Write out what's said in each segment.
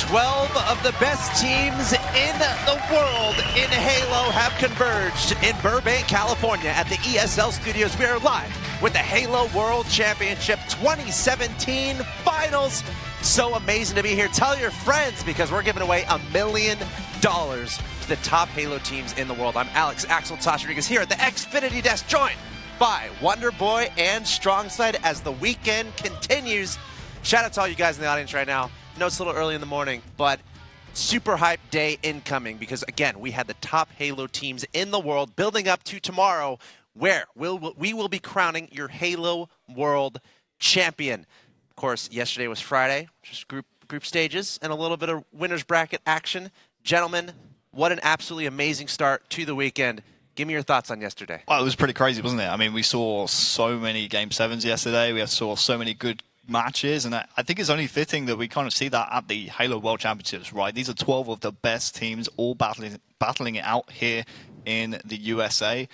12 of the best teams in the world in Halo have converged in Burbank, California at the ESL Studios. We are live with the Halo World Championship 2017 Finals. So amazing to be here. Tell your friends because we're giving away $1 million to the top Halo teams in the world. I'm Alex Axel Tosh Rodriguez here at the Xfinity Desk, joined by Wonder Boy and Strongside as the weekend continues. Shout out to all you guys in the audience right now. I know it's a little early in the morning, but super hype day incoming because, again, we had the top Halo teams in the world building up to tomorrow where we will be crowning your Halo World Champion. Of course, yesterday was Friday, just group stages and a little bit of winner's bracket action. Gentlemen, what an absolutely amazing start to the weekend. Give me your thoughts on yesterday. Well, it was pretty crazy, wasn't it? I mean, we saw so many Game 7s yesterday. We saw so many good matches, and I think it's only fitting that we kind of see that at the Halo World Championships, right? These are 12 of the best teams all battling it out here in the USA.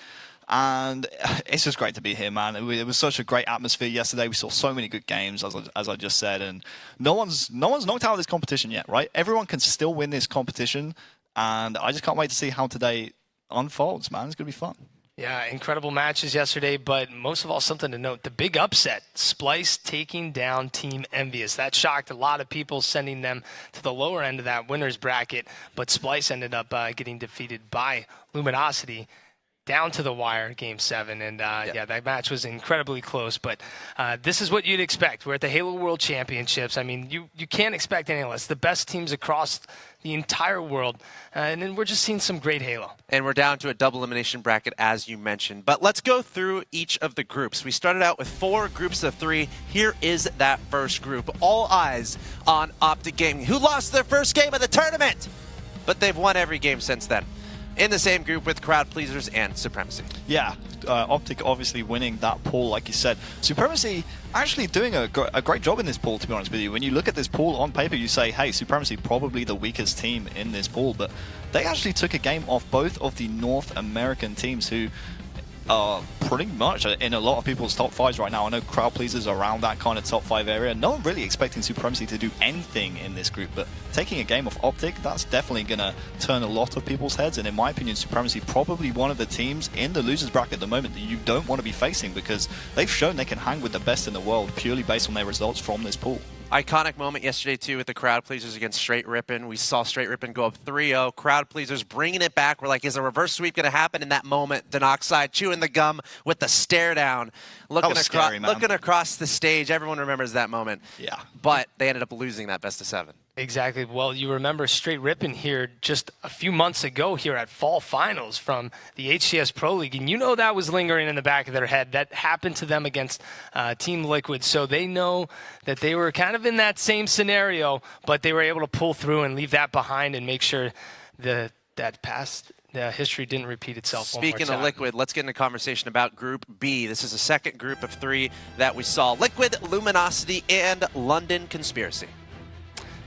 And it's just great to be here, man. It was such a great atmosphere yesterday. We saw so many good games, as I just said, and no one's knocked out of this competition yet, right? Everyone can still win this competition, and I just can't wait to see how today unfolds, man. It's going to be fun. Yeah, incredible matches yesterday, but most of all, something to note, the big upset, Splyce taking down Team Envious. That shocked a lot of people, sending them to the lower end of that winner's bracket, but Splyce ended up getting defeated by Luminosity down to the wire, Game 7, and yeah, that match was incredibly close, but this is what you'd expect. We're at the Halo World Championships. I mean, you can't expect anything less. The best teams across the entire world, and then we're just seeing some great Halo. And we're down to a double elimination bracket, as you mentioned. But let's go through each of the groups. We started out with 4 groups of 3. Here is that first group. All eyes on Optic Gaming, who lost their first game of the tournament, but they've won every game since then. In the same group with Crowd Pleasers and Supremacy. Yeah, Optic obviously winning that pool, like you said. Supremacy actually doing a great job in this pool, to be honest with you. When you look at this pool on paper, you say, hey, Supremacy probably the weakest team in this pool, but they actually took a game off both of the North American teams who are pretty much in a lot of people's top 5s right now. I know Crowd Pleasers are around that kind of top 5 area. No one really expecting Supremacy to do anything in this group, but taking a game off Optic, that's definitely going to turn a lot of people's heads. And in my opinion, Supremacy probably one of the teams in the losers bracket at the moment that you don't want to be facing because they've shown they can hang with the best in the world purely based on their results from this pool. Iconic moment yesterday, too, with the Crowd Pleasers against Straight Rippin'. We saw Straight Rippin' go up 3-0. Crowd Pleasers bringing it back. We're like, is a reverse sweep going to happen in that moment? Denoxide chewing the gum with the stare down. Looking across the stage. Everyone remembers that moment. Yeah. But they ended up losing that best of 7. Exactly. Well, you remember Straight Rippin' here just a few months ago here at Fall Finals from the HCS Pro League, and you know that was lingering in the back of their head. That happened to them against Team Liquid, so they know that they were kind of in that same scenario, but they were able to pull through and leave that behind and make sure that past history didn't repeat itself. Speaking of Liquid, let's get into a conversation about Group B. This is the second group of 3 that we saw. Liquid, Luminosity, and London Conspiracy.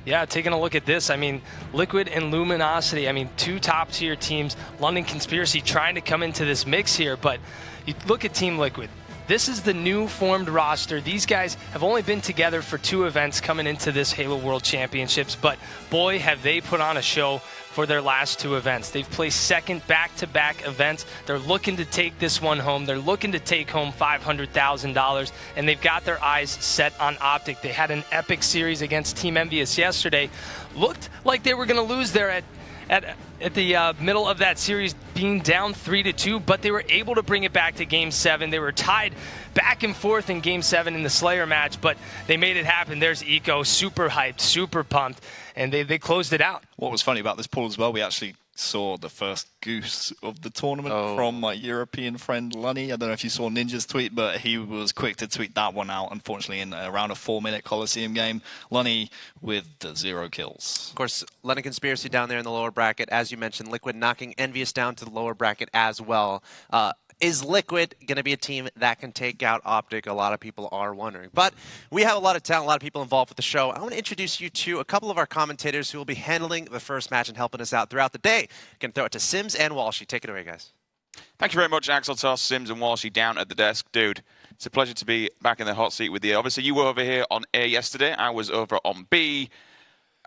Yeah, taking a look at this, I mean, Liquid and Luminosity, I mean, 2 top-tier teams. London Conspiracy trying to come into this mix here, but you look at Team Liquid. This is the new formed roster. These guys have only been together for 2 events coming into this Halo World Championships, but boy, have they put on a show for their last 2 events. They've placed second back-to-back events. They're looking to take this one home. They're looking to take home $500,000, and they've got their eyes set on Optic. They had an epic series against Team Envious yesterday. Looked like they were going to lose there at the middle of that series, being down 3-2, but they were able to bring it back to Game 7. They were tied back and forth in Game 7 in the Slayer match, but they made it happen. There's Eco, super hyped, super pumped, and they closed it out. What was funny about this pool as well, we actually saw the first goose of the tournament from my European friend Lunny. I don't know if you saw Ninja's tweet, but he was quick to tweet that one out, unfortunately, in around a 4-minute Coliseum game. Lunny with 0 kills. Of course, London Conspiracy down there in the lower bracket. As you mentioned, Liquid knocking Envious down to the lower bracket as well. Is Liquid going to be a team that can take out Optic? A lot of people are wondering. But we have a lot of talent, a lot of people involved with the show. I want to introduce you to a couple of our commentators who will be handling the first match and helping us out throughout the day. You can throw it to Sims and Walshy. Take it away, guys. Thank you very much, Axel Toss, Sims and Walshy down at the desk. Dude, it's a pleasure to be back in the hot seat with you. Obviously, you were over here on A yesterday. I was over on B.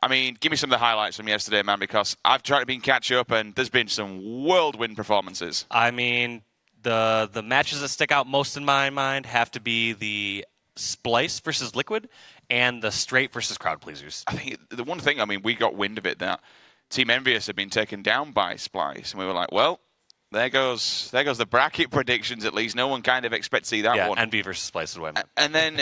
I mean, give me some of the highlights from yesterday, man, because I've tried to catch up, and there's been some whirlwind performances. I mean, the matches that stick out most in my mind have to be the Splyce versus Liquid and the Straight versus Crowd Pleasers. I think the one thing, I mean, we got wind of it that Team Envious had been taken down by Splyce, and we were like, well, there goes the bracket predictions at least. No one kind of expects to see that one. Yeah, Envy versus Splyce would win. And then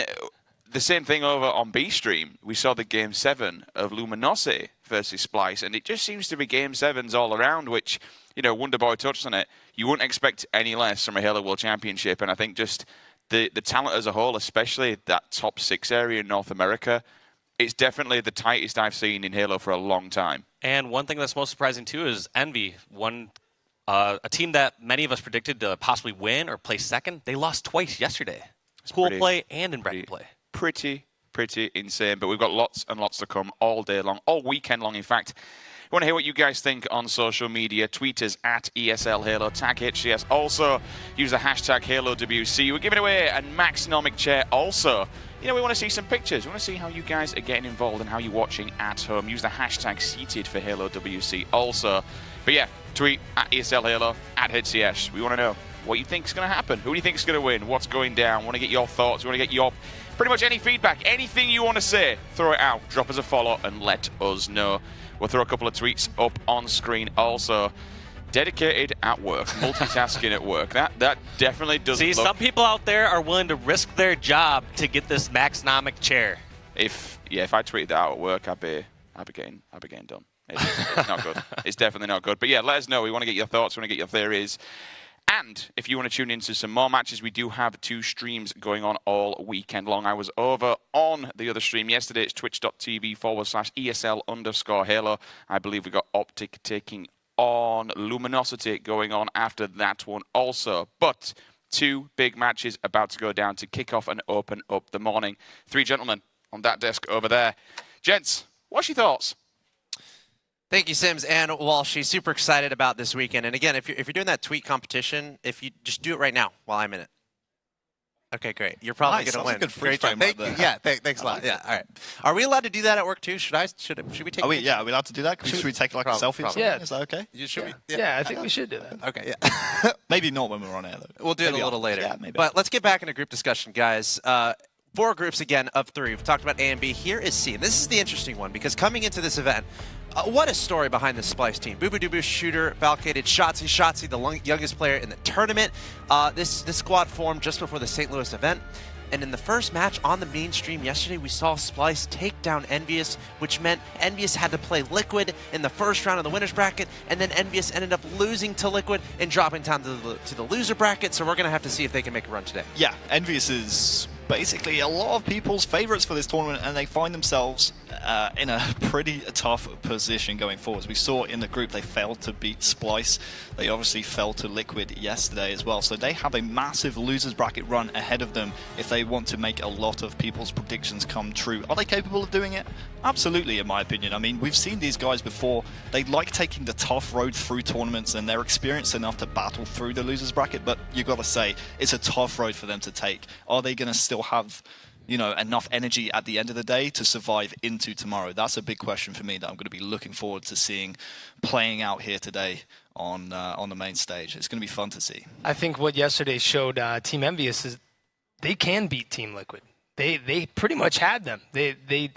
the same thing over on B-Stream. We saw the Game 7 of Luminosity versus Splyce, and it just seems to be Game 7s all around, which, you know, Wonderboy touched on it. You wouldn't expect any less from a Halo World Championship, and I think just the talent as a whole, especially that top 6 area in North America, it's definitely the tightest I've seen in Halo for a long time. And one thing that's most surprising, too, is Envy, a team that many of us predicted to possibly win or place second. They lost twice yesterday. Pool play and in bracket play. Pretty insane, but we've got lots and lots to come all day long, all weekend long, in fact. We want to hear what you guys think on social media. Tweet us at ESL Halo, tag HCS. Also, use the hashtag HaloWC. We're giving away a Maxnomic chair. Also, you know, we want to see some pictures. We want to see how you guys are getting involved and how you're watching at home. Use the hashtag seated for HaloWC also. But yeah, tweet at ESL Halo, at HCS. We want to know what you think is going to happen. Who do you think is going to win? What's going down? We want to get your thoughts. We want to get your pretty much any feedback, anything you want to say, throw it out. Drop us a follow and let us know. We'll throw a couple of tweets up on screen also. Dedicated at work, multitasking at work. That definitely doesn't See, some people out there are willing to risk their job to get this Maxnomic chair. If I tweeted that out at work, I'd be getting done. It's not good. It's definitely not good. But yeah, let us know. We want to get your thoughts. We want to get your theories. And if you want to tune into some more matches, we do have 2 streams going on all weekend long. I was over on the other stream yesterday. It's twitch.tv/ESL_Halo. I believe we got Optic taking on Luminosity going on after that one also. But 2 big matches about to go down to kick off and open up the morning. 3 gentlemen on that desk over there. Gents, what's your thoughts? Thank you, Sims and Walshy. Super excited about this weekend. And again, if you're doing that tweet competition, if you just do it right now while I'm in it. Okay, great. You're probably going to win. A good free great frame job. right there. Yeah, thanks a lot. Yeah, all right. Are we allowed to do that at work too? Should we take? Are we allowed to do that? Should we take like a selfie? Or something? Yeah. Is that okay? Should we? Yeah, I think we should do that. Okay, yeah. Maybe not when we're on air though. We'll do it a Maybe little later. Yeah, maybe. But let's get back into group discussion, guys. 4 groups again of 3. We've talked about A and B. Here is C. And this is the interesting one because coming into this event, what a story behind the Splyce team. Bubudubu, Shooter, Valkated, Shotzzy, the youngest player in the tournament. This squad formed just before the St. Louis event. And in the first match on the main stream yesterday, we saw Splyce take down Envious, which meant Envious had to play Liquid in the first round of the winner's bracket, and then Envious ended up losing to Liquid and dropping down to the loser bracket, so we're going to have to see if they can make a run today. Yeah, Envious is basically a lot of people's favorites for this tournament, and they find themselves in a pretty tough position going forward. As we saw in the group, they failed to beat Splyce. They obviously fell to Liquid yesterday as well, so they have a massive losers bracket run ahead of them if they want to make a lot of people's predictions come true. Are they capable of doing it? Absolutely, in my opinion. I mean, we've seen these guys before. They like taking the tough road through tournaments, and they're experienced enough to battle through the losers bracket, but you got to say, it's a tough road for them to take. Are they going to still have, you know, enough energy at the end of the day to survive into tomorrow? That's a big question for me that I'm going to be looking forward to seeing playing out here today on the main stage. It's going to be fun to see. I think what yesterday showed Team Envious is they can beat Team Liquid. They pretty much had them. They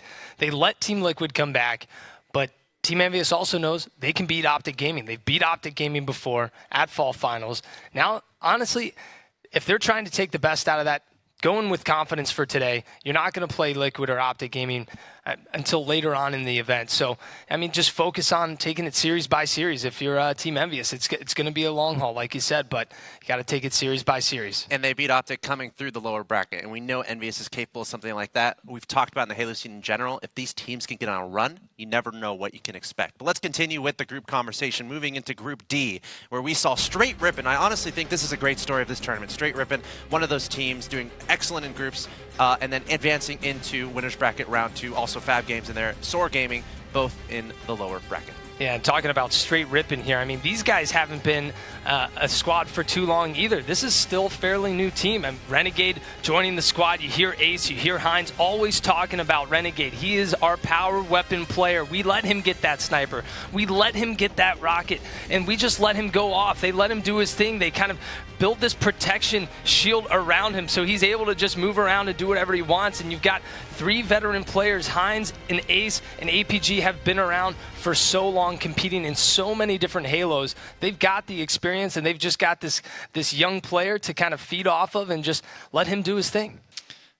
let Team Liquid come back, but Team Envious also knows they can beat Optic Gaming. They've beat Optic Gaming before at Fall Finals. Now, honestly, if they're trying to take the best out of that, going with confidence for today, you're not going to play Liquid or Optic Gaming until later on in the event. So, I mean, just focus on taking it series by series. If you're Team Envious, it's going to be a long haul, like you said, but you got to take it series by series. And they beat Optic coming through the lower bracket, and we know Envious is capable of something like that. We've talked about in the Halo scene in general, if these teams can get on a run, you never know what you can expect. But let's continue with the group conversation, moving into Group D, where we saw Straight Rippin'. I honestly think this is a great story of this tournament. Straight Rippin', one of those teams doing excellent in groups, and then advancing into winners bracket round 2. Also Fab Games in there, Soar Gaming, both in the lower bracket. Yeah, and talking about straight ripping here, I mean, these guys haven't been a squad for too long either. This is still a fairly new team. And Renegade joining the squad, you hear Ace, you hear Hines always talking about Renegade. He is our power weapon player. We let him get that sniper. We let him get that rocket, and we just let him go off. They let him do his thing. They kind of build this protection shield around him so he's able to just move around and do whatever he wants. And you've got 3 veteran players. Hines and Ace and APG have been around for so long, competing in so many different Halos. They've got the experience, and they've just got this young player to kind of feed off of and just let him do his thing.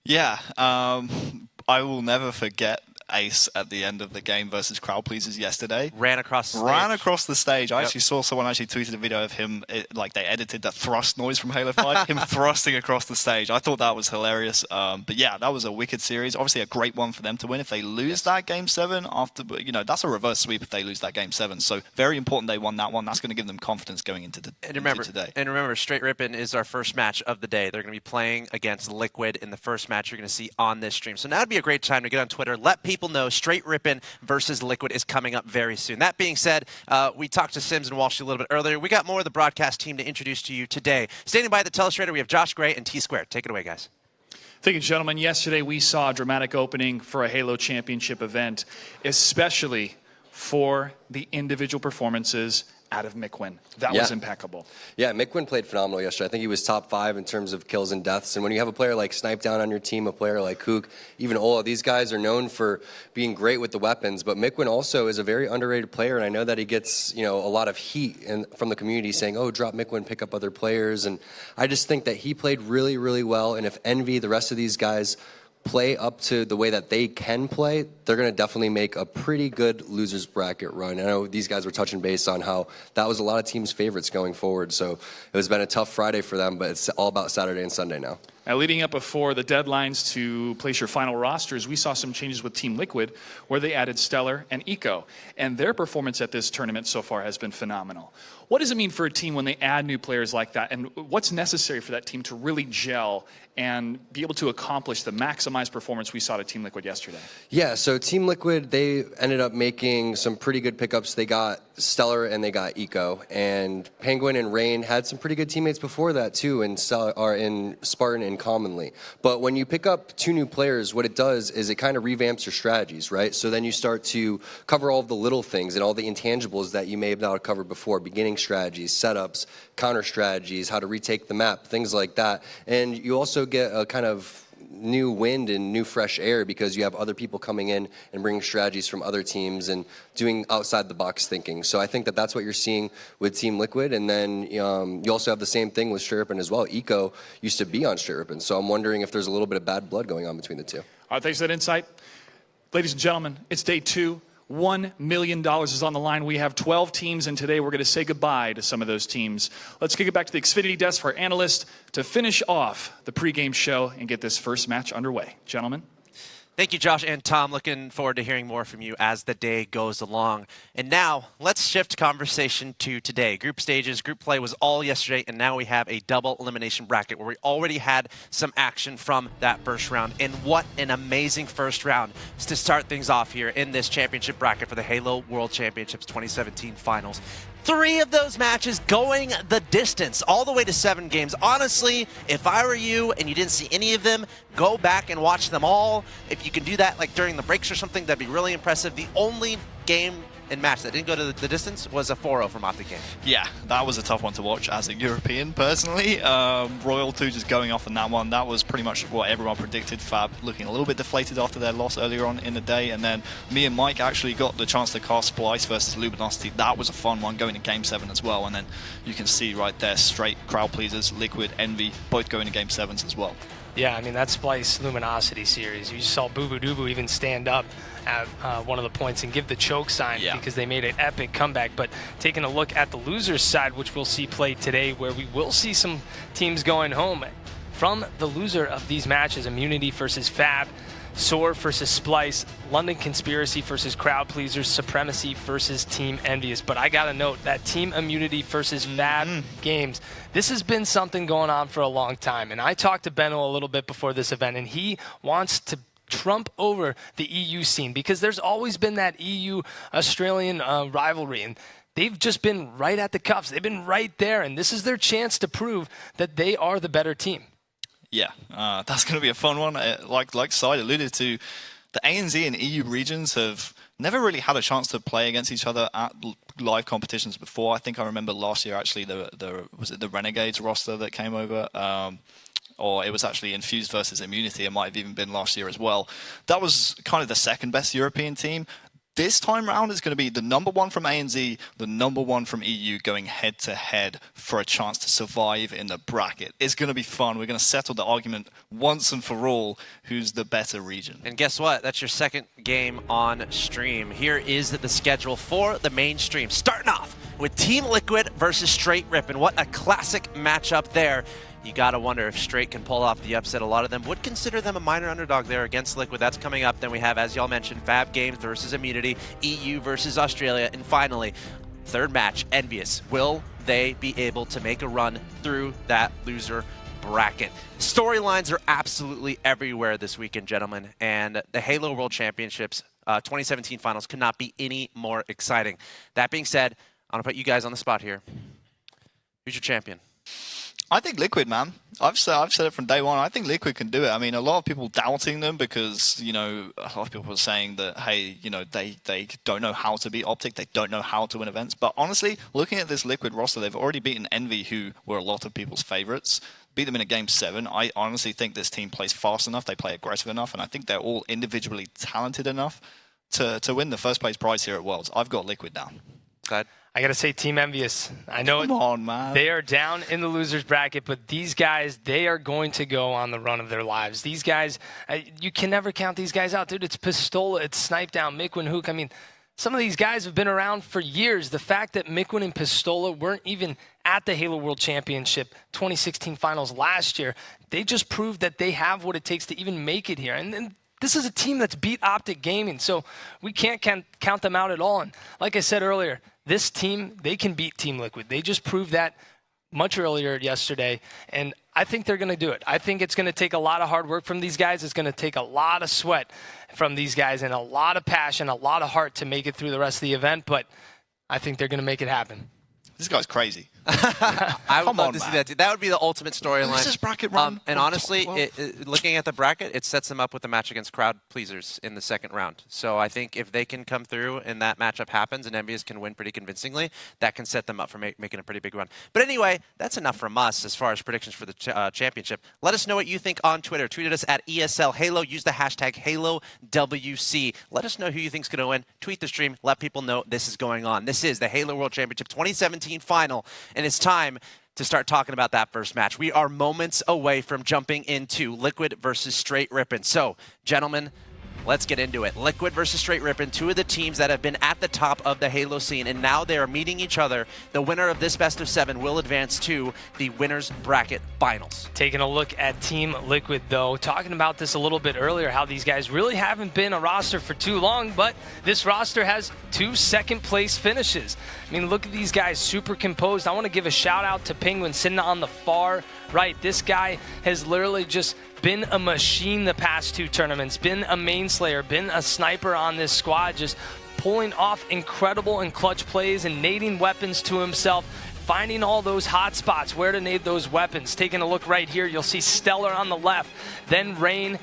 Yeah, I will never forget Ace at the end of the game versus Crowd Pleasers yesterday. Ran across the stage. I actually saw someone actually tweeted a video of him, like they edited the thrust noise from Halo 5, him thrusting across the stage. I thought that was hilarious. But yeah, that was a wicked series. Obviously a great one for them to win. If they lose that Game 7, that's a reverse sweep if they lose that Game 7. So very important they won that one. That's going to give them confidence going into today. And remember, Straight Rippin' is our first match of the day. They're going to be playing against Liquid in the first match you're going to see on this stream. So now would be a great time to get on Twitter, let people know Straight Rippin' versus Liquid is coming up very soon. That being said, we talked to Sims and Walsh a little bit earlier. We got more of the broadcast team to introduce to you today. Standing by at the Telestrator, we have Josh Gray and T-Squared. Take it away, guys. Thank you, gentlemen. Yesterday we saw a dramatic opening for a Halo Championship event, especially for the individual performances out of Mikwen. That was impeccable. Yeah, Mikwen played phenomenal yesterday. I think he was top 5 in terms of kills and deaths. And when you have a player like Snipe Down on your team, a player like Kook, even Ola, these guys are known for being great with the weapons. But Mikwen also is a very underrated player, and I know that he gets a lot of heat from the community saying, oh, drop Mikwen, pick up other players. And I just think that he played really, really well. And if Envy, the rest of these guys, play up to the way that they can play, they're going to definitely make a pretty good losers bracket run. I know these guys were touching base on how that was a lot of teams' favorites going forward. So it has been a tough Friday for them, but it's all about Saturday and Sunday now. Now, leading up before the deadlines to place your final rosters, we saw some changes with Team Liquid where they added Stellar and Eco. And their performance at this tournament so far has been phenomenal. What does it mean for a team when they add new players like that? And what's necessary for that team to really gel and be able to accomplish the maximized performance we saw to Team Liquid yesterday? Yeah, so Team Liquid, they ended up making some pretty good pickups. They got Stellar and they got Eco. And Penguin and Rain had some pretty good teammates before that too in Spartan and Commonly. But when you pick up 2 new players, what it does is it kind of revamps your strategies, right? So then you start to cover all of the little things and all the intangibles that you may have not covered before, beginning strategies, setups, counter strategies, how to retake the map, things like that. And you also get a kind of new wind and new fresh air because you have other people coming in and bringing strategies from other teams and doing outside the box thinking. So I think that that's what you're seeing with Team Liquid. And then you also have the same thing with Straight Rippin' as well. Eco used to be on Straight Rippin', so I'm wondering if there's a little bit of bad blood going on between the two. All right, thanks for that insight. Ladies and gentlemen, it's day 2. $1 million is on the line. We have 12 teams, and today we're going to say goodbye to some of those teams. Let's kick it back to the Xfinity desk for our analyst to finish off the pregame show and get this first match underway. Gentlemen. Thank you, Josh and Tom. Looking forward to hearing more from you as the day goes along. And now, let's shift conversation to today. Group stages, group play was all yesterday, and now we have a double elimination bracket where we already had some action from that first round. And what an amazing first round to start things off here in this championship bracket for the Halo World Championships 2017 Finals. 3 of those matches going the distance, all the way to 7 games. Honestly, if I were you and you didn't see any of them, go back and watch them all. If you can do that like during the breaks or something, that'd be really impressive. The only game and match that didn't go to the distance was a 4-0 from Optic Gaming. Yeah, that was a tough one to watch as a European, personally. Royal 2 just going off in that one. That was pretty much what everyone predicted. Fab looking a little bit deflated after their loss earlier on in the day. And then me and Mike actually got the chance to cast Splice versus Luminosity. That was a fun one going to Game 7 as well. And then you can see right there, straight Crowd Pleasers, Liquid, Envy, both going to Game 7s as well. Yeah, I mean, that Splice Luminosity series, you saw Boo Boo Doo Boo even stand up at one of the points and give the choke sign because they made an epic comeback. But taking a look at the losers side, which we'll see played today, where we will see some teams going home from the loser of these matches: Immunity versus Fab, Soar versus Splice, London Conspiracy versus Crowd Pleasers, Supremacy versus Team Envious. But I gotta note that Team Immunity versus Fab games, this has been something going on for a long time. And I talked to Benno a little bit before this event, and he wants to trump over the EU scene because there's always been that EU-Australian rivalry. And they've just been right at the cuffs. They've been right there. And this is their chance to prove that they are the better team. Yeah, that's going to be a fun one. Like Side alluded to, the ANZ and EU regions have never really had a chance to play against each other at live competitions before. I think I remember last year, actually, was it the Renegades roster that came over? Or it was actually Infused versus Immunity. It might have even been last year as well. That was kind of the second best European team. This time round is going to be the number 1 from ANZ, the number 1 from EU going head-to-head for a chance to survive in the bracket. It's going to be fun. We're going to settle the argument once and for all who's the better region. And guess what? That's your second game on stream. Here is the schedule for the main stream. Starting off with Team Liquid versus Straight Rip'n. What a classic matchup there. You got to wonder if Straight can pull off the upset. A lot of them would consider them a minor underdog there against Liquid. That's coming up. Then we have, as y'all mentioned, Fab Games versus Immunity, EU versus Australia. And finally, third match, Envious. Will they be able to make a run through that loser bracket? Storylines are absolutely everywhere this weekend, gentlemen. And the Halo World Championships 2017 finals could not be any more exciting. That being said, I'm going to put you guys on the spot here. Who's your champion? I think Liquid, man. I've said it from day one. I think Liquid can do it. I mean, a lot of people doubting them because, a lot of people are saying that, hey, they don't know how to beat Optic. They don't know how to win events. But honestly, looking at this Liquid roster, they've already beaten Envy, who were a lot of people's favorites. Beat them in a Game 7. I honestly think this team plays fast enough. They play aggressive enough. And I think they're all individually talented enough to win the first place prize here at Worlds. I've got Liquid now. Go I got to say Team Envious. I know Come on, man. They are down in the losers bracket, but these guys, they are going to go on the run of their lives. These guys, you can never count these guys out. Dude, it's Pistola, it's Snipedown, Mikwen, Hook. I mean, some of these guys have been around for years. The fact that Mikwen and Pistola weren't even at the Halo World Championship 2016 finals last year, they just proved that they have what it takes to even make it here. And this is a team that's beat Optic Gaming, so we can't count them out at all. And like I said earlier, this team, they can beat Team Liquid. They just proved that much earlier yesterday, and I think they're going to do it. I think it's going to take a lot of hard work from these guys. It's going to take a lot of sweat from these guys and a lot of passion, a lot of heart to make it through the rest of the event, but I think they're going to make it happen. This guy's crazy. I would love to see that. That would be the ultimate storyline. Who's this bracket run? And honestly, looking at the bracket, it sets them up with a match against Crowd Pleasers in the second round. So I think if they can come through and that matchup happens and Envious can win pretty convincingly, that can set them up for making a pretty big run. But anyway, that's enough from us as far as predictions for the championship. Let us know what you think on Twitter. Tweet at us at ESL Halo. Use the hashtag HaloWC. Let us know who you think is going to win. Tweet the stream. Let people know this is going on. This is the Halo World Championship 2017 final. And it's time to start talking about that first match. We are moments away from jumping into Liquid versus Straight Rip'n. So, gentlemen, let's get into it. Liquid versus Straight Rip'n, two of the teams that have been at the top of the Halo scene, and now they are meeting each other. The winner of this best of 7 will advance to the winners bracket finals. Taking a look at Team Liquid, though, talking about this a little bit earlier, how these guys really haven't been a roster for too long, but this roster has 2 second-place finishes. I mean, look at these guys, super composed. I want to give a shout-out to Penguin sitting on the far right. This guy has literally just been a machine the past 2 tournaments, been a main slayer, been a sniper on this squad, just pulling off incredible and clutch plays and nading weapons to himself, finding all those hot spots, where to nade those weapons. Taking a look right here, you'll see Stellar on the left, then Rain.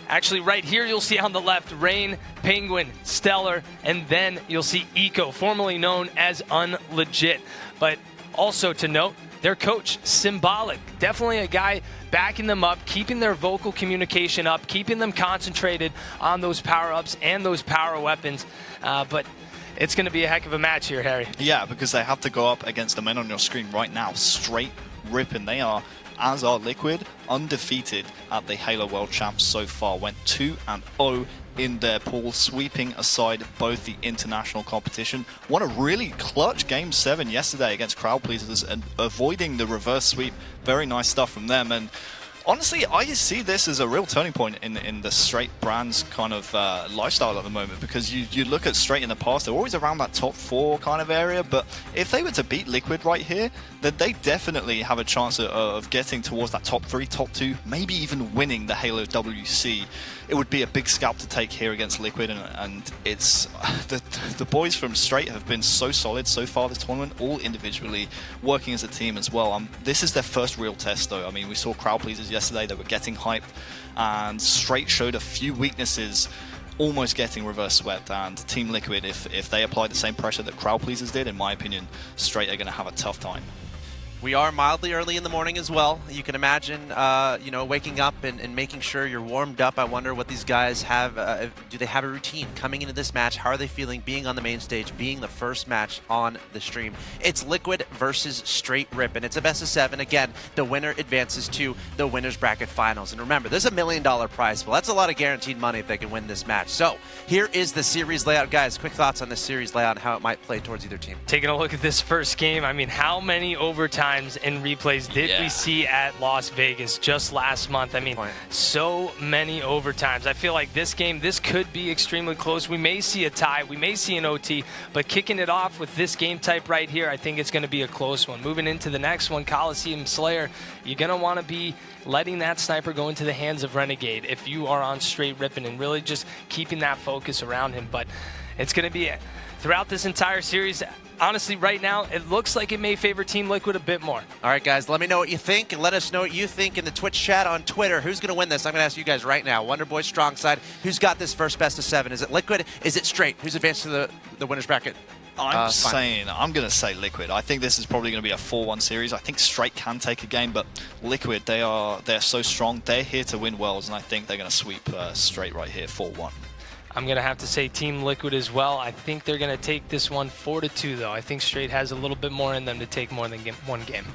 Actually, right here, you'll see on the left, Rain, Penguin, Stellar, and then you'll see Eco, formerly known as Unlegit. But also to note, their coach, Symbolic, definitely a guy backing them up, keeping their vocal communication up, keeping them concentrated on those power-ups and those power weapons. But it's going to be a heck of a match here, Harry. Yeah, because they have to go up against the men on your screen right now. Straight Rip'n. They are, as are Liquid, undefeated at the Halo World Champs so far. Went 2-0 in their pool, sweeping aside both the international competition. Won a really clutch Game 7 yesterday against Crowd Pleasers and avoiding the reverse sweep. Very nice stuff from them. And Honestly, I see this as a real turning point in the Straight brands kind of lifestyle at the moment, because you look at Straight in the past, they're always around that top 4 kind of area, but if they were to beat Liquid right here, then they definitely have a chance of getting towards that top 3, top 2, maybe even winning the Halo WC. It would be a big scalp to take here against Liquid, and it's the boys from Straight have been so solid so far this tournament, all individually, working as a team as well. This is their first real test though. I mean, we saw crowd pleasers yesterday, they were getting hyped, and Straight showed a few weaknesses, almost getting reverse swept, and Team Liquid, if they apply the same pressure that crowd pleasers did, in my opinion, Straight are going to have a tough time. We are mildly early in the morning as well. You can imagine, you know, waking up and making sure you're warmed up. I wonder what these guys have. Do they have a routine coming into this match? How are they feeling being on the main stage, being the first match on the stream? It's Liquid versus Straight Rip, and it's a best of 7. Again, the winner advances to the winner's bracket finals. And remember, there's $1 million prize pool. That's a lot of guaranteed money if they can win this match. So here is the series layout. Guys, quick thoughts on this series layout and how it might play towards either team. Taking a look at this first game, I mean, how many overtimes and replays did we see at Las Vegas just last month? I mean, so many overtimes. I feel like this game, this could be extremely close. We may see a tie, we may see an OT, but kicking it off with this game type right here, I think it's going to be a close one. Moving into the next one, Coliseum Slayer, you're going to want to be letting that sniper go into the hands of Renegade if you are on Straight Ripping, and really just keeping that focus around him. But it's going to be throughout this entire series. Honestly, right now, it looks like it may favor Team Liquid a bit more. All right, guys, let me know what you think, and let us know what you think in the Twitch chat on Twitter. Who's going to win this? I'm going to ask you guys right now. Wonderboy Strong Side, who's got this first best of 7? Is it Liquid? Is it Straight? Who's advanced to the winner's bracket? I'm going to say Liquid. I think this is probably going to be a 4-1 series. I think Straight can take a game, but Liquid, they're so strong. They're here to win Worlds, and I think they're going to sweep Straight right here, 4-1. I'm going to have to say Team Liquid as well. I think they're going to take this one 4-2, though. I think Straight has a little bit more in them to take more than one game.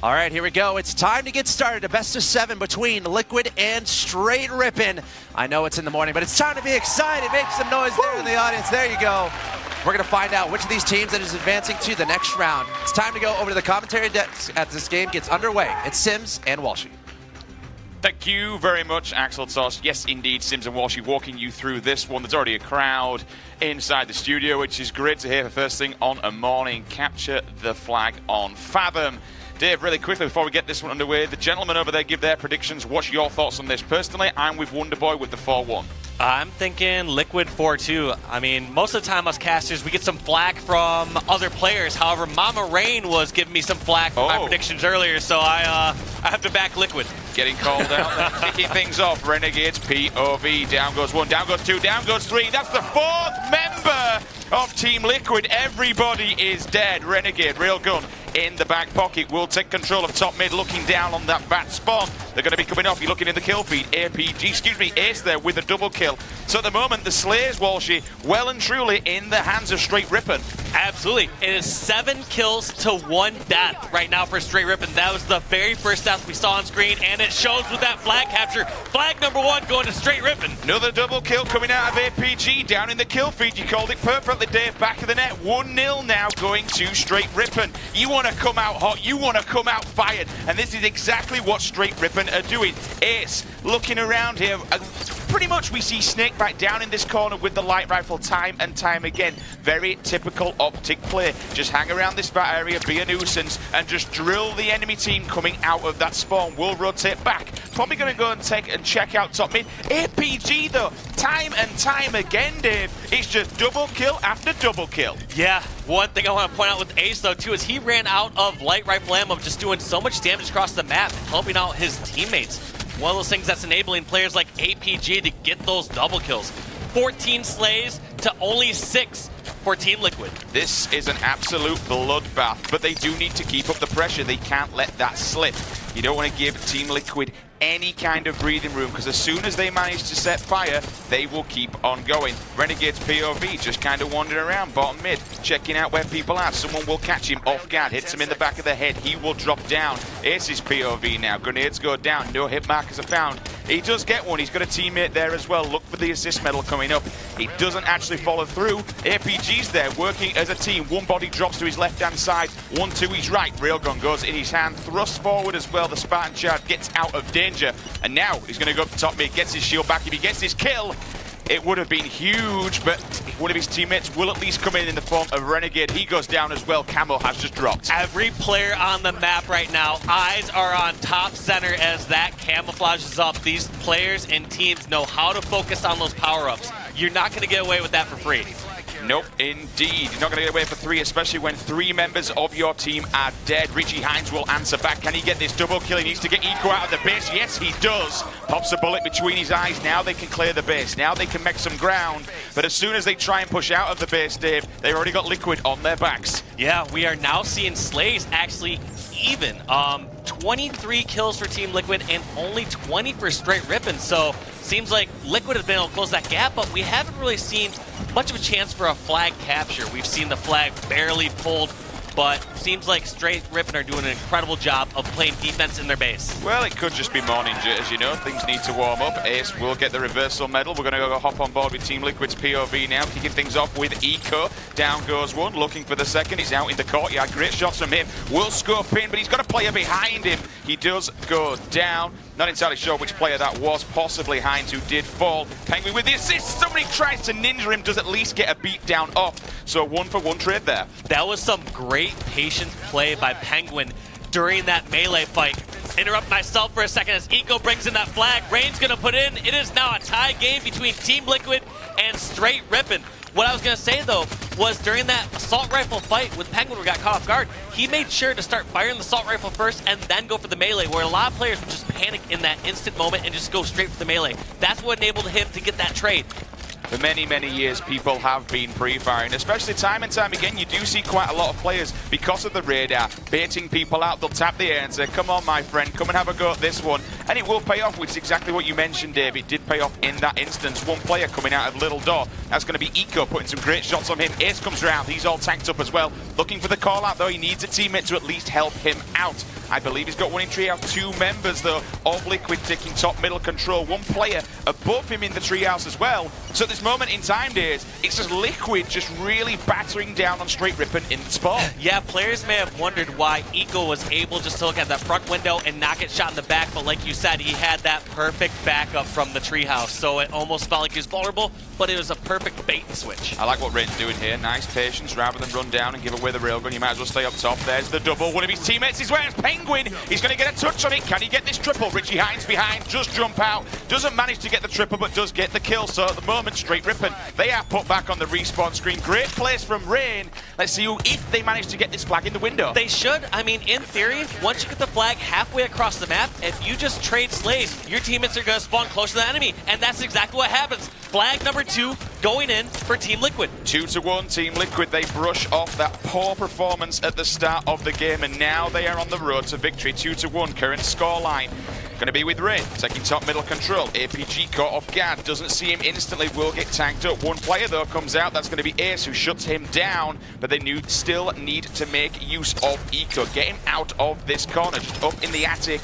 All right, here we go. It's time to get started. A best of 7 between Liquid and Straight Rippin'. I know it's in the morning, but it's time to be excited. Make some noise there in the audience. There you go. We're going to find out which of these teams that is advancing to the next round. It's time to go over to the commentary desk as this game gets underway. It's Sims and Walshy. Thank you very much, Axel Toss. Yes, indeed, Sims and Walshy walking you through this one. There's already a crowd inside the studio, which is great to hear for first thing on a morning. Capture the flag on Fathom. Dave, really quickly before we get this one underway, the gentlemen over there give their predictions. What's your thoughts on this? Personally, I'm with Wonderboy with the 4-1. I'm thinking Liquid 4-2. I mean, most of the time us casters, we get some flack from other players. However, Mama Rain was giving me some flack for my predictions earlier, so I have to back Liquid. Getting called out, kicking things off. Renegades POV. Down goes 1, down goes 2, down goes 3. That's the 4th member of Team Liquid. Everybody is dead. Renegade, Railgun in the back pocket, will take control of top mid, looking down on that bat spawn. They're going to be coming off. You're looking in the kill feed. Ace there with a double kill. So at the moment, the Slayers, Walshy, well and truly in the hands of Straight Rippin'. Absolutely. It is 7 kills to 1 death right now for Straight Rippin'. That was the very first death we saw on screen, and it shows with that flag capture. Flag number 1 going to Straight Rippin'. Another double kill coming out of APG down in the kill feed. You called it perfectly, Dave. Back of the net. 1-0 now going to Straight Rippin'. You want to come out hot. You want to come out fired. And this is exactly what Straight Rippin' are doing. Ace looking around here. Pretty much we see Snakeback down in this corner with the light rifle time and time again. Very typical Optic play. Just hang around this bat area, be a nuisance, and just drill the enemy team coming out of that spawn. We'll rotate back. Probably going to go and check out top mid. APG though, time and time again, Dave. It's just double kill after double kill. Yeah, one thing I want to point out with Ace though too is he ran out of light rifle ammo, just doing so much damage across the map, helping out his teammates. One of those things that's enabling players like APG to get those double kills. 14 slays to only 6 for Team Liquid. This is an absolute bloodbath, but they do need to keep up the pressure. They can't let that slip. You don't want to give Team Liquid any kind of breathing room, because as soon as they manage to set fire, they will keep on going. Renegades POV just kind of wandering around bottom mid, checking out where people are. Someone will catch him off guard, hits him in the back of the head. He will drop down. Ace's POV now. Grenades go down. No hit markers are found. He does get one. He's got a teammate there as well. Look for the assist medal coming up. He doesn't actually follow through. APG's there working as a team. One body drops to his left-hand side. 1-2 his right. Railgun goes in his hand. Thrust forward as well. The Spartan Shard gets out of danger. And now he's going to go up the top mid. Gets his shield back. If he gets his kill, it would have been huge, but one of his teammates will at least come in the form of Renegade. He goes down as well. Camo has just dropped. Every player on the map right now, eyes are on top center as that camouflage is up. These players and teams know how to focus on those power-ups. You're not going to get away with that for free. Nope, indeed. You're not going to get away for 3, especially when 3 members of your team are dead. Richie Hines will answer back. Can he get this double kill? He needs to get Eco out of the base. Yes, he does. Pops a bullet between his eyes. Now they can clear the base. Now they can make some ground. But as soon as they try and push out of the base, Dave, they've already got Liquid on their backs. Yeah, we are now seeing Slays actually even. 23 kills for Team Liquid and only 20 for Straight Rippin'. So seems like Liquid has been able to close that gap, but we haven't really seen much of a chance for a flag capture. We've seen the flag barely pulled, but seems like Straight Rippin' are doing an incredible job of playing defense in their base. Well, it could just be morning, as you know. Things need to warm up. Ace will get the reversal medal. We're going to go hop on board with Team Liquid's POV now, kicking things off with Eco. Down goes one, looking for the second. He's out in the courtyard. Great shots from him. Will scope in, but he's got a player behind him. He does go down. Not entirely sure which player that was, possibly Hines, who did fall. Penguin with the assist. Somebody tries to ninja him, does at least get a beat down off. So 1-for-1 trade there. That was some great patient play by Penguin during that melee fight. Interrupt myself for a second as Eco brings in that flag. Rain's gonna put in. It is now a tie game between Team Liquid and Straight Rippin'. What I was going to say, though, was during that assault rifle fight with Penguin, where he got caught off guard, he made sure to start firing the assault rifle first and then go for the melee, where a lot of players would just panic in that instant moment and just go straight for the melee. That's what enabled him to get that trade. For many, many years, people have been pre-firing, especially time and time again. You do see quite a lot of players, because of the radar, baiting people out. They'll tap the air and say, come on, my friend, come and have a go at this one. And it will pay off, which is exactly what you mentioned, Dave. It did pay off in that instance. One player coming out of Little Door. That's going to be Eco, putting some great shots on him. Ace comes around. He's all tanked up as well. Looking for the call-out, though. He needs a teammate to at least help him out. I believe he's got one in treehouse. 2 members, though, of Liquid taking top middle control. 1 player above him in the treehouse as well. So at this moment in time, Days, it's just Liquid just really battering down on Straight Rippin' in the spot. Yeah, players may have wondered why Eco was able just to look at that front window and not get shot in the back, but like you said, he had that perfect backup from the treehouse, so it almost felt like he was vulnerable, but it was a perfect bait and switch. I like what Rain's doing here. Nice patience rather than run down and give away the railgun. You might as well stay up top. There's the double. One of his teammates is where it's Penguin. He's going to get a touch on it. Can he get this triple? Richie Hines behind. Just jump out. Doesn't manage to get the triple, but does get the kill. So at the moment, Straight Rippin', they are put back on the respawn screen. Great place from Rain. Let's see if they manage to get this flag in the window. They should. I mean, in theory, once you get the flag halfway across the map, if you just trade slays, your teammates are going to spawn close to the enemy. And that's exactly what happens. Flag number 2 going in for Team Liquid. 2-1 Team Liquid. They brush off that poor performance at the start of the game, and now they are on the road to victory. 2-1 current scoreline. Going to be with Rain, taking top middle control. APG caught off guard, doesn't see him instantly, will get tanked up. 1 player though comes out, that's going to be Ace, who shuts him down, but they still need to make use of Eco. Get him out of this corner, just up in the attic,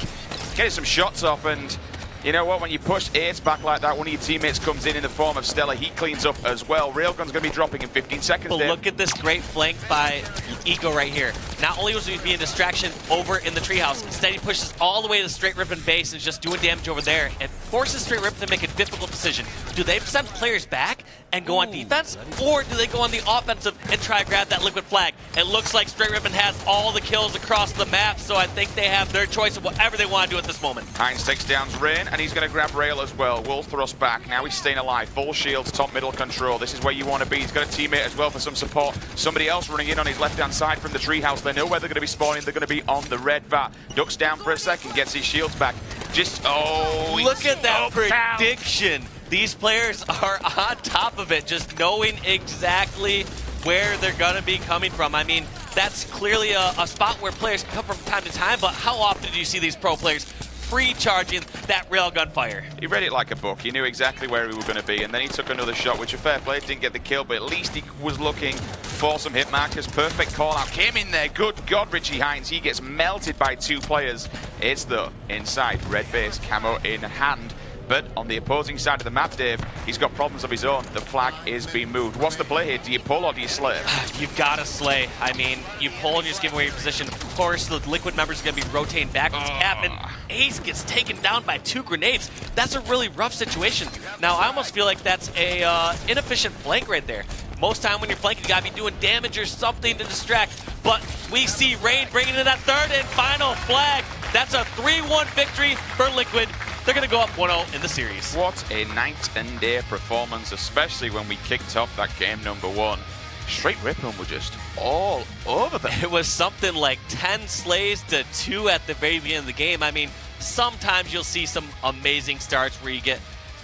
getting some shots off, and you know what, when you push Ace back like that, one of your teammates comes in the form of Stella, he cleans up as well. Railgun's going to be dropping in 15 seconds. But look at this great flank by Eco right here. Not only was he being a distraction over in the treehouse, instead he pushes all the way to the Straight Rippin' base and is just doing damage over there and forces Straight Rippin' to make a difficult decision. Do they send players back and go on defense, or do they go on the offensive and try to grab that Liquid flag? It looks like Straight Rippin' has all the kills across the map, so I think they have their choice of whatever they want to do at this moment. Hines takes down Rain, and he's going to grab Rail as well. Will thrust back. Now he's staying alive. Full shields, top middle control. This is where you want to be. He's got a teammate as well for some support. Somebody else running in on his left-hand side from the treehouse. They know where they're going to be spawning. They're going to be on the red vat. Ducks down for a second, gets his shields back. Look at that prediction. These players are on top of it, just knowing exactly where they're going to be coming from. I mean, that's clearly a spot where players can come from time to time, but how often do you see these pro players pre-charging that railgun fire? He read it like a book. He knew exactly where he was going to be, and then he took another shot, which a fair play, didn't get the kill, but at least he was looking for some hit markers. Perfect call out. Came in there. Good God, Richie Hines. He gets melted by 2 players. It's though inside red base, camo in hand. But on the opposing side of the map, Dave, he's got problems of his own. The flag is being moved. What's the play here? Do you pull or do you slay? You've got to slay. I mean, you pull and you just give away your position. Of course, the Liquid members are going to be rotating back on cap, and Ace gets taken down by 2 grenades. That's a really rough situation. Now, I almost feel like that's a inefficient flank right there. Most time when you're flanking, you got to be doing damage or something to distract. But we see Rain bringing in that third and final flag. That's a 3-1 victory for Liquid. They're going to go up 1-0 in the series. What a night and day performance, especially when we kicked off that game number 1. Straight Ripon were just all over them. It was something like 10 slays to 2 at the very beginning of the game. I mean, sometimes you'll see some amazing starts where you get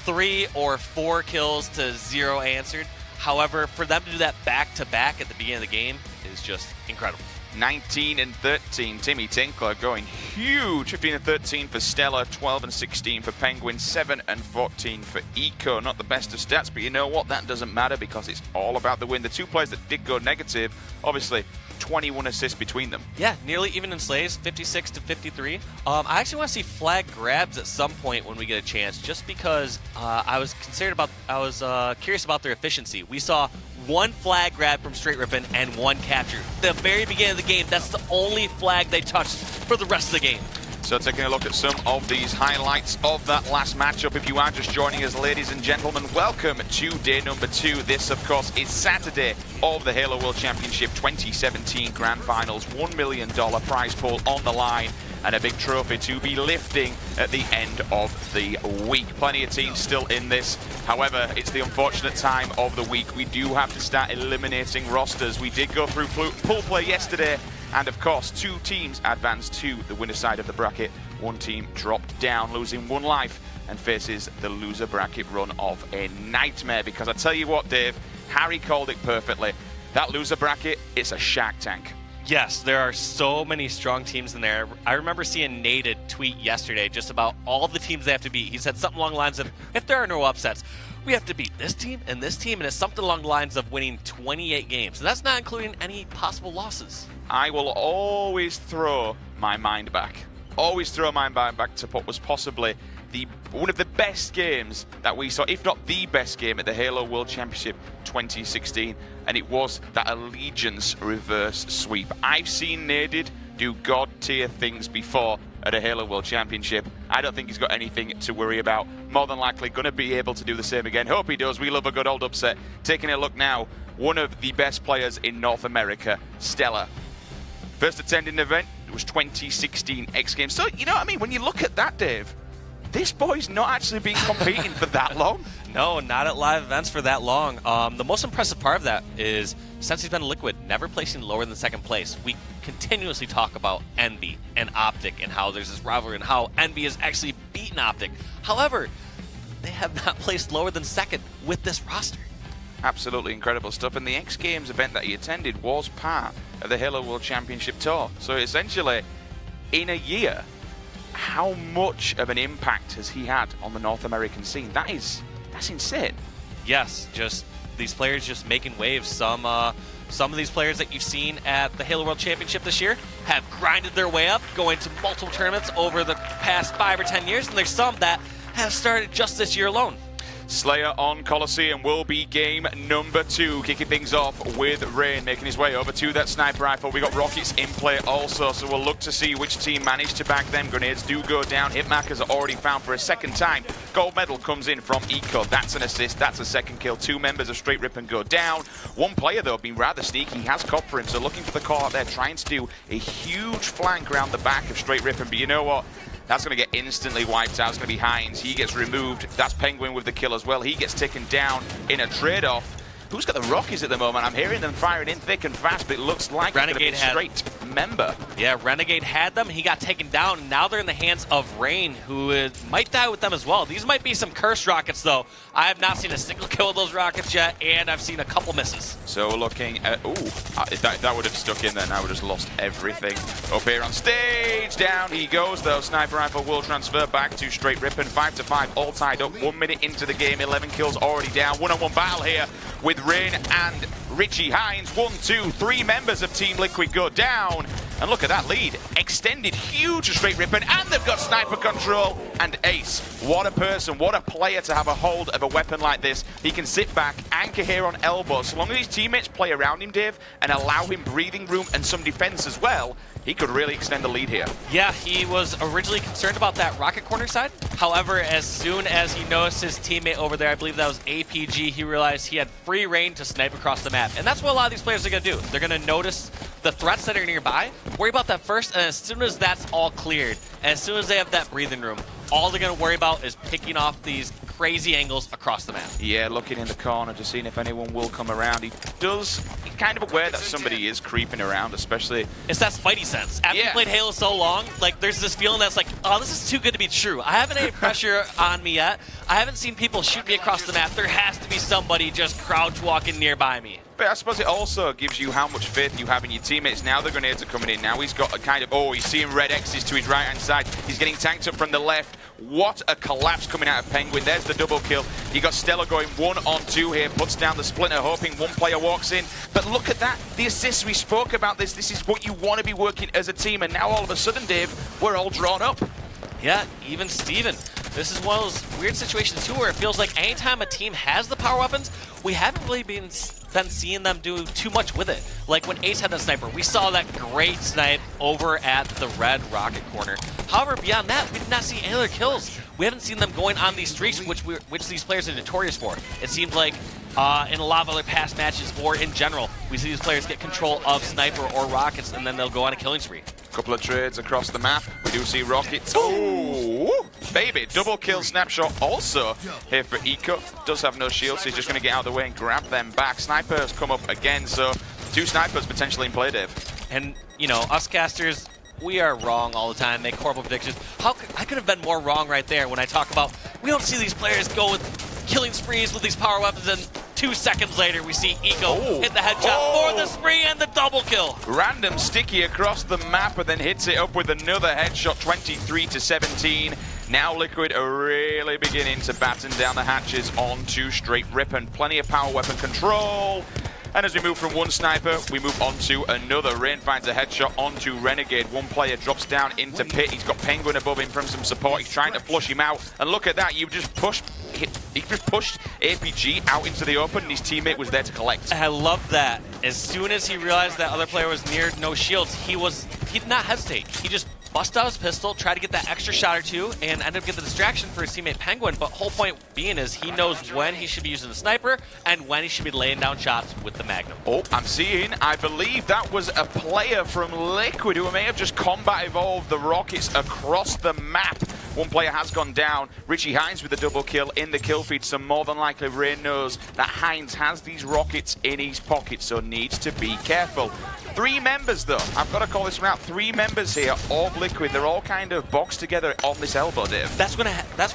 3 or 4 kills to 0 answered. However, for them to do that back-to-back at the beginning of the game is just incredible. 19 and 13, Timmy Tinkler going huge. 15 and 13 for Stellar, 12 and 16 for Penguin, 7 and 14 for Eco. Not the best of stats, but you know what? That doesn't matter because it's all about the win. The 2 players that did go negative, obviously, 21 assists between them. Yeah, nearly even in slays, 56 to 53. I actually want to see flag grabs at some point when we get a chance, just because I was curious about their efficiency. We saw 1 flag grab from Straight Ripon and 1 capture. The very beginning of the game, that's the only flag they touched for the rest of the game. So taking a look at some of these highlights of that last matchup. If you are just joining us, ladies and gentlemen, welcome to day number 2. This, of course, is Saturday of the Halo World Championship 2017 Grand Finals. $1 million prize pool on the line and a big trophy to be lifting at the end of the week. Plenty of teams still in this. However, it's the unfortunate time of the week. We do have to start eliminating rosters. We did go through pool play yesterday. And of course, 2 teams advanced to the winner side of the bracket. 1 team dropped down, losing 1 life, and faces the loser bracket run of a nightmare. Because I tell you what, Dave, Harry called it perfectly. That loser bracket, it's a Shark Tank. Yes, there are so many strong teams in there. I remember seeing Naded tweet yesterday just about all the teams they have to beat. He said something along the lines of, if there are no upsets, we have to beat this team, and it's something along the lines of winning 28 games. And that's not including any possible losses. I will always throw my mind back. Always throw my mind back to what was possibly one of the best games that we saw, if not the best game at the Halo World Championship 2016, and it was that Allegiance reverse sweep. I've seen Naded do god-tier things before at a Halo World Championship. I don't think he's got anything to worry about. More than likely going to be able to do the same again. Hope he does. We love a good old upset. Taking a look now, one of the best players in North America, Stellar. First attending event, it was 2016 X Games. So, you know what I mean? When you look at that, Dave, this boy's not actually been competing for that long. No, not at live events for that long. The most impressive part of that is, since he's been Liquid, never placing lower than 2nd place. We continuously talk about Envy and Optic and how there's this rivalry and how Envy has actually beaten Optic. However, they have not placed lower than 2nd with this roster. Absolutely incredible stuff. And the X Games event that he attended was part of the Halo World Championship Tour. So essentially, in a year, how much of an impact has he had on the North American scene? That's insane. Yes, just these players just making waves. Some of these players that you've seen at the Halo World Championship this year have grinded their way up, going to multiple tournaments over the past 5 or 10 years, and there's some that have started just this year alone. Slayer on Coliseum will be game number 2, kicking things off with Rain making his way over to that sniper rifle. We got rockets in play also, so we'll look to see which team managed to back them. Grenades do go down. Hitmarkers are already found for a 2nd time. Gold medal comes in from Eco. That's an assist. That's a 2nd kill. 2 members of Straight Ripon go down. 1 player, though, being rather sneaky. He has cop for him, so looking for the call out there, trying to do a huge flank around the back of Straight Ripon. But you know what? That's going to get instantly wiped out. It's going to be Hines. He gets removed. That's Penguin with the kill as well. He gets taken down in a trade-off. Who's got the Rockies at the moment? I'm hearing them firing in thick and fast, but it looks like Renegade it's going to be Straight member. Yeah, Renegade had them. He got taken down. Now they're in the hands of Rain, who might die with them as well. These might be some cursed rockets, though. I have not seen a single kill with those rockets yet, and I've seen a couple misses. So we're looking at... if that would have stuck in then, I would have just lost everything. Up here on stage, down he goes, though. Sniper rifle will transfer back to Straight Ripon. 5-5, all tied up. 1 minute into the game, 11 kills already down. One-on-one battle here with Rain and Richie Hines. 1, 2, 3 members of Team Liquid go down. And look at that lead. Extended huge to Straight Ripon, and they've got sniper control. And Ace, what a person, what a player to have a hold of a weapon like this. He can sit back, anchor here on elbow. So long as his teammates play around him, Dave, and allow him breathing room and some defense as well, he could really extend the lead here. Yeah, he was originally concerned about that rocket corner side. However, as soon as he noticed his teammate over there, I believe that was APG, he realized he had free reign to snipe across the map. And that's what a lot of these players are going to do. They're going to notice the threats that are nearby, worry about that first, and as soon as that's all cleared, and as soon as they have that breathing room, all they're going to worry about is picking off these crazy angles across the map. Yeah, looking in the corner to seeing if anyone will come around. He's kind of aware that somebody is creeping around, especially... It's that Spidey sense. After you played Halo so long, like there's this feeling that's like, oh, this is too good to be true. I haven't any pressure on me yet. I haven't seen people shoot me across the map. There has to be somebody just crouch walking nearby me. But I suppose it also gives you how much faith you have in your teammates. Now the grenades are coming in. Now he's got a kind of, oh, he's seeing red X's to his right-hand side. He's getting tanked up from the left. What a collapse coming out of Penguin. There's the double kill. You got Stellar going 1-on-2 here, puts down the Splinter, hoping one player walks in. But look at that. The assists, we spoke about this. This is what you want to be working as a team. And now all of a sudden, Dave, we're all drawn up. Yeah, even Steven. This is one of those weird situations, too, where it feels like anytime a team has the power weapons, we haven't really been seeing them do too much with it. Like when Ace had the sniper, we saw that great snipe over at the red rocket corner. However, beyond that, we did not see any other kills. We haven't seen them going on these streaks, which these players are notorious for. It seems like in a lot of other past matches, or in general, we see these players get control of sniper or rockets, and then they'll go on a killing spree. Couple of trades across the map. We do see rockets. Oh, baby. Double kill snapshot also here for Eco. Does have no shield, so he's just going to get out of the way and grab them back. Snipers come up again, so two snipers potentially in play, Dave. And, you know, us casters, we are wrong all the time, make horrible predictions. I could have been more wrong right there when I talk about we don't see these players go with killing sprees with these power weapons, and 2 seconds later we see Eco hit the headshot for the spree and the double kill. Random sticky across the map and then hits it up with another headshot, 23-17. Now Liquid are really beginning to batten down the hatches onto Straight Ripon. Plenty of power weapon control. And as we move from one sniper, we move on to another. Rain finds a headshot onto Renegade. One player drops down into pit. He's got Penguin above him from some support. He's trying to flush him out. And look at that, he just pushed APG out into the open, and his teammate was there to collect. I love that. As soon as he realized that other player was near no shields, he did not hesitate. He just bust out his pistol, try to get that extra shot or two, and end up getting the distraction for his teammate Penguin. But whole point being is he knows when he should be using the sniper and when he should be laying down shots with the Magnum. Oh, I'm seeing, I believe that was a player from Liquid who may have just combat evolved the rockets across the map. One player has gone down. Richie Hines with a double kill in the kill feed, so more than likely Rain knows that Hines has these rockets in his pocket, so needs to be careful. 3 members though, I've got to call this one out, 3 members here of Liquid. They're all kind of boxed together on this elbow, Dave. That's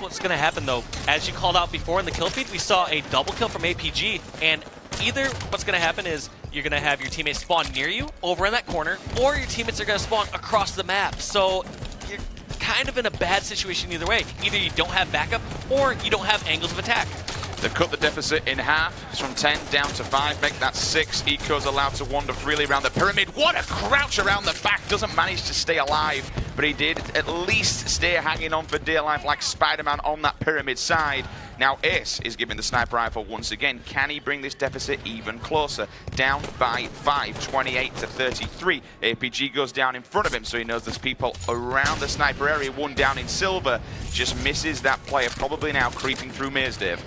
what's gonna happen though. As you called out before in the kill feed, we saw a double kill from APG, and either what's gonna happen is you're gonna have your teammates spawn near you over in that corner, or your teammates are gonna spawn across the map. So you're kind of in a bad situation either way. Either you don't have backup or you don't have angles of attack. They've cut the deficit in half. It's from 10 down to 5. Make that 6. Eco's allowed to wander freely around the pyramid. What a crouch around the back. Doesn't manage to stay alive, but he did at least stay hanging on for dear life like Spider-Man on that pyramid side. Now Ace is giving the sniper rifle once again. Can he bring this deficit even closer? Down by 5, 28-33. APG goes down in front of him, so he knows there's people around the sniper area. One down in silver. Just misses that player, probably now creeping through Maze, Dave.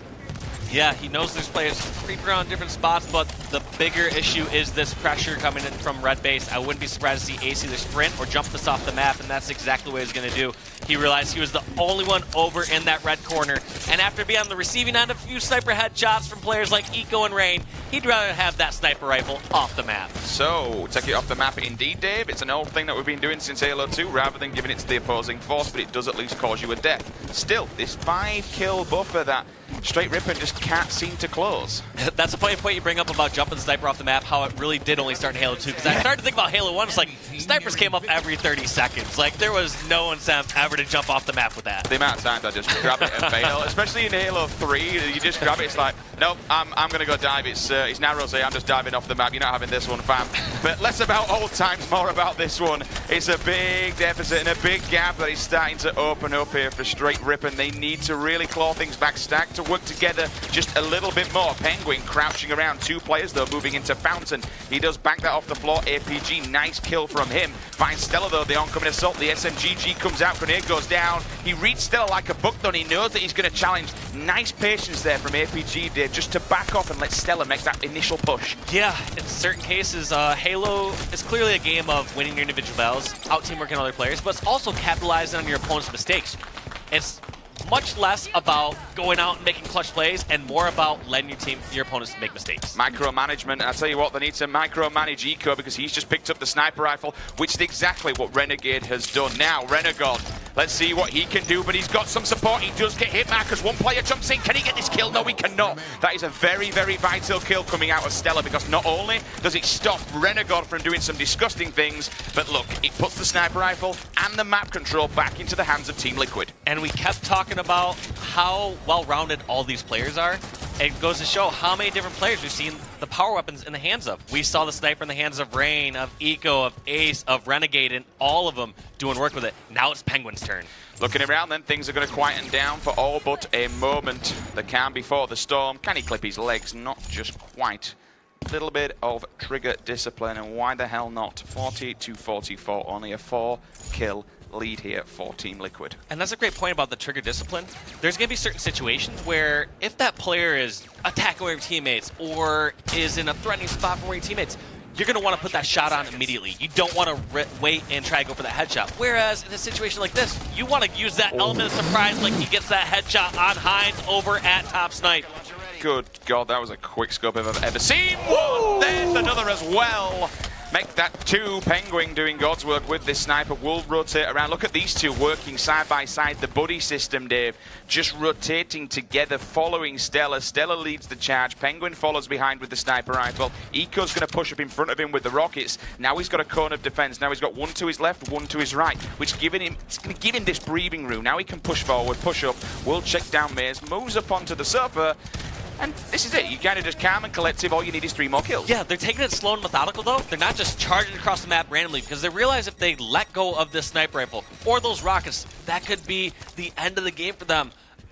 Yeah, he knows there's players creeping around different spots, but the bigger issue is this pressure coming in from red base. I wouldn't be surprised to see Ace either sprint or jump this off the map, and that's exactly what he's going to do. He realized he was the only one over in that red corner, and after being on the receiving end of a few sniper headshots from players like Eco and Rain, he'd rather have that sniper rifle off the map. So, take it off the map indeed, Dave. It's an old thing that we've been doing since Halo 2, rather than giving it to the opposing force, but it does at least cause you a death. Still, this 5-kill buffer that Straight Ripon just can't seem to close. That's a funny point you bring up about jumping Sniper off the map, how it really did only start in Halo 2. Because I started to think about Halo 1, it's like Snipers came up every 30 seconds. Like, there was no incentive ever to jump off the map with that. The amount of times I just grab it and fail, especially in Halo 3, you just grab it, it's like, nope, I'm going to go dive. It's narrow, so I'm just diving off the map. You're not having this one, fam. But less about old times, more about this one. It's a big deficit and a big gap that is starting to open up here for Straight Ripper. They need to really claw things back, stack to work together just a little bit more. Penguin crouching around, 2 players though, moving into Fountain. He does back that off the floor. APG, nice kill from him. Finds Stella though, the oncoming assault. The SMGG comes out, grenade goes down. He reads Stella like a book though, and he knows that he's going to challenge. Nice patience there from APG, Dave, just to back off and let Stella make that initial push. Yeah, in certain cases, Halo is clearly a game of winning your individual battles, out-teamworking other players, but it's also capitalizing on your opponent's mistakes. It's much less about going out and making clutch plays and more about letting your opponents make mistakes. Micromanagement, and I tell you what, they need to micromanage Eco because he's just picked up the sniper rifle, which is exactly what Renegade has done. Now, Renegade, let's see what he can do, but he's got some support. He does get hit markers. One player jumps in. Can he get this kill? No, he cannot. That is a very, very vital kill coming out of Stella because not only does it stop Renegade from doing some disgusting things, but look, it puts the sniper rifle and the map control back into the hands of Team Liquid. And we kept talking about how well-rounded all these players are. It goes to show how many different players we've seen the power weapons in the hands of. We saw the sniper in the hands of Rain, of Eco, of Ace, of Renegade, and all of them doing work with it. Now it's Penguin's turn. Looking around then, things are going to quieten down for all but a moment. The calm before the storm. Can he clip his legs? Not just quite. A little bit of trigger discipline, and why the hell not? 40-44, only a 4-kill lead here for Team Liquid. And that's a great point about the trigger discipline. There's going to be certain situations where if that player is attacking one of your teammates or is in a threatening spot for one of your teammates, you're going to want to put that shot on immediately. You don't want to wait and try to go for that headshot. Whereas in a situation like this, you want to use that element of surprise like he gets that headshot on Hines over at Top Snipe. Good God, that was a quick scope if I've ever seen one. There's another as well. Make that 2. Penguin doing God's work with this sniper. Will rotate around. Look at these 2 working side by side. The buddy system, Dave, just rotating together, following Stella. Stella leads the charge. Penguin follows behind with the sniper rifle. Eco's going to push up in front of him with the rockets. Now he's got a cone of defense. Now he's got 1 to his left, 1 to his right, which it's going to give him this breathing room. Now he can push forward, push up. Will check down Maze, moves up onto the sofa. And this is it. You kind of just calm and collective. All you need is 3 more kills. Yeah, they're taking it slow and methodical, though. They're not just charging across the map randomly because they realize if they let go of this sniper rifle or those rockets, that could be the end of the game for them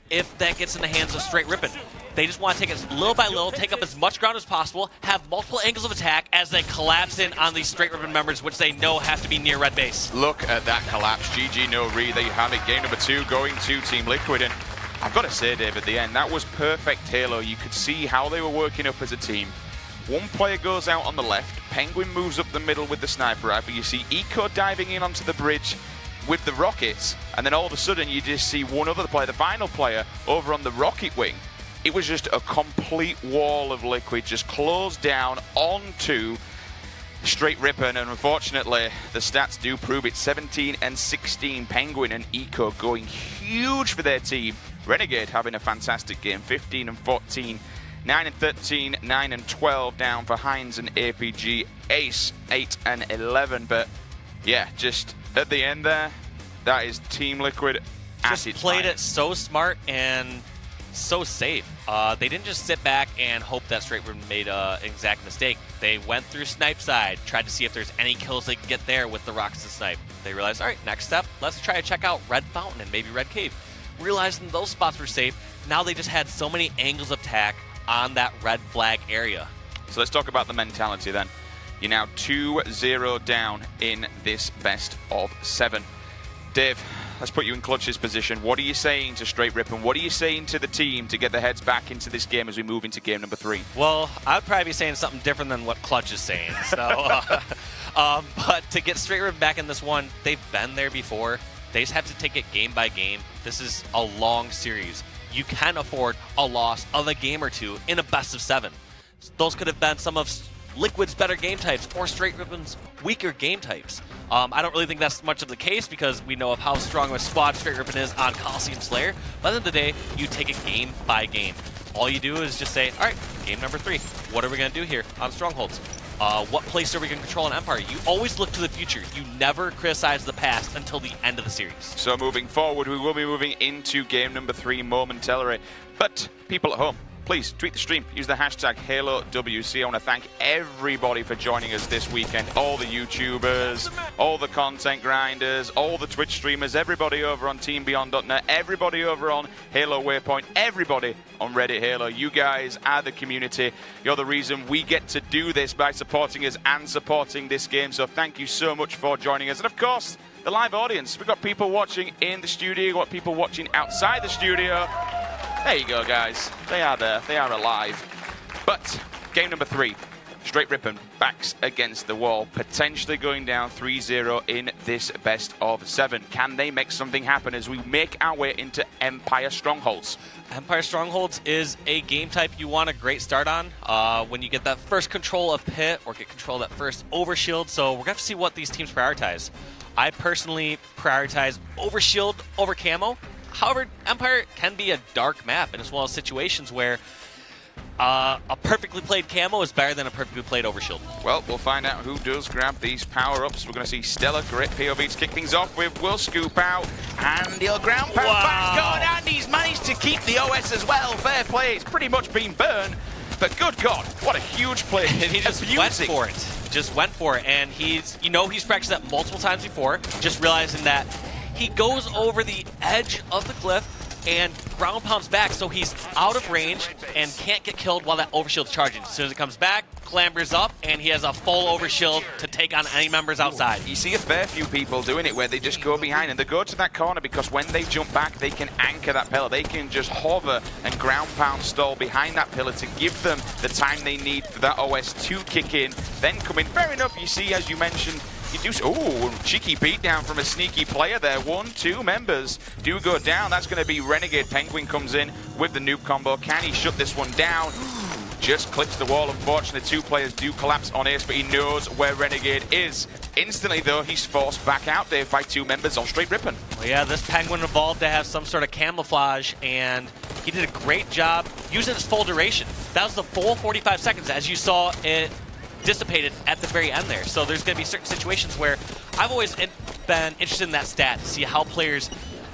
if that gets in the hands of Straight Rippin'. They just want to take it little by little, take up as much ground as possible, have multiple angles of attack as they collapse in on these Straight Rippin' members, which they know have to be near red base. Look at that collapse. GG, no read. There you have it. Game number 2 going to Team Liquid. And I've got to say, Dave, at the end, that was perfect Halo. You could see how they were working up as a team. 1 player goes out on the left. Penguin moves up the middle with the sniper rifle. You see Eco diving in onto the bridge with the rockets. And then all of a sudden, you just see one other player, the final player, over on the rocket wing. It was just a complete wall of Liquid just closed down onto Straight Rippin', and unfortunately, the stats do prove it. 17-16, Penguin and Eco going huge for their team. Renegade having a fantastic game, 15-14, 9-13, 9-12 down for Hines and APG. Ace, 8-11, but yeah, just at the end there, that is Team Liquid at just its played finest. it so smart and so safe. They didn't just sit back and hope that Straight Rippin' made an exact mistake. They went through Snipe side, tried to see if there's any kills they could get there with the rockets and Snipe. They realized, all right, next step, let's try to check out Red Fountain and maybe Red Cave. Realizing those spots were safe, now they just had so many angles of attack on that red flag area. So let's talk about the mentality then. You're now 2-0 down in this best of 7. Dave, let's put you in Clutch's position. What are you saying to Straight Rippin'? What are you saying to the team to get their heads back into this game as we move into game number 3? Well, I would probably be saying something different than what Clutch is saying. So, but to get Straight Rippin' back in this one, they've been there before. They just have to take it game by game. This is a long series. You can afford a loss of a game or 2 in a best of 7. Those could have been some of Liquid's better game types or Straight Rippin's weaker game types. I don't really think that's much of the case because we know of how strong of a squad Straight Rippin is on Coliseum Slayer. But at the end of the day, you take it game by game. All you do is just say, all right, game number 3. What are we going to do here on Strongholds? What place are we going to control in Empire? You always look to the future. You never criticize the past until the end of the series. So moving forward, we will be moving into game number 3 momentarily. But people at home, please tweet the stream. Use the hashtag HaloWC. I want to thank everybody for joining us this weekend. All the YouTubers, all the content grinders, all the Twitch streamers, everybody over on TeamBeyond.net, everybody over on Halo Waypoint, everybody on Reddit Halo. You guys are the community. You're the reason we get to do this by supporting us and supporting this game. So thank you so much for joining us. And of course, the live audience. We've got people watching in the studio, we've got people watching outside the studio. There you go, guys. They are there. They are alive. But game number 3, Straight Rippin backs against the wall, potentially going down 3-0 in this best of 7. Can they make something happen as we make our way into Empire Strongholds? Empire Strongholds is a game type you want a great start on when you get that first control of Pit or get control of that first Overshield. So we're going to have to see what these teams prioritize. I personally prioritize Overshield over Camo. However, Empire can be a dark map, and it's one of those situations where a perfectly played Camo is better than a perfectly played Overshield. Well, we'll find out who does grab these power-ups. We're going to see Stellar, great POV to kick things off with. Will scoop out, and he'll ground pound back on, and he's managed to keep the OS as well. Fair play, it's pretty much been burned, but good God, what a huge play. And he just went for it. Just went for it, and he's practiced that multiple times before, just realizing that he goes over the edge of the cliff and ground pounds back, so he's out of range and can't get killed while that overshield's charging. As soon as it comes back, clambers up, and he has a full overshield to take on any members outside. You see a fair few people doing it where they just go behind and they go to that corner because when they jump back, they can anchor that pillar. They can just hover and ground pound stall behind that pillar to give them the time they need for that OS to kick in, then come in. Fair enough, you see, as you mentioned, you do. Oh, cheeky beatdown from a sneaky player there. 1-2 members do go down. That's going to be Renegade. Penguin comes in with the noob combo. Can he shut this one down? Just clips the wall. Unfortunately, 2 players do collapse on Ace, but he knows where Renegade is. Instantly, though, he's forced back out there by 2 members on Straight Rippin. Well, yeah, this Penguin evolved to have some sort of camouflage, and he did a great job using his full duration. That was the full 45 seconds, as you saw it dissipated at the very end there. So there's going to be certain situations where I've always been interested in that stat to see how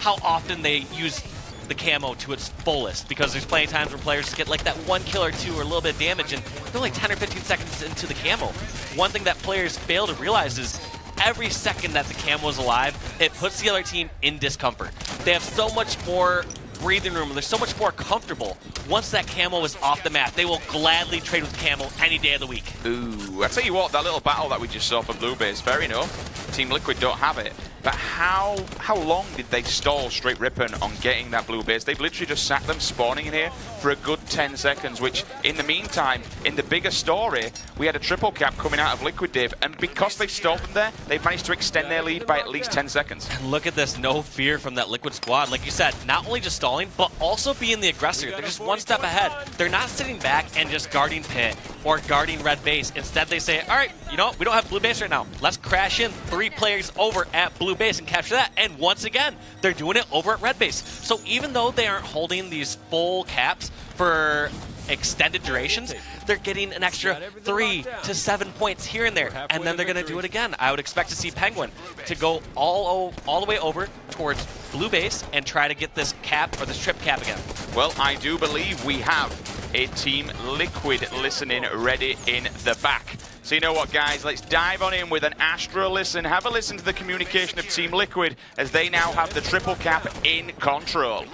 often they use the camo to its fullest, because there's plenty of times where players get like that 1 kill or 2 or a little bit of damage and they're only 10 or 15 seconds into the camo. One thing that players fail to realize is every second that the camo is alive, it puts the other team in discomfort. They have so much more breathing room, and they're so much more comfortable. Once that camo is off the map, they will gladly trade with camo any day of the week. Ooh, I tell you what, that little battle that we just saw for Blue Base, fair enough. Team Liquid don't have it. But how long did they stall Straight Rippin on getting that blue base? They've literally just sat them spawning in here for a good 10 seconds, which in the meantime, in the bigger story, we had a triple cap coming out of Liquid, Dave, and because they've stalled them there, they've managed to extend their lead by at least 10 seconds. And look at this, no fear from that Liquid squad. Like you said, not only just stalling, but also being the aggressor. They're just one step ahead. They're not sitting back and just guarding pit or guarding red base. Instead, they say, all right, you know what? We don't have blue base right now. Let's crash in 3 players over at blue base and capture that. And once again, they're doing it over at red base. So even though they aren't holding these full caps for extended durations, they're getting an extra 3 to 7 points here and there, and then they're going to do it again. I would expect to see Penguin to go all the way over towards blue base and try to get this cap or this trip cap again. Well, I do believe we have a Team Liquid listening ready in the back. So you know what, guys, let's dive on in with an Astro listen. Have a listen to the communication of Team Liquid as they now have the triple cap in control.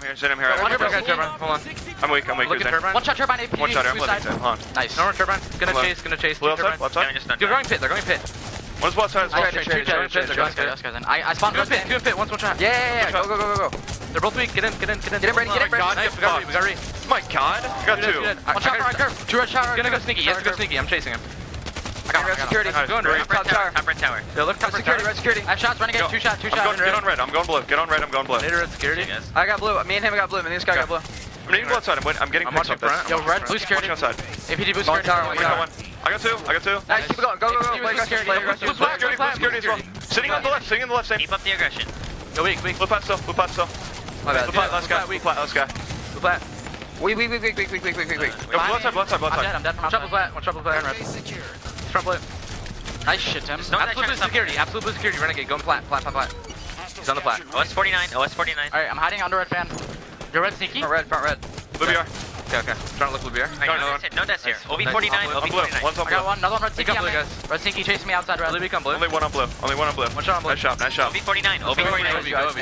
Here, sit him here. Hold on. I'm weak. Look at Turbine. One shot Turbine, APG. One shot, I'm left side. Hold on. Nice. No more Turbine. Gonna chase. Left side. They're going pit. One's left side. They're going pit. I spawned one pit. 2 in pit. One's one shot. Yeah. Go. They're both weak. Get in, Brady. Nice. We got Reed. Oh my god. I got 2. One shot for curve. 2 red shot. Gonna go sneaky. He has to go sneaky. I'm chasing him. I got red security. Going red tower. Top red tower. Yo, look top security. Red security. I have shots. Running at 2 shot. Get on red. I'm going blue. Get on red. I'm going blue. Red security. I got blue. Me and him got blue. Me and this guy got blue. I'm getting blue outside. I'm getting picks up this. Yo, red blue security. Outside. APG blue security. I got two. Nice, keep it going. Go. Play aggressive. Security as well. Sitting on the left, same. Keep up the aggression. Go weak. Blue plat still. My bad. Blue plat, let's go. Blue plat. Weak. Go left side. I'm dead from outside. One triple plat. Front blue. Nice shit, Tim. Absolute blue security. Renegade, go plat. He's on the plat. OS 49. Alright, I'm hiding under red fan. You're red sneaky? Front red. Blue BR. Okay. Trying to look blue BR. No deaths here. OB49. One's on I got blue. another one red sneaky. Blue, guys. Red sneaky chasing me outside red. Blue become blue. Only one on blue. One shot on blue. Nice shot. OB49.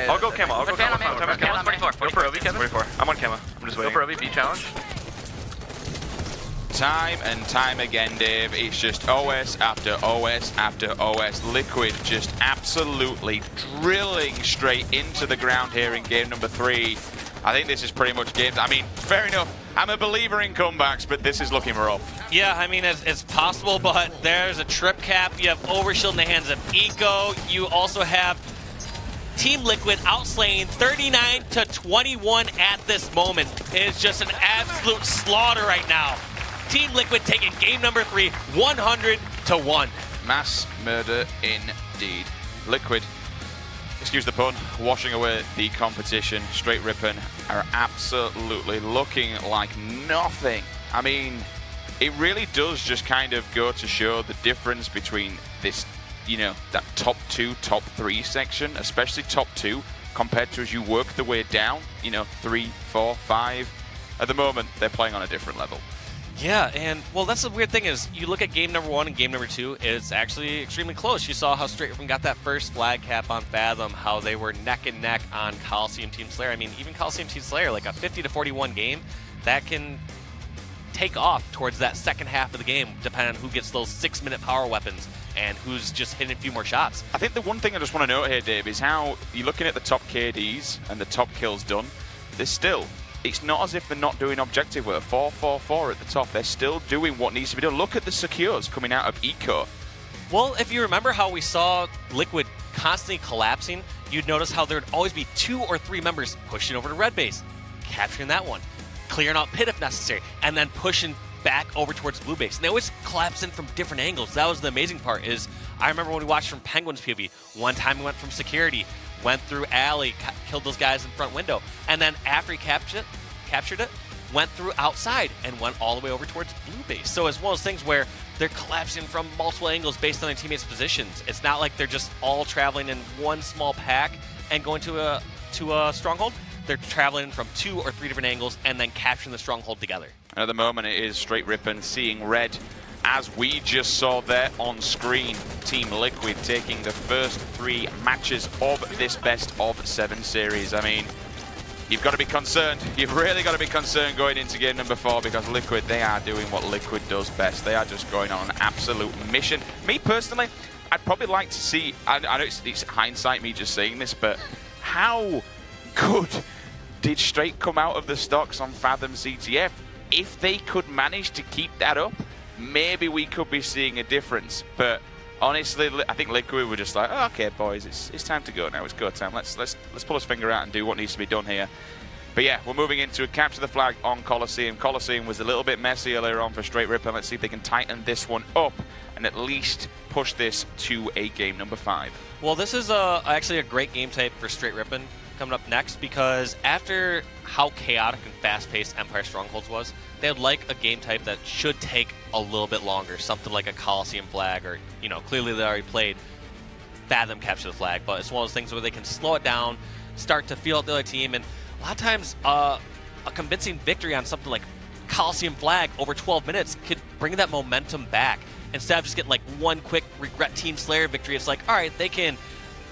I'll go camo. Camo's 44. Go for OB, Kevin. 44. I'm on camo. I'm just waiting. Go for OB, B challenge. Time and time again, Dave. It's just OS after OS after OS. Liquid just absolutely drilling straight into the ground here in game number 3. I think this is pretty much games. I mean, fair enough. I'm a believer in comebacks, but this is looking rough. Yeah, I mean, it's possible, but there's a trip cap. You have Overshield in the hands of Eco. You also have Team Liquid outslaying 39-21 at this moment. It's just an absolute slaughter right now. Team Liquid taking game number 3, 100-1. Mass murder indeed. Liquid, excuse the pun, washing away the competition. Straight Rippin are absolutely looking like nothing. I mean, it really does just kind of go to show the difference between this, you know, that top 2, top 3 section, especially top 2, compared to as you work the way down, you know, 3, 4, 5. At the moment, they're playing on a different level. Yeah, and well, that's the weird thing is you look at game number 1 and game number 2, it's actually extremely close. You saw how Straight Rippin got that first flag cap on Fathom, how they were neck and neck on Coliseum Team Slayer. I mean, even Coliseum Team Slayer, like a 50-41 game, that can take off towards that second half of the game, depending on who gets those 6-minute power weapons and who's just hitting a few more shots. I think the one thing I just want to note here, Dave, is how you're looking at the top KDs and the top kills done. There's still, it's not as if they're not doing objective work. 4-4-4 at the top. They're still doing what needs to be done. Look at the secures coming out of Eco. Well, if you remember how we saw Liquid constantly collapsing, you'd notice how there would always be 2 or 3 members pushing over to red base, capturing that one, clearing out pit if necessary, and then pushing back over towards blue base. And they always collapse in from different angles. That was the amazing part is, I remember when we watched from Penguin's POV, one time we went from security, went through alley, killed those guys in front window, and then after he captured it, went through outside and went all the way over towards blue base. So it's one of those things where they're collapsing from multiple angles based on their teammates' positions. It's not like they're just all traveling in one small pack and going to a stronghold. They're traveling from 2 or 3 different angles and then capturing the stronghold together. And at the moment, it is Straight Rippin seeing red, as we just saw there on screen. Team Liquid taking the first 3 matches of this best of 7 series. I mean, you've got to be concerned. You've really got to be concerned going into game number 4 because Liquid, they are doing what Liquid does best. They are just going on an absolute mission. Me personally, I'd probably like to see, I know it's hindsight me just saying this, but how good did Straight come out of the stocks on Fathom CTF? If they could manage to keep that up, maybe we could be seeing a difference. But honestly, I think Liquid were just like, oh, okay, boys, it's time to go now. It's go time. Let's pull his finger out and do what needs to be done here. But yeah, we're moving into a capture the flag on Coliseum. Coliseum was a little bit messy earlier on for Straight Rippin. Let's see if they can tighten this one up and at least push this to a game number 5. Well, this is actually a great game type for Straight Rippin coming up next, because after how chaotic and fast-paced Empire Strongholds was, they would like a game type that should take a little bit longer, something like a Coliseum flag, or, you know, clearly they already played Fathom capture the flag, but it's one of those things where they can slow it down, start to feel out the other team, and a lot of times a convincing victory on something like Coliseum flag over 12 minutes could bring that momentum back. Instead of just getting like one quick regret Team Slayer victory, it's like, all right, they can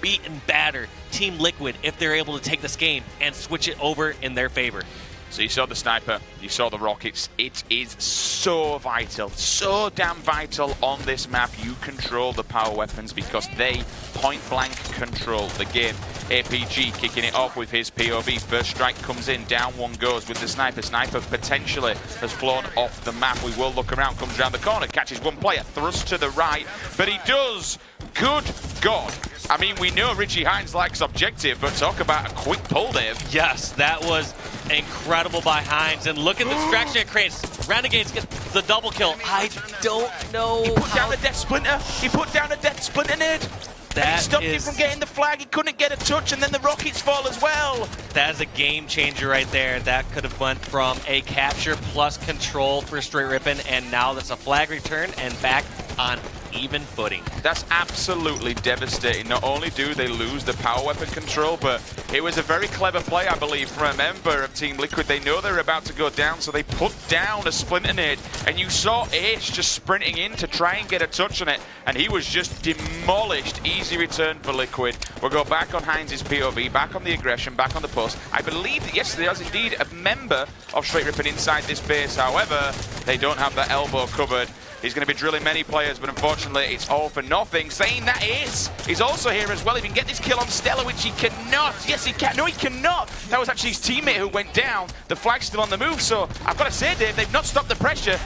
beat and batter Team Liquid if they're able to take this game and switch it over in their favor. So you saw the sniper, you saw the rockets. It is so vital, so damn vital on this map. You control the power weapons because they point blank control the game. APG kicking it off with his POV. First strike comes in, down one goes with the sniper. Sniper potentially has flown off the map. We will look around, comes around the corner, catches one player, thrust to the right, but he does. Good God. I mean, we know Richie Hines likes objective, but talk about a quick pull, Dave. Yes, that was Incredible by Heinz, and look at the distraction it creates. Renegades get the double kill. I don't know. He put down the Death Splinter. He put down a Death Splinter nade. And he stopped him from getting the flag. He couldn't get a touch, and then the rockets fall as well. That is a game changer right there. That could have went from a capture plus control for Straight Rippin', and now that's a flag return and back on even footing. That's absolutely devastating. Not only do they lose the power weapon control, but it was a very clever play, I believe, from a member of Team Liquid. They know they're about to go down, so they put down a Splinter nade, and you saw Ace just sprinting in to try and get a touch on it, and he was just demolished. Easy return for Liquid. We'll go back on Heinz's POV, back on the aggression, back on the post. I believe that, yes, there is indeed a member of Straight Rippin' inside this base. However, they don't have that elbow covered. He's going to be drilling many players, but unfortunately, it's all for nothing. Saying that Ace is also here as well. He can get this kill on Stella, which he cannot. Yes, he can. No, he cannot. That was actually his teammate who went down. The flag's still on the move, so I've got to say, Dave, they've not stopped the pressure.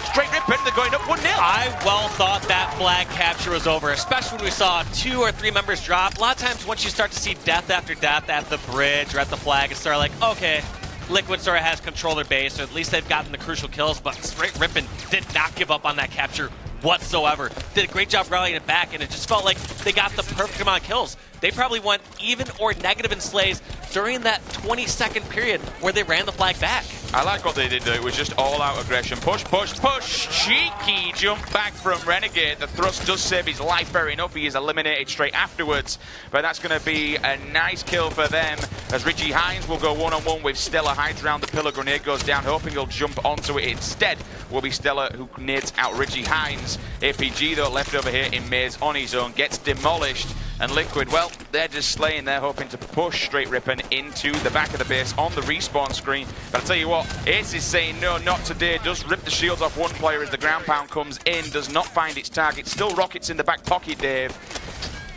Straight Rippin', they're going up 1-0. I well thought that flag capture was over, especially when we saw 2 or 3 members drop. A lot of times, once you start to see death after death at the bridge or at the flag, it's sort of like, okay, Liquid sort of has control of their base, or at least they've gotten the crucial kills, but Straight Rippin' did not give up on that capture whatsoever. Did a great job rallying it back, and it just felt like they got the perfect amount of kills. They probably went even or negative in slays during that 20-second period where they ran the flag back. I like what they did though. It was just all-out aggression. Push, push, push. Cheeky jump back from Renegade. The thrust does save his life, fair enough. He is eliminated straight afterwards. But that's going to be a nice kill for them, as Richie Heinz will go one-on-one with Stella. Hides around the pillar. Grenade goes down, hoping he'll jump onto it. Instead will be Stella who nades out Richie Heinz. APG though left over here in Maze on his own, gets demolished. And Liquid, well, they're just slaying. They're hoping to push Straight Rippin' into the back of the base on the respawn screen. But I'll tell you what, Ace is saying no, not today. Does rip the shields off one player as the ground pound comes in. Does not find its target. Still rockets in the back pocket, Dave.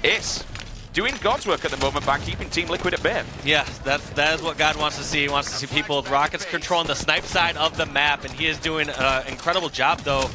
Ace doing God's work at the moment by keeping Team Liquid at bay. Yeah, that is what God wants to see. He wants to see people with rockets controlling the snipe side of the map, and he is doing an incredible job, though.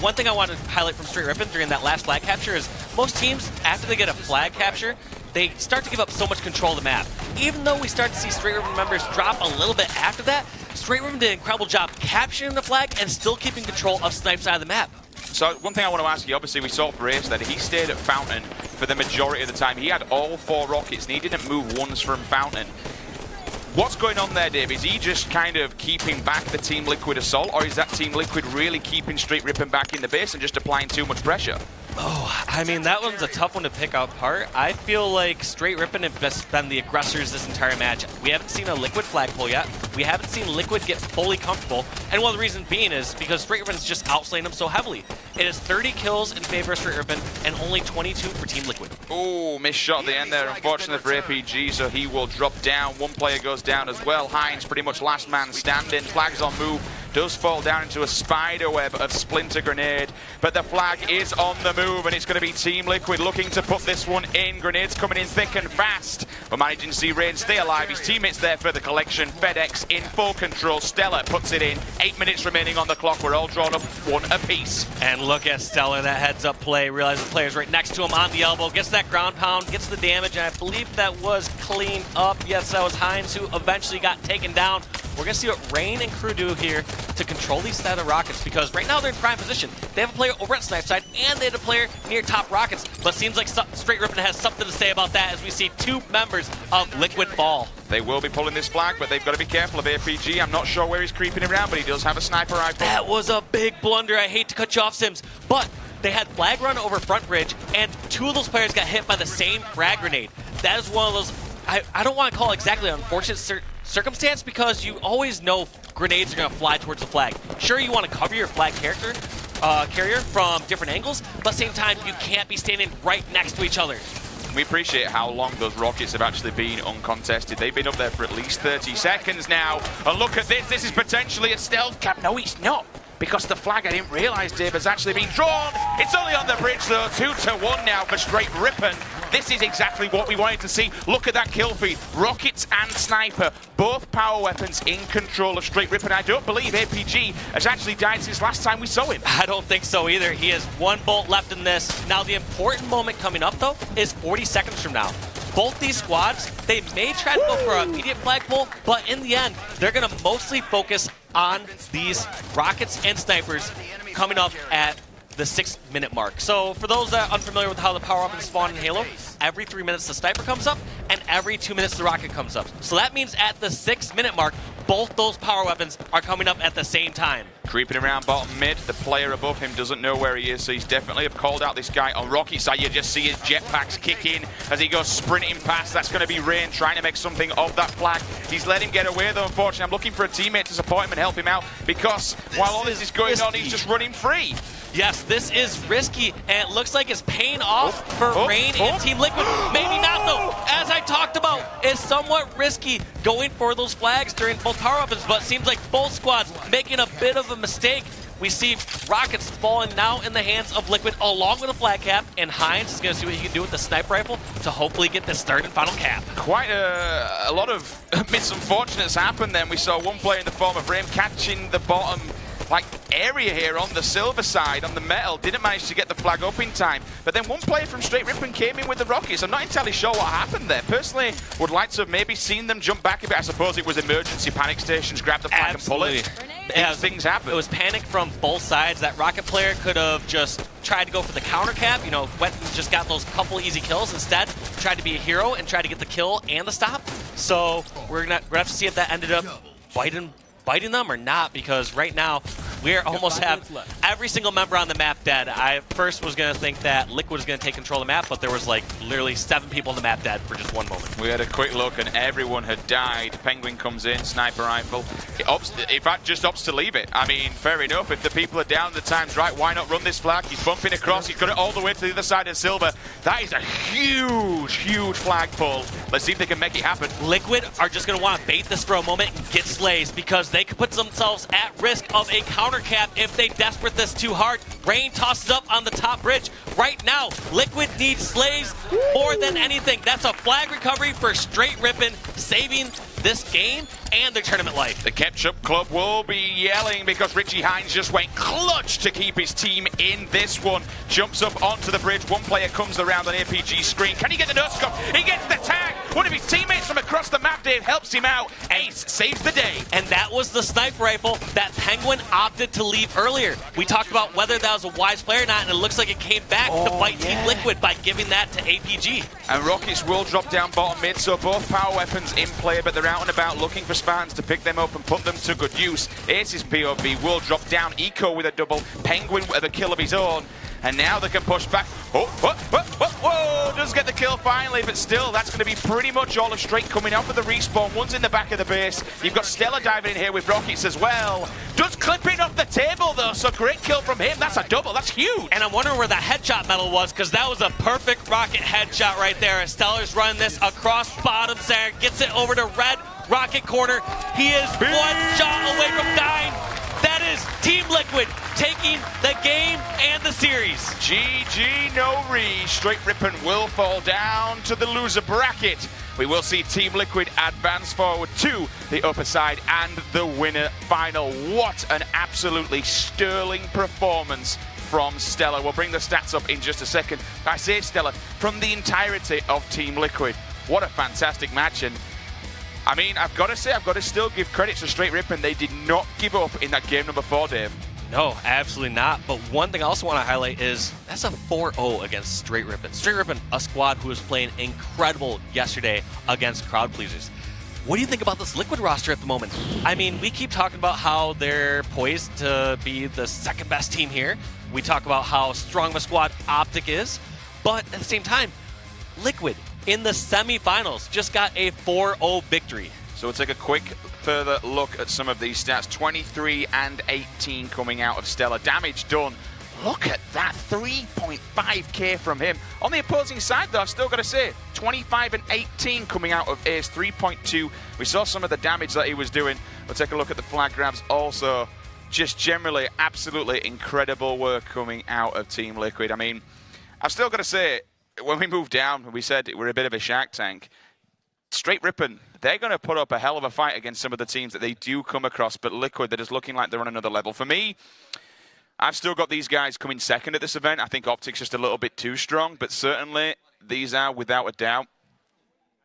One thing I want to highlight from Straight Rippin' during that last flag capture is most teams, after they get a flag capture, they start to give up so much control of the map. Even though we start to see Straight Rippin' members drop a little bit after that, Straight Rippin' did an incredible job capturing the flag and still keeping control of snipe side of the map. So one thing I want to ask you, obviously we saw for Ace that he stayed at Fountain for the majority of the time. He had all 4 rockets and he didn't move once from Fountain. What's going on there, Dave? Is he just kind of keeping back the Team Liquid assault, or is that Team Liquid really keeping Straight Rippin' back in the base and just applying too much pressure? Oh, I mean, that one's a tough one to pick apart. I feel like Straight Rippin' have best been the aggressors this entire match. We haven't seen a Liquid flagpole yet. We haven't seen Liquid get fully comfortable. And one of the reasons being is because Straight Rippin's just outslaying them so heavily. It is 30 kills in favor of Straight Rippin' and only 22 for Team Liquid. Oh, missed shot at the end there, unfortunately for APG, so he will drop down. One player goes down as well. Heinz pretty much last man standing. Flags on move. Does fall down into a spider web of Splinter Grenade, but the flag is on the move, and it's going to be Team Liquid looking to put this one in. Grenades coming in thick and fast, but managing to see Rain stay alive. His teammates there for the collection. FedEx in full control. Stella puts it in. 8 minutes remaining on the clock. We're all drawn up 1 apiece. And look at Stella, that heads-up play. Realizes the player's right next to him on the elbow. Gets that ground pound, gets the damage, and I believe that was cleaned up. Yes, that was Heinz who eventually got taken down. We're going to see what Rain and crew do here to control these set of rockets, because right now they're in prime position. They have a player over at snipe side, and they have a player near top rockets, but seems like Straight Rippin' has something to say about that as we see 2 members of Liquid fall. They will be pulling this flag, but they've got to be careful of APG. I'm not sure where he's creeping around, but he does have a sniper rifle. That was a big blunder. I hate to cut you off, Sims, but they had flag run over front bridge, and 2 of those players got hit by the same frag grenade. That is one of those, I don't want to call it exactly an unfortunate circumstance, because you always know grenades are going to fly towards the flag. Sure, you want to cover your flag carrier from different angles, but at the same time, you can't be standing right next to each other. We appreciate how long those rockets have actually been uncontested. They've been up there for at least 30 seconds now. And look at this. This is potentially a stealth cap. No, it's not, because the flag, I didn't realize, Dave, has actually been drawn. It's only on the bridge, though. 2-1 now for Straight Rippin'. This is exactly what we wanted to see. Look at that kill feed. Rockets and Sniper, both power weapons in control of Straight Rippin'. I don't believe APG has actually died since last time we saw him. I don't think so either. He has 1 bolt left in this. Now, the important moment coming up, though, is 40 seconds from now. both these squads, they may try to go for an immediate flagpole, but in the end, they're going to mostly focus on these rockets and snipers coming up at the 6-minute mark. So for those that are unfamiliar with how the power weapons spawn in Halo, every 3 minutes the sniper comes up, and every 2 minutes the rocket comes up. So that means at the 6-minute mark, both those power weapons are coming up at the same time. Creeping around bottom mid, the player above him doesn't know where he is, so he's definitely called out this guy. On Rocky's side, you just see his jetpacks kick in as he goes sprinting past. That's going to be Rain trying to make something of that flag. He's let him get away though, unfortunately. I'm looking for a teammate to support him and help him out, because while all this is going on, he's just running free. Yes, this is risky, and it looks like it's paying off for Rain and Team Liquid. Maybe not, though. As I talked about, it's somewhat risky going for those flags during both power weapons, but it seems like both squads making a bit of a mistake. We see rockets falling now in the hands of Liquid along with a flag cap, and Heinz is going to see what he can do with the sniper rifle to hopefully get this third and final cap. Quite a lot of misunfortunates happened then. We saw one player in the form of Rain catching the bottom area here on the silver side, on the metal, didn't manage to get the flag up in time. But then one player from Straight Ripon came in with the rockets. I'm not entirely sure what happened there. Personally, would like to have maybe seen them jump back a bit. I suppose it was emergency panic stations, grab the flag and pull it. Yeah, things happen. It was panic from both sides. That rocket player could have just tried to go for the counter cap, went and just got those couple easy kills. Instead, tried to be a hero and tried to get the kill and the stop. So we're gonna have to see if that ended up biting them or not, because right now we almost have every single member on the map dead. I first was going to think that Liquid was going to take control of the map, but there was literally 7 people on the map dead for just one moment. We had a quick look and everyone had died. Penguin comes in, sniper rifle. In fact, just opts to leave it. I mean, fair enough. If the people are down, the time's right. Why not run this flag? He's bumping across. He's got it all the way to the other side of silver. That is a huge, huge flag pull. Let's see if they can make it happen. Liquid are just going to want to bait this for a moment and get Slays, because they could put themselves at risk of a counter cap if they desperate this too hard. Rain tosses up on the top bridge. Right now, Liquid needs Slays more than anything. That's a flag recovery for Straight Ripon, saving this game and their tournament life. The Ketchup Club will be yelling because Richie Hines just went clutch to keep his team in this one. Jumps up onto the bridge. One player comes around on APG screen. Can he get the no-scope? He gets the tag. One of his teammates from across the map, Dave, helps him out. Ace saves the day. And that was the sniper rifle that Penguin opted to leave earlier. We talked about whether that was a wise play or not, and it looks like it came back to bite Team Liquid by giving that to APG. And Rockets will drop down bottom mid, so both power weapons in play, but they're out and about looking for Spartans to pick them up and put them to good use. Ace's POV will drop down. Eco with a double. Penguin with a kill of his own. And now they can push back. Whoa, does get the kill finally, but still, that's going to be pretty much all of Straight coming off of the respawn. One's in the back of the base. You've got Stella diving in here with Rockets as well. Does clip it off the table, though, so great kill from him. That's a double. That's huge. And I'm wondering where that headshot medal was, because that was a perfect Rocket headshot right there. Stellar's running this across bottom center, gets it over to red Rocket corner. He is one shot away from dying. That is Team Liquid taking the game and the series. GG, no re. Straight Ripon will fall down to the loser bracket. We will see Team Liquid advance forward to the upper side and the winner final. What an absolutely sterling performance from Stella. We'll bring the stats up in just a second. I say Stella, from the entirety of Team Liquid. What a fantastic match. And I mean, I've got to say, I've got to still give credit to Straight Ripon. They did not give up in that game number 4, Dave. No, absolutely not. But one thing I also want to highlight is that's a 4-0 against Straight Ripon. Straight Ripon, a squad who was playing incredible yesterday against crowd pleasers. What do you think about this Liquid roster at the moment? I mean, we keep talking about how they're poised to be the second best team here. We talk about how strong of a squad Optic is. But at the same time, Liquid in the semifinals just got a 4-0 victory. So we'll take a quick further look at some of these stats. 23 and 18 coming out of Stella. Damage done. Look at that, 3.5k from him. On the opposing side, though, I've still got to say, 25 and 18 coming out of Ace, 3.2. We saw some of the damage that he was doing. We'll take a look at the flag grabs also. Just generally, absolutely incredible work coming out of Team Liquid. I mean, I've still got to say, when we moved down, we said we're a bit of a shark tank. Straight Ripon, they're going to put up a hell of a fight against some of the teams that they do come across, but Liquid, they're just looking like they're on another level. For me, I've still got these guys coming second at this event. I think Optic's just a little bit too strong, but certainly these are, without a doubt,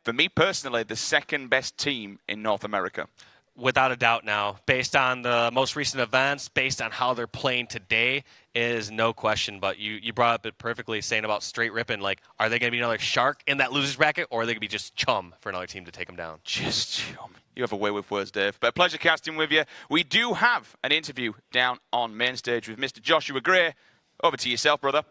for me personally, the second best team in North America. Without a doubt now, based on the most recent events, based on how they're playing today, is no question. But you brought up it perfectly, saying about straight ripping, like, are they going to be another shark in that losers bracket, or are they going to be just chum for another team to take them down? Just chum. You have a way with words, Dave. But a pleasure casting with you. We do have an interview down on main stage with Mr. Joshua Gray. Over to yourself, brother.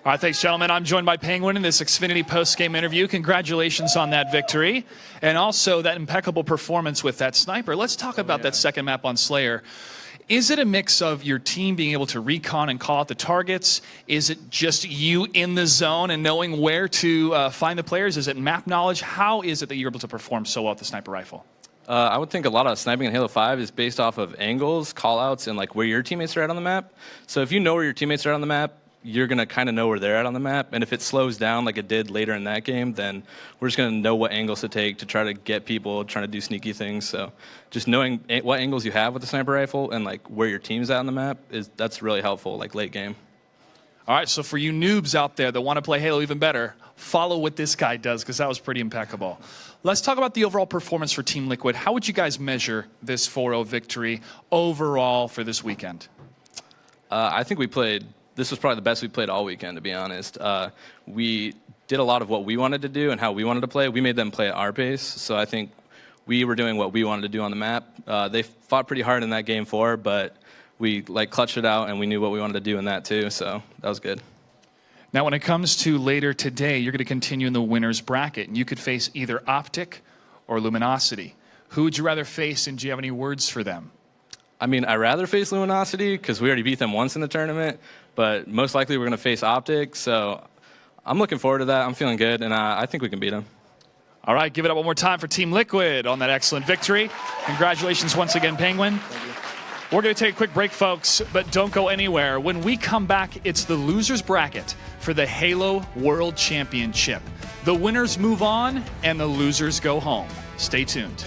All right, thanks, gentlemen. I'm joined by Penguin in this Xfinity post-game interview. Congratulations on that victory and also that impeccable performance with that sniper. Let's talk about that second map on Slayer. Is it a mix of your team being able to recon and call out the targets? Is it just you in the zone and knowing where to find the players? Is it map knowledge? How is it that you're able to perform so well with the sniper rifle? I would think a lot of sniping in Halo 5 is based off of angles, callouts, and like where your teammates are at on the map. So if you know where your teammates are on the map, you're going to kind of know where they're at on the map. And if it slows down like it did later in that game, then we're just going to know what angles to take to try to get people trying to do sneaky things. So just knowing what angles you have with the sniper rifle and like where your team's at on the map, that's really helpful, like late game. All right, so for you noobs out there that want to play Halo even better, follow what this guy does, because that was pretty impeccable. Let's talk about the overall performance for Team Liquid. How would you guys measure this 4-0 victory overall for this weekend? I think this was probably the best we played all weekend, to be honest. We did a lot of what we wanted to do and how we wanted to play. We made them play at our pace, so I think we were doing what we wanted to do on the map. They fought pretty hard in that game 4, but we clutched it out, and we knew what we wanted to do in that too, so that was good. Now, when it comes to later today, you're going to continue in the winner's bracket, and you could face either Optic or Luminosity. Who would you rather face, and do you have any words for them? I mean, I'd rather face Luminosity because we already beat them once in the tournament, but most likely we're going to face Optic, so I'm looking forward to that. I'm feeling good, and I think we can beat them. All right, give it up one more time for Team Liquid on that excellent victory. Congratulations once again, Penguin. We're going to take a quick break, folks, but don't go anywhere. When we come back, it's the losers bracket for the Halo World Championship. The winners move on, and the losers go home. Stay tuned.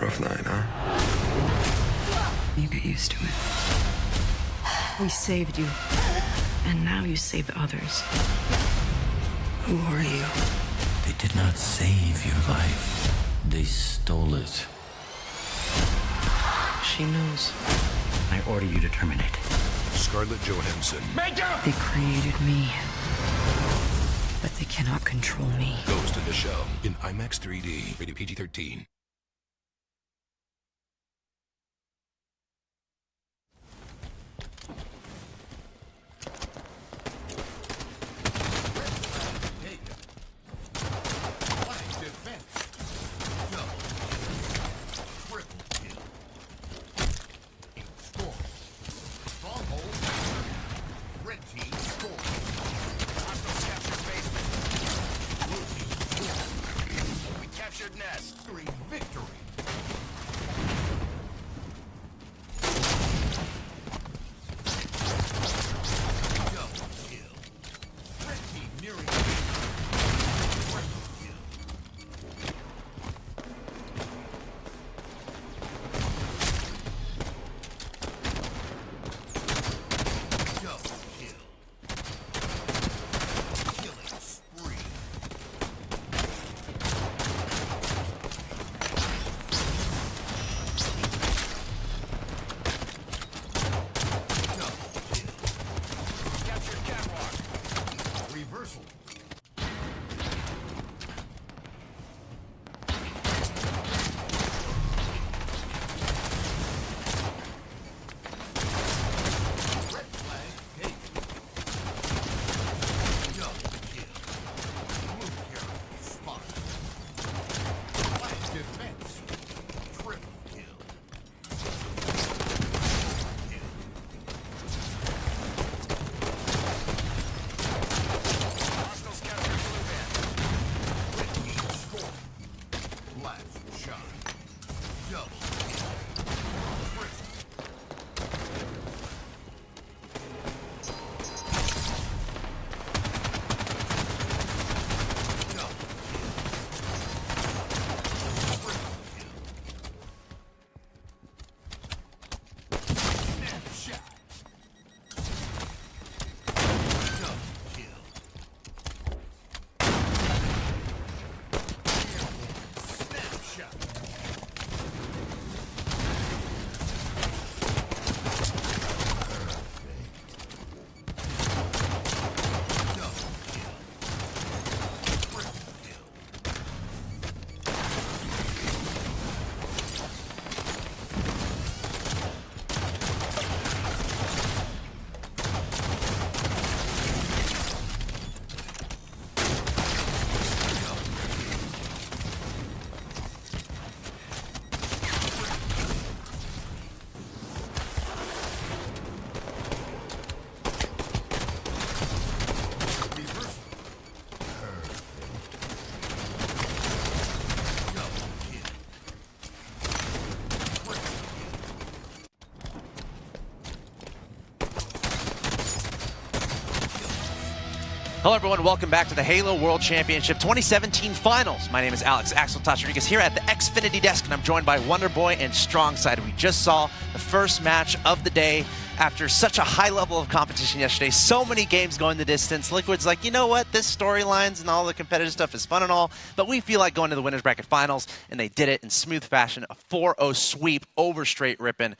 Rough night, huh? You get used to it. We saved you, and now you save others. Who are you? They did not save your life. They stole it. She knows. I order you to terminate. Scarlett Johansson. They created me, but they cannot control me. Ghost in the Shell in IMAX 3D. Rated PG-13. Hello, everyone. Welcome back to the Halo World Championship 2017 Finals. My name is Alex Axel Rodriguez here at the Xfinity Desk, and I'm joined by Wonderboy and Strongside. We just saw the first match of the day after such a high level of competition yesterday. So many games going the distance. Liquid's like, you know what? This storylines and all the competitive stuff is fun and all, but we feel like going to the Winners Bracket Finals, and they did it in smooth fashion. A 4-0 sweep over Straight Rippin'.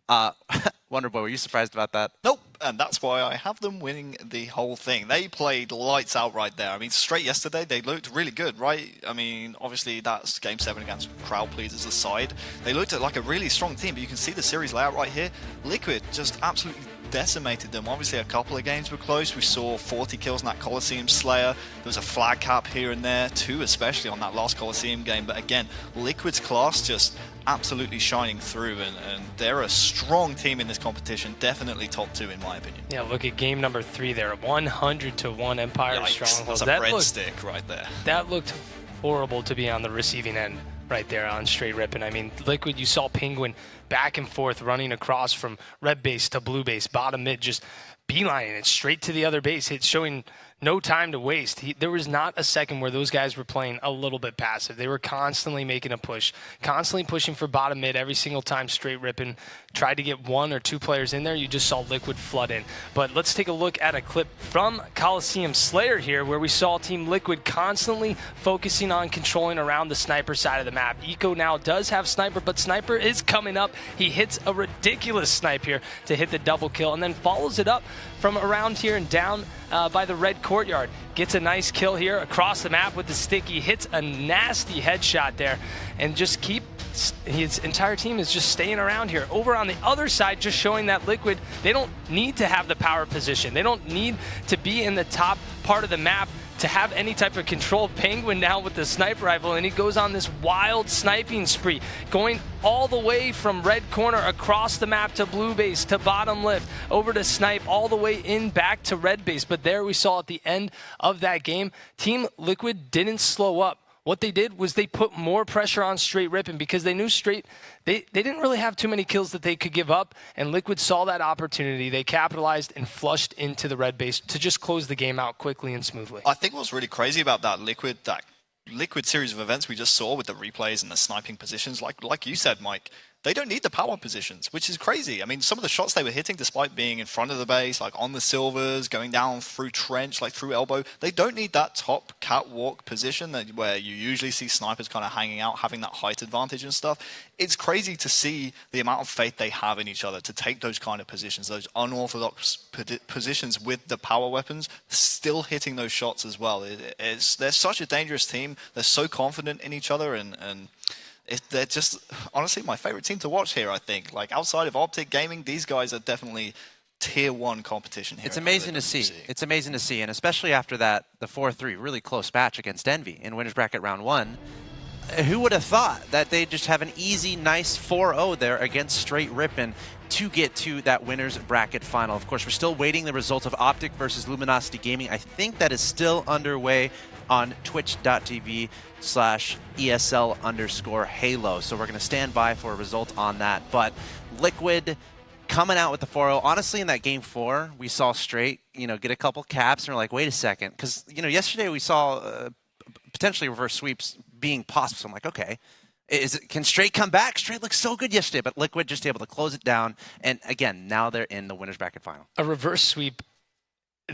Wonderboy, were you surprised about that? Nope, and that's why I have them winning the whole thing. They played lights out right there. I mean, Straight yesterday, they looked really good, right? I mean, obviously that's Game 7 against Crowd Pleasers aside. They looked like a really strong team, but you can see the series layout right here. Liquid just absolutely decimated them. Obviously, a couple of games were close. We saw 40 kills in that Coliseum Slayer. There was a flag cap here and there, too, especially on that last Coliseum game. But again, Liquid's class just absolutely shining through, and they're a strong team in this competition. Definitely top 2 in my opinion. Yeah, look at game number 3 there, 100-1 Empire Yikes, Stronghold. that's a breadstick right there. That looked horrible to be on the receiving end right there on Straight Rippin'. I mean, Liquid, you saw Penguin back and forth running across from red base to blue base, bottom mid, just beelining it straight to the other base. It's showing no time to waste. There was not a second where those guys were playing a little bit passive. They were constantly making a push, constantly pushing for bottom mid every single time Straight Rippin' tried to get 1 or 2 players in there. You just saw Liquid flood in. But let's take a look at a clip from Coliseum Slayer here, where we saw Team Liquid constantly focusing on controlling around the sniper side of the map. Eco now does have sniper, but sniper is coming up. He hits a ridiculous snipe here to hit the double kill, and then follows it up from around here and down by the red courtyard. Gets a nice kill here across the map with the stick. He hits a nasty headshot there, and just his entire team is just staying around here. Over on the other side, just showing that Liquid, they don't need to have the power position. They don't need to be in the top part of the map to have any type of control. Penguin now with the sniper rifle, and he goes on this wild sniping spree, going all the way from red corner across the map to blue base to bottom left, over to snipe all the way in back to red base. But there we saw at the end of that game, Team Liquid didn't slow up. What they did was they put more pressure on Straight Rippin' because they knew Straight, they didn't really have too many kills that they could give up, and Liquid saw that opportunity. They capitalized and flushed into the red base to just close the game out quickly and smoothly. I think what's really crazy about that Liquid series of events we just saw with the replays and the sniping positions, like you said, Mike, they don't need the power positions, which is crazy. I mean, some of the shots they were hitting, despite being in front of the base, like on the silvers, going down through trench, like through elbow, they don't need that top catwalk position where you usually see snipers kind of hanging out, having that height advantage and stuff. It's crazy to see the amount of faith they have in each other to take those kind of positions, those unorthodox positions with the power weapons, still hitting those shots as well. They're such a dangerous team. They're so confident in each other, and they're just honestly my favorite team to watch here, I think. Like, outside of Optic Gaming, these guys are definitely tier 1 competition here. It's amazing to see. It's amazing to see, and especially after that, the 4-3 really close match against Envy in Winners Bracket Round 1. Who would have thought that they'd just have an easy, nice 4-0 there against Straight Rippin' to get to that Winners Bracket Final? Of course, we're still waiting the results of Optic versus Luminosity Gaming. I think that is still underway on twitch.tv/ESL_Halo. So we're going to stand by for a result on that. But Liquid coming out with the 4-0. Honestly, in that game 4, we saw Straight, get a couple caps, and we're like, wait a second. Because, yesterday we saw potentially reverse sweeps being possible. So I'm like, okay, can Straight come back? Straight looked so good yesterday, but Liquid just able to close it down. And again, now they're in the Winners Bracket Final. A reverse sweep,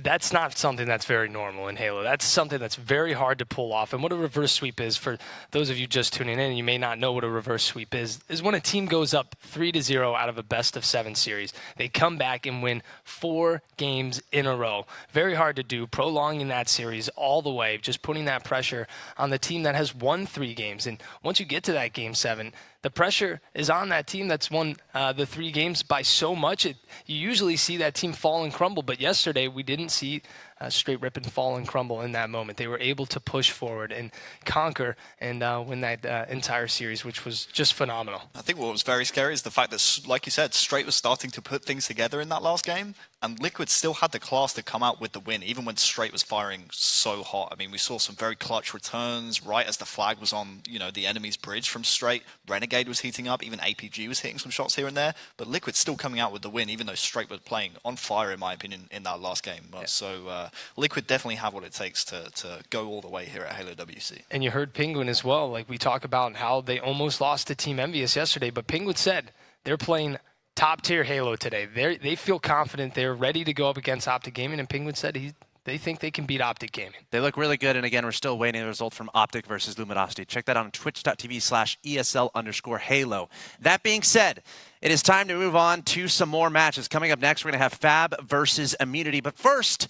that's not something that's very normal in Halo. That's something that's very hard to pull off. And what a reverse sweep is, for those of you just tuning in, you may not know what a reverse sweep is when a team goes up 3-0 out of a best-of-7 series. They come back and win 4 games in a row. Very hard to do, prolonging that series all the way, just putting that pressure on the team that has won 3 games. And once you get to that Game 7, the pressure is on that team that's won the 3 games by so much. You usually see that team fall and crumble, but yesterday we didn't see Straight Rippin' fall and crumble in that moment. They were able to push forward and conquer and win that entire series, which was just phenomenal. I think what was very scary is the fact that, like you said, Straight was starting to put things together in that last game, and Liquid still had the class to come out with the win, even when Straight was firing so hot. I mean, we saw some very clutch returns right as the flag was on, the enemy's bridge from Straight. Renegade was heating up, even APG was hitting some shots here and there, but Liquid still coming out with the win, even though Straight was playing on fire, in my opinion, in that last game. Yeah. So Liquid definitely have what it takes to go all the way here at Halo WC. And you heard Penguin as well. Like we talk about how they almost lost to Team Envious yesterday, but Penguin said they're playing top-tier Halo today. They feel confident. They're ready to go up against Optic Gaming, and Penguin said they think they can beat Optic Gaming. They look really good, and again, we're still waiting the result from Optic versus Luminosity. Check that out on twitch.tv/ESL_Halo. That being said, it is time to move on to some more matches. Coming up next, we're going to have Fab versus Immunity. But first,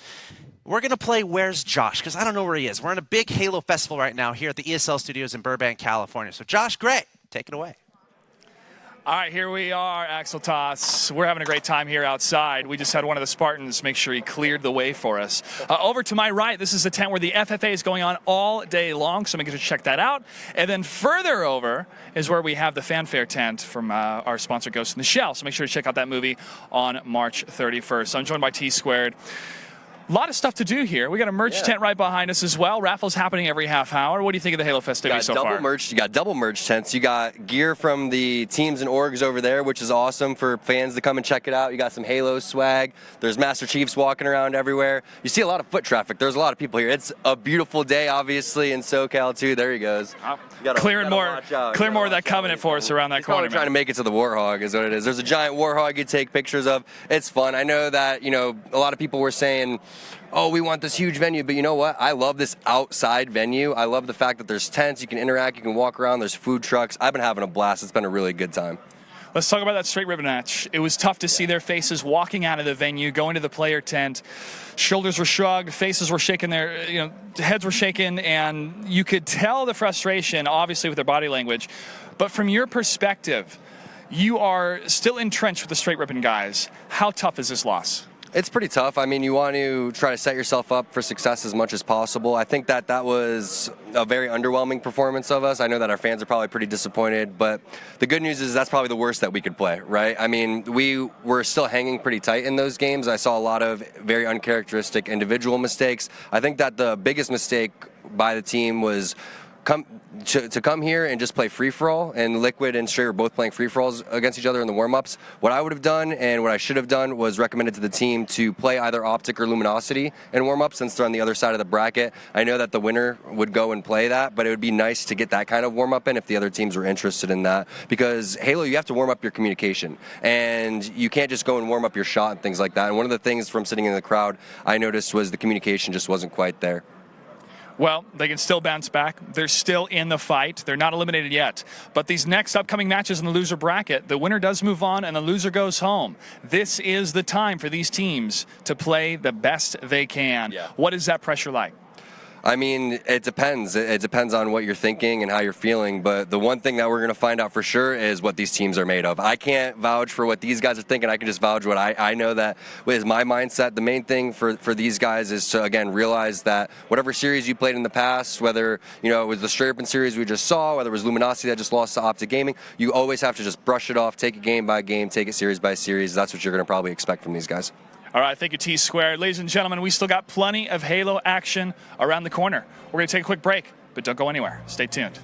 we're going to play Where's Josh? Because I don't know where he is. We're in a big Halo festival right now here at the ESL studios in Burbank, California. So Josh Gray, take it away. All right, here we are, Axel Toss. We're having a great time here outside. We just had one of the Spartans make sure he cleared the way for us. Over to my right, this is the tent where the FFA is going on all day long, so make sure to check that out. And then further over is where we have the fanfare tent from our sponsor, Ghost in the Shell. So make sure to check out that movie on March 31st. I'm joined by T-Squared. A lot of stuff to do here. We got a merch tent right behind us as well. Raffles happening every half hour. What do you think of the Halo festivity so far? You got double merch tents. You got gear from the teams and orgs over there, which is awesome for fans to come and check it out. You got some Halo swag. There's Master Chiefs walking around everywhere. You see a lot of foot traffic. There's a lot of people here. It's a beautiful day, obviously, in SoCal too. There he goes. Clear more of that covenant for us around that corner. Trying to make it to the Warhog is what it is. There's a giant Warhog you take pictures of. It's fun. I know that a lot of people were saying, oh, we want this huge venue, but you know what? I love this outside venue. I love the fact that there's tents, you can interact, you can walk around, there's food trucks. I've been having a blast. It's been a really good time. Let's talk about that straight ribbon match. It was tough to see their faces walking out of the venue, going to the player tent. Shoulders were shrugged, faces were shaking, heads were shaking, and you could tell the frustration, obviously, with their body language. But from your perspective, you are still entrenched with the straight ribbon guys. How tough is this loss? It's pretty tough. I mean, you want to try to set yourself up for success as much as possible. I think that was a very underwhelming performance of us. I know that our fans are probably pretty disappointed, but the good news is that's probably the worst that we could play, right? I mean, we were still hanging pretty tight in those games. I saw a lot of very uncharacteristic individual mistakes. I think that the biggest mistake by the team was to come here and just play free-for-all, and Liquid and Stray were both playing free-for-alls against each other in the warm-ups. What I would have done and what I should have done was recommended to the team to play either Optic or Luminosity in warm-ups since they're on the other side of the bracket. I know that the winner would go and play that, but it would be nice to get that kind of warm-up in if the other teams were interested in that, because Halo, you have to warm up your communication, and you can't just go and warm up your shot and things like that. And one of the things from sitting in the crowd I noticed was the communication just wasn't quite there. Well, they can still bounce back. They're still in the fight. They're not eliminated yet. But these next upcoming matches in the loser bracket, the winner does move on and the loser goes home. This is the time for these teams to play the best they can. Yeah. What is that pressure like? I mean, it depends. It depends on what you're thinking and how you're feeling. But the one thing that we're going to find out for sure is what these teams are made of. I can't vouch for what these guys are thinking. I can just vouch what I know that is my mindset. The main thing for these guys is to, again, realize that whatever series you played in the past, whether it was the straight open series we just saw, whether it was Luminosity that just lost to Optic Gaming, you always have to just brush it off, take it game by game, take it series by series. That's what you're going to probably expect from these guys. All right, thank you, T-Squared. Ladies and gentlemen, we still got plenty of Halo action around the corner. We're going to take a quick break, but don't go anywhere. Stay tuned.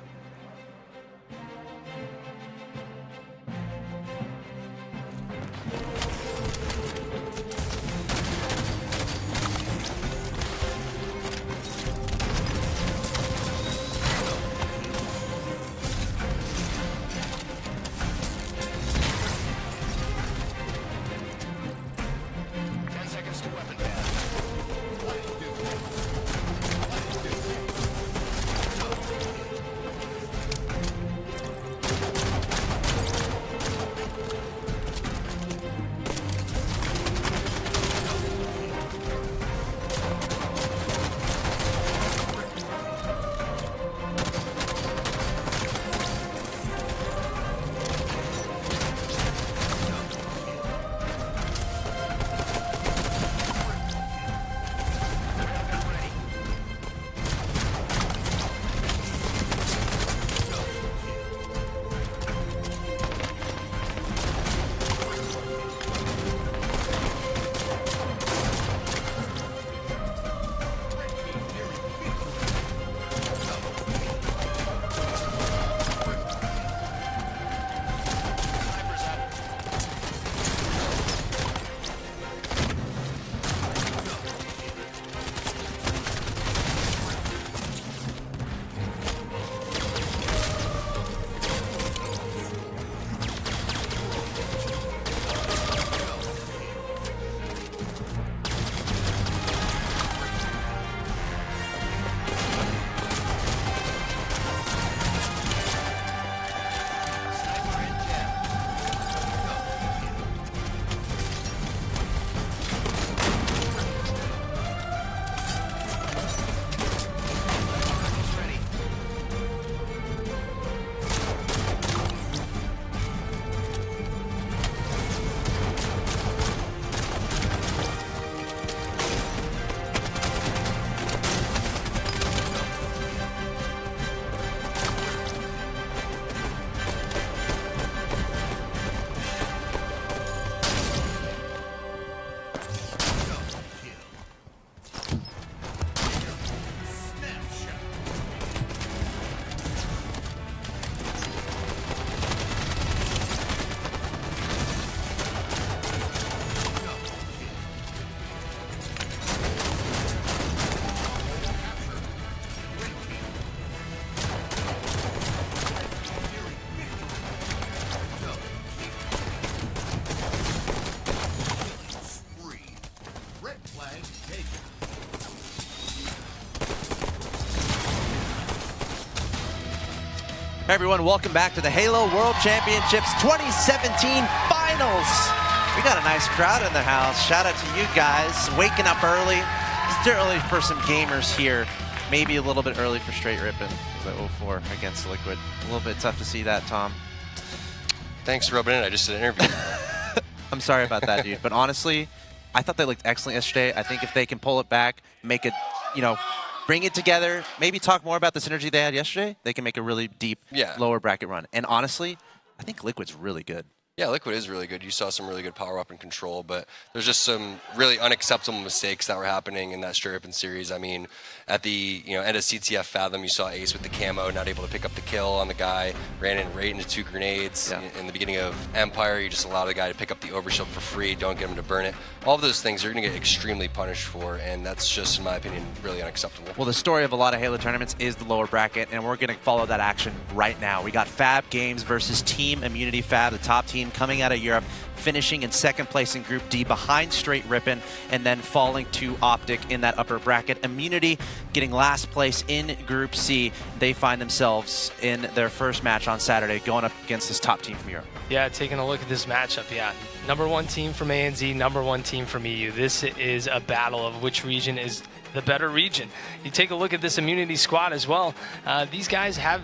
Hey everyone, welcome back to the Halo World Championships 2017 Finals. We got a nice crowd in the house. Shout out to you guys, waking up early. Still early for some gamers here. Maybe a little bit early for Straight Rippin'. It was at 0-4 against Liquid. A little bit tough to see that, Tom. Thanks for rubbing in. I just did an interview. I'm sorry about that, dude. But honestly, I thought they looked excellent yesterday. I think if they can pull it back, make it, bring it together, maybe talk more about the synergy they had yesterday, they can make a really deep lower bracket run. And honestly, I think Liquid's really good. Yeah, Liquid is really good. You saw some really good power up and control, but there's just some really unacceptable mistakes that were happening in that Straight Rippin' series. I mean, at the end of CTF Fathom, you saw Ace with the camo, not able to pick up the kill on the guy, ran in right into 2 grenades. Yeah. In the beginning of Empire, you just allow the guy to pick up the overshield for free, don't get him to burn it. All of those things you're going to get extremely punished for, and that's just, in my opinion, really unacceptable. Well, the story of a lot of Halo tournaments is the lower bracket, and we're going to follow that action right now. We got Fab Games versus Team Immunity Fab, the top team coming out of Europe, finishing in second place in Group D behind Straight Rippin', and then falling to Optic in that upper bracket. Immunity getting last place in Group C. They find themselves in their first match on Saturday going up against this top team from Europe. Yeah, taking a look at this matchup, number 1 team from ANZ, number 1 team from EU. This is a battle of which region is the better region. You take a look at this Immunity squad as well. These guys have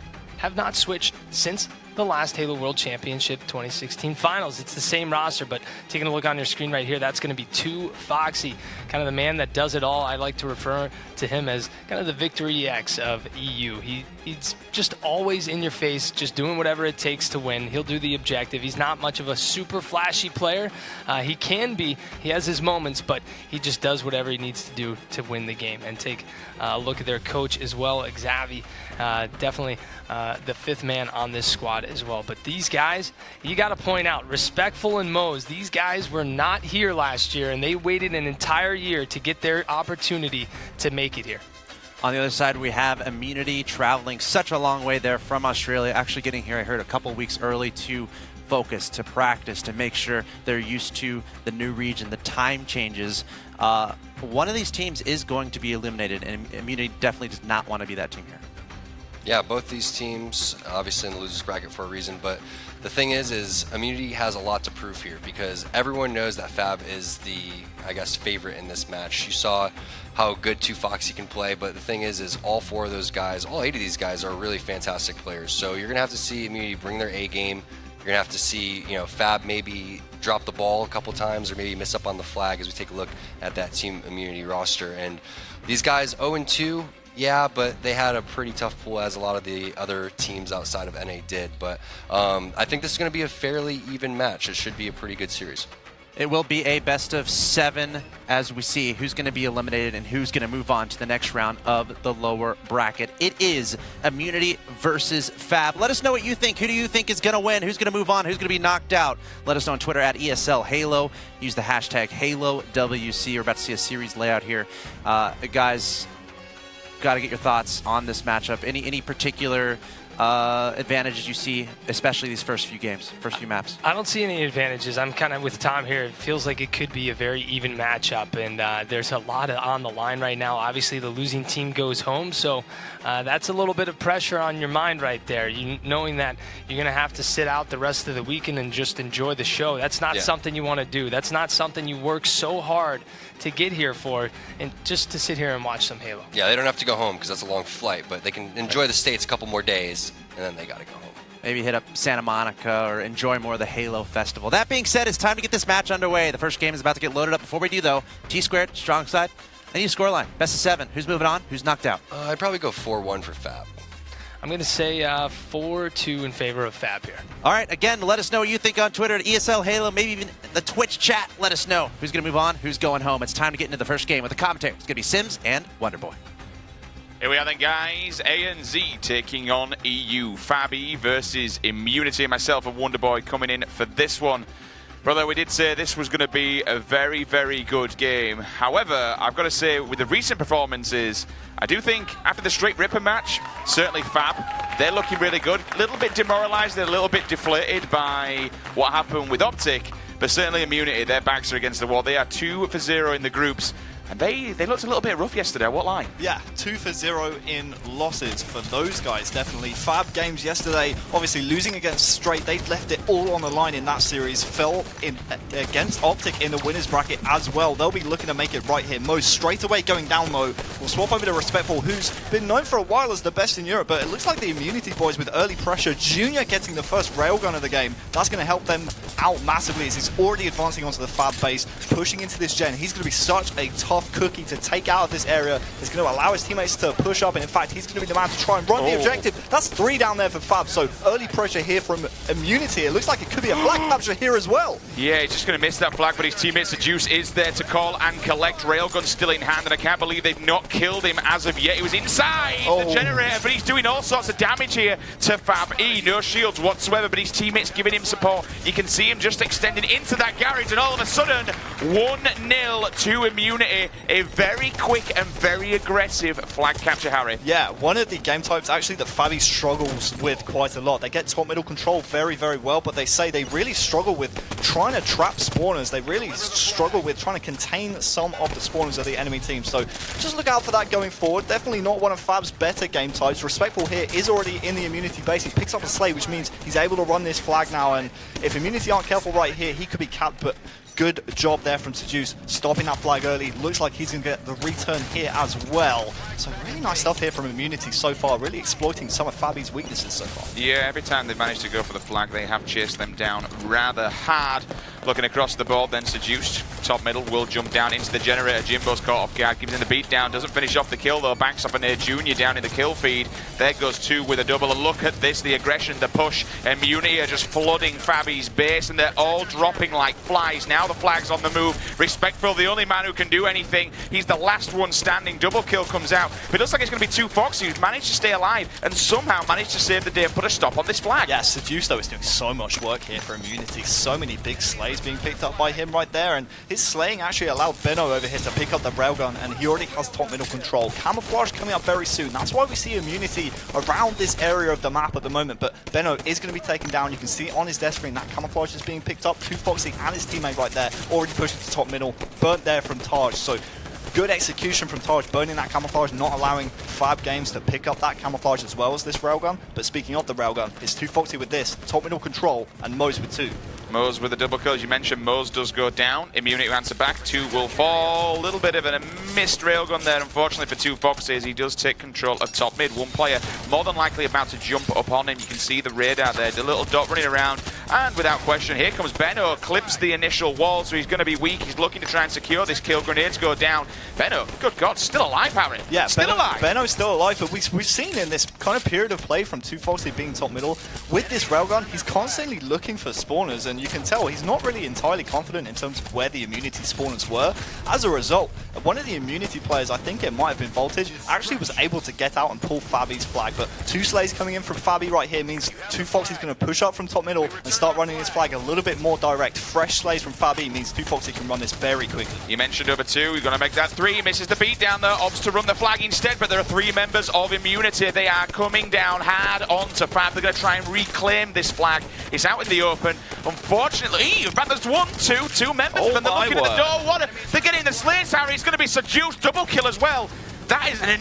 not switched since the last Halo World Championship 2016 Finals. It's the same roster, but taking a look on your screen right here, that's going to be 2 Foxy, kind of the man that does it all. I like to refer to him as kind of the Victory X of EU. He's just always in your face, just doing whatever it takes to win. He'll do the objective. He's not much of a super flashy player. He can be. He has his moments, but he just does whatever he needs to do to win the game. And take a look at their coach as well, Xavi. Definitely the 5th man on this squad as well. But these guys, you got to point out, Respectful and Moze, these guys were not here last year, and they waited an entire year to get their opportunity to make it here. On the other side, we have Immunity traveling such a long way there from Australia, actually getting here, I heard, a couple weeks early to focus, to practice, to make sure they're used to the new region, the time changes. One of these teams is going to be eliminated, and Immunity definitely does not want to be that team here. Yeah, both these teams obviously in the losers bracket for a reason, but the thing is Immunity has a lot to prove here because everyone knows that Fab is the, favorite in this match. You saw how good 2 Foxy can play, but the thing is all 4 of those guys, all 8 of these guys are really fantastic players. So you're going to have to see Immunity bring their A game. You're going to have to see, Fab maybe drop the ball a couple times or maybe miss up on the flag as we take a look at that Team Immunity roster. And these guys 0-2, yeah, but they had a pretty tough pool as a lot of the other teams outside of NA did. But I think this is going to be a fairly even match. It should be a pretty good series. It will be a best of 7 as we see who's going to be eliminated and who's going to move on to the next round of the lower bracket. It is Immunity versus Fab. Let us know what you think. Who do you think is going to win? Who's going to move on? Who's going to be knocked out? Let us know on Twitter at ESL Halo. Use the hashtag HaloWC. We're about to see a series layout here. Guys, got to get your thoughts on this matchup. Any particular advantages you see, especially these first few games, first few maps? I don't see any advantages. I'm kind of with Tom here. It feels like it could be a very even matchup, and there's a lot on the line right now. Obviously, the losing team goes home, so that's a little bit of pressure on your mind right there. Knowing that you're going to have to sit out the rest of the weekend and just enjoy the show. That's not something you want to do. That's not something you work so hard to get here for, and just to sit here and watch some Halo. Yeah, they don't have to go home because that's a long flight, but they can enjoy the States a couple more days, and then they got to go home. Maybe hit up Santa Monica or enjoy more of the Halo Festival. That being said, it's time to get this match underway. The first game is about to get loaded up. Before we do, though, T-Squared, strong side. I need a scoreline. Best of 7. Who's moving on? Who's knocked out? I'd probably go 4-1 for Fab. I'm going to say 4-2 in favor of Fab here. All right, again, let us know what you think on Twitter at ESL Halo, maybe even the Twitch chat. Let us know who's going to move on, who's going home. It's time to get into the first game with the commentary. It's going to be Sims and Wonderboy. Here we are then, guys. ANZ taking on EU. Fabi versus Immunity. Myself and Wonderboy coming in for this one. Brother, we did say this was going to be a very, very good game. However, I've got to say, with the recent performances, I do think after the Straight Rippin' match, certainly Fab, they're looking really good. A little bit demoralized, they're a little bit deflated by what happened with Optic, but certainly Immunity, their backs are against the wall. They are 2-0 in the groups. And they looked a little bit rough yesterday, I won't lie. Yeah, 2 for 0 in losses for those guys, definitely. Fab games yesterday, obviously losing against Straight. They left it all on the line in that series. Fell in against Optic in the winner's bracket as well. They'll be looking to make it right here. Mo straight away going down Mo. We'll swap over to Respectful, who's been known for a while as the best in Europe, but it looks like the Immunity boys with early pressure. Junior getting the first railgun of the game. That's going to help them out massively as he's already advancing onto the Fab base, pushing into this gen. He's going to be such a tough cookie to take out of this area. It's going to allow his teammates to push up, and in fact, he's going to be the man to try and run the objective. That's 3 down there for Fab, so early pressure here from Immunity. It looks like it could be a flag capture here as well. Yeah, he's just going to miss that flag, but his teammate Seduce is there to call and collect. Railgun still in hand, and I can't believe they've not killed him as of yet. He was inside the generator, but he's doing all sorts of damage here to Fab E. No shields whatsoever, but his teammate's giving him support. You can see him just extending into that garage, and all of a sudden, 1-0 to Immunity. A very quick and very aggressive flag capture, Harry. Yeah, one of the game types actually that Fabi struggles with quite a lot. They get top middle control very, very well, but they say they really struggle with trying to trap spawners. They really struggle with trying to contain some of the spawners of the enemy team. So just look out for that going forward. Definitely not one of Fab's better game types. Respectful here is already in the Immunity base. He picks up a Slay, which means he's able to run this flag now, and if Immunity aren't careful right here, he could be capped, but good job there from Seduce, stopping that flag early. Looks like he's going to get the return here as well. So really nice stuff here from Immunity so far, really exploiting some of Fabi's weaknesses so far. Yeah, every time they've managed to go for the flag, they have chased them down rather hard. Looking across the board, then Seduced, top middle, will jump down into the generator. Jimbo's caught off guard, gives him the beat down, doesn't finish off the kill though, banks up an Air Junior down in the kill feed. There goes 2 with a double, and look at this, the aggression, the push. Immunity are just flooding Fabi's base, and they're all dropping like flies. Now the flag's on the move. Respectful, the only man who can do anything. He's the last one standing. Double kill comes out, but it looks like it's going to be 2 Foxy who's managed to stay alive and somehow managed to save the day and put a stop on this flag. Yeah, Seduce though is doing so much work here for Immunity. So many big slays being picked up by him right there, and his slaying actually allowed Benno over here to pick up the railgun, and he already has top middle control. Camouflage coming up very soon. That's why we see Immunity around this area of the map at the moment, but Benno is going to be taken down. You can see on his death screen that Camouflage is being picked up. 2 Foxy and his teammate right there, already pushing to top middle, burnt there from Taj. So good execution from Taj, burning that Camouflage, not allowing Fab Games to pick up that Camouflage as well as this railgun. But speaking of the railgun, it's 2 Foxy with this, top middle control, and Mose with 2. Mose with a double kill, as you mentioned. Mose does go down. Immunity answer back. 2 will fall. A little bit of a missed railgun there, unfortunately, for 2 Foxes. He does take control of top mid. One player more than likely about to jump up on him. You can see the radar there, the little dot running around. And without question, here comes Benno. Clips the initial wall, so he's going to be weak. He's looking to try and secure this kill. Grenades go down. Benno, good God, still alive, Harry. Yeah, still alive. Benno's still alive, but we've seen in this kind of period of play from 2 Foxy being top middle, with this railgun, he's constantly looking for spawners, and you can tell he's not really entirely confident in terms of where the Immunity spawners were. As a result, one of the Immunity players, I think it might have been Voltage, actually was able to get out and pull Fabi's flag, but 2 slays coming in from Fabi right here means 2 Foxy's going to push up from top middle and start running his flag a little bit more direct. Fresh slays from Fabi means 2 Foxy can run this very quickly. You mentioned over 2, you're going to make that 3, misses the beat down there, opts to run the flag instead, but there are 3 members of Immunity. They are coming down hard onto Fab. They're going to try and reclaim this flag. It's out in the open. Unfortunately, in fact, there's 2 members, and they're looking at the door. They're getting the slays, Harry. It's going to be Seduced, double kill as well. That is an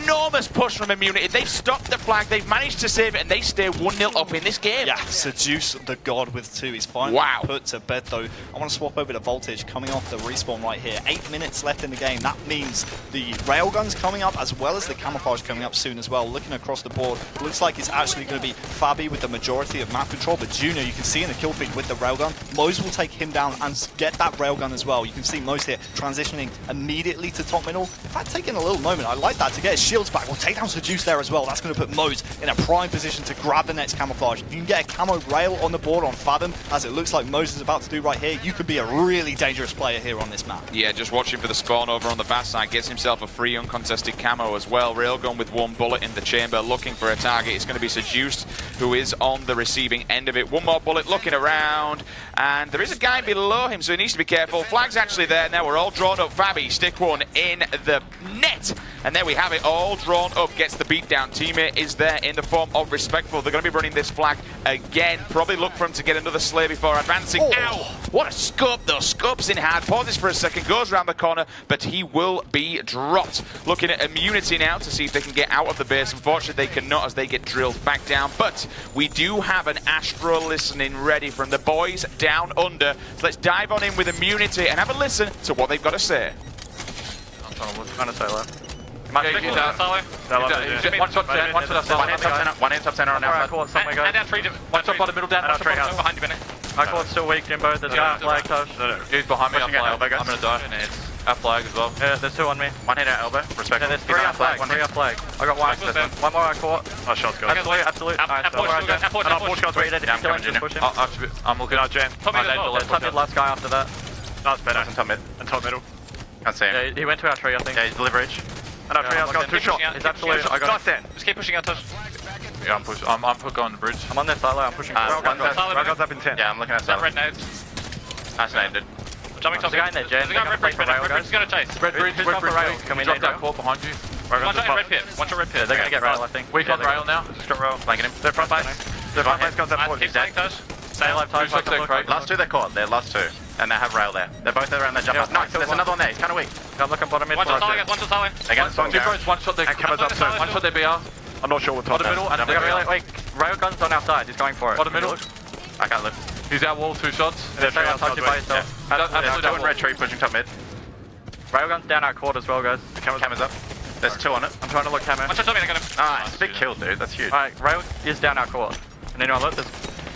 enormous push from Immunity. They've stopped the flag, they've managed to save it, and they stay 1-0 up in this game. Yeah, Seduce the God with 2. He's finally put to bed, though. I want to swap over to Voltage, coming off the respawn right here. 8 minutes left in the game. That means the railgun's coming up, as well as the Camouflage coming up soon as well. Looking across the board, looks like it's actually going to be Fabi with the majority of map control, but Junior, you can see in the kill feed with the railgun, Mose will take him down and get that railgun as well. You can see Mose here transitioning immediately to top middle. In fact, taking a little moment. I like that to get his shields back. We'll take down Seduce there as well. That's going to put Mose in a prime position to grab the next Camouflage. If you can get a camo rail on the board on Fathom, as it looks like Mose is about to do right here, you could be a really dangerous player here on this map. Yeah, just watching for the spawn over on the back side. Gets himself a free uncontested camo as well. Railgun with 1 bullet in the chamber, looking for a target. It's going to be Seduced, who is on the receiving end of it. 1 more bullet, looking around, and there is a guy below him, so he needs to be careful. Flag's actually there now. We're all drawn up. Fabi, stick 1 in the net, And there we have it, all drawn up, gets the beat down. Teammate is there in the form of Respectful. They're going to be running this flag again. Probably look for him to get another Slayer before advancing. Ow! What a scope though, scope's in hand. Pauses for a second, goes around the corner, but he will be dropped. Looking at Immunity now to see if they can get out of the base. Unfortunately, they cannot as they get drilled back down. But we do have an Astro listening ready from the boys down under. So let's dive on in with Immunity and have a listen to what they've got to say. What's kind of solo? One One top center on our court somewhere, guys. One top bottom, middle down. One treehouse behind you, Benny. Our court's still weak, Jimbo. There's a flag, Tosh. He's behind me, I'm gonna die. Our flag as well. Yeah, there's 2 on me. One hit at elbow. Respect. Yeah, there's 3 on flag. 3 on flag. I got 1. One more on court. Oh, shots, guys. Absolute. Alright, so four shots ready to kill him. Push him. I'm looking at Jan. Top mid, last guy after that. No, it's better. Top mid. And top middle. Can't see him. Yeah, he went to our tree, I think. Yeah, he's leverage. And our tree house got 2 shots. He's absolute. I got him. Just keep pushing out, Tosh. Yeah, I'm pushing. I'm going the bridge. I'm on their silo. I'm pushing. Railgun's up in 10. Yeah, I'm looking at silo. Red nade. Nice nade, dude. Jumping top. There's a guy in there, Jen. There's a guy red bridge. Red bridge is going to chase. Red bridge. Come in, drop that court behind you. One shot red pit. One shot red pit. They're going to get rail, I think. Weak on rail now. Just got rail. Flanking him. They're front base. They're front base. Guns up. Keep saying, Tosh. Stay alive, Tosh. Last 2 they're caught. They're last 2. And they have rail there. They're both there around the jump up. Nice. There's another one there. He's kind of weak. I'm looking bottom mid. One shot Solid. One shot Solid. Against one shot there. Cameras up soon. One shot there, BR. I'm not sure what top. Bottom middle. Wait, Railgun's on our side. He's going for it. Bottom middle. I can't live. He's out wall, 2 shots. They're staying on touch by yourself. Absolutely. Red tree pushing top mid. Railgun's down our court as well, guys. Cameras up. There's 2 on it. I'm trying to look camera. One shot top mid. I got him. Nice. Big kill, dude. That's huge. Alright, Rail is down our court. And anyone look, there's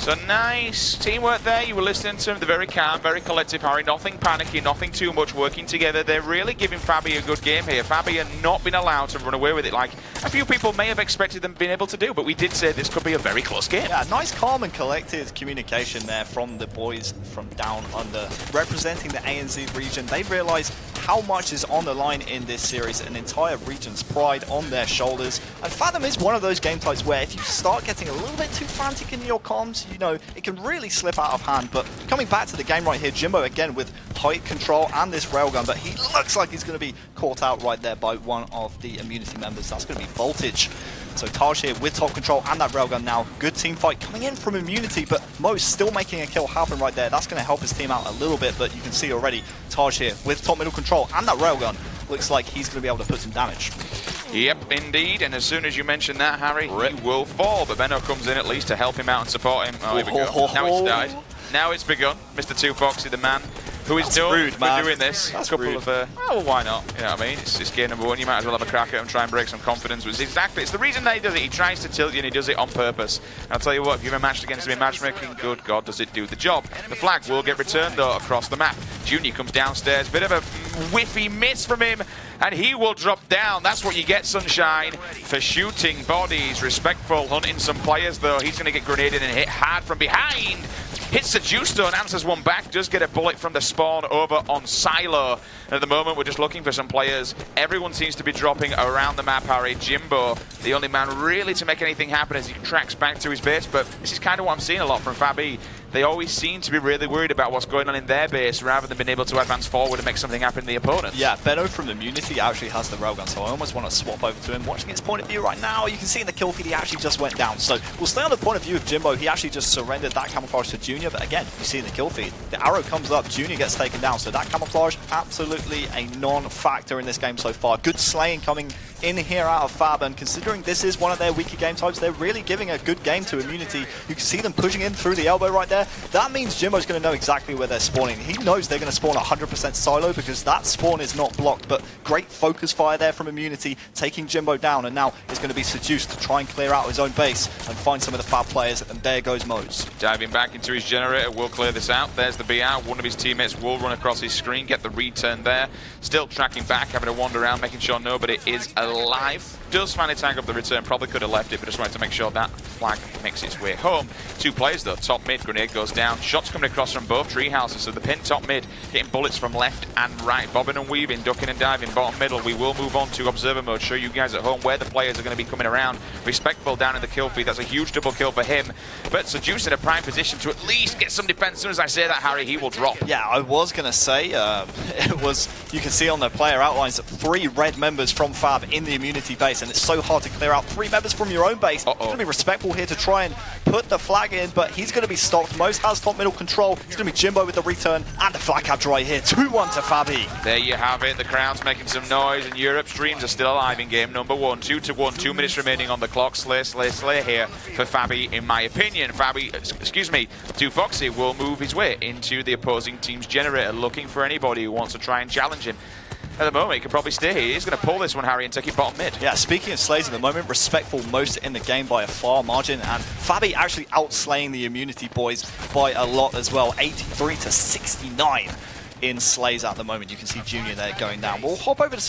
So nice teamwork there. You were listening to them. They're very calm, very collective, Harry. Nothing panicky, nothing too much, working together. They're really giving Fabi a good game here. Fabi are not been allowed to run away with it like a few people may have expected them being able to do, but we did say this could be a very close game. Yeah, nice, calm and collected communication there from the boys from down under. Representing the ANZ region, they realise how much is on the line in this series, an entire region's pride on their shoulders. And Fathom is one of those game types where if you start getting a little bit too frantic in your comms, you know, it can really slip out of hand. But coming back to the game right here, Jimbo again with height control and this railgun, but he looks like he's going to be caught out right there by one of the Immunity members. That's going to be Voltage. So Taj here with top control and that railgun now. Good team fight coming in from Immunity, but Mo's still making a kill happen right there. That's going to help his team out a little bit, but you can see already Taj here with top middle control and that railgun. Looks like he's going to be able to put some damage. Yep, indeed, and as soon as you mention that, Harry, he will fall, but Benno comes in at least to help him out and support him. Oh, here we go. Now it's started. Now it's begun. Mr. Two Foxy, the man who is known for doing this. That's a couple rude. of, oh, well, why not? You know what I mean? It's game number 1. You might as well have a crack at him, try and break some confidence. It's the reason that he does it. He tries to tilt you and he does it on purpose. And I'll tell you what, if you've ever matched against him in matchmaking, good God, does it do the job. The flag will get returned, though, across the map. Junior comes downstairs. Bit of a whiffy miss from him, and he will drop down. That's what you get, Sunshine, for shooting bodies. Respectful, hunting some players, though. He's going to get grenaded and hit hard from behind. Hits the Juice Stone, answers one back, does get a bullet from the spawn over on Silo. And at the moment, we're just looking for some players. Everyone seems to be dropping around the map, Harry. Jimbo, the only man really to make anything happen as he tracks back to his base. But this is kind of what I'm seeing a lot from Fabi. They always seem to be really worried about what's going on in their base rather than being able to advance forward and make something happen to the opponent. Yeah, Benno from Immunity actually has the railgun, so I almost want to swap over to him. Watching his point of view right now, you can see in the kill feed he actually just went down. So we'll stay on the point of view of Jimbo. He actually just surrendered that camouflage to Junior, but again, you see in the kill feed, the arrow comes up, Junior gets taken down. So that camouflage, absolutely a non-factor in this game so far. Good slaying coming in here out of Fab, and considering this is one of their weaker game types, they're really giving a good game to Immunity. You can see them pushing in through the elbow right there. That means Jimbo's going to know exactly where they're spawning. He knows they're going to spawn 100% silo because that spawn is not blocked, but great focus fire there from Immunity, taking Jimbo down, and now he's going to be seduced to try and clear out his own base and find some of the Fab players, and there goes Mose. Diving back into his generator, will clear this out. There's the BR. One of his teammates will run across his screen, get the return there. Still tracking back, having to wander around, making sure nobody is alive. Does finally tag up the return, probably could have left it, but just wanted to make sure that flag makes its way home. 2 players though, top mid, grenade goes down. Shots coming across from both tree houses, so the pin top mid, getting bullets from left and right. Bobbing and weaving, ducking and diving, bottom middle. We will move on to observer mode, show you guys at home where the players are going to be coming around. Respectful down in the kill feed, that's a huge double kill for him. But Seduce in a prime position to at least get some defense. As soon as I say that, Harry, he will drop. Yeah, I was going to say, it was, you can see on the player outlines, 3 red members from Fab in the Immunity base, and it's so hard to clear out 3 members from your own base. It's going to be Respectful here to try and put the flag in, but he's going to be stopped. Moz has top middle control. It's going to be Jimbo with the return, and the flag capture right here. 2-1 to Fabi. There you have it. The crowd's making some noise, and Europe's dreams are still alive in game number 1. 2-1, 2 minutes remaining on the clock. Slay here for Fabi, in my opinion. Fabi, excuse me, 2Foxy will move his way into the opposing team's generator, looking for anybody who wants to try and challenge him. At the moment, he can probably stay here. He's going to pull this one, Harry, and take it bottom mid. Yeah, speaking of slays at the moment, Respectful most in the game by a far margin, and Fabi actually outslaying the Immunity boys by a lot as well. 83 to 69 in slays at the moment. You can see Junior there going down. We'll hop over to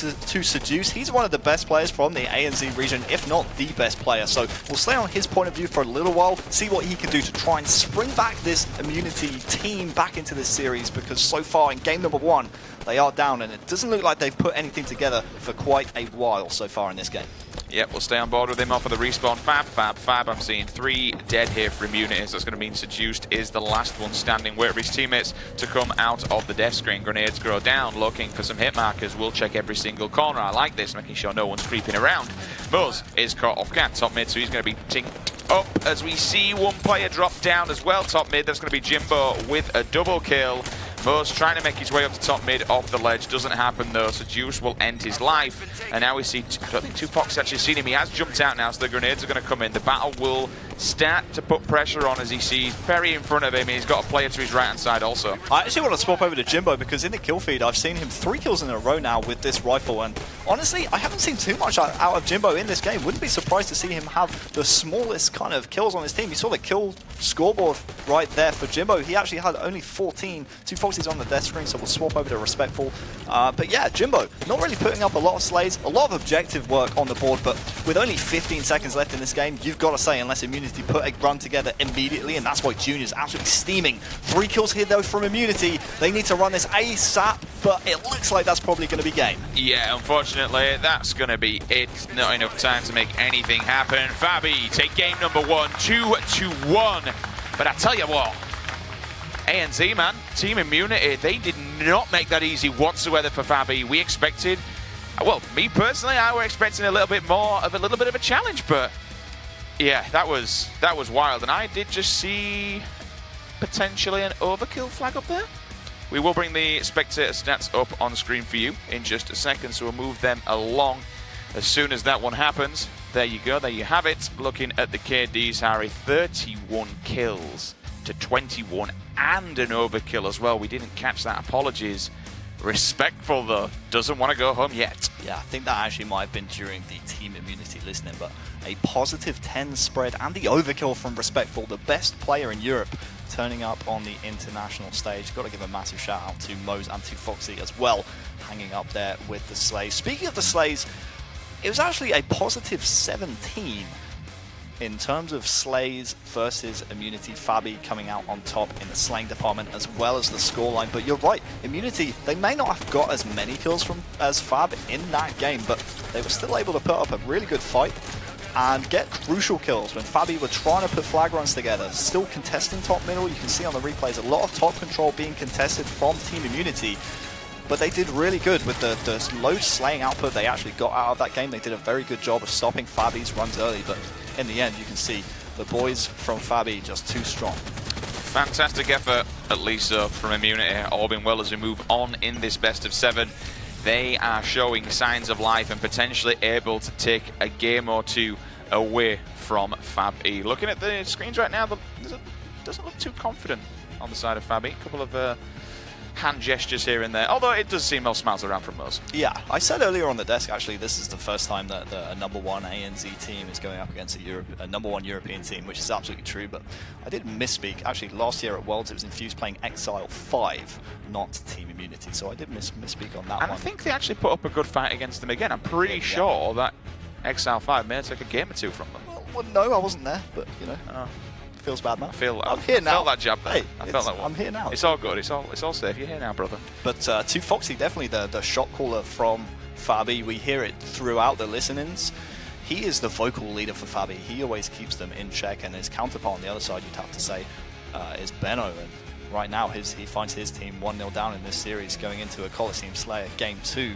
Seduce. He's one of the best players from the ANZ region, if not the best player. So we'll stay on his point of view for a little while, see what he can do to try and spring back this Immunity team back into this series, because so far in game number 1, they are down, and it doesn't look like they've put anything together for quite a while so far in this game. Yep, we'll stay on board with him off of the respawn. Fab. I'm seeing 3 dead here for Immunity. So that's going to mean Seduced is the last one standing. Wait for his teammates to come out of the death screen. Grenades grow down, looking for some hit markers. We'll check every single corner. I like this, making sure no one's creeping around. Moz is caught off guard top mid, so he's going to be tinked up as we see one player drop down as well top mid. That's going to be Jimbo with a double kill. Moz trying to make his way up to top mid off the ledge. Doesn't happen though. Seduce will end his life. And now we see, I don't think 2Fox actually seen him. He has jumped out now, so the grenades are going to come in. The battle will start to put pressure on as he sees Perry in front of him. He's got a player to his right hand side also. I actually want to swap over to Jimbo, because in the kill feed I've seen him 3 kills in a row now with this rifle, and honestly I haven't seen too much out of Jimbo in this game. Wouldn't be surprised to see him have the smallest kind of kills on his team. You saw the kill scoreboard right there for Jimbo. He actually had only 14. 2Foxy's on the death screen, so we'll swap over to Respectful. But yeah, Jimbo not really putting up a lot of slays, a lot of objective work on the board, but with only 15 seconds left in this game, you've got to say, unless Immunity put a run together immediately, and that's why Junior's absolutely steaming. 3 kills here though from Immunity. They need to run this ASAP, but it looks like that's probably going to be game. Yeah, unfortunately, that's going to be it. Not enough time to make anything happen. Fabi take game number 1, 2-1. But I tell you what, ANZ, man, Team Immunity, they did not make that easy whatsoever for Fabi. We expected, well, me personally, I were expecting a little bit more of a challenge, but yeah, that was wild. And I did just see potentially an overkill flag up there. We will bring the spectator stats up on screen for you in just a second, so we'll move them along as soon as that one happens. There you go, there you have it. Looking at the KDs, Harry, 31 kills to 21 and an overkill as well. We didn't catch that, apologies. Respectful though, doesn't want to go home yet. Yeah, I think that actually might have been during the Team Immunity listening, but a positive 10 spread and the overkill from Respectful, the best player in Europe, turning up on the international stage. Got to give a massive shout out to Moz and to Foxy as well, hanging up there with the slays. Speaking of the slays, it was actually a positive 17 in terms of slays versus Immunity. Fabi coming out on top in the slaying department as well as the scoreline. But you're right, Immunity, they may not have got as many kills as Fab in that game, but they were still able to put up a really good fight and get crucial kills when Fabi were trying to put flag runs together. Still contesting top middle. You can see on the replays a lot of top control being contested from Team Immunity. But they did really good with the low slaying output they actually got out of that game. They did a very good job of stopping Fabi's runs early, but in the end, you can see the boys from Fabi just too strong. Fantastic effort, at least from Immunity. All been well as we move on in this best of 7. They are showing signs of life and potentially able to take a game or 2 away from Fabi. Looking at the screens right now, it doesn't look too confident on the side of Fabi. A couple of hand gestures here and there, although it does seem all smiles around from those. Yeah, I said earlier on the desk, actually, this is the first time that a #1 ANZ team is going up against a #1 European team, which is absolutely true, but I did misspeak. Actually, last year at Worlds, it was Infused playing Exile 5, not Team Immunity, so I did misspeak on that one. And I think they actually put up a good fight against them again. I'm pretty sure that Exile 5 may take a game or 2 from them. Well, no, I wasn't there, but, you know. Feels bad now. I'm here now. I felt that jab there. Hey, I felt that one. I'm here now. It's all good. It's all safe. You're here now, brother. But to Foxy, definitely the shot caller from Fabi. We hear it throughout the listenings. He is the vocal leader for Fabi. He always keeps them in check, and his counterpart on the other side, you'd have to say, is Benno. And right now. He finds his team 1-0 down in this series going into a Coliseum Slayer Game 2.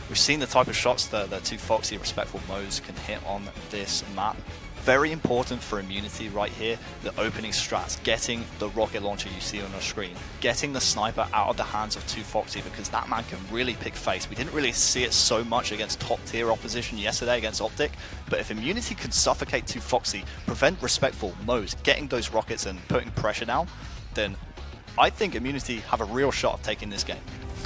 We've seen the type of shots that 2Foxy Respectful Moz can hit on this map. Very important for Immunity right here, the opening strats, getting the rocket launcher you see on the screen, getting the sniper out of the hands of 2Foxy, because that man can really pick face. We didn't really see it so much against top tier opposition yesterday against Optic, but if Immunity can suffocate 2Foxy, prevent Respectful Moz getting those rockets and putting pressure down, then I think Immunity have a real shot of taking this game.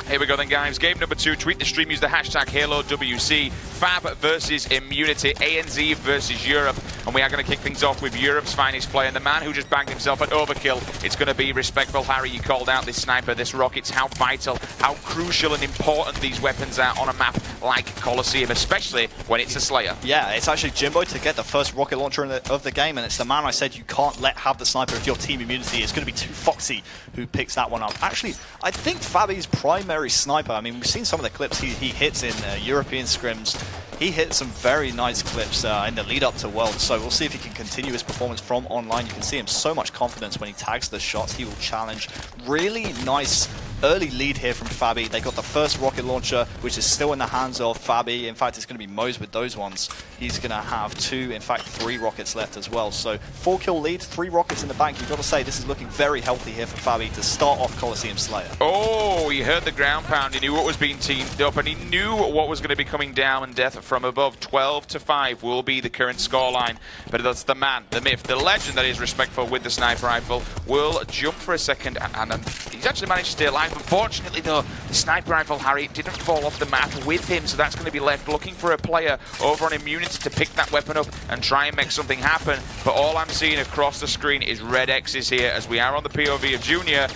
Here we go then, guys. Game number 2. Tweet the stream, use the hashtag HaloWC. Fab versus Immunity. ANZ versus Europe. And we are going to kick things off with Europe's finest player, and the man who just bagged himself an overkill. It's going to be Respectful Harry. You called out this sniper, this rockets, how vital, how crucial and important these weapons are on a map like Coliseum, especially when it's a Slayer. Yeah, it's actually Jimbo to get the first rocket launcher of the game, and it's the man I said you can't let have the sniper if your team Immunity. It's going to be 2Foxy who picks that one up. Actually, I think Fabi's primary sniper, I mean, we've seen some of the clips he hits in European scrims. He hit some very nice clips in the lead up to Worlds, so we'll see if he can continue his performance from online. You can see him so much confidence when he tags the shots. He will challenge. Really nice early lead here from Fabi. They got the first rocket launcher, which is still in the hands of Fabi. In fact, it's going to be Moz with those ones. He's going to have 2, in fact 3 rockets left as well. So 4-kill lead, 3 rockets in the bank. You've got to say this is looking very healthy here for Fabi to start off Coliseum Slayer. Oh, he heard the ground pound. He knew what was being teamed up, and he knew what was going to be coming down, and death from above. 12-5 will be the current scoreline. But that's the man, the myth, the legend that is Respectful with the sniper rifle. Will jump for a second, and he's actually managed to stay alive. Unfortunately, though, the sniper rifle, Harry, didn't fall off the map with him, so that's going to be left looking for a player over on Immunity to pick that weapon up and try and make something happen. But all I'm seeing across the screen is red X's here as we are on the POV of Junior.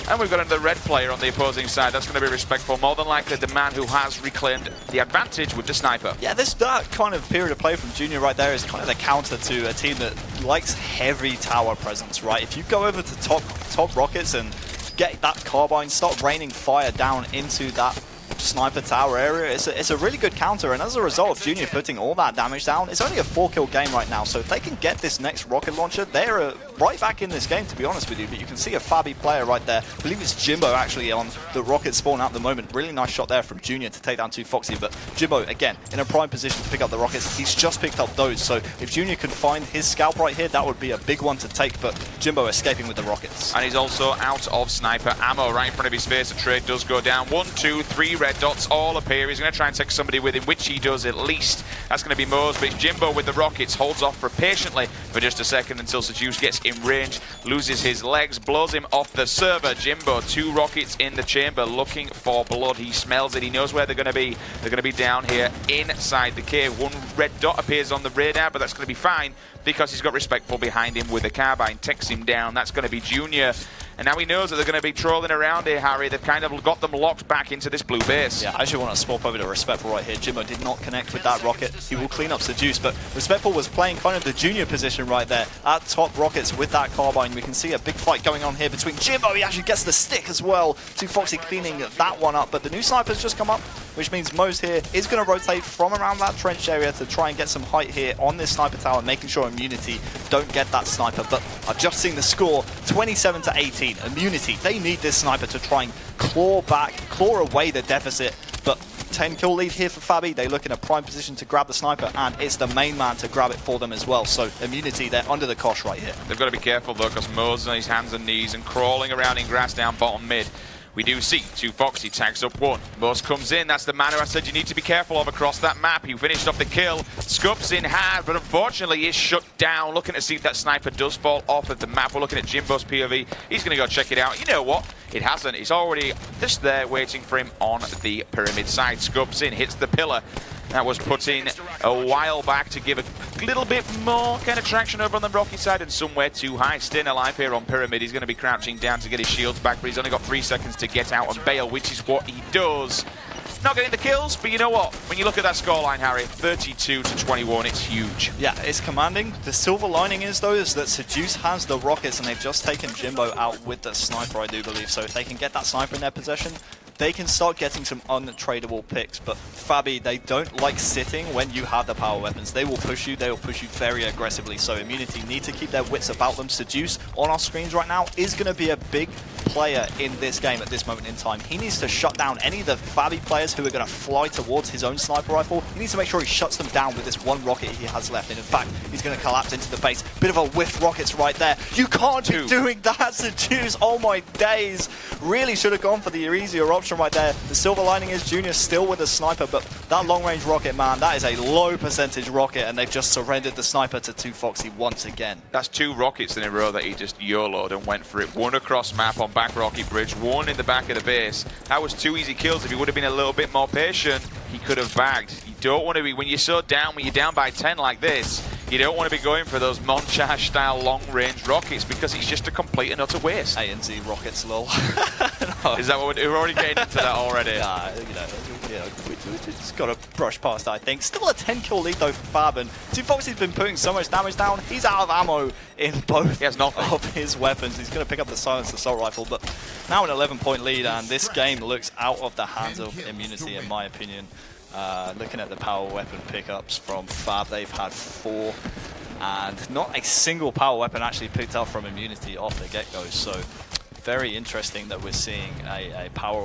And we've got another red player on the opposing side. That's going to be Respectful. More than likely the man who has reclaimed the advantage with the sniper. Yeah, that kind of period of play from Junior right there is kind of the counter to a team that likes heavy tower presence, right? If you go over to top rockets and get that carbine, start raining fire down into that sniper tower area, it's a really good counter, and as a result of Junior putting all that damage down, it's only a 4-kill game right now, so if they can get this next rocket launcher, they're right back in this game, to be honest with you. But you can see a Fabi player right there. I believe it's Jimbo actually on the rocket spawn at the moment. Really nice shot there from Junior to take down 2Foxy, but Jimbo again in a prime position to pick up the rockets. He's just picked up those, so if Junior can find his scalp right here, that would be a big one to take, but Jimbo escaping with the rockets. And he's also out of sniper ammo right in front of his face. The trade does go down. 1, 2, 3 red dots all appear. He's going to try and take somebody with him, which he does at least. That's going to be Moz, but it's Jimbo with the rockets. Holds off for patiently for just a second until Seduce gets in range, loses his legs, blows him off the server. Jimbo, 2 rockets in the chamber, looking for blood. He smells it. He knows where they're going to be. They're going to be down here inside the cave. 1 red dot appears on the radar, but that's going to be fine because he's got Respectful behind him with a carbine. Takes him down. That's going to be Junior. And now he knows that they're going to be trolling around here, Harry. They've kind of got them locked back into this blue base. Yeah, I actually want to swap over to Respectful right here. Jimbo did not connect with that rocket. He will clean up Seduce, but Respectful was playing kind of the Junior position right there at top rockets with that carbine. We can see a big fight going on here between Jimbo. He actually gets the stick as well. 2Foxy cleaning that one up, but the new sniper's just come up, which means Moz here is going to rotate from around that trench area to try and get some height here on this sniper tower, making sure Immunity don't get that sniper. But I've just seen the score, 27-18. Immunity, they need this sniper to try and claw away the deficit. But 10-kill lead here for Fabi. They look in a prime position to grab the sniper, and it's the main man to grab it for them as well. So Immunity, they're under the cosh right here. They've got to be careful though, because Moz is on his hands and knees and crawling around in grass down bottom mid. We do see 2Foxy tags up 1. Moz comes in. That's the man who I said you need to be careful of across that map. He finished off the kill. Scoops in hard, but unfortunately is shut down. Looking to see if that sniper does fall off of the map. We're looking at Jimbo's POV. He's going to go check it out. You know what? It hasn't. It's already just there waiting for him on the pyramid side. Scoops in, hits the pillar. That was put in a while back to give a little bit more kind of traction over on the rocky side, and somewhere too high. Staying alive here on pyramid. He's going to be crouching down to get his shields back, but he's only got 3 seconds to get out and bail, which is what he does. Not getting the kills, but you know what? When you look at that scoreline, Harry, 32-21, it's huge. Yeah, it's commanding. The silver lining is, though, is that Seduce has the rockets, and they've just taken Jimbo out with the sniper, I do believe. So if they can get that sniper in their possession, they can start getting some untradeable picks. But Fabi, they don't like sitting when you have the power weapons. They will push you very aggressively. So Immunity need to keep their wits about them. Seduce on our screens right now is going to be a big player in this game at this moment in time. He needs to shut down any of the Fabi players who are going to fly towards his own sniper rifle. He needs to make sure he shuts them down with this one rocket he has left. And in fact, he's going to collapse into the base. Bit of a whiffed rockets right there. You can't be doing that, Sejuice. Oh my days. Really should have gone for the easier option right there. The silver lining is Junior still with the sniper, but that long-range rocket, man, that is a low percentage rocket, and they've just surrendered the sniper to 2Foxy once again. That's 2 rockets in a row that he just YOLO'd and went for it. One across map on back Rocky Bridge, one in the back of the base. That was 2 easy kills. If he would have been a little bit more patient, he could have bagged. You don't want to be, when you're so down, when you're down by 10 like this, you don't want to be going for those Montage style long-range rockets because it's just a complete and utter waste. ANZ rockets, lol. No. Is that what we're already getting into that already? Nah, we just got to brush past that, I think. Still a 10 kill lead though for Fab, and 2Foxy's been putting so much damage down. He's out of ammo in both of his weapons. He's going to pick up the silenced assault rifle, but now an 11-point lead, and this game looks out of the hands of Immunity in my opinion. Looking at the power weapon pickups from Fab, they've had 4, and not a single power weapon actually picked up from Immunity off the get-go. So very interesting that we're seeing a power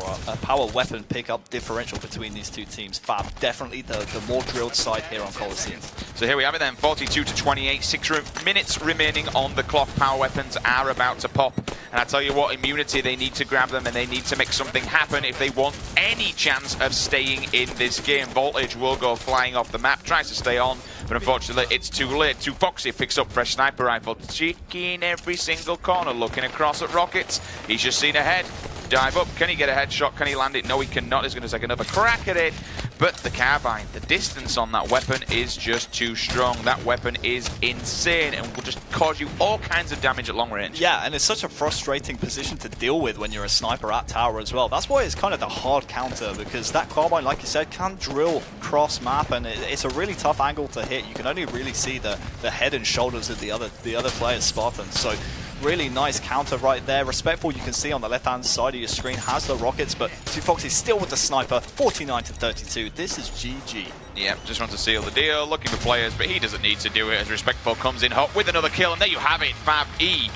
weapon pickup differential between these two teams. Fab definitely the more drilled side here on Coliseum. So here we have it then, 42-28, 6 minutes remaining on the clock. Power weapons are about to pop. And I tell you what, Immunity, they need to grab them and they need to make something happen if they want any chance of staying in this game. Voltage will go flying off the map, tries to stay on, but unfortunately it's too late. 2Foxy picks up fresh sniper rifle, checking every single corner, looking across at rockets. He's just seen ahead. Dive up. Can he get a headshot? Can he land it? No, he cannot. He's going to take another crack at it. But the carbine, the distance on that weapon is just too strong. That weapon is insane and will just cause you all kinds of damage at long range. Yeah, and it's such a frustrating position to deal with when you're a sniper at tower as well. That's why it's kind of the hard counter, because that carbine, like you said, can drill cross map, and it's a really tough angle to hit. You can only really see the head and shoulders of the other player's Spartans. So really nice counter right there. Respectful, you can see on the left-hand side of your screen, has the rockets, but 2Foxy still with the sniper, 49-32. This is GG. Yeah, just wants to seal the deal, looking for players, but he doesn't need to do it as Respectful comes in hot with another kill, and there you have it, Fab E.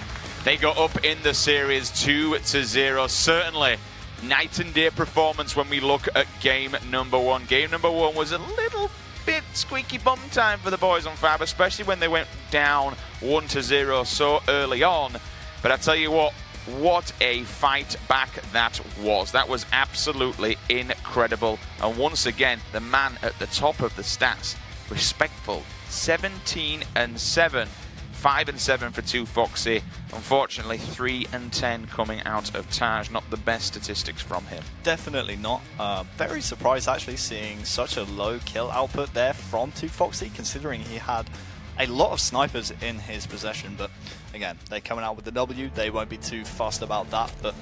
They go up in the series 2-0. Certainly, night and day performance when we look at game number 1. Game number 1 was a little bit squeaky bum time for the boys on Fab, especially when they went down 1-0 so early on. But I tell you what a fight back that was. That was absolutely incredible. And once again, the man at the top of the stats, Respectful, 17-7, 5-7 for 2Foxy. Unfortunately, 3-10 coming out of Taj. Not the best statistics from him. Definitely not. Very surprised actually seeing such a low kill output there from 2Foxy, considering he had a lot of snipers in his possession. But again, they're coming out with the W. They won't be too fussed about that. But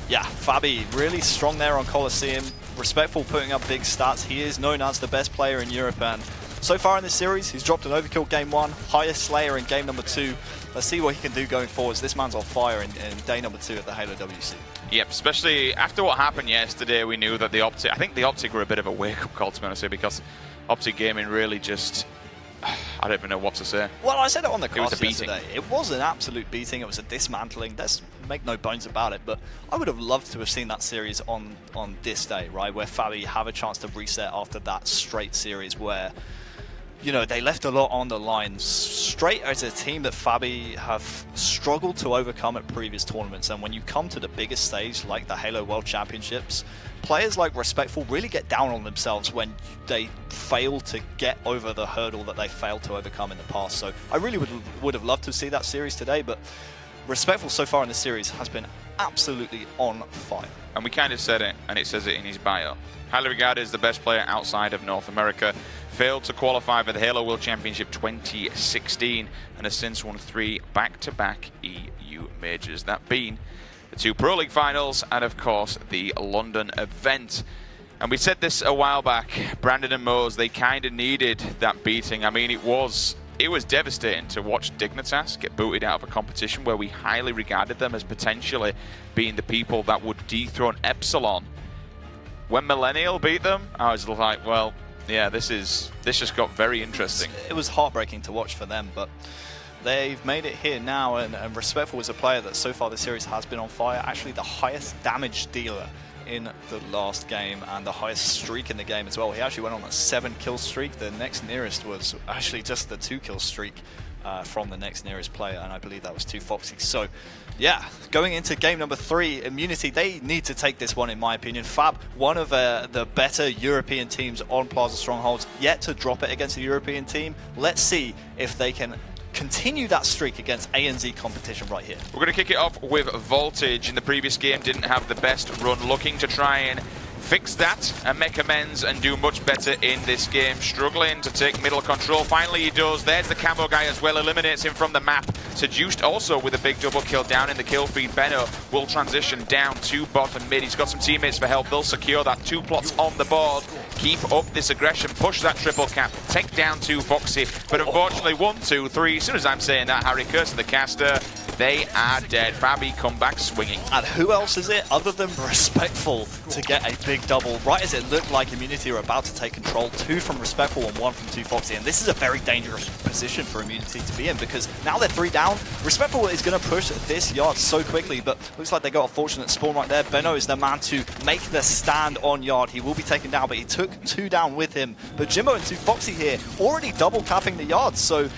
yeah, Fabi really strong there on Coliseum. Respectful putting up big stats. He is known as the best player in Europe, and so far in this series, he's dropped an overkill game 1, highest Slayer in game number 2. Let's see what he can do going forwards. This man's on fire in day number 2 at the Halo WC. Yep, especially after what happened yesterday, we knew that the Optic, I think the Optic were a bit of a wake-up call, to be honest, because Optic Gaming really just, I don't even know what to say. Well, I said it on the cast beating. yesterday. It was an absolute beating. It was a dismantling. Let's make no bones about it. But I would have loved to have seen that series on this day, right, where Fabi have a chance to reset after that straight series where, you know, they left a lot on the line. Straight as a team that Fabi have struggled to overcome at previous tournaments. And when you come to the biggest stage like the Halo World Championships, players like Respectful really get down on themselves when they fail to get over the hurdle that they failed to overcome in the past. So I really would have loved to see that series today, but Respectful so far in the series has been absolutely on fire. And we kind of said it, and it says it in his bio. Highly regarded as the best player outside of North America. Failed to qualify for the Halo World Championship 2016 and has since won 3 back-to-back EU majors. That being the 2 Pro League finals and, of course, the London event. And we said this a while back, Brandon and Mose, they kind of needed that beating. I mean, it was devastating to watch Dignitas get booted out of a competition where we highly regarded them as potentially being the people that would dethrone Epsilon. When Millennial beat them, I was like, well, yeah, this just got very interesting. It was heartbreaking to watch for them, but they've made it here now, and Respectful is a player that so far this series has been on fire. Actually the highest damage dealer in the last game and the highest streak in the game as well. He actually went on a 7-kill streak. The next nearest was actually just the 2-kill streak from the next nearest player, and I believe that was 2Foxy. So yeah, going into game number 3, Immunity, they need to take this one in my opinion. Fab, one of the better European teams on Plaza Strongholds, yet to drop it against a European team. Let's see if they can continue that streak against ANZ competition right here. We're going to kick it off with Voltage. In the previous game, didn't have the best run, looking to try and fix that and make amends and do much better in this game. Struggling to take middle control. Finally he does. There's the camo guy as well, eliminates him from the map. Seduced also with a big double kill down in the kill feed. Benno will transition down to bottom mid. He's got some teammates for help. They'll secure that. 2 plots on the board. Keep up this aggression, push that triple cap, take down 2Foxy, but unfortunately 1, 2, 3, as soon as I'm saying that, Harry Curse the caster, they are dead. Fabi come back swinging. And who else is it other than Respectful to get a big double? Right as it looked like Immunity are about to take control, 2 from Respectful and 1 from 2Foxy. And this is a very dangerous position for Immunity to be in, because now they're 3 down. Respectful is going to push this yard so quickly, but looks like they got a fortunate spawn right there. Benno is the man to make the stand on yard. He will be taken down, but he took 2 down with him. But Jimbo and 2Foxy here already double capping the yards, so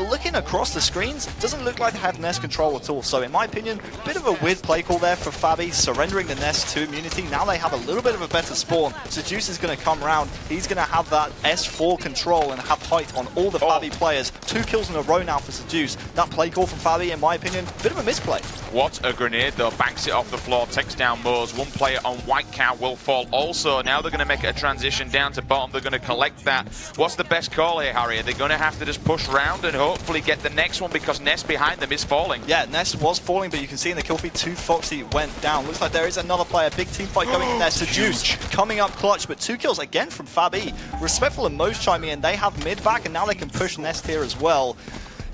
looking across the screens, doesn't look like they have nest control at all. So in my opinion, a bit of a weird play call there for Fabi, surrendering the nest to Immunity. Now they have a little bit of a better spawn. Seduce is going to come around. He's going to have that S4 control and have height on all the Fabi players. 2 kills in a row now for Seduce. That play call from Fabi, in my opinion, a bit of a misplay. What a grenade though, banks it off the floor, takes down Moze. 1 player on White Cow will fall also. Now they're going to make a transition down to bottom. They're going to collect that. What's the best call here, Harry? Are they going to have to just push round and hopefully get the next one, because Nest behind them is falling? Yeah, Nest was falling, but you can see in the kill feed 2Foxy went down. Looks like there is another player. Big team fight going in there. Seduce coming up clutch, but 2 kills again from Fabi. Respectful and Moze chiming in. They have mid back, and now they can push Nest here as well.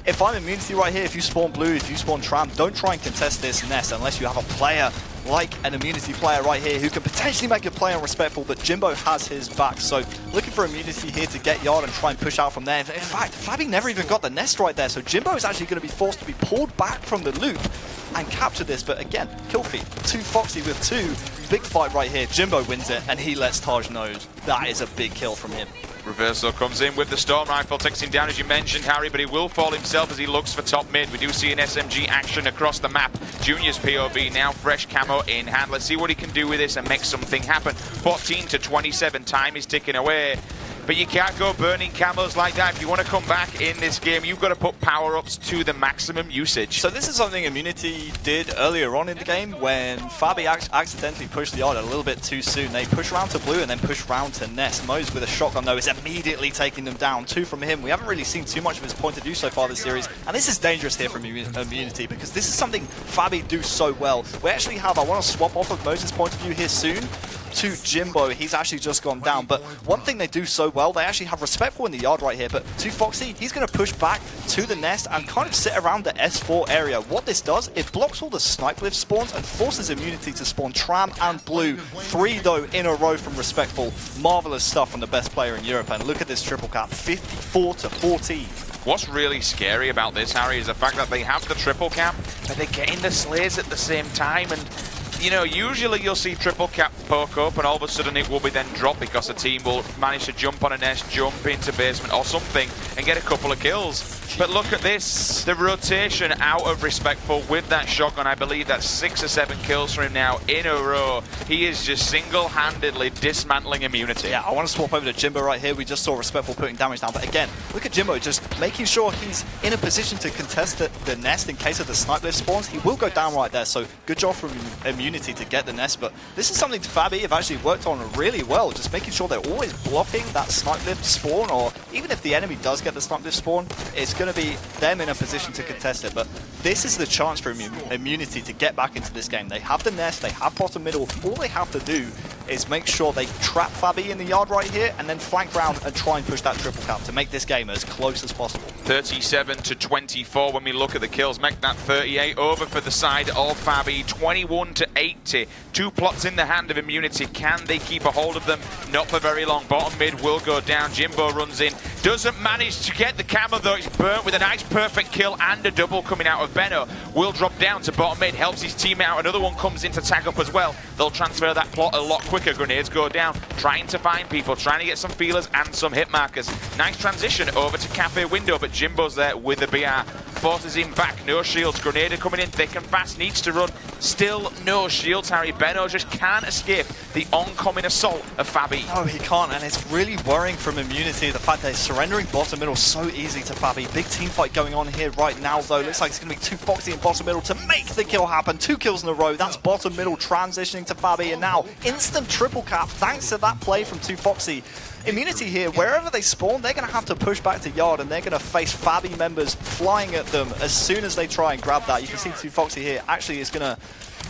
If I'm Immunity right here, if you spawn blue, if you spawn tram, don't try and contest this nest unless you have a player like an Immunity player right here who can potentially make a play on Respectful, but Jimbo has his back. So looking for Immunity here to get yard and try and push out from there. In fact, Fabi never even got the nest right there, so Jimbo is actually going to be forced to be pulled back from the loop and capture this. But again, kill feed, 2Foxy with 2. Big fight right here. Jimbo wins it, and he lets Taj know. That is a big kill from him. Reversal comes in with the Storm Rifle, takes him down as you mentioned, Harry, but he will fall himself as he looks for top mid. We do see an SMG action across the map. Junior's POV now fresh camo in hand. Let's see what he can do with this and make something happen. 14 to 27, time is ticking away. But you can't go burning camos like that. If you want to come back in this game, you've got to put power-ups to the maximum usage. So this is something Immunity did earlier on in the game when Fabi accidentally pushed the yard a little bit too soon. They push round to blue and then push round to Nest. Moze with a shotgun though is immediately taking them down. 2 from him. We haven't really seen too much of his point of view so far this series. And this is dangerous here from Immunity, because this is something Fabi do so well. We actually have, I want to swap off of Moze's point of view here soon to Jimbo. He's actually just gone down, but one thing they do so well, they actually have Respectful in the yard right here, but 2Foxy, he's going to push back to the nest and kind of sit around the S4 area. What this does, it blocks all the snipe lift spawns and forces Immunity to spawn tram and blue. 3 though in a row from Respectful. Marvelous stuff from the best player in Europe, and look at this triple cap, 54 to 14. What's really scary about this, Harry, is the fact that they have the triple cap, but they're getting the slays at the same time, and you know, usually you'll see triple cap poke up and all of a sudden it will be then dropped because the team will manage to jump on a nest, jump into basement or something and get a couple of kills. But look at this, the rotation out of Respectful with that shotgun. I believe that's 6 or 7 kills for him now in a row. He is just single-handedly dismantling Immunity. Yeah, I want to swap over to Jimbo right here. We just saw Respectful putting damage down, but again, look at Jimbo just making sure he's in a position to contest the nest in case of the snipe lift spawns. He will go down right there, so good job from Immunity to get the nest, but this is something Fabi have actually worked on really well, just making sure they're always blocking that snipe lift spawn, or even if the enemy does get the snipe lift spawn, it's going to be them in a position to contest it. But this is the chance for Immunity to get back into this game. They have the nest, they have bottom middle, all they have to do is make sure they trap Fabi in the yard right here and then flank round and try and push that triple cap to make this game as close as possible. 37 to 24 when we look at the kills. Make that 38 over for the side of Fabi. 21 to 80. 2 plots in the hand of Immunity. Can they keep a hold of them? Not for very long. Bottom mid will go down. Jimbo runs in, Doesn't manage to get the camera though. It's burnt with a nice perfect kill and a double coming out of Benno. Will drop down to bottom mid, helps his teammate out. Another one comes in to tag up as well. They'll transfer that plot a lot quicker. Grenades go down, trying to find people, trying to get some feelers and some hit markers. Nice transition over to Cafe Window, but Jimbo's there with the BR. Forces him back, no shields. Grenadier coming in thick and fast, needs to run. Still no shields, Harry. Benno just can't escape the oncoming assault of Fabi. No, he can't, and it's really worrying from Immunity, the fact that he's surrendering bottom middle so easy to Fabi. Big team fight going on here right now, though. Looks like it's going to be too Foxy in bottom middle to make the kill happen. 2 kills in a row. That's bottom middle transitioning to Fabi, and now instant triple cap thanks to that play from 2 Foxy. Immunity here, wherever they spawn, they're going to have to push back to Yard, and they're going to face Fabi members flying at them as soon as they try and grab that. You can see 2 Foxy here actually is going to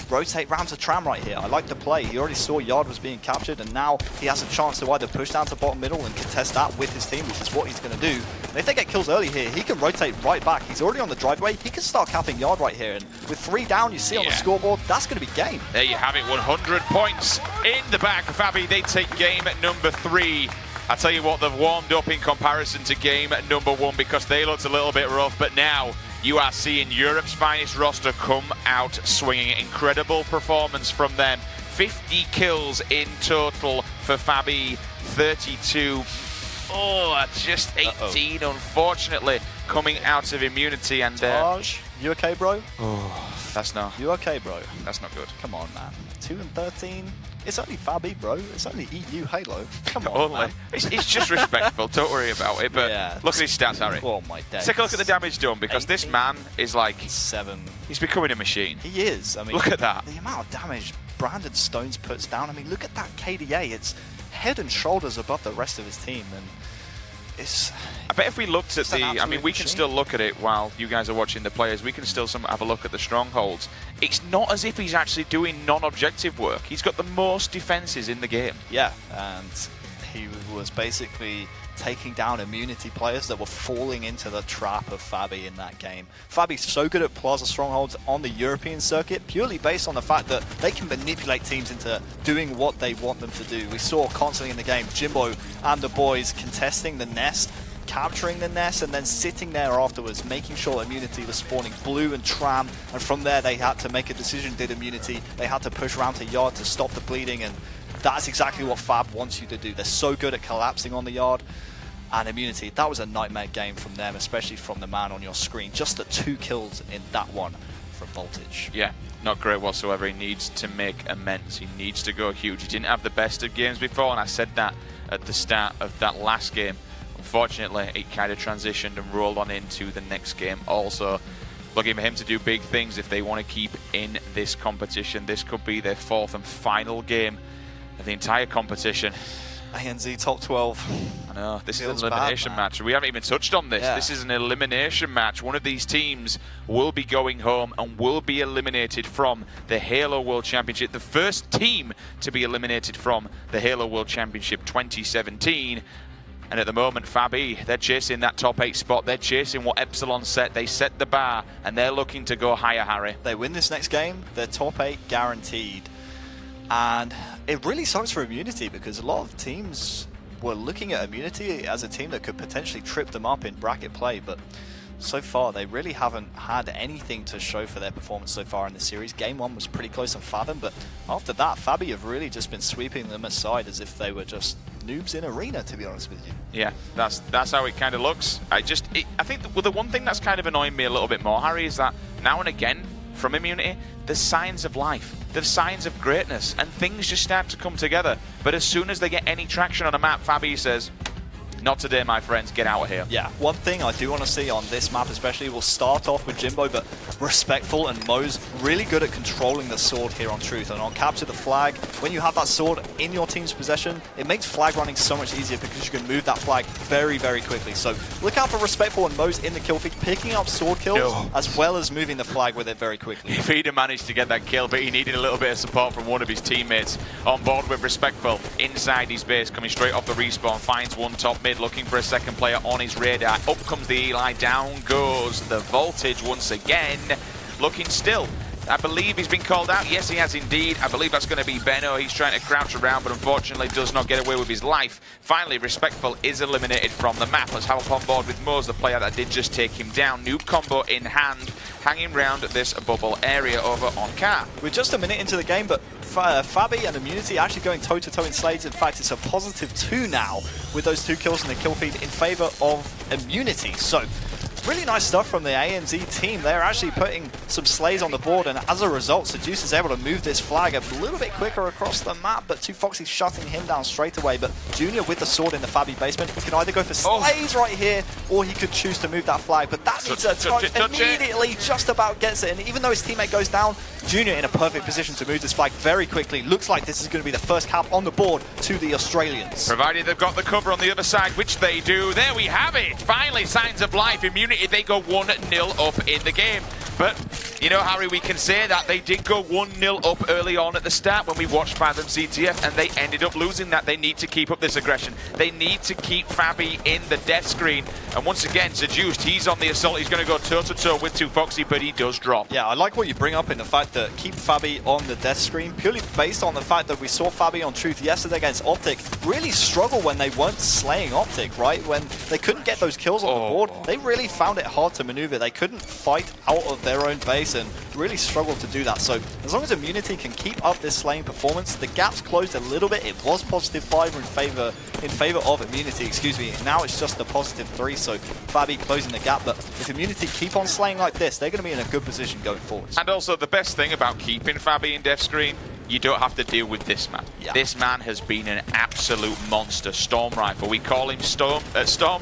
rotate round to Tram right here. I like the play. He already saw Yard was being captured, and now he has a chance to either push down to bottom middle and contest that with his team, which is what he's going to do. And if they get kills early here, he can rotate right back. He's already on the driveway. He can start capping Yard right here, and with 3 down, you see on the scoreboard, that's going to be game. There you have it, 100 points in the bag. Fabi, they take game at number 3. I tell you what, they've warmed up in comparison to game at number 1 because they looked a little bit rough, but now you are seeing Europe's finest roster come out swinging. Incredible performance from them. 50 kills in total for Fabi, 32. Oh, just 18, unfortunately, coming out of Immunity. And Taj, you okay, bro? Oh, that's not. You okay, bro? That's not good. Come on, man. 2 and 13. It's only Fabi, bro. It's only EU Halo. Come on, man. It's just respectful. Don't worry about it. But yeah, look at his stats, Harry. Oh my days. Take a look at the damage done, because 18. this man is like 7. He's becoming a machine. He is. I mean, look at that. The amount of damage Brandon Stones puts down. I mean, look at that KDA. It's head and shoulders above the rest of his team, and it's. I bet if we looked at I mean, we can still look at it while you guys are watching the players. We can still have a look at the strongholds. It's not as if he's actually doing non-objective work. He's got the most defenses in the game. Yeah, and he was basically taking down Immunity players that were falling into the trap of Fabi in that game. Fabi's so good at Plaza Strongholds on the European circuit, purely based on the fact that they can manipulate teams into doing what they want them to do. We saw constantly in the game Jimbo and the boys contesting the nest, capturing the nest, and then sitting there afterwards, making sure Immunity was spawning Blue and Tram, and from there they had to make a decision, did Immunity. They had to push around to Yard to stop the bleeding, and that's exactly what Fab wants you to do. They're so good at collapsing on the Yard. And Immunity, that was a nightmare game from them, especially from the man on your screen. Just the 2 kills in that one from Voltage. Yeah, not great whatsoever. He needs to make amends. He needs to go huge. He didn't have the best of games before, and I said that at the start of that last game. Unfortunately, it kind of transitioned and rolled on into the next game. Also, looking for him to do big things if they want to keep in this competition. This could be their 4th and final game of the entire competition. ANZ top 12. I know, this is an elimination match. We haven't even touched on this. Yeah. This is an elimination match. One of these teams will be going home and will be eliminated from the Halo World Championship. The first team to be eliminated from the Halo World Championship 2017. And at the moment, Fabi, they're chasing that top 8 spot. They're chasing what Epsilon set. They set the bar, and they're looking to go higher, Harry. They win this next game, they're top 8 guaranteed. And it really sucks for Immunity, because a lot of teams were looking at Immunity as a team that could potentially trip them up in bracket play, but so far they really haven't had anything to show for their performance so far in the series. Game 1 was pretty close on Fathom, but after that, Fabi have really just been sweeping them aside as if they were just noobs in Arena, to be honest with you. Yeah, that's how it kind of looks. I think the one thing that's kind of annoying me a little bit more, Harry, is that now and again from Immunity, there's signs of life, there's signs of greatness, and things just start to come together. But as soon as they get any traction on a map, Fabi says, not today, my friends, get out of here. Yeah, one thing I do want to see on this map especially, we'll start off with Jimbo, but Respectful and Mo's really good at controlling the sword here on Truth. And on Capture the Flag, when you have that sword in your team's possession, it makes flag running so much easier because you can move that flag very, very quickly. So look out for Respectful and Mo's in the kill feed, picking up sword kills, as well as moving the flag with it very quickly. If he'd have managed to get that kill, but he needed a little bit of support from one of his teammates. On board with Respectful, inside his base, coming straight off the respawn, finds one top mid, looking for a second player on his radar. Up comes the Eli, down goes the Voltage once again. Looking still I believe he's been called out. Yes, he has indeed. I believe that's going to be Benno. He's trying to crouch around, but unfortunately does not get away with his life. Finally, Respectful is eliminated from the map. Let's hop on board with Moz, the player that did just take him down. Noob combo in hand, hanging around this bubble area over on car. We're just a minute into the game, but Fabi and Immunity actually going toe-to-toe in Slades. In fact, it's a +2 now with those 2 kills and the kill feed in favor of Immunity. So really nice stuff from the ANZ team. They're actually putting some slays on the board, and as a result, Seduce is able to move this flag a little bit quicker across the map, but 2Foxy shutting him down straight away. But Junior with the sword in the Fabi basement, he can either go for slays right here, or he could choose to move that flag, but that needs a touch immediately, just about gets it, and even though his teammate goes down, Junior in a perfect position to move this flag very quickly. Looks like this is going to be the first cap on the board to the Australians. Provided they've got the cover on the other side, which they do. There we have it. Finally, signs of life. Immunity, they go 1-0 up in the game. But, you know, Harry, we can say that they did go 1-0 up early on at the start when we watched Fathom CTF, and they ended up losing that. They need to keep up this aggression. They need to keep Fabi in the death screen. And once again, Seduced, he's on the assault. He's going to go toe-to-toe with 2Foxy, but he does drop. Yeah, I like what you bring up in the fact that keep Fabi on the death screen, purely based on the fact that we saw Fabi on Truth yesterday against Optic really struggle when they weren't slaying Optic, right? When they couldn't get those kills on the board, they really found it hard to maneuver. They couldn't fight out of their own base and really struggled to do that. So as long as Immunity can keep up this slaying performance, the gap's closed a little bit. It was +5 in favor of Immunity, excuse me. Now it's just a +3, so Fabi closing the gap. But if Immunity keep on slaying like this, they're going to be in a good position going forward. And also the best thing about keeping Fabi in death screen, you don't have to deal with this man. Yeah. This man has been an absolute monster. Storm Rifle. We call him Storm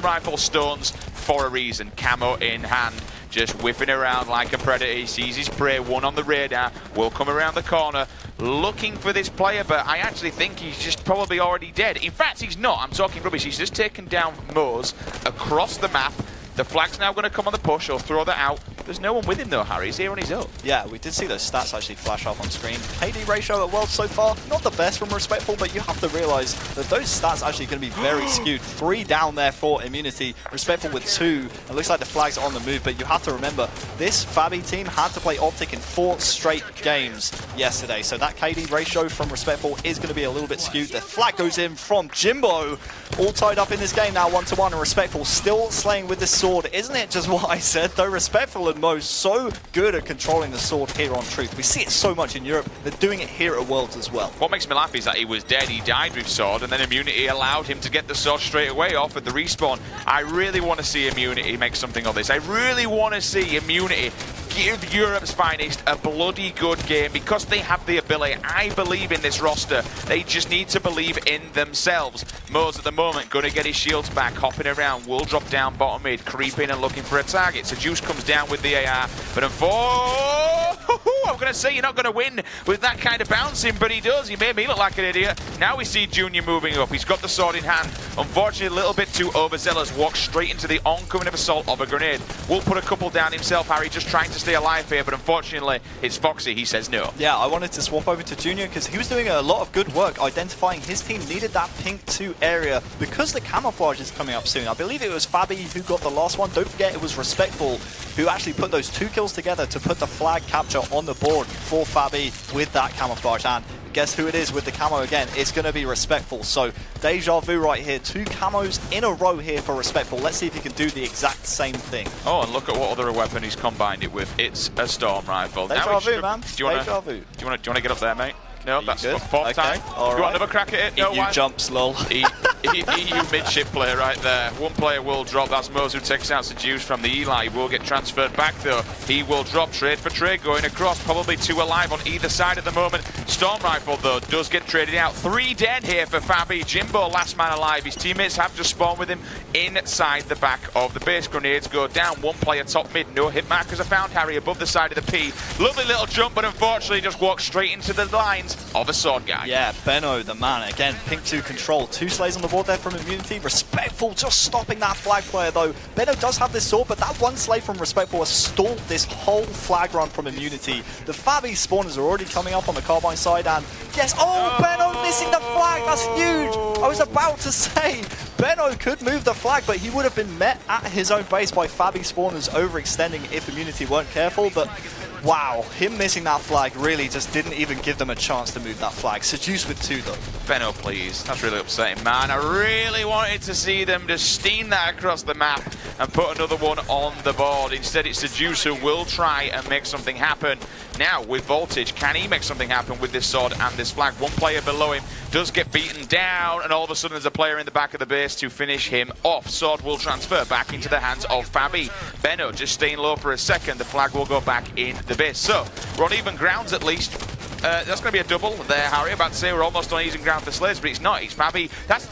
Rifle Stones for a reason. Camo in hand. Just whiffing around like a predator. He sees his prey, one on the radar, will come around the corner, looking for this player, but I actually think he's just probably already dead. In fact, he's not. I'm talking rubbish. He's just taken down Moz across the map. The flag's now going to come on the push. He'll throw that out. There's no one with him though, Harry. He's here on his own. Yeah, we did see those stats actually flash up on screen. KD ratio at World so far, not the best from Respectful, but you have to realize that those stats are actually going to be very skewed. 3 down there for Immunity, Respectful with 2. It looks like the flag's on the move, but you have to remember, this Fabi team had to play Optic in 4 straight games yesterday, so that KD ratio from Respectful is going to be a little bit skewed. The flag goes in from Jimbo, all tied up in this game now 1-1, and Respectful still slaying with the sword. Isn't it just what I said, though? Respectful and Mo so good at controlling the sword here on Truth. We see it so much in Europe. They're doing it here at Worlds as well. What makes me laugh is that he was dead. He died with sword, and then Immunity allowed him to get the sword straight away off at the respawn. I really want to see Immunity make something of this. I really want to see Immunity give Europe's finest a bloody good game because they have the ability. I believe in this roster. They just need to believe in themselves. Moz at the moment going to get his shields back, hopping around, will drop down bottom mid, creeping and looking for a target. Seduce comes down with the AR, but I'm going to say you're not going to win with that kind of bouncing, but he does. He made me look like an idiot. Now we see Junior moving up. He's got the sword in hand. Unfortunately, a little bit too overzealous. Walks straight into the oncoming of assault of a grenade. Will put a couple down himself, Harry, just trying to stay alive here, but unfortunately, it's Foxy. He says no. Yeah, I wanted to swap over to Junior because he was doing a lot of good work identifying his team needed that pink 2 area because the camouflage is coming up soon. I believe it was Fabi who got the last one. Don't forget it was Respectful who actually put those 2 kills together to put the flag capture on the board for Fabi with that camouflage. And guess who it is with the camo again? It's going to be Respectful. So deja vu right here. 2 camos in a row here for Respectful. Let's see if he can do the exact same thing. Oh, and look at what other weapon he's combined it with. It's a Storm Rifle. Deja vu, man. Do you want to get up there, mate? No, that's the 4th time. All you want another crack at it? No, EU jumps, lol. EU midship player right there. One player will drop. That's Moz who takes out Seduce from the Eli. He will get transferred back though. He will drop trade for trade going across. Probably 2 alive on either side at the moment. Storm Rifle though does get traded out. 3 dead here for Fabi. Jimbo last man alive. His teammates have just spawned with him inside the back of the base. Grenades go down. 1 player top mid. No hit markers are found. Harry above the side of the P. Lovely little jump, but unfortunately just walks straight into the lines of a sword guy. Yeah, Benno the man. Again, pink 2 control. 2 slays on the board there from Immunity. Respectful just stopping that flag player though. Benno does have this sword, but that 1 slay from Respectful has stalled this whole flag run from Immunity. The Fabi spawners are already coming up on the Carbine side, and yes, Benno missing the flag. That's huge. I was about to say Benno could move the flag, but he would have been met at his own base by Fabi spawners overextending if Immunity weren't careful. But wow, him missing that flag really just didn't even give them a chance to move that flag. Seduce with 2 though. Benno, please. That's really upsetting, man. I really wanted to see them just steam that across the map and put another one on the board. Instead, it's Seduce who will try and make something happen. Now, with Voltage, can he make something happen with this sword and this flag? One player below him does get beaten down, and all of a sudden there's a player in the back of the base to finish him off. Sword will transfer back into the hands of Fabi. Benno just staying low for a second. The flag will go back in the base. So, we're on even grounds at least. That's going to be a double there, Harry. About to say we're almost on easy ground for Slays, but it's not. It's Fabi.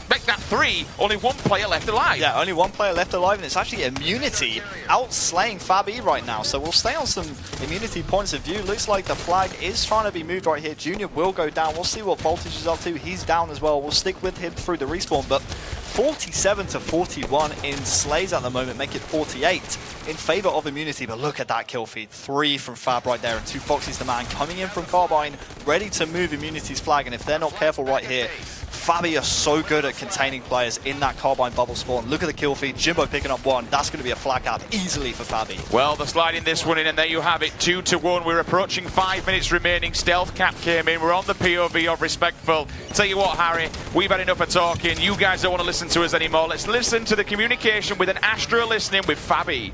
Make that 3. Only 1 player left alive. Yeah, only 1 player left alive, and it's actually Immunity outslaying Fabi right now. So we'll stay on some Immunity points of view. Looks like the flag is trying to be moved right here. Junior will go down. We'll see what Voltage is up to. He's down as well. We'll stick with him through the respawn, but 47 to 41 in Slays at the moment, make it 48 in favor of Immunity. But look at that kill feed. 3 from Fab right there, and 2 Foxy's the man coming in from Carbine, ready to move Immunity's flag. And if they're not careful right here, Fabi are so good at containing players in that Carbine bubble spawn. Look at the kill feed. Jimbo picking up 1. That's going to be a flag cap easily for Fabi. Well, they're sliding this one in, and there you have it. 2 to 1. We're approaching 5 minutes remaining. Stealth cap came in. We're on the POV of Respectful. Tell you what, Harry, we've had enough of talking. You guys don't want to listen to us anymore. Let's listen to the communication with an Astro listening with Fabi.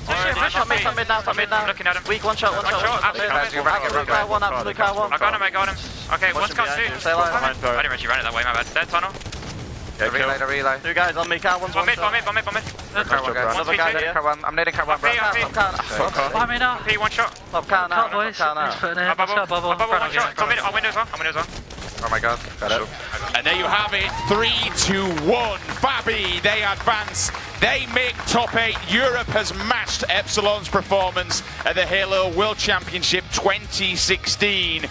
Mid now. Looking at him. Weak, one shot. One One absolute car one. I got him. Okay, one's got 2. I didn't actually run it that way, my bad. Dead tunnel. Relay. 2 guys on me, car one's one. One mid. Another guy there, car one. I'm nading car one, bro. Behind me now. P, 1 shot. Top car now. Bubble. One shot. I'm windows on. Oh my god, got it. And there you have it, 3-1. Fabi, they advance. They make top 8. Europe has matched Epsilon's performance at the Halo World Championship 2016.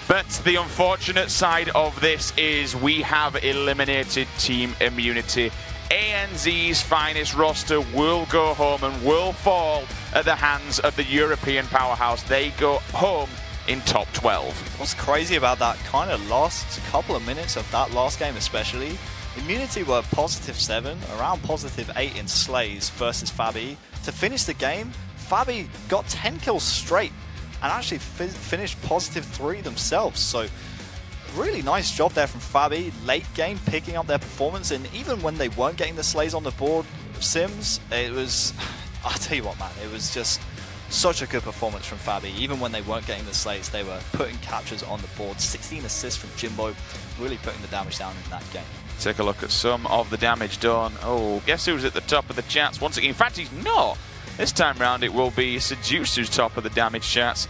But the unfortunate side of this is we have eliminated Team Immunity. ANZ's finest roster will go home and will fall at the hands of the European powerhouse. They go home in top 12. What's crazy about that kind of last couple of minutes of that last game especially, Immunity were +7, around +8 in Slays versus Fabi. To finish the game, Fabi got 10 kills straight and actually finished +3 themselves. So really nice job there from Fabi. Late game picking up their performance, and even when they weren't getting the Slays on the board, Sims, it was, I'll tell you what man, it was just such a good performance from Fabi. Even when they weren't getting the Slays, they were putting captures on the board. 16 assists from Jimbo, really putting the damage down in that game. Take a look at some of the damage done. Oh, guess who's at the top of the charts once again? In fact, he's not. This time round, it will be Seduce who's top of the damage charts.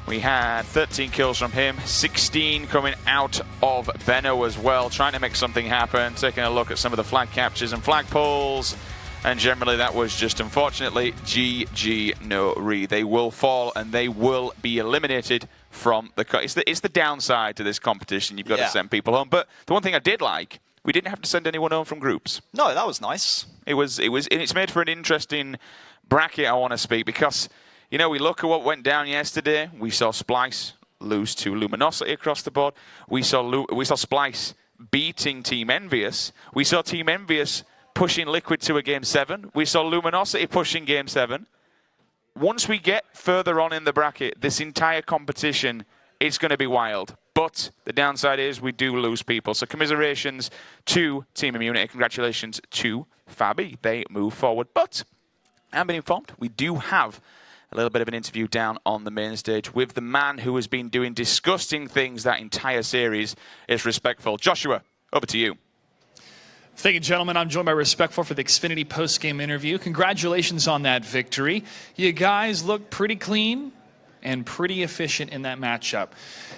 We had 13 kills from him, 16 coming out of Benno as well, trying to make something happen. Taking a look at some of the flag captures and flag pulls. And generally that was just, unfortunately, GG no re. They will fall and they will be eliminated from the... It's the downside to this competition. You've got to send people home. But the one thing I did like, we didn't have to send anyone home from groups. No, that was nice. It's made for an interesting bracket, I want to speak, because, you know, we look at what went down yesterday. We saw Splyce lose to Luminosity across the board. We saw Splyce beating Team Envious. We saw Team Envious pushing Liquid to a Game 7. We saw Luminosity pushing Game 7. Once we get further on in the bracket, this entire competition is going to be wild. But the downside is we do lose people. So commiserations to Team Immunity. Congratulations to Fabi. They move forward. But I've been informed we do have a little bit of an interview down on the main stage with the man who has been doing disgusting things that entire series. Is Respectful. Joshua, over to you. Thank you, gentlemen. I'm joined by Respectful for the Xfinity post-game interview. Congratulations on that victory. You guys look pretty clean and pretty efficient in that matchup.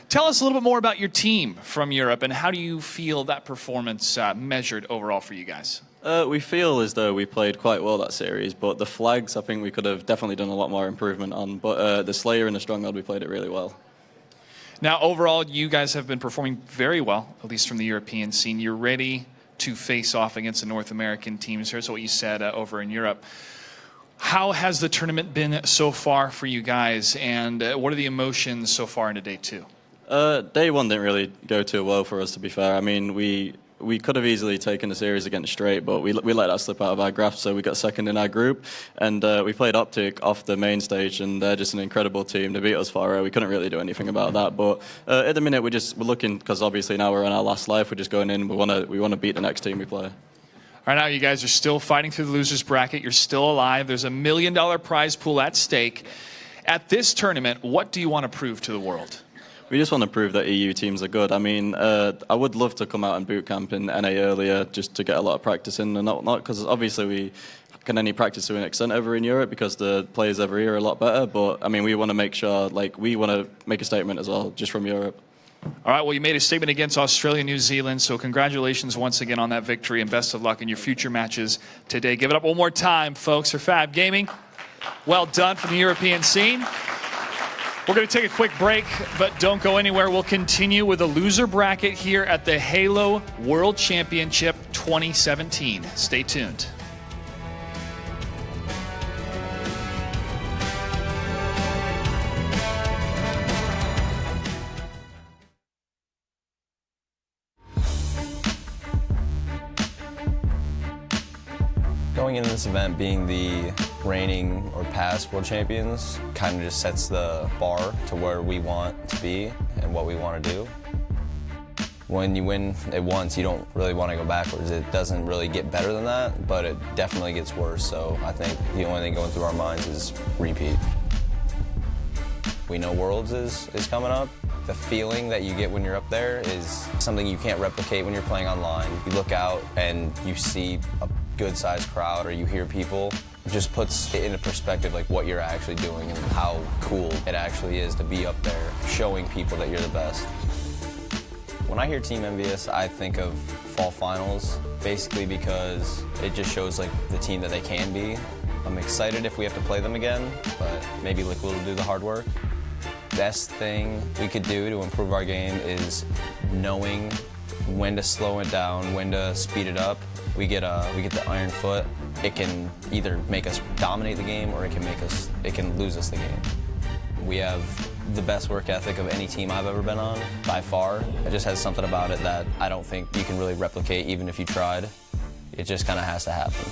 Tell us a little bit more about your team from Europe, and how do you feel that performance measured overall for you guys? We feel as though we played quite well that series, but the flags I think we could have definitely done a lot more improvement on. But the Slayer and the Stronghold, we played it really well. Now, overall, you guys have been performing very well, at least from the European scene. You're ready to face off against the North American teams. Here's what you said over in Europe. How has the tournament been so far for you guys, and what are the emotions so far into day 2? Day 1 didn't really go too well for us, to be fair. I mean, we we could have easily taken the series against Straight, but we let that slip out of our grasp, so we got second in our group. And we played Optic off the main stage, and they're just an incredible team. They beat us far out. We couldn't really do anything about that. But at the minute, we're looking, because obviously now we're in our last life, we're just going in. We want to beat the next team we play. Right now, you guys are still fighting through the losers bracket. You're still alive. There's $1 million prize pool at stake. At this tournament, what do you want to prove to the world? We just want to prove that EU teams are good. I mean, I would love to come out and boot camp in NA earlier just to get a lot of practice in, and not because obviously we can only practice to an extent over in Europe because the players over here are a lot better. But I mean, we want to make sure, we want to make a statement as well, just from Europe. All right, well, you made a statement against Australia, New Zealand, so congratulations once again on that victory, and best of luck in your future matches today. Give it up one more time, folks, for Fab Gaming. Well done from the European scene. We're going to take a quick break, but don't go anywhere. We'll continue with a loser bracket here at the Halo World Championship 2017. Stay tuned. Going into this event being the reigning or past world champions kind of just sets the bar to where we want to be and what we want to do. When you win it once, you don't really want to go backwards. It doesn't really get better than that, but it definitely gets worse. So I think the only thing going through our minds is repeat. We know Worlds is coming up. The feeling that you get when you're up there is something you can't replicate when you're playing online. You look out and you see a good-sized crowd, or you hear people. It just puts it into perspective, like what you're actually doing and how cool it actually is to be up there, showing people that you're the best. When I hear Team Envious, I think of Fall Finals, basically because it just shows like the team that they can be. I'm excited if we have to play them again, but maybe Liquid will do the hard work. Best thing we could do to improve our game is knowing when to slow it down, when to speed it up. We get the iron foot. It can either make us dominate the game, or it can lose us the game. We have the best work ethic of any team I've ever been on, by far. It just has something about it that I don't think you can really replicate, even if you tried. It just kind of has to happen.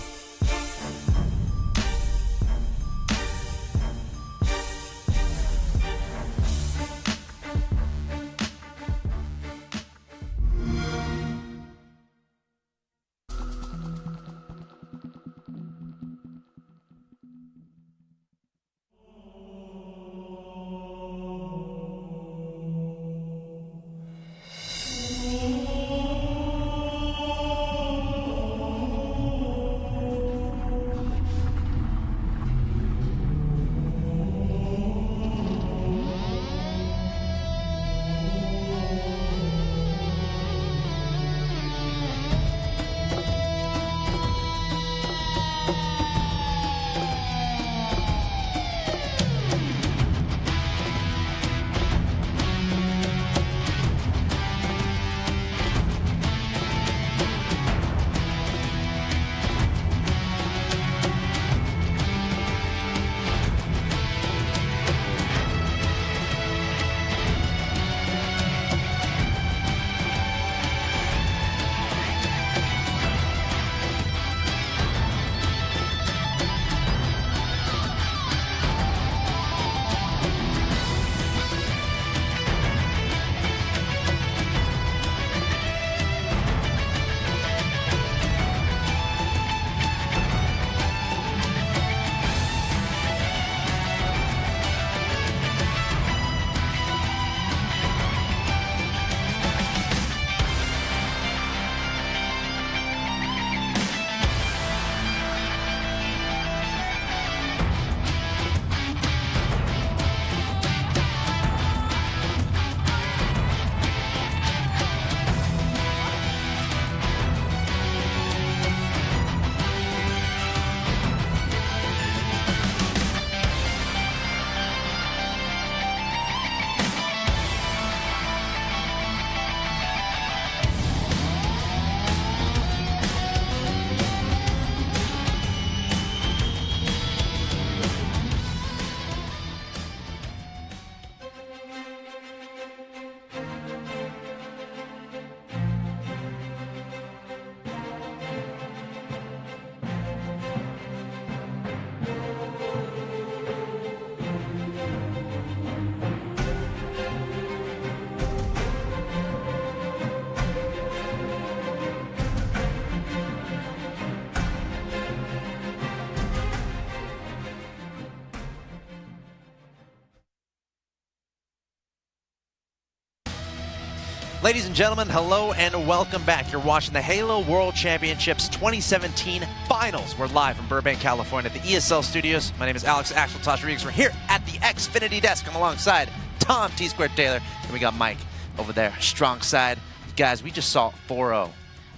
Ladies and gentlemen, hello and welcome back. You're watching the Halo World Championships 2017 Finals. We're live from Burbank, California at the ESL Studios. My name is Alex Axel Rodriguez. We're here at the Xfinity desk. I'm alongside Tom T-Squared Taylor. And we got Mike over there, strong side. Guys, we just saw 4-0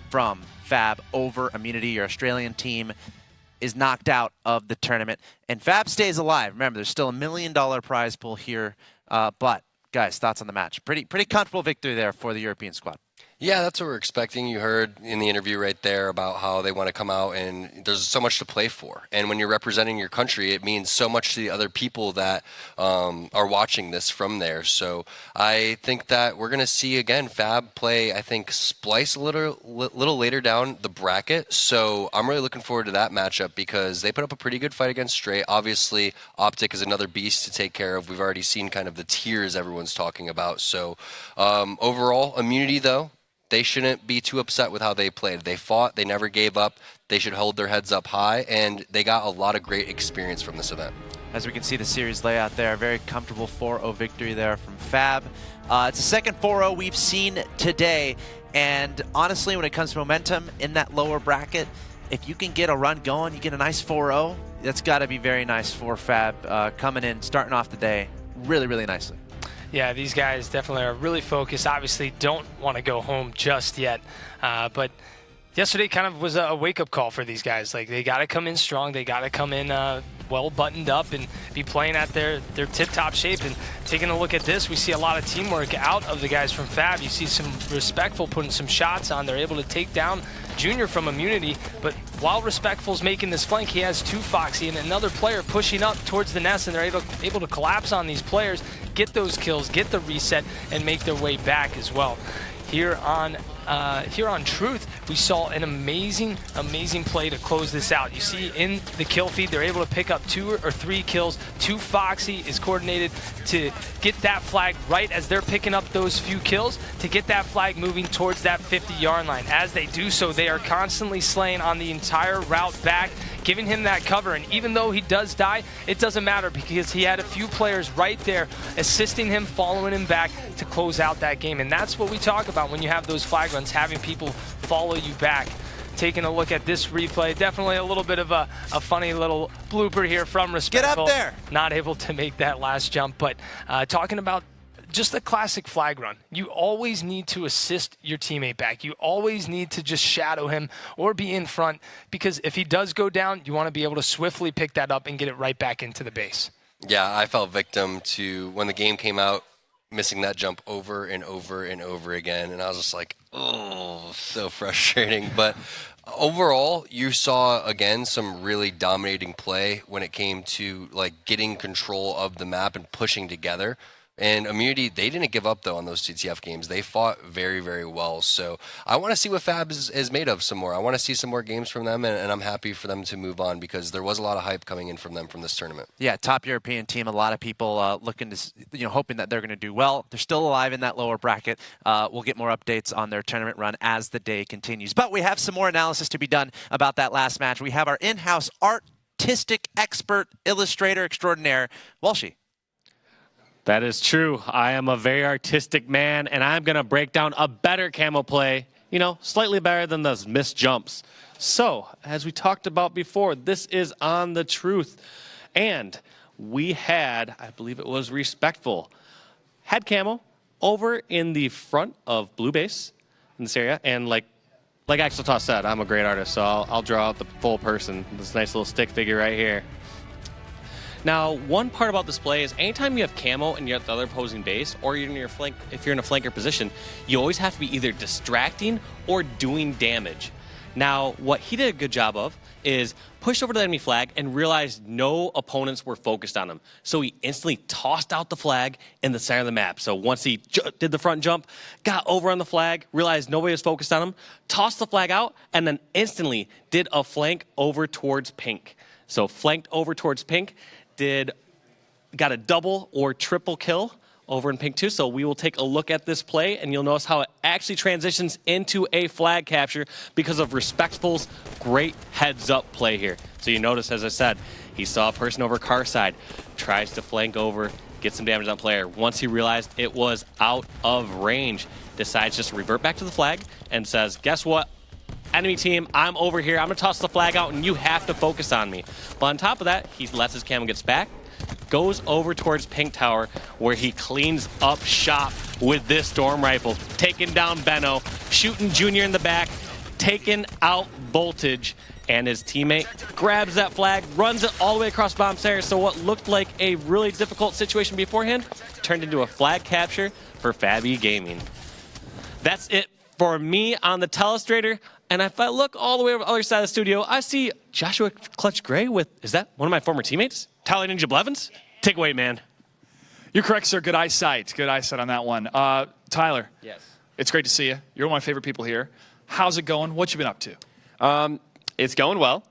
from Fab over Immunity. Your Australian team is knocked out of the tournament. And Fab stays alive. Remember, there's still $1 million prize pool here, but guys, thoughts on the match? Pretty comfortable victory there for the European squad. Yeah, that's what we're expecting. You heard in the interview right there about how they want to come out, and there's so much to play for. And when you're representing your country, it means so much to the other people that are watching this from there. So I think that we're going to see, again, Fab play, I think, Splyce a little later down the bracket. So I'm really looking forward to that matchup because they put up a pretty good fight against Stray. Obviously, Optic is another beast to take care of. We've already seen kind of the tiers everyone's talking about. So overall, Immunity, though, they shouldn't be too upset with how they played. They fought. They never gave up. They should hold their heads up high, and they got a lot of great experience from this event. As we can see the series layout there, very comfortable 4-0 victory there from Fab. It's the second 4-0 we've seen today, and honestly, when it comes to momentum in that lower bracket, if you can get a run going, you get a nice 4-0, that's got to be very nice for Fab coming in, starting off the day really, really nicely. Yeah, these guys definitely are really focused. Obviously don't want to go home just yet. But yesterday kind of was a wake-up call for these guys. Like, they got to come in strong. They got to come in well buttoned up and be playing at their tip-top shape. And taking a look at this, we see a lot of teamwork out of the guys from Fab. You see some Respectful putting some shots on. They're able to take down Junior from Immunity, but while Respectful's making this flank, he has two Foxy and another player pushing up towards the nest, and they're able to collapse on these players, get those kills, get the reset, and make their way back as well. Here on Truth, we saw an amazing play to close this out. You see in the kill feed, they're able to pick up 2 or 3 kills. 2 Foxy is coordinated to get that flag right as they're picking up those few kills to get that flag moving towards that 50-yard line. As they do so, they are constantly slaying on the entire route back, giving him that cover. And even though he does die, it doesn't matter because he had a few players right there assisting him, following him back to close out that game. And that's what we talk about when you have those flag runs, having people follow you back. Taking a look at this replay, definitely a little bit of a funny little blooper here from Respectful. Get up there! Not able to make that last jump, but talking about just a classic flag run. You always need to assist your teammate back. You always need to just shadow him or be in front, because if he does go down, you want to be able to swiftly pick that up and get it right back into the base. Yeah, I fell victim to, when the game came out, missing that jump over and over and over again, and I was just like, oh, so frustrating. But overall, you saw, again, some really dominating play when it came to like getting control of the map and pushing together. And Immunity, they didn't give up, though, on those TTF games. They fought very, very well. So I want to see what Fab is made of some more. I want to see some more games from them, and I'm happy for them to move on because there was a lot of hype coming in from them from this tournament. Yeah, top European team. A lot of people looking to, hoping that they're going to do well. They're still alive in that lower bracket. We'll get more updates on their tournament run as the day continues. But we have some more analysis to be done about that last match. We have our in-house artistic expert, illustrator extraordinaire, Walshy. That is true. I am a very artistic man, and I'm going to break down a better camo play, slightly better than those missed jumps. So, as we talked about before, this is on the Truth. And we had, I believe it was Respectful, had camo over in the front of blue base in this area. And like Axel Toss said, I'm a great artist, so I'll draw out the full person, this nice little stick figure right here. Now, one part about this play is anytime you have camo and you're at the other opposing base, or you're in your flank, if you're in a flanker position, you always have to be either distracting or doing damage. Now, what he did a good job of is push over to the enemy flag and realized no opponents were focused on him. So he instantly tossed out the flag in the center of the map. So once he did the front jump, got over on the flag, realized nobody was focused on him, tossed the flag out, and then instantly did a flank over towards pink. So flanked over towards pink, got a double or triple kill over in pink 2. So we will take a look at this play, and you'll notice how it actually transitions into a flag capture because of Respectful's great heads-up play here. So you notice, as I said, he saw a person over car side, tries to flank over, gets some damage on player. Once he realized it was out of range, decides just to revert back to the flag and says, guess what? Enemy team, I'm over here. I'm going to toss the flag out, and you have to focus on me. But on top of that, he lets his camo gets back, goes over towards Pink Tower, where he cleans up shop with this Storm Rifle, taking down Benno, shooting Junior in the back, taking out Voltage, and his teammate grabs that flag, runs it all the way across Bombs area. So what looked like a really difficult situation beforehand turned into a flag capture for Fabi Gaming. That's it for me on the Telestrator. And if I look all the way over the other side of the studio, I see Joshua Clutch Gray with, is that one of my former teammates? Tyler Ninja Blevins? Take away, man. You're correct, sir. Good eyesight. Good eyesight on that one. Tyler. Yes. It's great to see you. You're one of my favorite people here. How's it going? What you been up to? It's going well.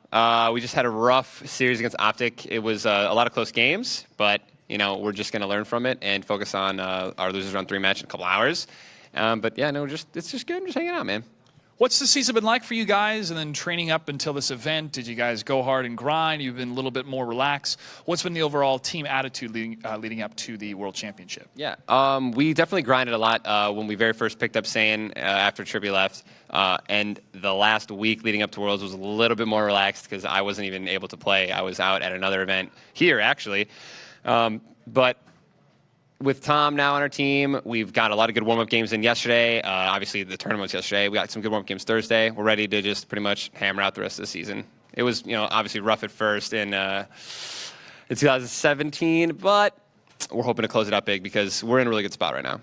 We just had a rough series against Optic. It was a lot of close games, but we're just going to learn from it and focus on our losers round 3 match in a couple hours. But yeah, no, it's just good. Just hanging out, man. What's the season been like for you guys, and then training up until this event? Did you guys go hard and grind? You've been a little bit more relaxed. What's been the overall team attitude leading up to the World Championship? Yeah, we definitely grinded a lot when we very first picked up Saiyan after Trippy left. And the last week leading up to Worlds was a little bit more relaxed because I wasn't even able to play. I was out at another event here, actually. But with Tom now on our team, we've got a lot of good warm-up games in yesterday. Obviously, the tournament was yesterday. We got some good warm-up games Thursday. We're ready to just pretty much hammer out the rest of the season. It was, obviously rough at first in 2017, but we're hoping to close it out big because we're in a really good spot right now.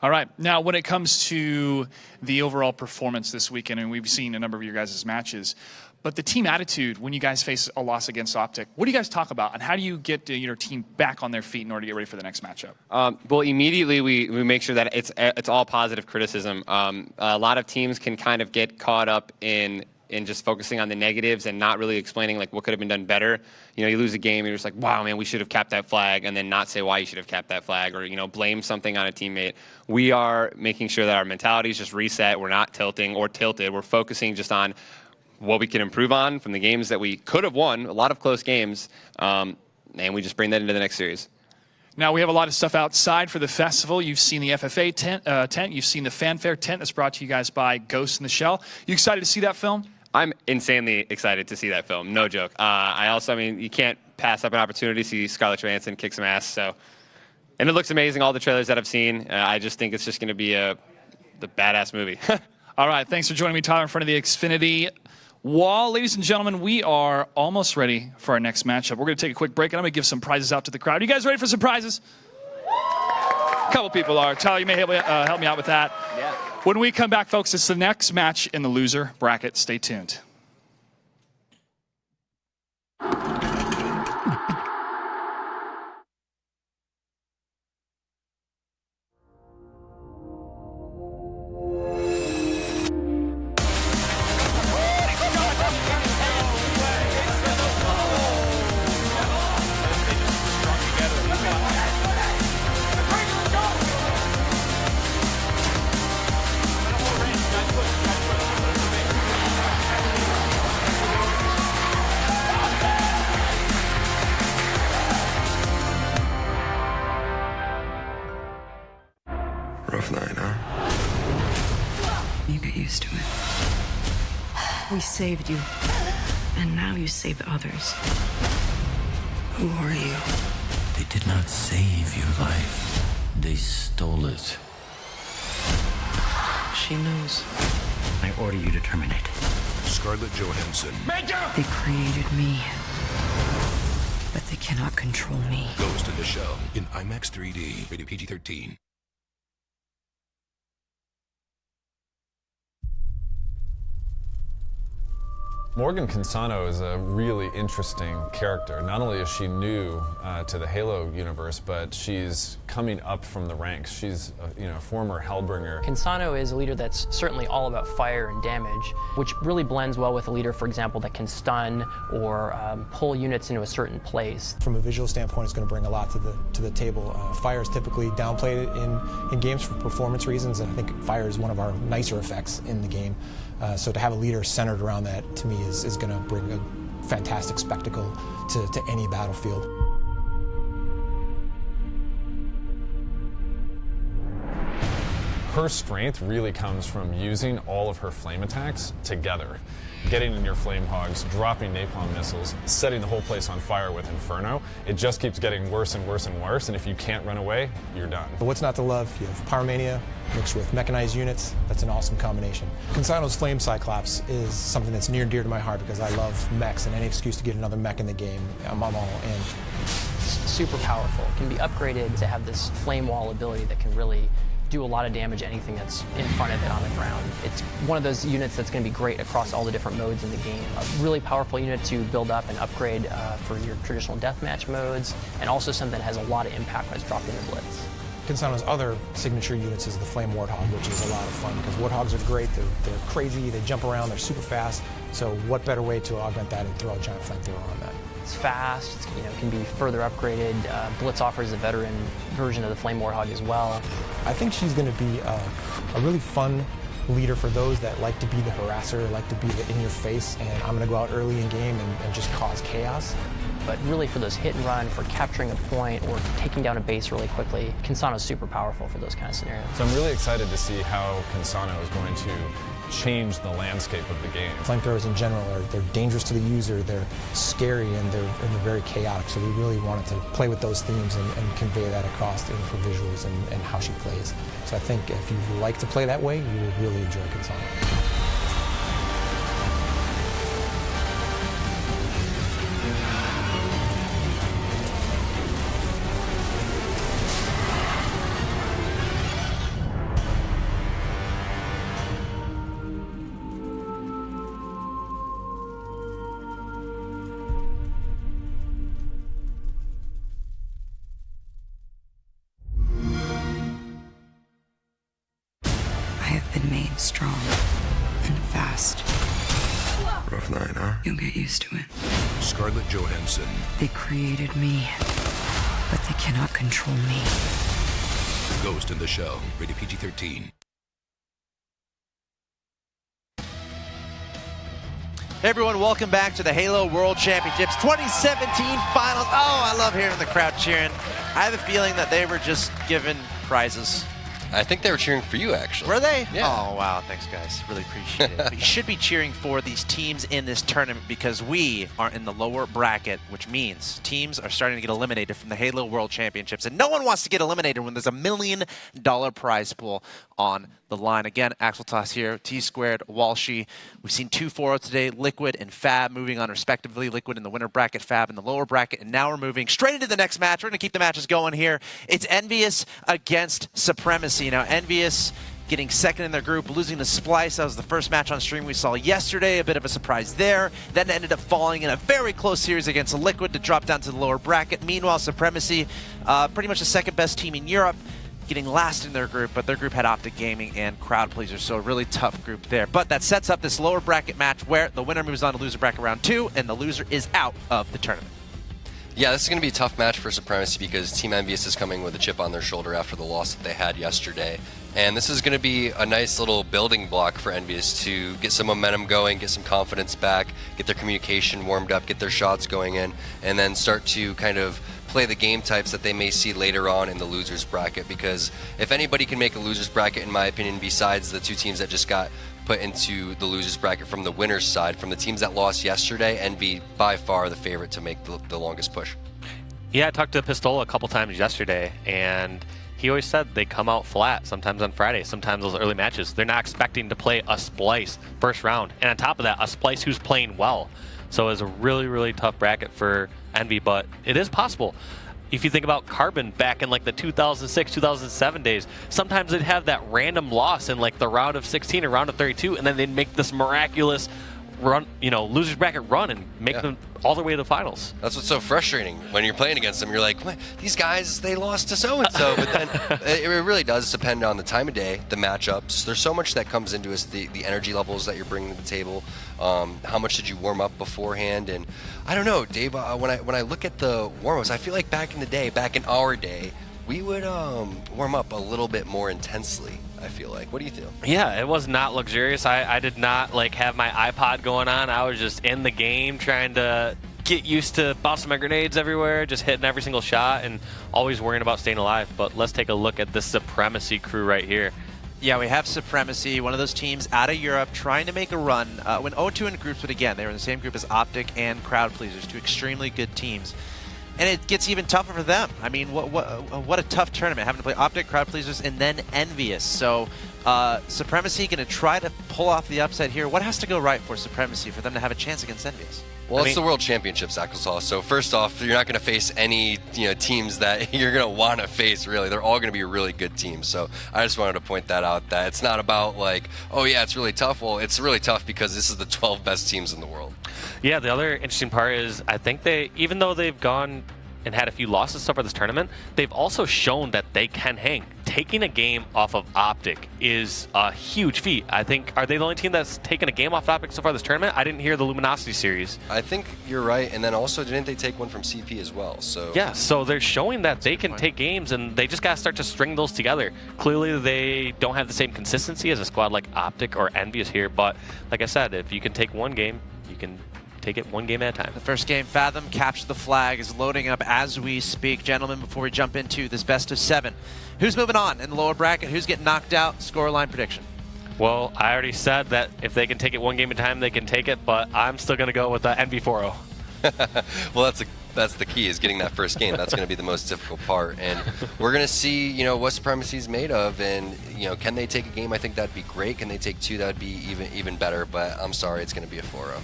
All right. Now, when it comes to the overall performance this weekend, and we've seen a number of your guys' matches, but the team attitude when you guys face a loss against Optic, what do you guys talk about, and how do you get your team back on their feet in order to get ready for the next matchup? Well, immediately we make sure that it's all positive criticism. A lot of teams can kind of get caught up in just focusing on the negatives and not really explaining like what could have been done better. You lose a game, you're just like, wow, man, we should have capped that flag, and then not say why you should have capped that flag, or blame something on a teammate. We are making sure that our mentality is just reset. We're not tilting or tilted. We're focusing just on what we can improve on from the games that we could have won, a lot of close games, and we just bring that into the next series. Now, we have a lot of stuff outside for the festival. You've seen the FFA tent. You've seen the Fanfare tent that's brought to you guys by Ghost in the Shell. You excited to see that film? I'm insanely excited to see that film. No joke. You can't pass up an opportunity to see Scarlett Johansson kick some ass. And it looks amazing, all the trailers that I've seen. I just think it's just going to be the badass movie. All right. Thanks for joining me, Tyler, in front of the Xfinity wall. Ladies and gentlemen, we are almost ready for our next matchup. We're going to take a quick break, and I'm going to give some prizes out to the crowd. You guys ready for some prizes? A couple people are. Tyler, you may help me out with that. Yeah. When we come back, folks, it's the next match in the loser bracket. Stay tuned. Rough night, huh? You get used to it. We saved you, and now you save the others. Who are you? They did not save your life. They stole it. She knows. I order you to terminate. Scarlett Johansson. They created me, but they cannot control me. Ghost in the Shell in IMAX 3D. Rated PG-13. Morgan Cansano is a really interesting character. Not only is she new to the Halo universe, but she's coming up from the ranks. She's a former Hellbringer. Cansano is a leader that's certainly all about fire and damage, which really blends well with a leader, for example, that can stun or pull units into a certain place. From a visual standpoint, it's going to bring a lot to the table. Fire is typically downplayed in games for performance reasons, and I think fire is one of our nicer effects in the game. So to have a leader centered around that, to me, is going to bring a fantastic spectacle to any battlefield. Her strength really comes from using all of her flame attacks together. Getting in your flame hogs, dropping napalm missiles, setting the whole place on fire with Inferno. It just keeps getting worse and worse and worse, and if you can't run away, you're done. But what's not to love? You have Pyromania mixed with mechanized units. That's an awesome combination. Cansano's Flame Cyclops is something that's near and dear to my heart because I love mechs, and any excuse to get another mech in the game, I'm all in. It's super powerful. It can be upgraded to have this flame wall ability that can really do a lot of damage to anything that's in front of it on the ground. It's one of those units that's going to be great across all the different modes in the game. A really powerful unit to build up and upgrade for your traditional deathmatch modes, and also something that has a lot of impact when it's dropped in the Blitz. Cansano's other signature units is the Flame Warthog, which is a lot of fun because Warthogs are great, they're crazy, they jump around, they're super fast. So what better way to augment that and throw a giant flamethrower on that? It's fast, it's, can be further upgraded. Blitz offers a veteran version of the Flame Warthog as well. I think she's going to be a really fun leader for those that like to be the harasser, like to be the in-your-face, and I'm going to go out early in game and just cause chaos. But really for those hit and run, for capturing a point or taking down a base really quickly, Cansano's super powerful for those kind of scenarios. So I'm really excited to see how Cansano is going to change the landscape of the game. Flamethrowers in general they're dangerous to the user, they're scary, and they're very chaotic. So we really wanted to play with those themes and convey that across for visuals and how she plays. So I think if you like to play that way, you will really enjoy Cansano. Strong and fast. Rough night, huh? You'll get used to it. Scarlett Johansson. They created me, but they cannot control me. Ghost in the Shell. Rated PG-13. Hey everyone, welcome back to the Halo World Championships 2017 Finals. Oh, I love hearing the crowd cheering. I have a feeling that they were just given prizes. I think they were cheering for you, actually. Were they? Yeah. Oh, wow. Thanks, guys. Really appreciate it. But you should be cheering for these teams in this tournament because we are in the lower bracket, which means teams are starting to get eliminated from the Halo World Championships. And no one wants to get eliminated when there's $1 million prize pool on the line. Again, Axel Toss here, T-Squared, Walshy. We've seen 2-4 today, Liquid and Fab moving on respectively. Liquid in the winner bracket, Fab in the lower bracket. And now we're moving straight into the next match. We're going to keep the matches going here. It's Envious against Supremacy. Now, Envious getting second in their group, losing to Splice. That was the first match on stream we saw yesterday. A bit of a surprise there. Then ended up falling in a very close series against Liquid to drop down to the lower bracket. Meanwhile, Supremacy, pretty much the second best team in Europe, getting last in their group, but their group had Optic Gaming and Crowd Pleaser, so a really tough group there. But that sets up this lower bracket match where the winner moves on to loser bracket round 2, and the loser is out of the tournament. Yeah, this is going to be a tough match for Supremacy because Team Envious is coming with a chip on their shoulder after the loss that they had yesterday. And this is going to be a nice little building block for Envious to get some momentum going, get some confidence back, get their communication warmed up, get their shots going in, and then start to kind of play the game types that they may see later on in the losers bracket. Because if anybody can make a losers bracket, in my opinion, besides the two teams that just got put into the losers bracket from the winners side, from the teams that lost yesterday, Envy by far the favorite to make the longest push. Yeah, I talked to Pistola a couple times yesterday, and he always said they come out flat, sometimes on Friday, sometimes those early matches. They're not expecting to play a Splice first round. And on top of that, a Splice who's playing well. So it was a really, really tough bracket for Envy, but it is possible. If you think about Carbon back in like the 2006, 2007 days, sometimes they'd have that random loss in like the round of 16 or round of 32, and then they'd make this miraculous run, losers bracket run and make them all the way to the finals. That's what's so frustrating. When you're playing against them, you're like, what? These guys, they lost to so-and-so. But then it really does depend on the time of day, the matchups. There's so much that comes into us, the energy levels that you're bringing to the table. How much did you warm up beforehand? And I don't know, Dave, when I look at the warm-ups, I feel like back in our day, we would warm up a little bit more intensely, I feel like. What do you feel? Yeah, it was not luxurious. I did not have my iPod going on. I was just in the game trying to get used to bouncing my grenades everywhere, just hitting every single shot and always worrying about staying alive. But let's take a look at the Supremacy crew right here. Yeah, we have Supremacy, one of those teams out of Europe trying to make a run. When 0-2 in groups, but again, they were in the same group as Optic and Crowd Pleasers, two extremely good teams. And it gets even tougher for them. I mean, what a tough tournament, having to play Optic, Crowd Pleasers, and then Envious. So Supremacy going to try to pull off the upset here. What has to go right for Supremacy for them to have a chance against Envious? Well, it's the World Championships, Axel. So first off, you're not going to face any teams that you're going to want to face, really. They're all going to be really good teams. So I just wanted to point that out, that it's not about like, oh yeah, it's really tough. Well, it's really tough because this is the 12 best teams in the world. Yeah, the other interesting part is I think even though they've gone and had a few losses so far this tournament, they've also shown that they can hang. Taking a game off of Optic is a huge feat. I think, are they the only team that's taken a game off Optic so far this tournament? I didn't hear the Luminosity series. I think you're right, and then also didn't they take one from CP as well? So yeah, so they're showing that they can take games, and they just got to start to string those together. Clearly, they don't have the same consistency as a squad like Optic or Envious here, but like I said, if you can take one game, you can take it one game at a time. The first game, Fathom Capture the Flag, is loading up as we speak. Gentlemen, before we jump into this best of 7, who's moving on in the lower bracket? Who's getting knocked out? Scoreline prediction. Well, I already said that if they can take it one game at a time, they can take it, but I'm still going to go with the NV4-0. Well, that's the key, is getting that first game. That's going to be the most difficult part, and we're going to see what Supremacy is made of, and can they take a game? I think that'd be great. Can they take 2? That'd be even better, but I'm sorry, it's going to be a 4-0.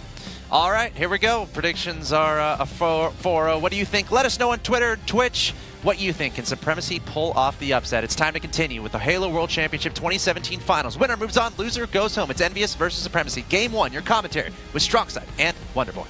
All right, here we go. Predictions are a 4-0. What do you think? Let us know on Twitter, Twitch, what you think. Can Supremacy pull off the upset? It's time to continue with the Halo World Championship 2017 Finals. Winner moves on, loser goes home. It's Envious versus Supremacy. Game 1, your commentary with Strongside and Wonderboy.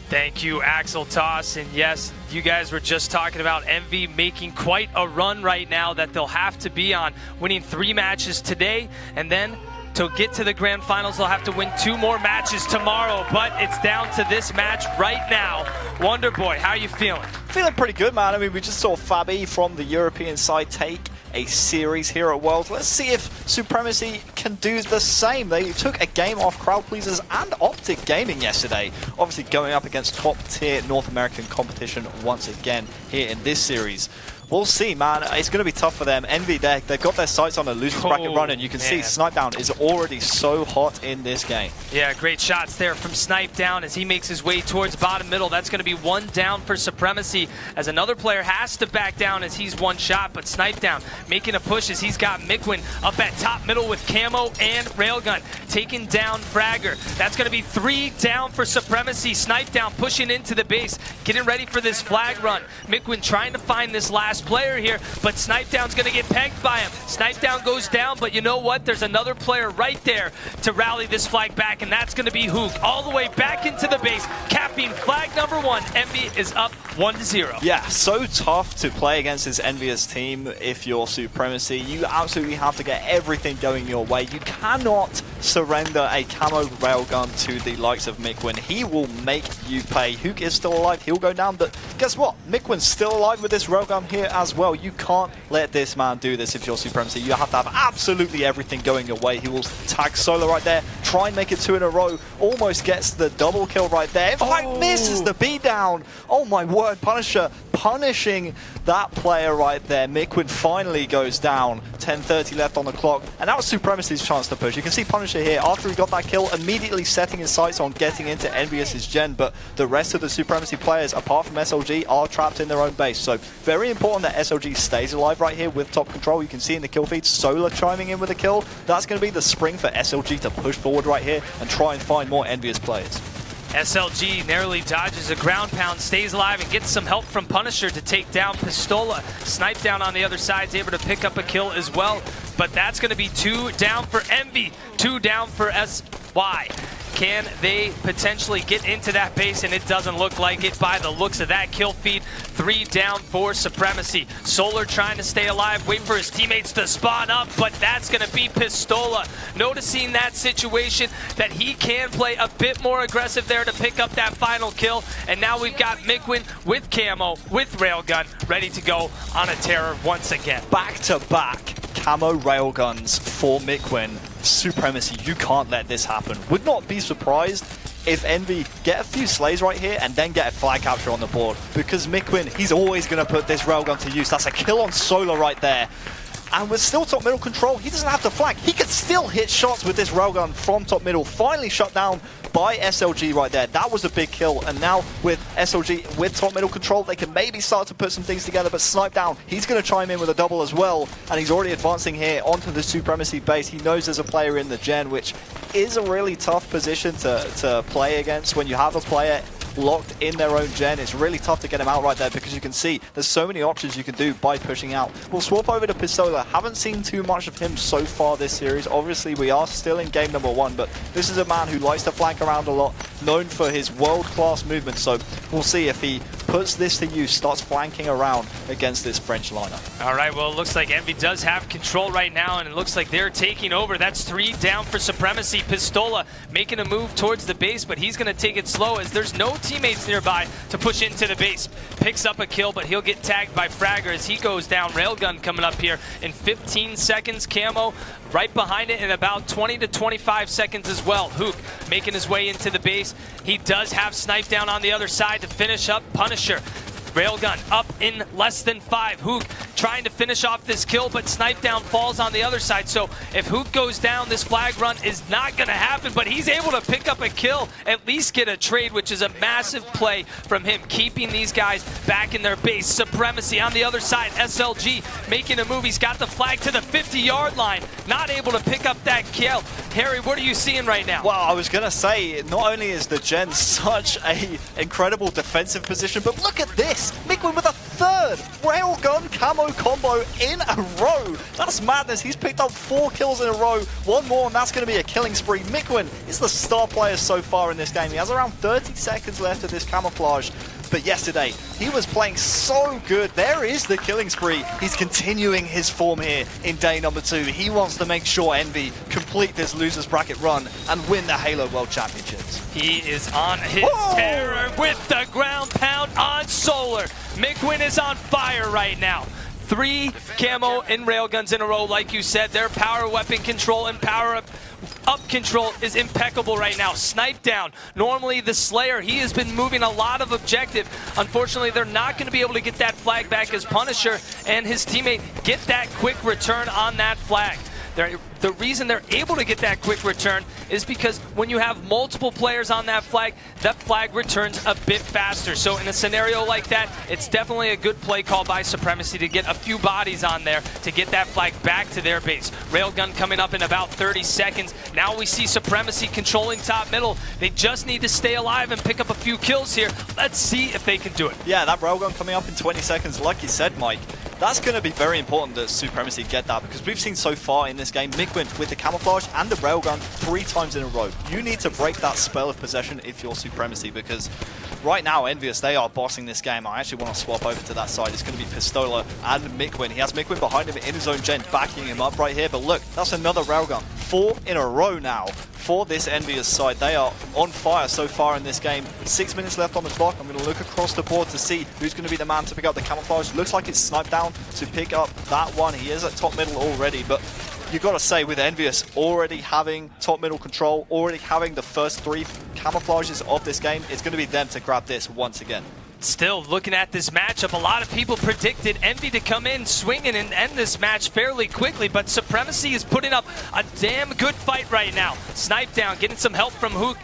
Thank you, Axel Toss. And yes, you guys were just talking about Envy making quite a run right now that they'll have to be on, winning 3 matches today, and then to get to the grand finals, they'll have to win 2 more matches tomorrow, but it's down to this match right now. Wonderboy, how are you feeling? Feeling pretty good, man. I mean, we just saw Fabi from the European side take a series here at Worlds. Let's see if Supremacy can do the same. They took a game off Crowd Pleasers and Optic Gaming yesterday, obviously going up against top-tier North American competition once again here in this series. We'll see, man. It's going to be tough for them. Envy, they've got their sights on a losers bracket run, and you can see Snipedown is already so hot in this game. Yeah, great shots there from Snipedown as he makes his way towards bottom middle. That's going to be 1 down for Supremacy, as another player has to back down as he's 1 shot, but Snipedown making a push as he's got Mikwin up at top middle with Camo and Railgun, taking down Fragger. That's going to be 3 down for Supremacy. Snipedown pushing into the base, getting ready for this flag run. Mikwin trying to find this last player here, but Snipedown's going to get pegged by him. Snipedown goes down, but you know what? There's another player right there to rally this flag back, and that's going to be Hook. All the way back into the base, capping flag number 1. Envy is up 1-0. Yeah, so tough to play against this Envious team if you're Supremacy. You absolutely have to get everything going your way. You cannot surrender a camo railgun to the likes of Mikwin. He will make you pay. Hook is still alive. He'll go down, but guess what? Mikwin's still alive with this railgun here as well. You can't let this man do this if you're Supremacy. You have to have absolutely everything going your way. He will tag Solar right there, try and make it 2 in a row, almost gets the double kill right there. In fact, misses the beatdown. Oh my word, Punisher punishing that player right there. Mikwin finally goes down. 10:30 left on the clock, and that was Supremacy's chance to push. You can see Punisher here, after he got that kill, immediately setting his sights on getting into Envious's gen, but the rest of the Supremacy players, apart from SLG, are trapped in their own base. So very important that SLG stays alive right here with top control. You can see in the kill feed, Solar chiming in with a kill. That's going to be the spring for SLG to push forward right here and try and find more Envious players. SLG narrowly dodges a ground pound, stays alive, and gets some help from Punisher to take down Pistola. Snipedown on the other side is able to pick up a kill as well, but that's going to be 2 down for Envy, 2 down for SY. Can they potentially get into that base? And it doesn't look like it by the looks of that kill feed. 3 down for Supremacy. Solar trying to stay alive, wait for his teammates to spawn up, but that's going to be Pistola. Noticing that situation, that he can play a bit more aggressive there to pick up that final kill. And now we've got Mikwin with Camo, with Railgun, ready to go on a terror once again. Back-to-back camo railguns for Mikwin. Supremacy, you can't let this happen. Would not be surprised if Envy get a few slays right here and then get a flag capture on the board, because Mikwin, he's always going to put this railgun to use. That's a kill on Solar right there. and with still top middle control, he doesn't have to flank. He can still hit shots with this railgun from top middle. Finally shut down by SLG right there. That was a big kill, and now with SLG with top middle control, they can maybe start to put some things together, but Snipe Down, he's going to chime in with a double as well, and he's already advancing here onto the Supremacy base. He knows there's a player in the Gen, which is a really tough position to play against when you have a player locked in their own Gen. It's really tough to get him out right there because you can see there's so many options you can do by pushing out. We'll swap over to Pistola. Haven't seen too much of him so far this series. Obviously, we are still in game number 1, but this is a man who likes to flank around a lot, known for his world-class movement, so we'll see if he puts this to use, starts flanking around against this French lineup. All right, well, it looks like Envy does have control right now, and it looks like they're taking over. That's 3 down for Supremacy. Pistola making a move towards the base, but he's going to take it slow as there's no teammates nearby to push into the base. Picks up a kill, but he'll get tagged by Fragger as he goes down. Railgun coming up here in 15 seconds. Camo right behind it in about 20 to 25 seconds as well. Hook making his way into the base. He does have Snipe Down on the other side to finish up Punisher. Railgun up in less than 5. Hook trying to finish off this kill, but Snipe Down falls on the other side. So if Hook goes down, this flag run is not going to happen, but he's able to pick up a kill, at least get a trade, which is a massive play from him, keeping these guys back in their base. Supremacy on the other side. SLG making a move. He's got the flag to the 50-yard line, not able to pick up that kill. Harry, what are you seeing right now? Well, I was going to say, not only is the Gen such a incredible defensive position, but look at this. Mikwen with a 3rd railgun camo combo in a row. That's madness. He's picked up 4 kills in a row. 1 more, and that's going to be a killing spree. Mikwen is the star player so far in this game. He has around 30 seconds left of this camouflage. But yesterday, he was playing so good. There is the killing spree. He's continuing his form here in day number 2. He wants to make sure Envy complete this losers bracket run and win the Halo World Championships. He is on his terror with the ground pound on Solar. Mikwen is on fire right now. 3 camo and railguns in a row, like you said. Their power weapon control and power up control is impeccable right now. Snipe Down, normally the Slayer, he has been moving a lot of objective. Unfortunately, they're not going to be able to get that flag back as Punisher and his teammate get that quick return on that flag. The reason they're able to get that quick return is because when you have multiple players on that flag returns a bit faster. So in a scenario like that, it's definitely a good play call by Supremacy to get a few bodies on there to get that flag back to their base. Railgun coming up in about 30 seconds. Now we see Supremacy controlling top middle. They just need to stay alive and pick up a few kills here. Let's see if they can do it. Yeah, that railgun coming up in 20 seconds, like you said, Mike. That's going to be very important that Supremacy get that, because we've seen so far in this game, Mikwen with the camouflage and the railgun 3 times in a row. You need to break that spell of possession if you're Supremacy, because right now, Envious, they are bossing this game. I actually want to swap over to that side. It's going to be Pistola and Mikwen. He has Mikwen behind him in his own Gen, backing him up right here. But look, that's another railgun. 4 in a row now for this Envious side. They are on fire so far in this game. 6 minutes left on the clock. I'm going to look across the board to see who's going to be the man to pick up the camouflage. Looks like it's Snipe Down to pick up that one. He is at top middle already, but you got to say, with Envious already having top middle control, already having the first 3 camouflages of this game, it's going to be them to grab this once again. Still looking at this matchup, a lot of people predicted Envy to come in swinging and end this match fairly quickly, but Supremacy is putting up a damn good fight right now. Snipe Down, getting some help from Hook.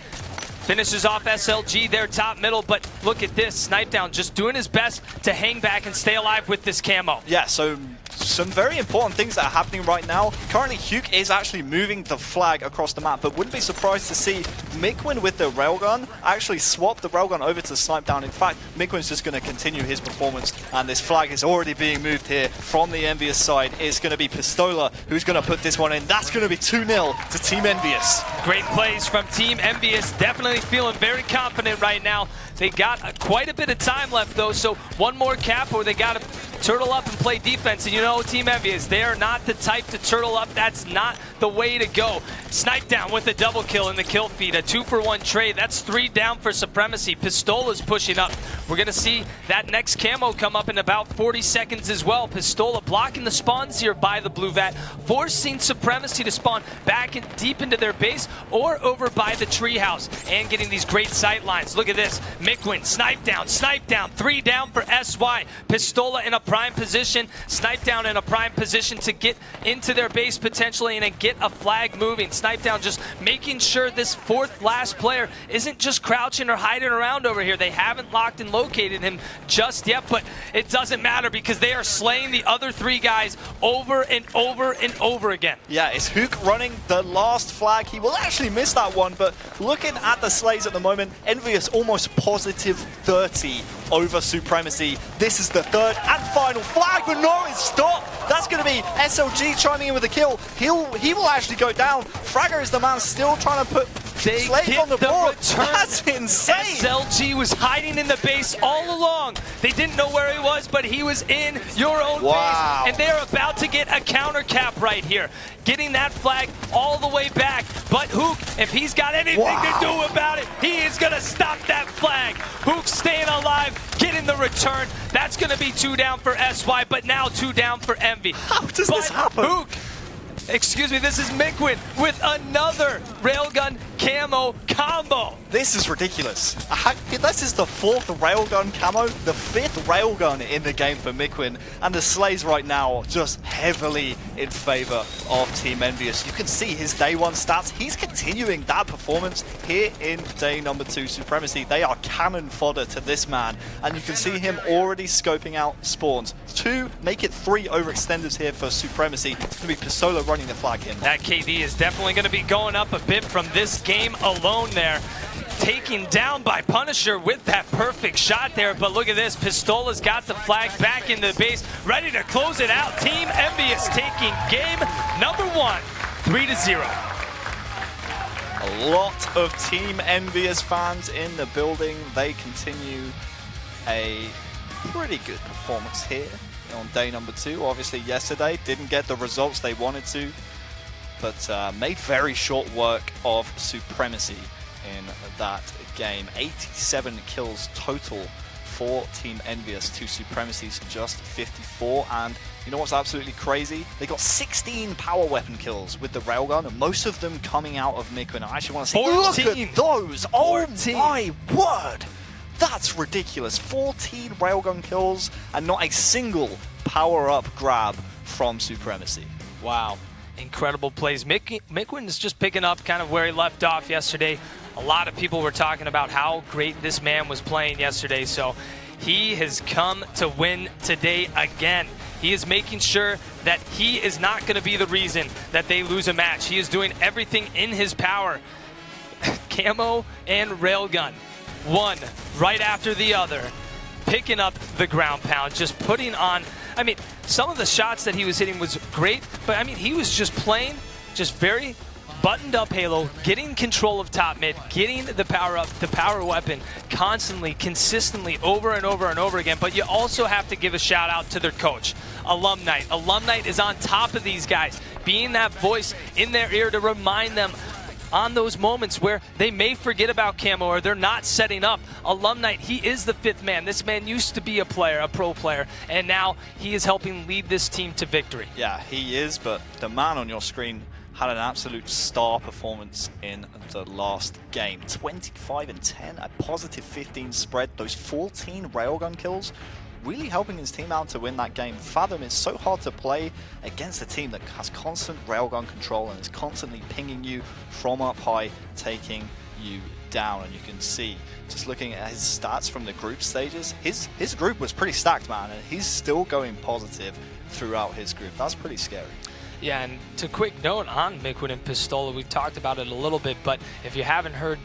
Finishes off SLG there top middle, but look at this. Snipe Down just doing his best to hang back and stay alive with this camo. Yeah, so some very important things that are happening right now. Currently, Hugh is actually moving the flag across the map, but wouldn't be surprised to see Mikwen with the railgun actually swap the railgun over to Snipe Down. In fact, Mikwen's just going to continue his performance, and this flag is already being moved here from the Envious side. It's going to be Pistola who's going to put this one in. That's going to be 2-0 to Team Envious. Great plays from Team Envious. Definitely feeling very confident right now. They got quite a bit of time left, though, so one more cap or they got to turtle up and play defense. And you know, Team Envious, they are not the type to turtle up. That's not the way to go. Snipe Down with a double kill in the kill feed. A 2-for-1 trade. That's 3 down for Supremacy. Pistola's pushing up. We're going to see that next camo come up in about 40 seconds as well. Pistola blocking the spawns here by the Blue Vat, forcing Supremacy to spawn back in, deep into their base or over by the treehouse, and getting these great sight lines. Look at this. Mikwen, Snipe Down, 3 down for SY. Pistola in a prime position. Snip3down in a prime position to get into their base potentially and then get a flag moving. Snip3down just making sure this fourth last player isn't just crouching or hiding around over here. They haven't locked and located him just yet, but it doesn't matter because they are slaying the other 3 guys over and over and over again. Yeah, it's Hook running the last flag. He will actually miss that one, but looking at the slays at the moment, Envious almost positive 30 over Supremacy. This is the 3rd and final flag, but no, it's stopped. That's going to be SLG chiming in with a kill. He will actually go down. Fragger is the man still trying to put slays on the board. That's insane. SLG was hiding in the base all along. They didn't know where he was, but he was in your own base. And they are about to get a counter cap right here. Getting that flag all the way back. But Hook, if he's got anything to do about it, he is going to stop that flag. Hook staying alive, getting the return. That's going to be 2 down for SY, but now 2 down for Envy. How does this happen? Hook, excuse me, this is Mikwen with another Railgun camo combo. This is ridiculous. This is the 4th Railgun camo, the 5th Railgun in the game for Mikwen, and the slays right now just heavily in favor of Team Envious. You can see his day 1 stats. He's continuing that performance here in day number 2 Supremacy. They are cannon fodder to this man, and you can see him already scoping out spawns. 2, make it 3 overextenders here for Supremacy. It's going to be Pistola running the flag in. That KD is definitely going to be going up a bit from this game alone there. Taken down by Punisher with that perfect shot there, but look at this. Pistola's got the flag back in the base, ready to close it out. Team Envious taking game number 1, 3-0. A lot of Team Envious fans in the building. They continue a pretty good performance here on day number 2. Obviously yesterday didn't get the results they wanted to, but made very short work of Supremacy in that game. 87 kills total for Team Envious to Supremacy's just 54. And you know what's absolutely crazy? They got 16 power weapon kills with the Railgun, and most of them coming out of Mikwen. I actually want to say, look at those! 14. Oh my word! That's ridiculous. 14 Railgun kills and not a single power-up grab from Supremacy. Wow. Incredible plays. Mikwen is just picking up kind of where he left off yesterday. A lot of people were talking about how great this man was playing yesterday, so he has come to win today again. He is making sure that he is not going to be the reason that they lose a match. He is doing everything in his power. Camo and Railgun, one right after the other, picking up the ground pound, just putting on, I mean, some of the shots that he was hitting was great, but I mean, he was just playing just very buttoned up Halo, getting control of top mid, getting the power up, the power weapon constantly, consistently over and over and over again. But you also have to give a shout out to their coach, Alumnite. Alumnite is on top of these guys, being that voice in their ear to remind them on those moments where they may forget about camo or they're not setting up. Alumnite, he is the 5th man. This man used to be a player, a pro player, and now he is helping lead this team to victory. Yeah, he is, but the man on your screen had an absolute star performance in the last game. 25 and 10, a positive 15 spread. Those 14 Railgun kills really helping his team out to win that game. Fathom is so hard to play against a team that has constant Railgun control and is constantly pinging you from up high, taking you down. And you can see, just looking at his stats from the group stages, his group was pretty stacked, man, and he's still going positive throughout his group. That's pretty scary. Yeah, and to quick note on Mikwen and Pistola, we've talked about it a little bit, but if you haven't heard,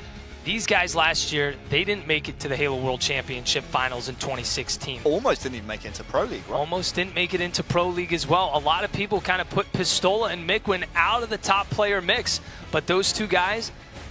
these guys last year, they didn't make it to the Halo World Championship Finals in 2016. Almost didn't even make it into Pro League, right? Almost didn't make it into Pro League as well. A lot of people kind of put Pistola and Mikwen out of the top player mix, but those two guys,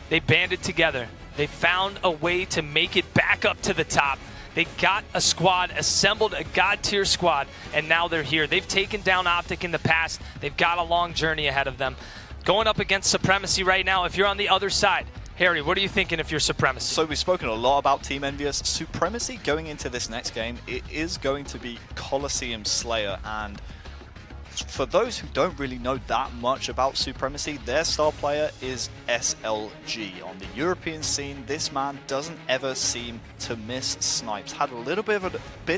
they banded together. They found a way to make it back up to the top. They got a squad, assembled a God tier squad, and now they're here. They've taken down Optic in the past. They've got a long journey ahead of them. Going up against Supremacy right now, if you're on the other side, Harry, what are you thinking if you're Supremacy? So we've spoken a lot about Team Envious. Supremacy going into this next game, it is going to be Colosseum Slayer, and for those who don't really know that much about Supremacy, their star player is SLG. On the European scene, this man doesn't ever seem to miss snipes. Had a little bit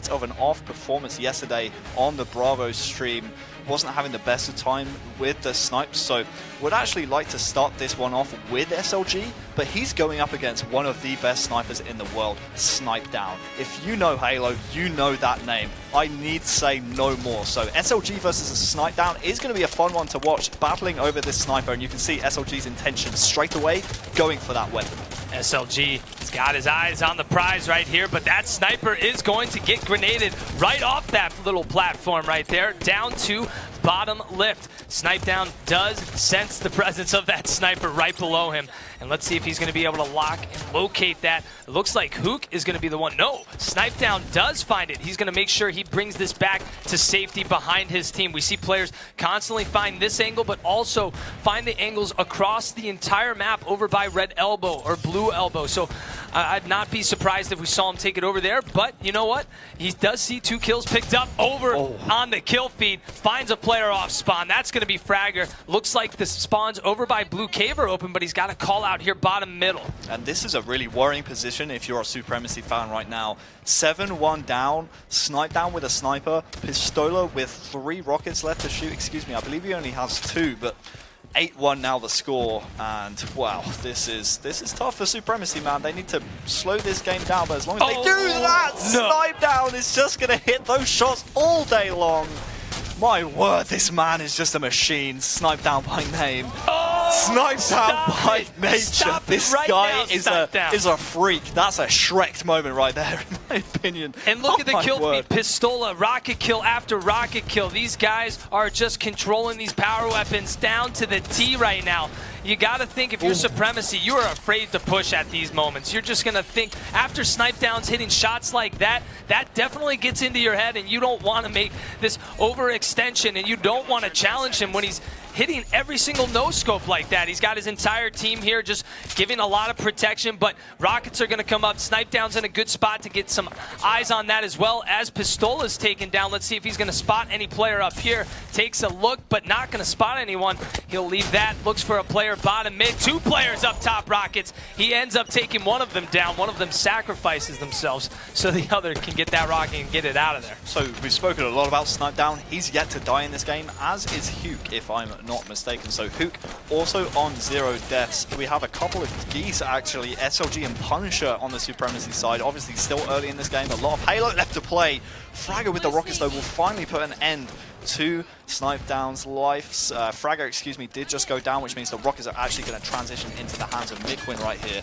of an off performance yesterday on the Bravo stream. Wasn't having the best of time with the snipes, so would actually like to start this one off with SLG, but he's going up against one of the best snipers in the world, Snip3down. If you know Halo, you know that name. I need to say no more. So SLG versus Snip3down is going to be a fun one to watch, battling over this sniper, and you can see SLG's intention straight away, going for that weapon. SLG has got his eyes on the prize right here, but that sniper is going to get grenaded right off that little platform right there, down to bottom lift. Snip3down does sense the presence of that sniper right below him, and let's see if he's going to be able to lock and locate that. It looks like Hook is going to be the one. No, Snip3down does find it. He's going to make sure he brings this back to safety behind his team. We see players constantly find this angle, but also find the angles across the entire map over by Red Elbow or Blue Elbow. So I'd not be surprised if we saw him take it over there, but you know what? He does see 2 kills picked up over on the kill feed. Finds a player off spawn. That's going to be Fragger. Looks like the spawns over by Blue Cave are open, but he's got a call out here bottom middle. And this is a really worrying position if you're a Supremacy fan right now. 7-1 down, Snip3down with a sniper, Pistola with 3 rockets left to shoot. Excuse me, I believe he only has 2, but 8-1 now the score, and wow, this is tough for Supremacy, man. They need to slow this game down, but as long as they do that, Snip3down is just going to hit those shots all day long. My word, this man is just a machine. Snip3down by name. Snip3down by nature. This guy is a freak. That's a Shrek moment right there, in my opinion. And look at the kill feed. Pistola, rocket kill after rocket kill. These guys are just controlling these power weapons down to the T right now. You got to think, if you're Supremacy, you are afraid to push at these moments. You're just going to think, after Snip3down's hitting shots like that, that definitely gets into your head, and you don't want to make this overextension, and you don't want to challenge him when he's hitting every single no-scope like that. He's got his entire team here just giving a lot of protection, but rockets are going to come up. Snip3down's in a good spot to get some eyes on that, as well as Pistola's taken down. Let's see if he's going to spot any player up here. Takes a look, but not going to spot anyone. He'll leave that. Looks for a player bottom mid. 2 players up top, rockets. He ends up taking one of them down. One of them sacrifices themselves so the other can get that rocket and get it out of there. So we've spoken a lot about Snip3down. He's yet to die in this game, as is Hook, if I'm not mistaken. So Hook also on 0 deaths. We have a couple of geese actually, SLG and Punisher on the Supremacy side. Obviously still early in this game, a lot of Halo left to play. Fragger with the rockets though will finally put an end to Snip3down's life. Fragger, excuse me, did just go down, which means the rockets are actually going to transition into the hands of Mikwen right here.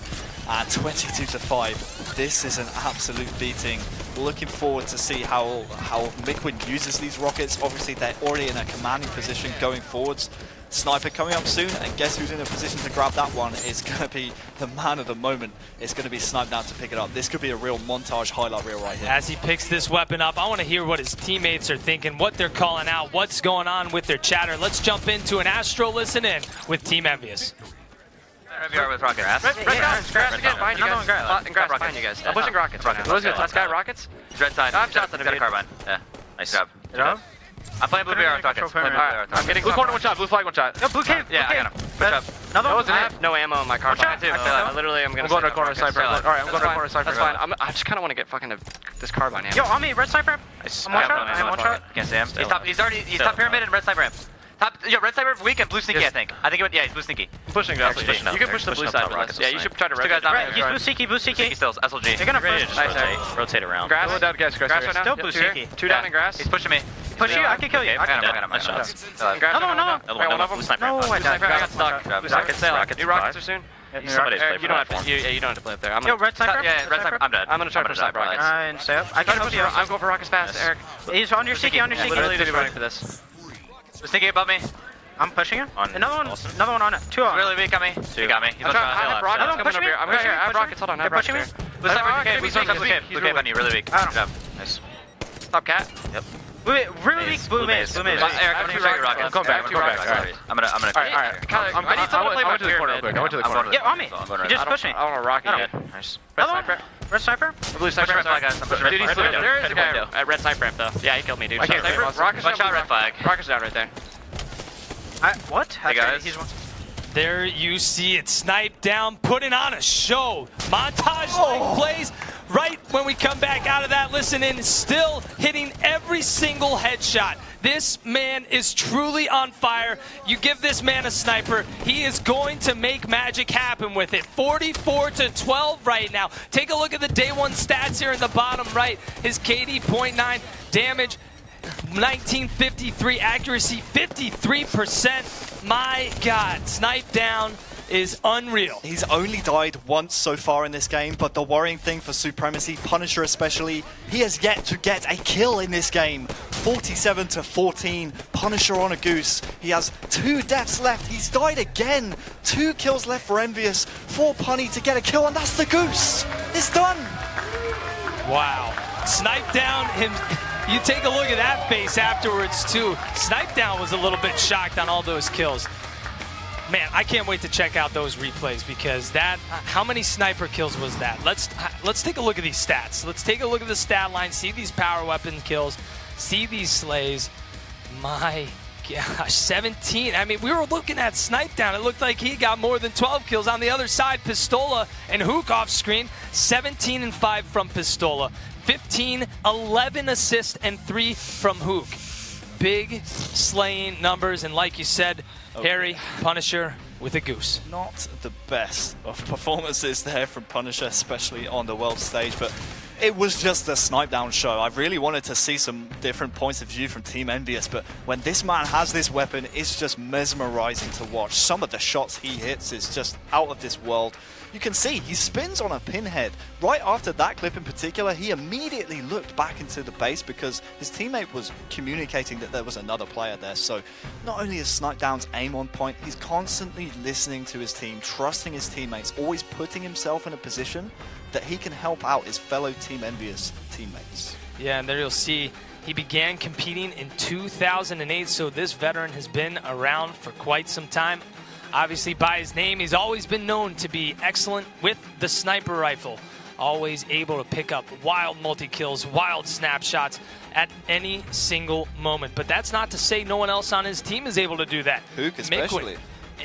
At 22-5, this is an absolute beating. Looking forward to see how Mikwen uses these rockets. Obviously, they're already in a commanding position going forwards. Sniper coming up soon, and guess who's in a position to grab that one? It's going to be the man of the moment. It's going to be Snip3down to pick it up. This could be a real montage highlight reel right here. As he picks this weapon up, I want to hear what his teammates are thinking, what they're calling out, what's going on with their chatter. Let's jump into an Astro Listen In with Team Envious. Heavier with rocket. Grass again, behind you guys. Grass behind you guys. I'm pushing rockets. Last guy, rockets. Red side. I've shot the carbine. Yeah, nice job. You know? I'm playing blue bear on rockets. I'm getting blue corner, one shot. Blue flag, one shot. No, blue cave. Yeah, I got him. Good job. Another one. I have no ammo in my carbine too. I literally am gonna. I'm going to corner sniper. All right, I'm going to corner sniper. That's fine. I just kind of want to get fucking this carbine. Yo, on me, red sniper. I'm one shot. I'm one shot. Can't see him. He's top pyramid and red sniper ramp. Red sniper weak and blue sneaky, I think. Yeah, he's blue sneaky. I'm pushing grass. You can push the blue side for this. Yeah, you should try to red. He's blue sneaky, blue sneaky. Still, SLG. You're gonna push. Nice. Rotate around. Grass. Down, grass right now. Still blue sneaky. 2 down in grass. He's pushing me. Push you, I can kill you. I got him. No, one of them. No, I got stuck. Rockets. New rockets are soon. You don't have to play up there. Yo, red sniper? Yeah, red sniper. I'm dead. I'm gonna try to push sniper rockets. Stay up. I can push you. I'm going for rockets fast, Eric. He's on your sticky, Literally just running for this. Sticky above me. I'm pushing him. Another one on it. 2 on. Really weak on me. You got me. He's I have rockets coming over here. I'm right here. I have rockets. Hold on. I have rockets here. Blue sniper. Blue cave on you. Really weak. Nice. Top cat. Yep. Really weak blue maze. Eric, I'm going back. I'm gonna. Alright. I need someone to play my corner real quick. I went to the corner. Yeah, on me. You just push me. I want a rocket. Nice. Red sniper. Where's Sniper? Blue Sniper ramp, guys. Dude, he's there is a guy at red Sniper ramp, though. Yeah, he killed me, dude. Okay, Sniper, Rocket's down red flag. Rocket's down right there. What? Hey, guys. There you see it. Snipe Down putting on a show. Montage plays right when we come back out of that. Listen in, still hitting every single headshot. This man is truly on fire. You give this man a sniper, he is going to make magic happen with it. 44-12 right now. Take a look at the day one stats here in the bottom right. His KD 0.9, damage 1953, accuracy 53%. My God, Snipe Down is unreal. He's only died once so far in this game, but the worrying thing for Supremacy, Punisher especially, he has yet to get a kill in this game. 47-14, Punisher on a Goose. He has 2 deaths left. He's died again. 2 kills left for Envious, for Punny to get a kill, and that's the Goose. It's done. Wow. Snipe Down him. You take a look at that face afterwards too. Snipe Down was a little bit shocked on all those kills. Man, I can't wait to check out those replays because that, how many sniper kills was that? Let's take a look at these stats. Let's take a look at the stat line, see these power weapon kills, see these slays. My gosh, 17. I mean, we were looking at Snipe Down. It looked like he got more than 12 kills. On the other side, Pistola and Hook off screen, 17 and 5 from Pistola. 15, 11 assists, and 3 from Hook. Big slaying numbers, and like you said, Harry, Punisher with a Goose. Not the best of performances there from Punisher, especially on the world stage, but it was just a Snipe Down show. I really wanted to see some different points of view from Team Envious, but when this man has this weapon, it's just mesmerizing to watch. Some of the shots he hits is just out of this world. You can see he spins on a pinhead. Right after that clip in particular, he immediately looked back into the base because his teammate was communicating that there was another player there. So not only is Snipe Down's aim on point, he's constantly listening to his team, trusting his teammates, always putting himself in a position that he can help out his fellow Team Envious teammates. Yeah, and there you'll see he began competing in 2008, so this veteran has been around for quite some time. Obviously, by his name, he's always been known to be excellent with the sniper rifle. Always able to pick up wild multi-kills, wild snapshots at any single moment. But that's not to say no one else on his team is able to do that. Hook especially.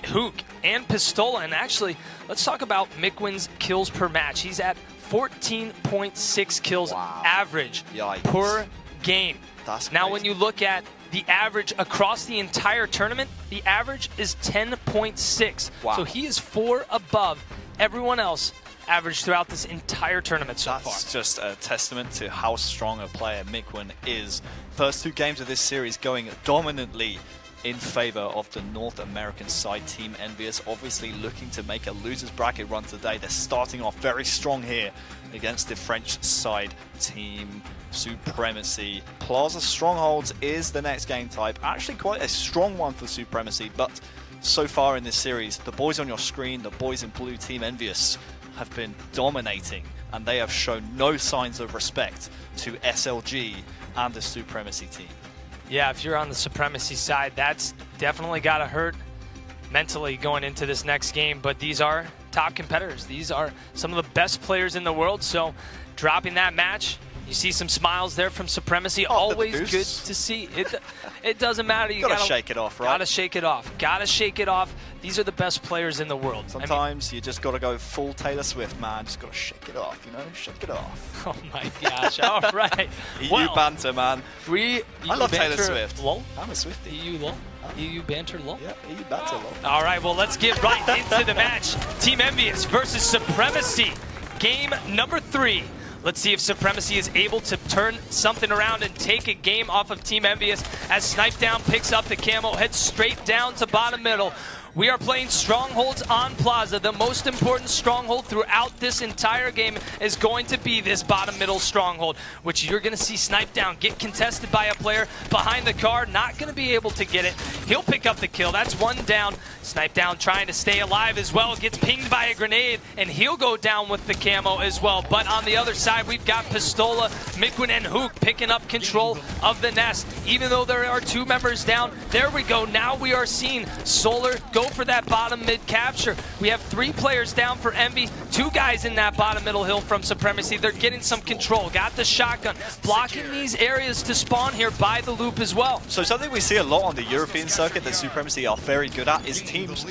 Hook and Pistola. And actually, let's talk about Mikwin's kills per match. He's at 14.6 kills average per game. That's now, crazy. when you look at the average across the entire tournament, the average is 10.6. Wow. So he is 4 above everyone else average throughout this entire tournament so far. That's just a testament to how strong a player Mikwin is. First 2 games of this series going dominantly in favor of the North American side, Team Envious. Obviously looking to make a loser's bracket run today. They're starting off very strong here against the French side, Team Supremacy. Plaza Strongholds is the next game type. Actually quite a strong one for Supremacy, but so far in this series, the boys on your screen, the boys in blue, Team Envious, have been dominating, and they have shown no signs of respect to SLG and the Supremacy team. Yeah, if you're on the Supremacy side, that's definitely got to hurt mentally going into this next game. But these are top competitors. These are some of the best players in the world. So dropping that match, you see some smiles there from Supremacy. Always good to see. It doesn't matter. You gotta shake it off, right? Gotta shake it off. Gotta shake it off. These are the best players in the world. Sometimes you just gotta go full Taylor Swift, man. Just gotta shake it off, you know? Shake it off. Oh my gosh. All right. EU banter, man. I love Taylor Swift. Lol. I'm a Swiftie. EU lol. EU banter lol. Yeah, EU banter lol. All right, well, let's get right into the match. Team Envious versus Supremacy. Game number 3. Let's see if Supremacy is able to turn something around and take a game off of Team Envious as Snipe Down picks up the camo, heads straight down to bottom middle. We are playing Strongholds on Plaza. The most important stronghold throughout this entire game is going to be this bottom middle stronghold, which you're going to see Snipe Down get contested by a player behind the car. Not going to be able to get it. He'll pick up the kill. That's 1 down. Snipe Down trying to stay alive as well. Gets pinged by a grenade, and he'll go down with the camo as well. But on the other side, we've got Pistola, Mikwin, and Hook picking up control of the nest. Even though there are 2 members down, there we go. Now we are seeing Solar go go for that bottom mid capture. We have 3 players down for Envy, 2 guys in that bottom middle hill from Supremacy. They're getting some control. Got the shotgun, blocking these areas to spawn here by the loop as well. So something we see a lot on the European circuit that Supremacy are very good at is teams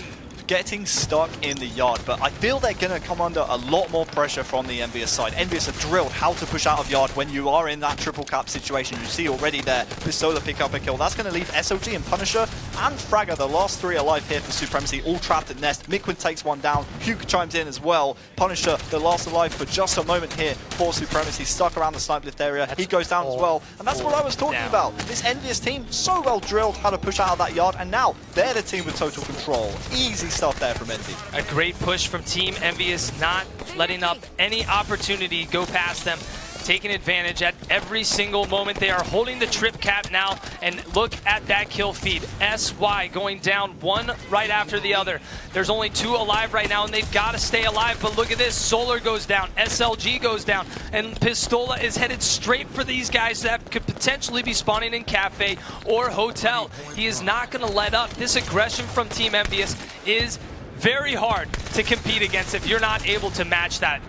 getting stuck in the yard, but I feel they're going to come under a lot more pressure from the EnVyUs side. EnVyUs have drilled how to push out of yard when you are in that triple cap situation. You see already there, Pistola pick up a kill. That's going to leave SLG and Punisher and Fragger, the last 3 alive here for Supremacy, all trapped at Nest. Mikwen takes one down, Huke chimes in as well. Punisher, the last alive for just a moment here for Supremacy, stuck around the snipe lift area. He goes down as well, and that's what I was talking about. This EnVyUs team, so well drilled how to push out of that yard, and now they're the team with total control. Easy stuff there from Envy. A great push from Team EnVyUs, not letting up any opportunity go past them, taking advantage at every single moment. They are holding the trip cap now, and look at that kill feed. SY going down one right after the other. There's only 2 alive right now, and they've got to stay alive, but look at this. Solar goes down, SLG goes down, and Pistola is headed straight for these guys that could potentially be spawning in Cafe or Hotel. He is not going to let up. This aggression from Team EnVyUs is very hard to compete against if you're not able to match that.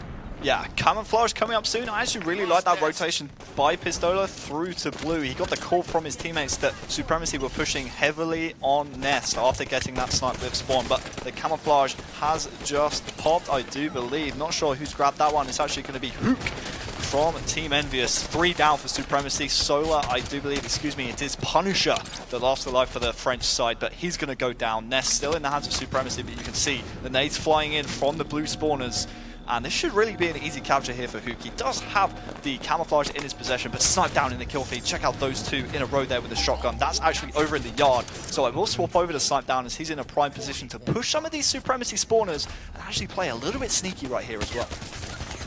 Yeah, Camouflage coming up soon. I actually really like that rotation by Pistola through to Blue. He got the call from his teammates that Supremacy were pushing heavily on Nest after getting that snipe lift spawn, but the Camouflage has just popped, I do believe. Not sure who's grabbed that one. It's actually going to be Hook from Team EnVyUs. 3 down for Supremacy. Solar, I do believe, excuse me, it is Punisher, the last alive for the French side, but he's going to go down. Nest still in the hands of Supremacy, but you can see the nades flying in from the blue spawners. And this should really be an easy capture here for Hook. He does have the Camouflage in his possession, but sniped down in the kill feed. Check out those 2 in a row there with the shotgun. That's actually over in the yard. So I will swap over to Snipe Down as he's in a prime position to push some of these Supremacy spawners and actually play a little bit sneaky right here as well.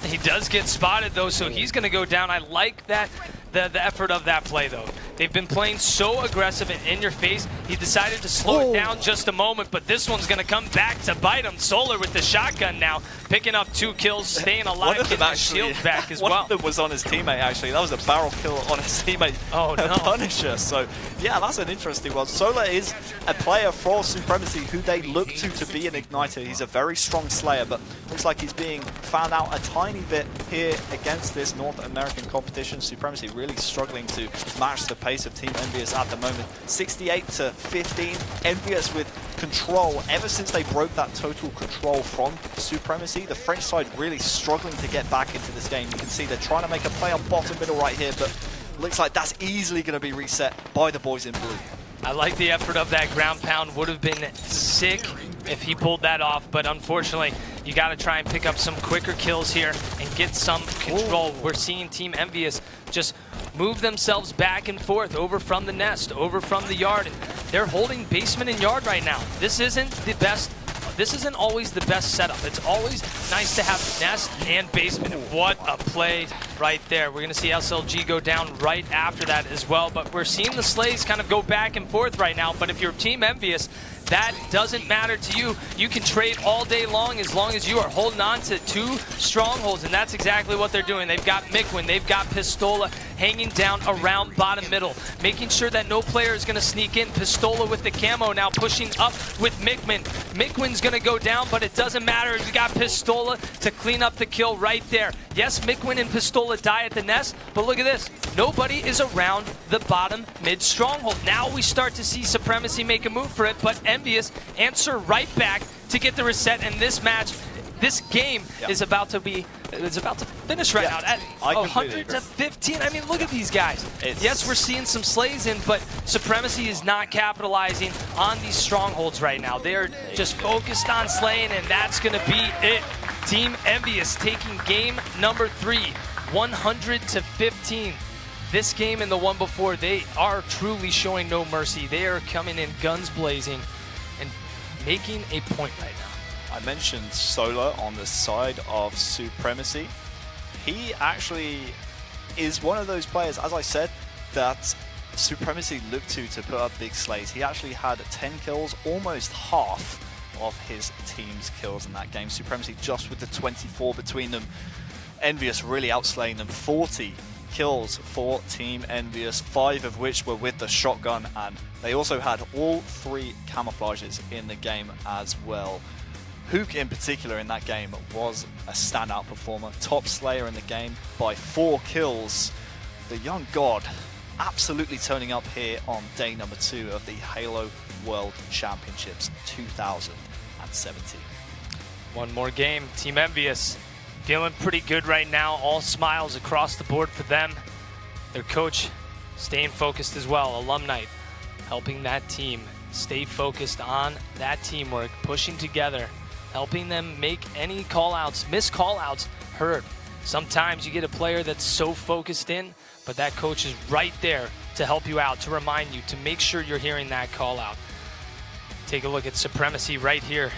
He does get spotted though, so he's going to go down. I like that, the effort of that play though. They've been playing so aggressive and in your face. He decided to slow it down just a moment, but this one's going to come back to bite him. Solar with the shotgun now, picking up 2 kills, staying alive, getting his shield back as well. One of them was on his teammate actually. That was a barrel kill on his teammate, Punisher. So yeah, that's an interesting one. Solar is a player for Supremacy who they look to be an igniter. He's a very strong slayer, but looks like he's being found out a tiny bit here against this North American competition. Supremacy really struggling to match the pace of Team EnVyUs at the moment. 68-15, EnVyUs with control ever since they broke that total control from Supremacy. The French side really struggling to get back into this game. You can see they're trying to make a play on bottom middle right here, but looks like that's easily going to be reset by the boys in blue. I like the effort of that ground pound. Would have been sick if he pulled that off, but unfortunately, you got to try and pick up some quicker kills here and get some control. We're seeing Team EnVyUs just move themselves back and forth, over from the Nest, over from the yard. They're holding basement and yard right now. This isn't the best. This isn't always the best setup. It's always nice to have Nest and basement. What a play right there. We're going to see SLG go down right after that as well, but we're seeing the Slays kind of go back and forth right now, but if you're Team EnVyUs, that doesn't matter to you. You can trade all day long as you are holding on to 2 strongholds, and that's exactly what they're doing. They've got Mikwen, they've got Pistola hanging down around bottom middle, making sure that no player is going to sneak in. Pistola with the camo now pushing up with Mikwen. Mikwen's going to go down, but it doesn't matter. You got Pistola to clean up the kill right there. Yes, Mikwen and Pistola die at the Nest, but look at this. Nobody is around the bottom mid stronghold. Now we start to see Supremacy make a move for it, but EnVyUs answer right back to get the reset in this match. This game is about to finish right now at 100-15. I mean, look at these guys. Yes, we're seeing some slays in, but Supremacy is not capitalizing on these strongholds right now. They're just focused on slaying, and that's going to be it. Team EnVyUs taking game number 3, 100-15. This game and the one before, they are truly showing no mercy. They are coming in guns blazing and making a point right now. I mentioned Solar on the side of Supremacy. He actually is one of those players, as I said, that Supremacy looked to put up big slays. He actually had 10 kills, almost half of his team's kills in that game. Supremacy just with the 24 between them. EnVyUs really outslaying them, 40 kills for Team Envious, 5 of which were with the shotgun, and they also had all 3 camouflages in the game as well. Hook in particular in that game was a standout performer, top slayer in the game by 4 kills. The young god absolutely turning up here on day number 2 of the Halo World Championships 2017. One more game. Team Envious feeling pretty good right now. All smiles across the board for them. Their coach staying focused as well. Alumni helping that team stay focused on that teamwork, pushing together, helping them make any call-outs, missed call-outs heard. Sometimes you get a player that's so focused in, but that coach is right there to help you out, to remind you, to make sure you're hearing that call-out. Take a look at Supremacy right here.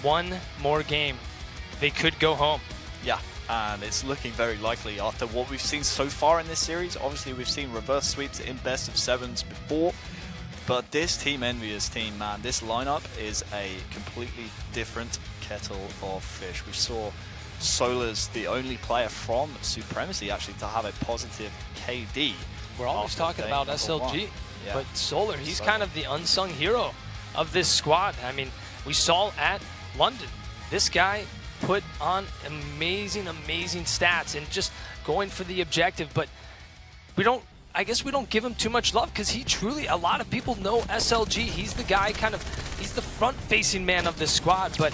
One more game. They could go home. Yeah, and it's looking very likely after what we've seen so far in this series. Obviously, we've seen reverse sweeps in best of 7s before, but this Team Envious team, man, this lineup is a completely different kettle of fish. We saw Solar's the only player from Supremacy actually to have a positive KD. We're always talking about SLG, but Solar, he's kind of the unsung hero of this squad. I mean, we saw at London, this guy put on amazing stats and just going for the objective, but I guess we don't give him too much love because he truly, a lot of people know SLG. He's the guy he's the front-facing man of this squad, but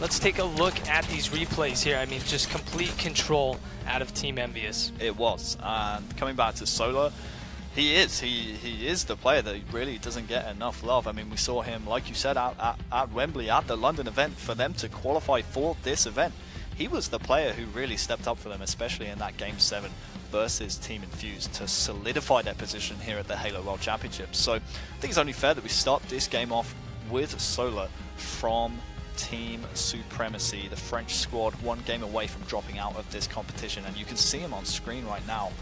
let's take a look at these replays here. I mean, just complete control out of Team Envious. It was, and coming back to Solar, he is the player that really doesn't get enough love. I mean, we saw him, like you said, at Wembley at the London event. For them to qualify for this event, he was the player who really stepped up for them, especially in that Game 7 versus Team Infused, to solidify their position here at the Halo World Championships. So I think it's only fair that we start this game off with Solar from Team Supremacy. The French squad 1 game away from dropping out of this competition, and you can see him on screen right now.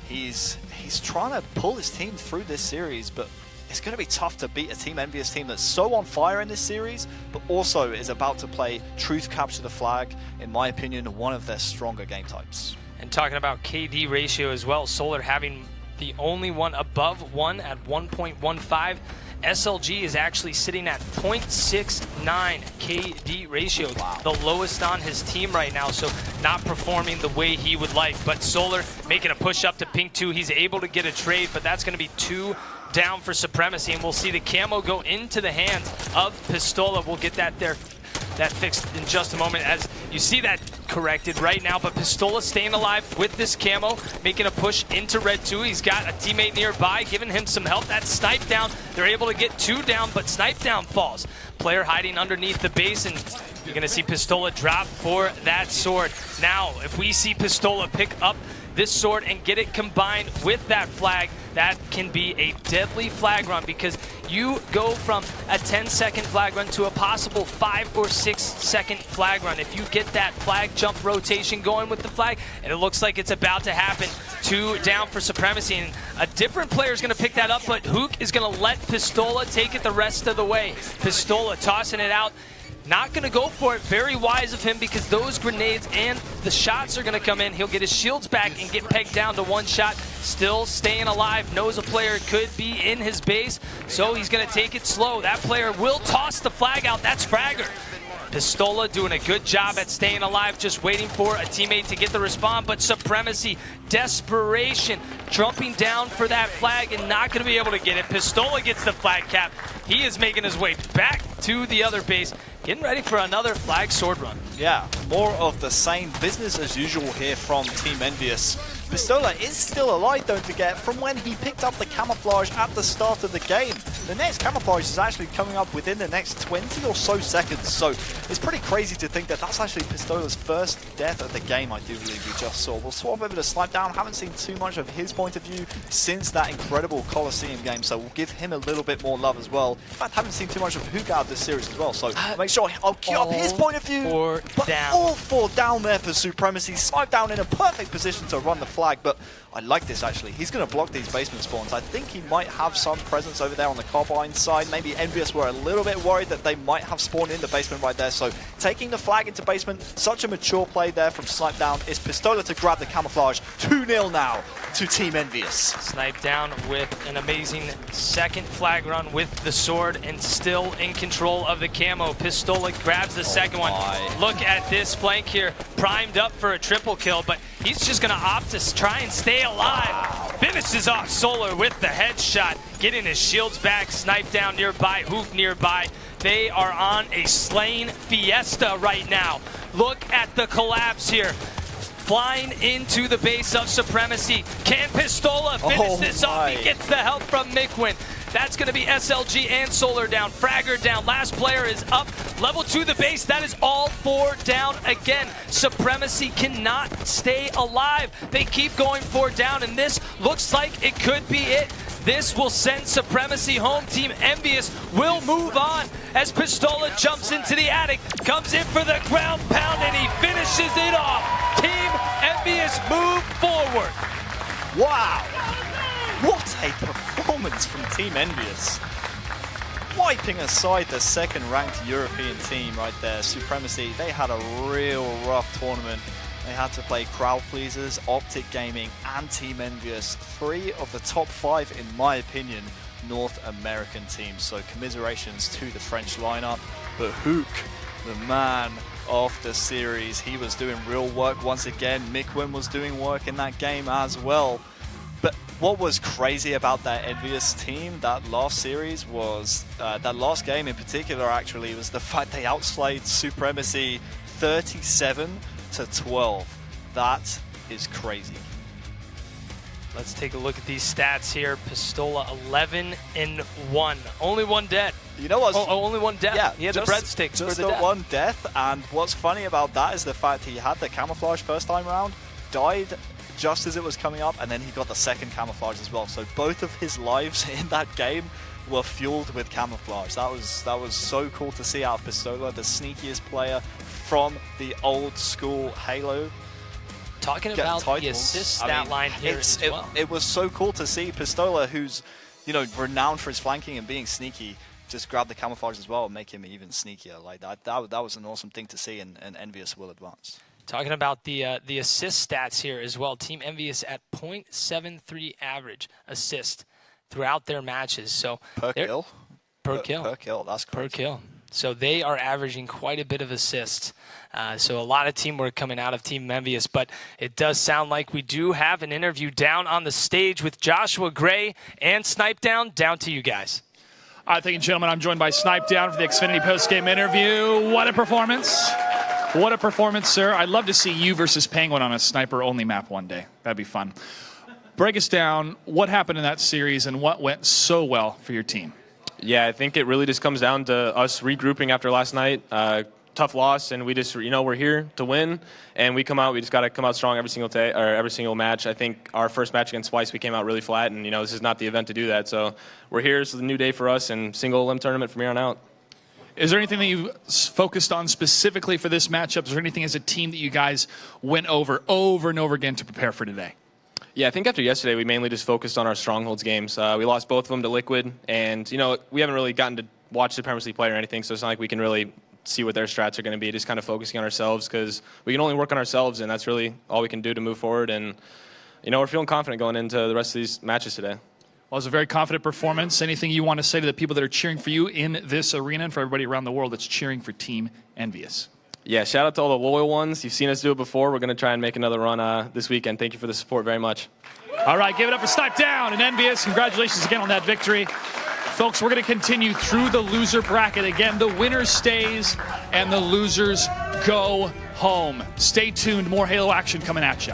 He's trying to pull his team through this series, but it's going to be tough to beat a Team Envious team that's so on fire in this series, but also is about to play Truth Capture the Flag, in my opinion, one of their stronger game types. And talking about KD ratio as well, Solar having the only one above 1 at 1.15. SLG is actually sitting at 0.69 KD ratio, the lowest on his team right now, so not performing the way he would like. But Solar making a push up to Pink 2. He's able to get a trade, but that's going to be 2 down for Supremacy, and we'll see the camo go into the hands of Pistola. We'll get that fixed in just a moment as you see that corrected right now, but Pistola staying alive with this camo, making a push into Red 2. He's got a teammate nearby giving him some help. That Snipe down, they're able to get 2 down, but Snipe down falls. Player hiding underneath the base, and you're gonna see Pistola drop for that sword. Now, if we see Pistola pick up this sword and get it combined with that flag, that can be a deadly flag run, because you go from a 10-second flag run to a possible 5 or 6 second flag run. If you get that flag jump rotation going with the flag, and it looks like it's about to happen, 2 down for Supremacy, and a different player is going to pick that up, but Hook is going to let Pistola take it the rest of the way. Pistola tossing it out. Not going to go for it. Very wise of him, because those grenades and the shots are going to come in. He'll get his shields back and get pegged down to 1 shot. Still staying alive. Knows a player could be in his base, so he's going to take it slow. That player will toss the flag out. That's Fragger. Pistola doing a good job at staying alive, just waiting for a teammate to get the respawn, but Supremacy, desperation, jumping down for that flag and not going to be able to get it. Pistola gets the flag cap. He is making his way back to the other base, getting ready for another flag sword run. Yeah, more of the same business as usual here from Team Envious. Pistola is still alive, don't forget, from when he picked up the camouflage at the start of the game. The next camouflage is actually coming up within the next 20 or so seconds, so it's pretty crazy to think that that's actually Pistola's first death of the game, I do believe we just saw. We'll swap over to Snipe Down. Haven't seen too much of his point of view since that incredible Colosseum game, so we'll give him a little bit more love as well. In fact, haven't seen too much of Hook out of this series as well, so make sure I'll queue up his point of view. But all 4 down there for Supremacy. Snipe Down in a perfect position to run the flag flag, but I like this actually. He's going to block these basement spawns. I think he might have some presence over there on the Carbine side. Maybe Envious were a little bit worried that they might have spawned in the basement right there. So taking the flag into basement, such a mature play there from Snipedown. Is Pistola to grab the camouflage. 2-0 now to Team Envious. Snipedown with an amazing second flag run with the sword and still in control of the camo. Pistola grabs the second one. Look at this flank here, primed up for a triple kill, but he's just going to opt to try and stay alive. Finishes off Solar with the headshot, getting his shields back. Snipedown nearby, Hook nearby. They are on a slaying fiesta right now. Look at the collapse here. Flying into the base of Supremacy. Can Pistola finish this off? He gets the help from Mikwen. That's going to be SLG and Solar down. Fragger down. Last player is up. Level 2 the base. That is all 4 down again. Supremacy cannot stay alive. They keep going 4 down, and this looks like it could be it. This will send Supremacy home. Team Envious will move on as Pistola jumps into the attic, comes in for the ground pound, and he finishes it off. Team Envious move forward. Wow. What a performance from Team Envious. Wiping aside the second-ranked European team right there, Supremacy, they had a real rough tournament. They had to play Crowd Pleasers, Optic Gaming, and Team Envious, 3 of the top 5, in my opinion, North American teams. So commiserations to the French lineup. But Hook, the man of the series, he was doing real work once again. Mikwen was doing work in that game as well. But what was crazy about that Envious team, that last series, was that last game in particular actually, was the fact they outslayed Supremacy 37-12. That is crazy. Let's take a look at these stats here. Pistola 11-1. Only 1 dead. You know what? Only 1 death. Yeah, he had the breadsticks for just the death. 1 death. And what's funny about that is the fact he had the camouflage first time around, died just as it was coming up, and then he got the second camouflage as well. So both of his lives in that game were fueled with camouflage. That was so cool to see out of Pistola, the sneakiest player from the old school Halo. Talking about the assist stat line here as well. It was so cool to see Pistola, who's renowned for his flanking and being sneaky, just grab the camouflage as well and make him even sneakier. Like that was an awesome thing to see, and Envious will advance. Talking about the assist stats here as well. Team Envious at .73 average assist throughout their matches. So per kill. Per kill. That's correct. Per kill. So they are averaging quite a bit of assists. So a lot of teamwork coming out of Team Envious. But it does sound like we do have an interview down on the stage with Joshua Gray and Snipedown. Down to you guys. All right, thank you, gentlemen. I'm joined by Snipedown for the Xfinity postgame interview. What a performance. What a performance, sir. I'd love to see you versus Penguin on a sniper-only map one day. That'd be fun. Break us down. What happened in that series and what went so well for your team? Yeah, I think it really just comes down to us regrouping after last night. Tough loss, and we just, we're here to win, and we just got to come out strong every single match. I think our first match against Splice, we came out really flat, and, this is not the event to do that. So we're here. This is a new day for us, and single elim tournament from here on out. Is there anything that you focused on specifically for this matchup? Is there anything as a team that you guys went over and over again to prepare for today? Yeah, I think after yesterday, we mainly just focused on our strongholds games. We lost both of them to Liquid, and, we haven't really gotten to watch Supremacy play or anything, so it's not like we can really see what their strats are going to be, just kind of focusing on ourselves, because we can only work on ourselves, and that's really all we can do to move forward. And, we're feeling confident going into the rest of these matches today. Well, it was a very confident performance. Anything you want to say to the people that are cheering for you in this arena and for everybody around the world that's cheering for Team Envious? Yeah, shout out to all the loyal ones. You've seen us do it before. We're going to try and make another run this weekend. Thank you for the support very much. All right, give it up for Snipedown and Envious. Congratulations again on that victory. Folks, we're going to continue through the loser bracket. Again, the winner stays and the losers go home. Stay tuned. More Halo action coming at you.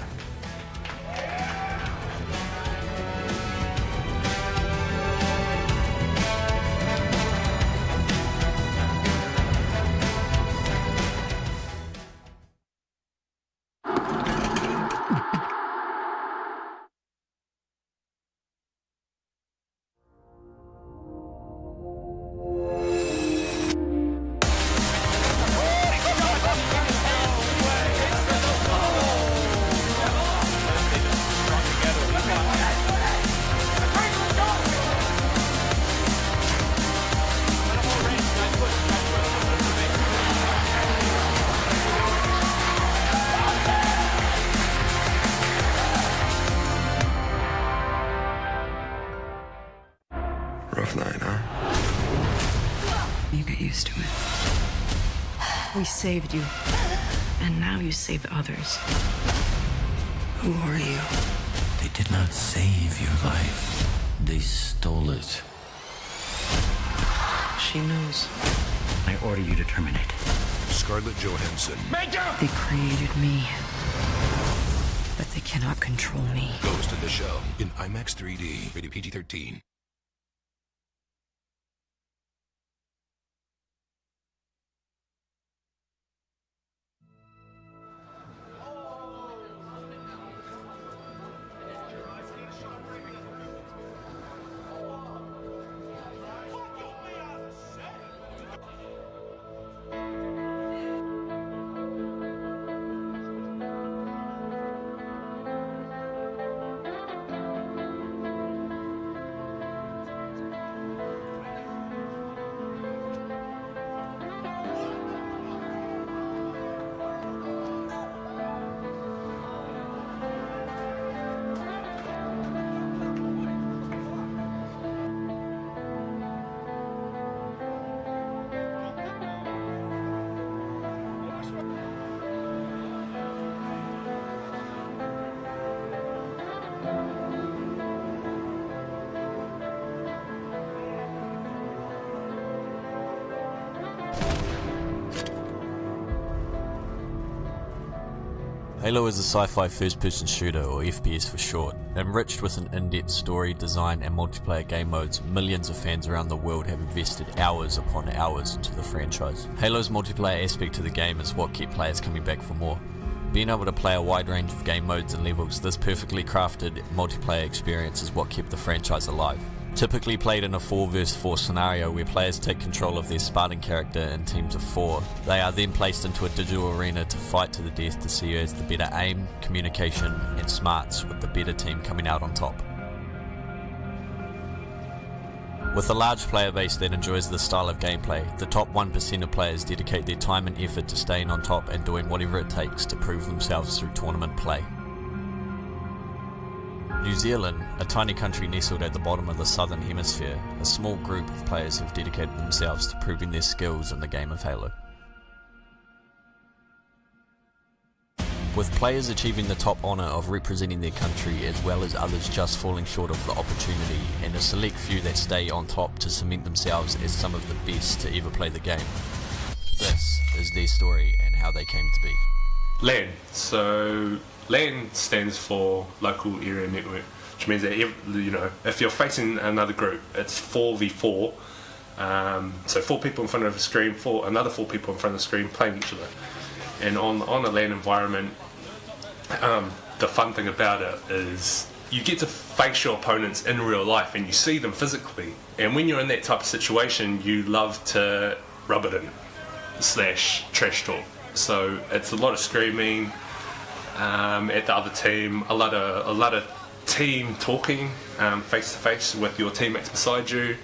get used to it. We saved you, and now you save the others. Who are you? They did not save your life. They stole it. She knows. I order you to terminate. Scarlett Johansson They created me, but they cannot control me. Ghost in the Shell in IMAX 3D. Rated PG-13. Halo is a sci-fi first-person shooter, or FPS for short. Enriched with an in-depth story, design and multiplayer game modes, millions of fans around the world have invested hours upon hours into the franchise. Halo's multiplayer aspect to the game is what kept players coming back for more. Being able to play a wide range of game modes and levels, this perfectly crafted multiplayer experience is what kept the franchise alive. Typically played in a 4 vs 4 scenario where players take control of their Spartan character in teams of 4. They are then placed into a digital arena to fight to the death to see who has the better aim, communication and smarts, with the better team coming out on top. With a large player base that enjoys this style of gameplay, the top 1% of players dedicate their time and effort to staying on top and doing whatever it takes to prove themselves through tournament play. New Zealand, a tiny country nestled at the bottom of the southern hemisphere, a small group of players have dedicated themselves to proving their skills in the game of Halo. With players achieving the top honour of representing their country as well as others just falling short of the opportunity, and a select few that stay on top to cement themselves as some of the best to ever play the game. This is their story and how they came to be. LAN. So LAN stands for Local Area Network, which means that if you're facing another group, it's 4v4. So 4 people in front of a screen, another 4 people in front of the screen playing each other. And on a LAN environment, the fun thing about it is you get to face your opponents in real life and you see them physically. And when you're in that type of situation, you love to rub it in / trash talk. So it's a lot of screaming at the other team, a lot of team talking face to face with your teammates beside you,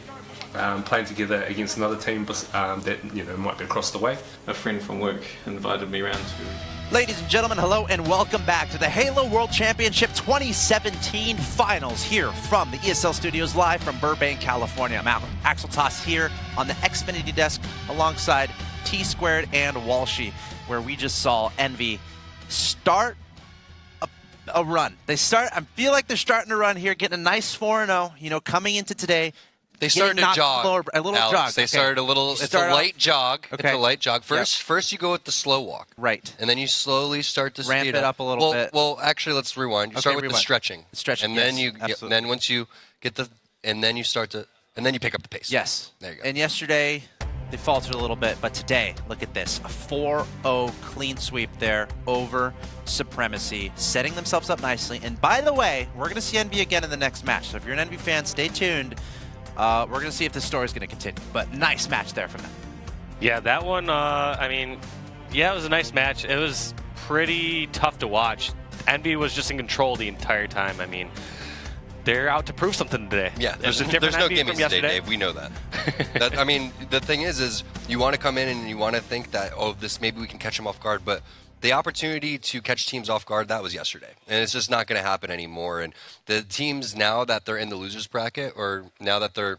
playing together against another team that might be across the way. A friend from work invited me around to. Ladies and gentlemen, hello and welcome back to the Halo World Championship 2017 Finals here from the ESL Studios live from Burbank, California. I'm Axel Toss here on the Xfinity desk alongside T-Squared and Walshy, where we just saw Envy start a run. I feel like they're starting to run here, getting a nice 4-0, coming into today. They started to jog. A little Alex, jog. They started a little. It's a light jog. Okay. It's a light jog. First you go with the slow walk. Right. And then you slowly start to ramp it up a little bit. Well, actually, let's rewind. You start with the stretching. Stretching. And yes, then then once you get and then you pick up the pace. Yes. There you go. And yesterday they faltered a little bit, but today, look at this. A 4-0 clean sweep there over Supremacy, setting themselves up nicely. And by the way, we're going to see Envy again in the next match. So if you're an Envy fan, stay tuned. We're going to see if this story is going to continue. But nice match there from them. Yeah, that one, it was a nice match. It was pretty tough to watch. Envy was just in control the entire time. I mean, they're out to prove something today. Yeah, there's no gimmicks today, Dave. We know that. The thing is you want to come in and you want to think that, maybe we can catch them off guard, but the opportunity to catch teams off guard, that was yesterday. And it's just not going to happen anymore. And the teams, now that they're in the losers bracket, or now that they're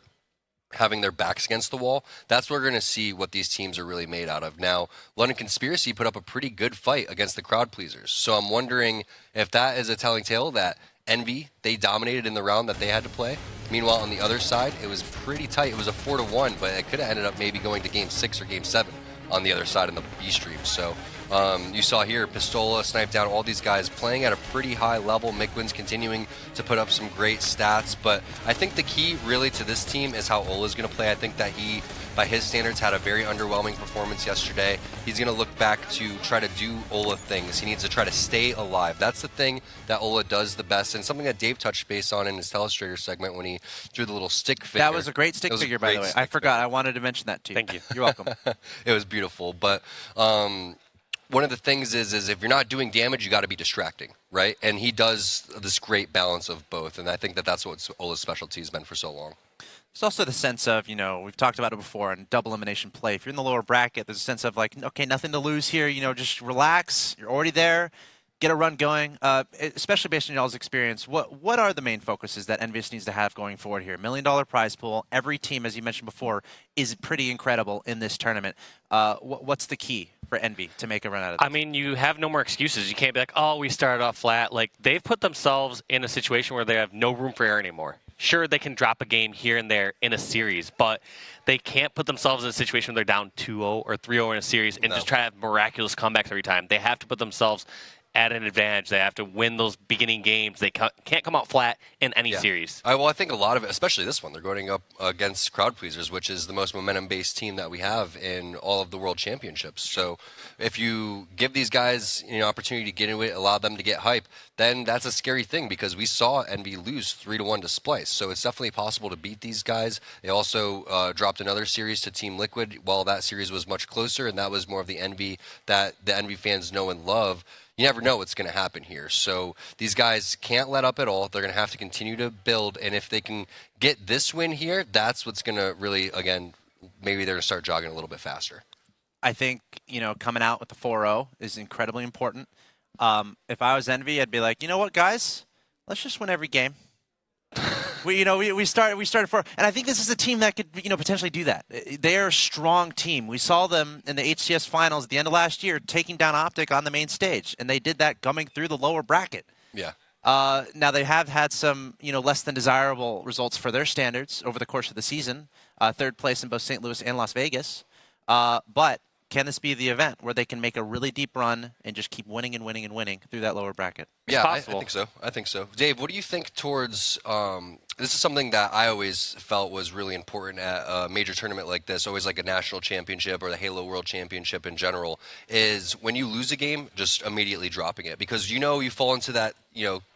having their backs against the wall, that's where we're going to see what these teams are really made out of. Now, London Conspiracy put up a pretty good fight against the crowd pleasers. So I'm wondering if that is a telling tale that Envy, they dominated in the round that they had to play. Meanwhile, on the other side, it was pretty tight. It was a 4-1, but it could have ended up maybe going to Game 6 or Game 7 on the other side in the B stream. So you saw here, Pistola sniped down all these guys playing at a pretty high level. Mikwin's continuing to put up some great stats, but I think the key really to this team is how Ola's going to play. I think that he, by his standards, had a very underwhelming performance yesterday. He's going to look back to try to do Ola things. He needs to try to stay alive. That's the thing that Ola does the best, and something that Dave touched base on in his Telestrator segment when he drew the little stick figure. That was a great stick figure, by the way. I forgot. I wanted to mention that too. Thank you. You're welcome. It was beautiful, but one of the things is if you're not doing damage, you got to be distracting, right? And he does this great balance of both, and I think that that's what Ola's specialty has been for so long. There's also the sense of, we've talked about it before in double elimination play. If you're in the lower bracket, there's a sense of like, okay, nothing to lose here. Just relax. You're already there. Get a run going. Especially based on y'all's experience, what are the main focuses that EnVyUs needs to have going forward here? $1 million prize pool. Every team, as you mentioned before, is pretty incredible in this tournament. What's the key for Envy to make a run out of this? I mean, you have no more excuses. You can't be like, oh, we started off flat. Like, they've put themselves in a situation where they have no room for error anymore. Sure, they can drop a game here and there in a series, but they can't put themselves in a situation where they're down 2-0 or 3-0 in a series and just try to have miraculous comebacks every time. They have to put themselves at an advantage. They have to win those beginning games. They can't come out flat in any series. Well, I think a lot of it, especially this one, they're going up against Crowd Pleasers, which is the most momentum-based team that we have in all of the World Championships. So if you give these guys opportunity to get into it, allow them to get hype, then that's a scary thing because we saw Envy lose 3-1 to Splice. So it's definitely possible to beat these guys. They also dropped another series to Team Liquid. While that series was much closer, and that was more of the Envy that the Envy fans know and love, you never know what's going to happen here. So these guys can't let up at all. They're going to have to continue to build. And if they can get this win here, that's what's going to really, again, maybe they're going to start jogging a little bit faster. I think, coming out with the 4-0 is incredibly important. If I was Envy, I'd be like, you know what, guys? Let's just win every game. We started for, and I think this is a team that could potentially do that. They are a strong team. We saw them in the HCS finals at the end of last year taking down Optic on the main stage, and they did that coming through the lower bracket. Yeah. Now they have had some less than desirable results for their standards over the course of the season. Third place in both St. Louis and Las Vegas, but. Can this be the event where they can make a really deep run and just keep winning and winning and winning through that lower bracket? Yeah, I think so. I think so. Dave, what do you think towards this is something that I always felt was really important at a major tournament like this, always like a national championship or the Halo World Championship in general, is when you lose a game, just immediately dropping it. Because you fall into that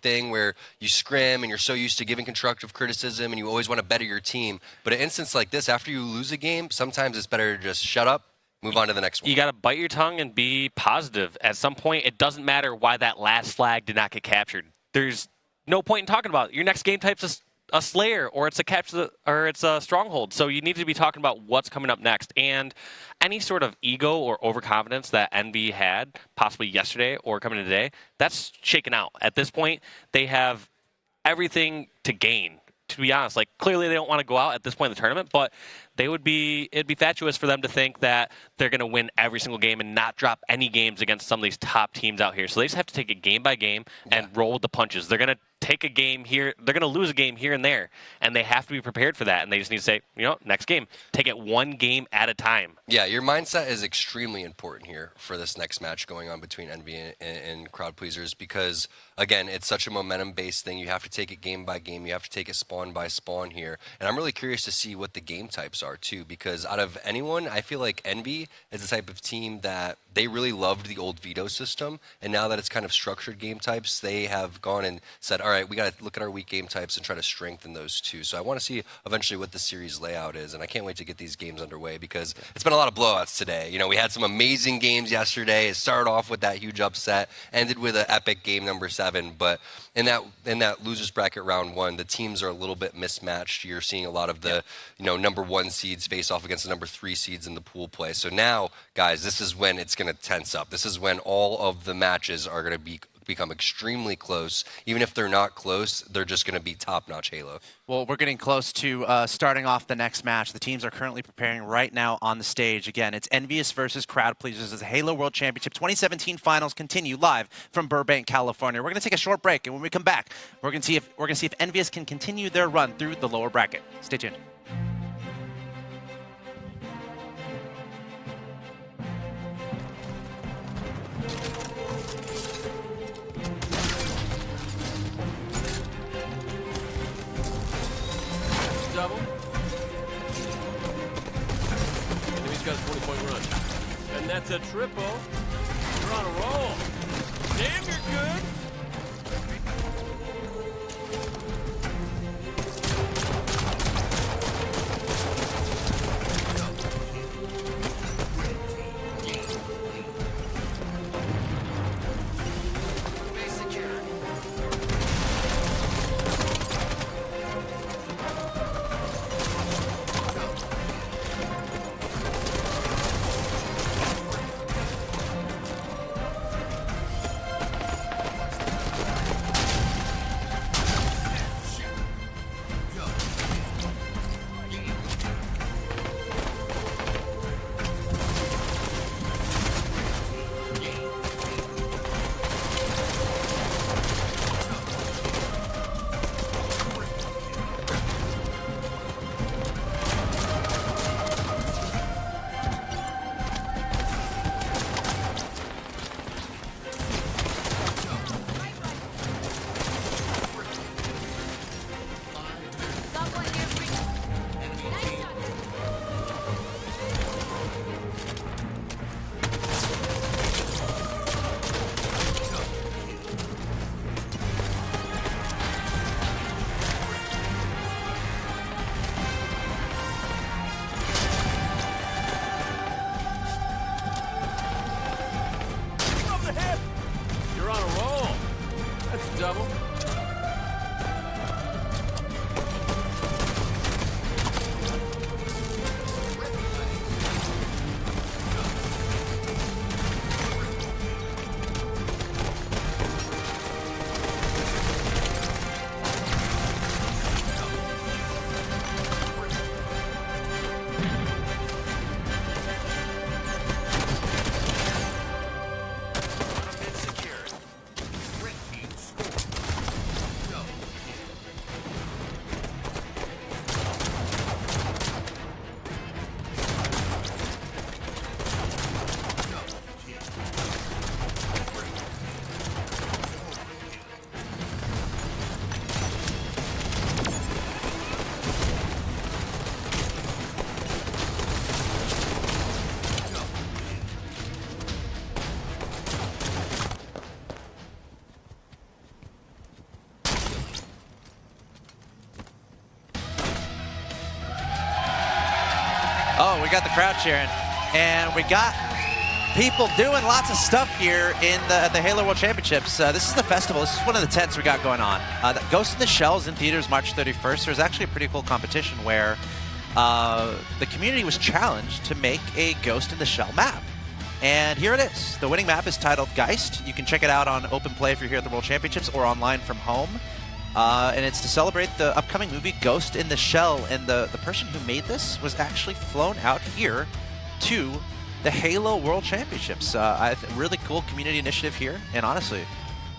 thing where you scrim and you're so used to giving constructive criticism and you always want to better your team. But an instance like this, after you lose a game, sometimes it's better to just shut up, move on to the next one. You got to bite your tongue and be positive. At some point, it doesn't matter why that last flag did not get captured. There's no point in talking about it. Your next game type's a Slayer, or it's a capture, or it's a Stronghold. So you need to be talking about what's coming up next. And any sort of ego or overconfidence that Envy had, possibly yesterday or coming today, that's shaken out. At this point, they have everything to gain. To be honest, clearly they don't want to go out at this point in the tournament, but it'd be fatuous for them to think that they're going to win every single game and not drop any games against some of these top teams out here. So they just have to take it game by game and roll with the punches. They're going to take a game here. They're going to lose a game here and there, and they have to be prepared for that. And they just need to say, next game, take it one game at a time. Yeah, your mindset is extremely important here for this next match going on between Envy and Crowd Pleasers because, again, it's such a momentum-based thing. You have to take it game by game. You have to take it spawn by spawn here. And I'm really curious to see what the game types are, too, because out of anyone, I feel like Envy is the type of team that they really loved the old veto system, and now that it's kind of structured game types, they have gone and said, all right, we got to look at our weak game types and try to strengthen those too. So I want to see eventually what the series layout is, and I can't wait to get these games underway because it's been a lot of blowouts today. We had some amazing games yesterday. It started off with that huge upset, ended with an epic game number 7, but in that losers bracket round 1, the teams are a little bit mismatched. You're seeing a lot of the number 1 seeds face off against the number 3 seeds in the pool play. So now, guys, this is when it's going to tense up. This is when all of the matches are going to become extremely close. Even if they're not close, they're just going to be top-notch Halo. Well, we're getting close to starting off the next match. The teams are currently preparing right now on the stage. Again, it's Envious versus Crowd Pleasers as the Halo World Championship 2017 finals continue live from Burbank, California. We're going to take a short break, and when we come back, we're going to see if Envious can continue their run through the lower bracket. Stay tuned. Double. Enemy's got a 20-point run. And that's a triple. You're on a roll. Damn, you're good. You're on a roll. That's a double. Oh, we got the crowd cheering, and we got people doing lots of stuff here in the Halo World Championships. This is the festival. This is one of the tents we got going on. Ghost in the Shell is in theaters March 31st. There's actually a pretty cool competition where the community was challenged to make a Ghost in the Shell map. And here it is. The winning map is titled Geist. You can check it out on Open Play if you're here at the World Championships or online from home. And it's to celebrate the upcoming movie Ghost in the Shell. And the person who made this was actually flown out here to the Halo World Championships. Really cool community initiative here. And honestly,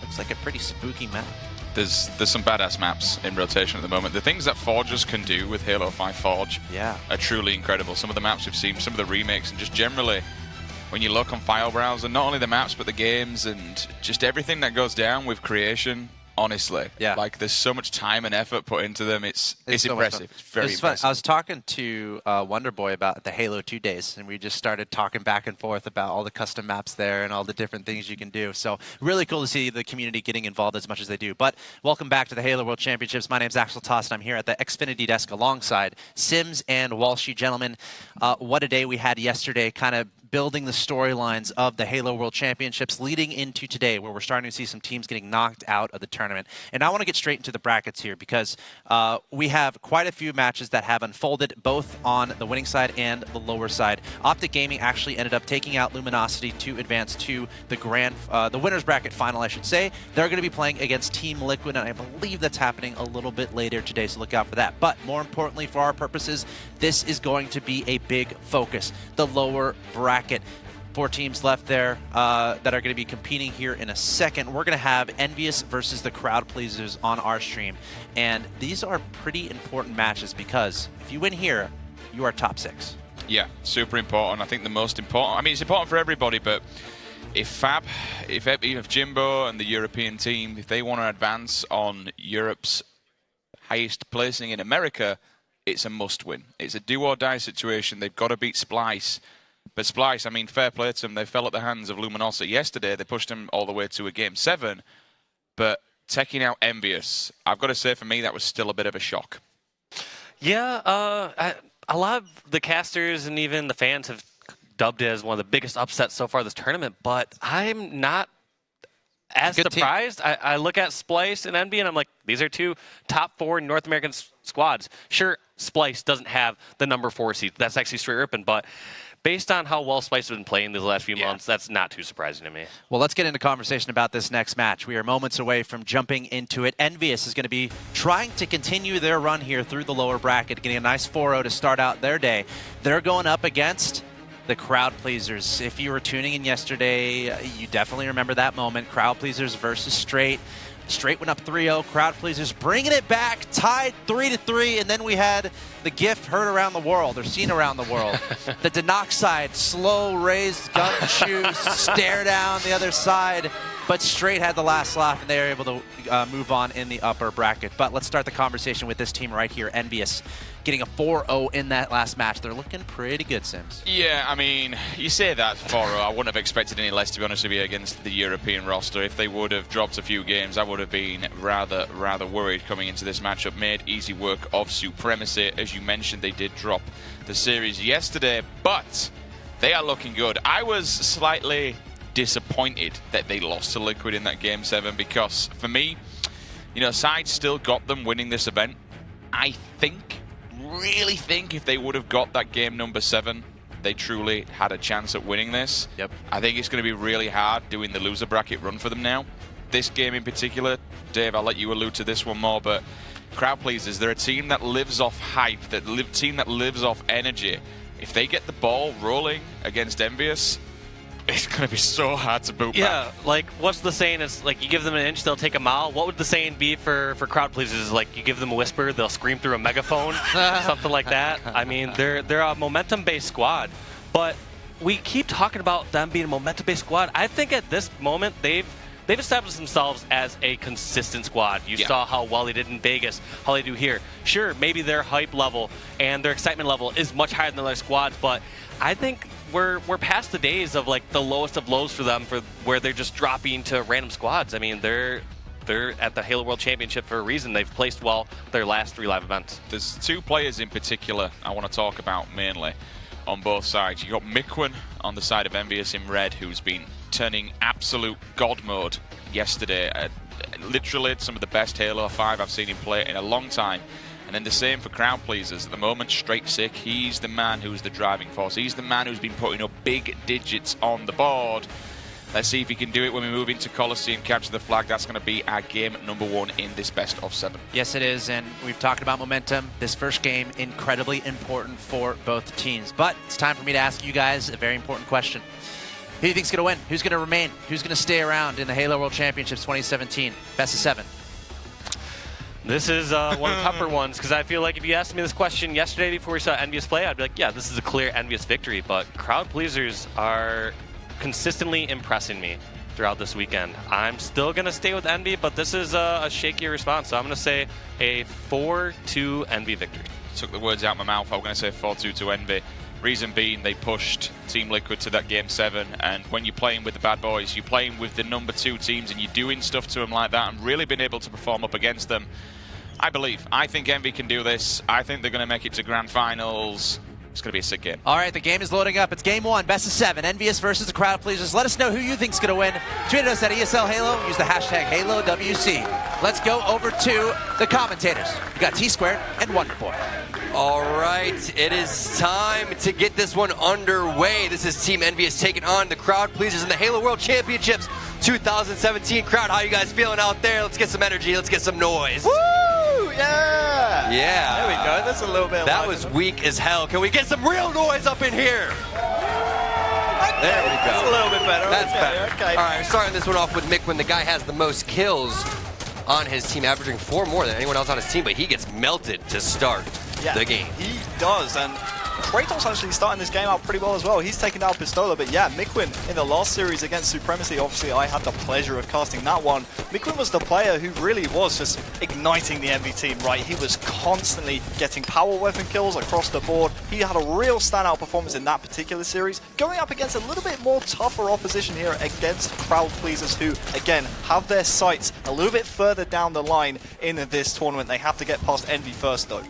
looks like a pretty spooky map. There's some badass maps in rotation at the moment. The things that Forgers can do with Halo 5 Forge are truly incredible. Some of the maps we've seen, some of the remakes, and just generally, when you look on File Browser, not only the maps, but the games and just everything that goes down with creation, honestly. Yeah. Like, there's so much time and effort put into them. It's so impressive. It's very impressive. I was talking to Wonderboy about the Halo 2 days, and we just started talking back and forth about all the custom maps there and all the different things you can do. So really cool to see the community getting involved as much as they do. But welcome back to the Halo World Championships. My name's Axel Toss, and I'm here at the Xfinity desk alongside Sims and Walshy. Gentlemen, what a day we had yesterday, kind of building the storylines of the Halo World Championships leading into today, where we're starting to see some teams getting knocked out of the tournament. And I want to get straight into the brackets here because we have quite a few matches that have unfolded both on the winning side and the lower side. Optic Gaming actually ended up taking out Luminosity to advance to the winners bracket final, I should say. They're going to be playing against Team Liquid, and I believe that's happening a little bit later today, so look out for that. But more importantly, for our purposes, this is going to be a big focus, the lower bracket. 4 teams left there that are going to be competing here in a second. We're going to have Envious versus the Crowd Pleasers on our stream. And these are pretty important matches because if you win here, you are top 6. Yeah, super important. I think the most important, I mean, it's important for everybody, but if Fab, if Jimbo and the European team, if they want to advance on Europe's highest placing in America, it's a must-win. It's a do-or-die situation. They've got to beat Splice. But Splice, I mean, fair play to them. They fell at the hands of Luminosity yesterday. They pushed them all the way to a Game 7. But taking out Envious, I've got to say, for me, that was still a bit of a shock. Yeah, a lot of the casters and even the fans have dubbed it as one of the biggest upsets so far this tournament, but I'm not as surprised. I look at Splice and Envy, and I'm like, these are 2 top 4 North American squads. Sure, Splice doesn't have the number 4 seed. That's actually straight ripping, but based on how well Splice has been playing these last few months, that's not too surprising to me. Well, let's get into conversation about this next match. We are moments away from jumping into it. Envious is going to be trying to continue their run here through the lower bracket, getting a nice 4-0 to start out their day. They're going up against the Crowd Pleasers. If you were tuning in yesterday, you definitely remember that moment. Crowd Pleasers versus Straight. Straight went up 3-0. Crowd Pleasers bringing it back, tied 3-3, and then we had the GIF heard around the world, or seen around the world. The Denoxide slow raised gun shoes, stare down the other side, but Straight had the last laugh, and they were able to move on in the upper bracket. But let's start the conversation with this team right here, Envious, getting a 4-0 in that last match. They're looking pretty good, Sims. Yeah, I mean, you say that 4-0. I wouldn't have expected any less, to be honest with you, against the European roster. If they would have dropped a few games, I would have been rather worried coming into this matchup. Made easy work of Supremacy. As you mentioned, they did drop the series yesterday, but they are looking good. I was slightly disappointed that they lost to Liquid in that Game 7 because, for me, you know, Side still got them winning this event. I really think if they would have got that game number 7, they truly had a chance at winning this. Yep. I think it's going to be really hard doing the loser bracket run for them now. This game in particular, Dave, I'll let you allude to this one more, but Crowd Pleasers, they're a team that lives off hype, team that lives off energy. If they get the ball rolling against Envious, it's going to be so hard to boot back. Yeah, like, what's the saying? It's like, you give them an inch, they'll take a mile. What would the saying be for Crowd Pleasers? Like, you give them a whisper, they'll scream through a megaphone, something like that. I mean, they're a momentum-based squad, but we keep talking about them being a momentum-based squad. I think at this moment, they've established themselves as a consistent squad. You saw how well they did in Vegas, how they do here. Sure, maybe their hype level and their excitement level is much higher than other squads, but I think we're past the days of like the lowest of lows for them, for where they're just dropping to random squads. I mean, they're at the Halo World Championship for a reason. They've placed well their last 3 live events. There's 2 players in particular I want to talk about mainly on both sides. You got Miquin on the side of Envious in red, who's been turning absolute god mode yesterday. Literally some of the best Halo 5 I've seen him play in a long time. And then the same for Crowd Pleasers. At the moment, Straight Sick, he's the man who's the driving force. He's the man who's been putting up big digits on the board. Let's see if he can do it when we move into Coliseum, capture the flag. That's going to be our game number 1 in this best of 7. Yes, it is, and we've talked about momentum. This first game, incredibly important for both teams. But it's time for me to ask you guys a very important question. Who do you think's going to win? Who's going to remain? Who's going to stay around in the Halo World Championships 2017? Best of 7. This is one of the tougher ones, because I feel like if you asked me this question yesterday before we saw Envious play, I'd be like, yeah, this is a clear Envious victory. But Crowd Pleasers are consistently impressing me throughout this weekend. I'm still going to stay with Envy, but this is a shakier response. So I'm going to say a 4-2 Envy victory. Took the words out of my mouth. I'm going to say 4-2 to Envy. Reason being, they pushed Team Liquid to that Game 7, and when you're playing with the bad boys, you're playing with the number 2 teams, and you're doing stuff to them like that and really been able to perform up against them. I think Envy can do this. I think they're going to make it to Grand Finals. It's going to be a sick game. All right, the game is loading up. It's game 1, best of 7. Envious versus the Crowd Pleasers. Let us know who you think's going to win. Tweet us at ESL Halo. Use the hashtag HaloWC. Let's go over to the commentators. We got T-Squared and Wonderboy. All right, it is time to get this one underway. This is Team Envious taking on the Crowd Pleasers in the Halo World Championships 2017. Crowd, how you guys feeling out there? Let's get some energy. Let's get some noise. Woo! Yeah! Yeah. There we go. That's a little bit. That was weak as hell. Can we get some real noise up in here? There we go. That's a little bit better. That's better. Okay. All right, we're starting this one off with Mick when the guy has the most kills on his team, averaging 4 more than anyone else on his team, but he gets melted to start the game. He does, and Kratos actually starting this game out pretty well as well. He's taken down Pistola, but yeah, Mikwin in the last series against Supremacy, obviously I had the pleasure of casting that one. Mikwin was the player who really was just igniting the Envy team, right? He was constantly getting power weapon kills across the board. He had a real standout performance in that particular series, going up against a little bit more tougher opposition here against Crowd Pleasers, who, again, have their sights a little bit further down the line in this tournament. They have to get past Envy first, though.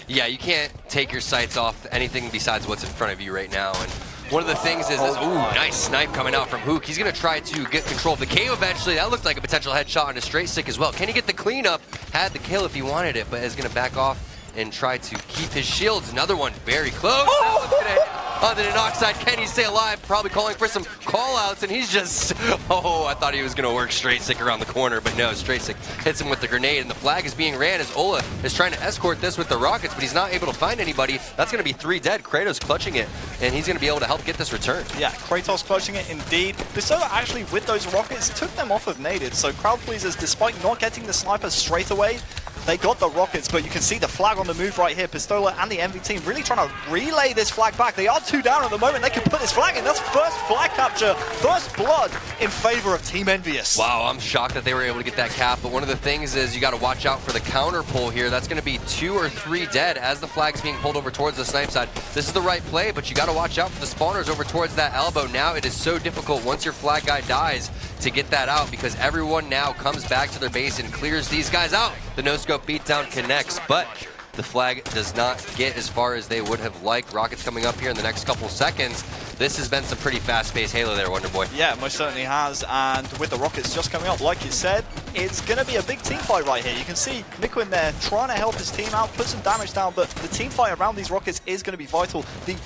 Yeah, you can't take your sights off anything besides what's in front of you right now. And one of the things is this, ooh, nice snipe coming out from Hook. He's going to try to get control of the cave eventually. That looked like a potential headshot on a straight stick as well. Can he get the cleanup? Had the kill if he wanted it, but is going to back off and try to keep his shields. Another one very close. That one's going to hit on the Noxide. Can he stay alive? Probably calling for some call-outs, and he's just, I thought he was going to work straight stick around the corner, but no, straight stick hits him with the grenade, and the flag is being ran as Ola is trying to escort this with the rockets, but he's not able to find anybody. That's going to be 3 dead. Kratos clutching it, and he's going to be able to help get this return. Yeah, Kratos clutching it indeed. Pistola actually, with those rockets, took them off of Naded, so Crowd Pleasers, despite not getting the sniper straight away, they got the rockets, but you can see the flag on the move right here. Pistola and the Envy team really trying to relay this flag back. They are 2 down at the moment. They can put this flag in. That's first flag capture, first blood in favor of Team Envious. Wow, I'm shocked that they were able to get that cap, but one of the things is you got to watch out for the counter pull here. That's going to be 2 or 3 dead as the flag's being pulled over towards the snipe side. This is the right play, but you got to watch out for the spawners over towards that elbow. Now it is so difficult once your flag guy dies to get that out because everyone now comes back to their base and clears these guys out. The no-scope beatdown connects, but the flag does not get as far as they would have liked. Rockets coming up here in the next couple seconds. This has been some pretty fast-paced Halo there, Wonderboy. Yeah, most certainly has, and with the rockets just coming up, like you said, it's going to be a big team fight right here. You can see Mikwin there trying to help his team out, put some damage down, but the team fight around these rockets is going to be vital. The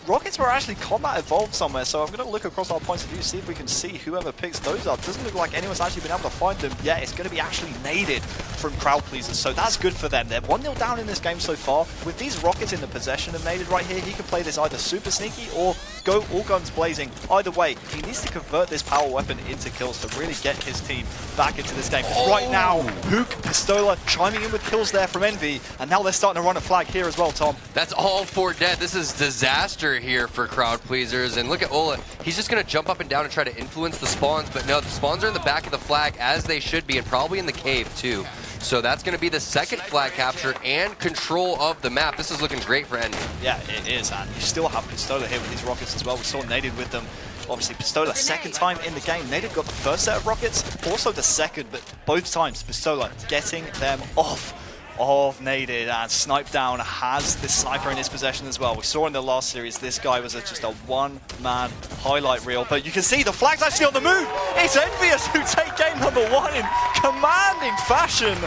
rockets were actually combat evolved somewhere, so I'm going to look across our points of view, see if we can see whoever picks those up. Doesn't look like anyone's actually been able to find them yet. It's going to be actually naded from Crowd Pleasers, so that's good for them. They're 1-0 down in this game so far. With these rockets in the possession of naded right here, he can play this either super sneaky or go all guns blazing. Either way, he needs to convert this power weapon into kills to really get his team back into this game. Right now, Hook, Pistola chiming in with kills there from Envy, and now they're starting to run a flag here as well, Tom. That's all 4 dead. This is disaster here for Crowd Pleasers, and look at Ola. He's just going to jump up and down and try to influence the spawns, but no, the spawns are in the back of the flag as they should be, and probably in the cave too. So that's going to be the second flag capture and control of the map. This is looking great for Envy. Yeah, it is, and you still have Pistola here with these rockets as well. We saw Naded with them. Obviously, Pistola, second time in the game. Naded got the first set of rockets, also the second, but both times Pistola getting them off of Naded, and Snipe Down has this sniper in his possession as well. We saw in the last series, this guy was just a one-man highlight reel, but you can see the flag's actually on the move. It's Envious who take game number 1 in commanding fashion.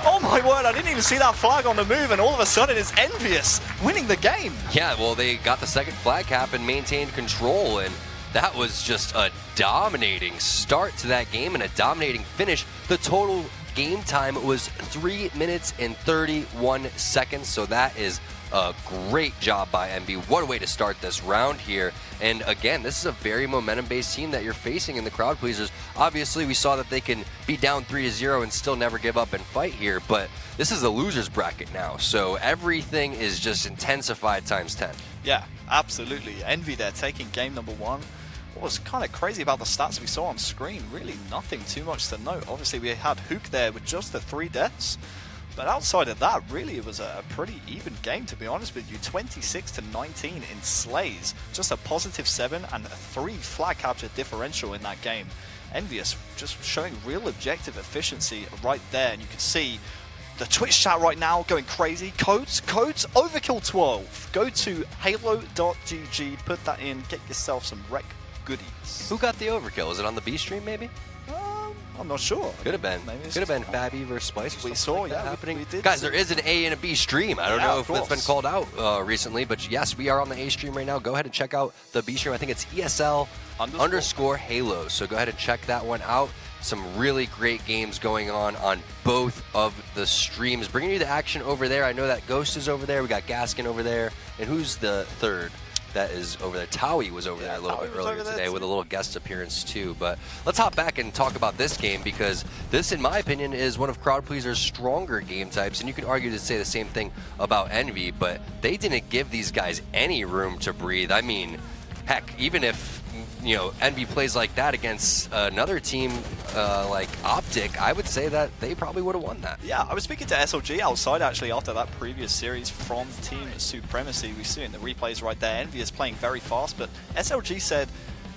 Oh my word, I didn't even see that flag on the move, and all of a sudden it's Envious winning the game. Yeah, well, they got the second flag cap and maintained control, and that was just a dominating start to that game and a dominating finish. The total game time was 3 minutes and 31 seconds, so that is a great job by Envy. What a way to start this round here. And again, this is a very momentum-based team that you're facing in the Crowd Pleasers. Obviously, we saw that they can be down 3-0 and still never give up and fight here, but this is the loser's bracket now, so everything is just intensified times 10. Yeah, absolutely. Envy there taking game number 1. What was kind of crazy about the stats we saw on screen, really nothing too much to note. Obviously, we had Hook there with just the 3 deaths, but outside of that, really, it was a pretty even game, to be honest with you. 26-19 in slays, just a +7 and a 3 flag capture differential in that game. Envious just showing real objective efficiency right there, and you can see the Twitch chat right now going crazy. Codes Overkill 12. Go to halo.gg, put that in, get yourself some rec goodies. Who got the overkill? Was it on the B stream maybe? I'm not sure. Could have been. Could have been Fabby versus Spice. We saw, like happening. We did. Guys, there is an A and a B stream. I don't know if it's been called out recently, but yes, we are on the A stream right now. Go ahead and check out the B stream. I think it's ESL_Halo. So go ahead and check that one out. Some really great games going on both of the streams. Bringing you the action over there. I know that Ghost is over there. We got Gaskin over there. And who's the third? That is over there. Taui was over there a little bit earlier today with a little guest appearance too. But let's hop back and talk about this game, because this, in my opinion, is one of Crowd Pleaser's stronger game types. And you could argue to say the same thing about Envy, but they didn't give these guys any room to breathe. I mean, heck, even if Envy plays like that against another team like Optic, I would say that they probably would have won that. Yeah, I was speaking to SLG outside actually after that previous series from Team Supremacy. We see in the replays right there, Envy is playing very fast, but SLG said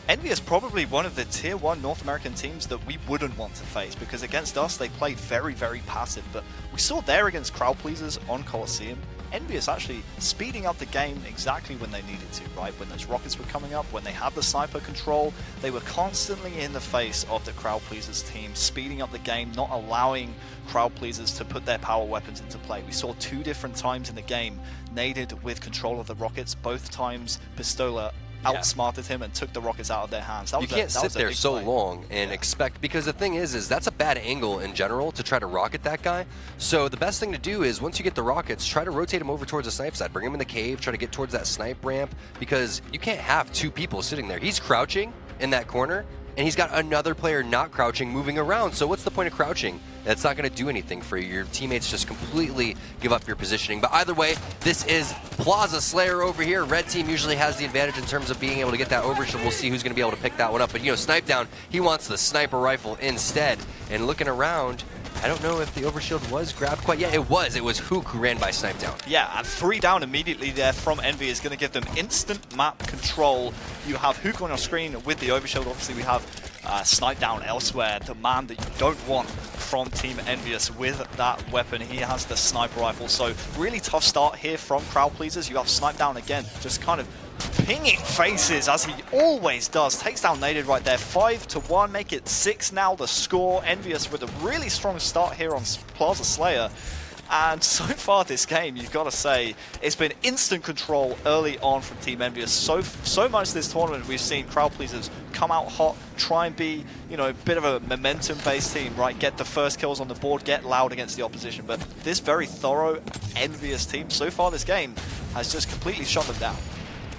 Envy is probably one of the tier 1 North American teams that we wouldn't want to face, because against us they played very, very passive. But we saw there against Crowd Pleasers on Coliseum, Envious actually speeding up the game exactly when they needed to, right? When those rockets were coming up, when they had the sniper control, they were constantly in the face of the Crowd Pleasers team, speeding up the game, not allowing Crowd Pleasers to put their power weapons into play. We saw 2 different times in the game, Naded with control of the rockets, both times Pistola outsmarted him and took the rockets out of their hands. You can't sit there so long and expect, because the thing is that's a bad angle in general to try to rocket that guy. So the best thing to do is, once you get the rockets, try to rotate him over towards the snipe side, bring him in the cave, try to get towards that snipe ramp, because you can't have 2 people sitting there. He's crouching in that corner, and he's got another player not crouching moving around. So what's the point of crouching? That's not going to do anything for you. Your teammates just completely give up your positioning. But either way, this is Plaza Slayer over here. Red team usually has the advantage in terms of being able to get that overshield. We'll see who's going to be able to pick that one up. But Snipe Down, he wants the sniper rifle instead. And looking around, I don't know if the overshield was grabbed quite yet. It was. It was Hook who ran by Snipe Down. Yeah, and 3 down immediately there from Envy is going to give them instant map control. You have Hook on your screen with the overshield. Obviously, we have Snipe Down elsewhere, the man that you don't want from Team Envious with that weapon. He has the sniper rifle, so really tough start here from Crowd Pleasers. You have Snipe Down again, just kind of pinging faces as he always does. Takes down Naded right there, 5-1, make it 6 now the score. Envious with a really strong start here on Plaza Slayer. And so far this game, you've got to say, it's been instant control early on from Team Envious. So much this tournament, we've seen Crowd Pleasers come out hot, try and be, a bit of a momentum-based team, right? Get the first kills on the board, get loud against the opposition. But this very thorough, Envious team, so far this game, has just completely shut them down.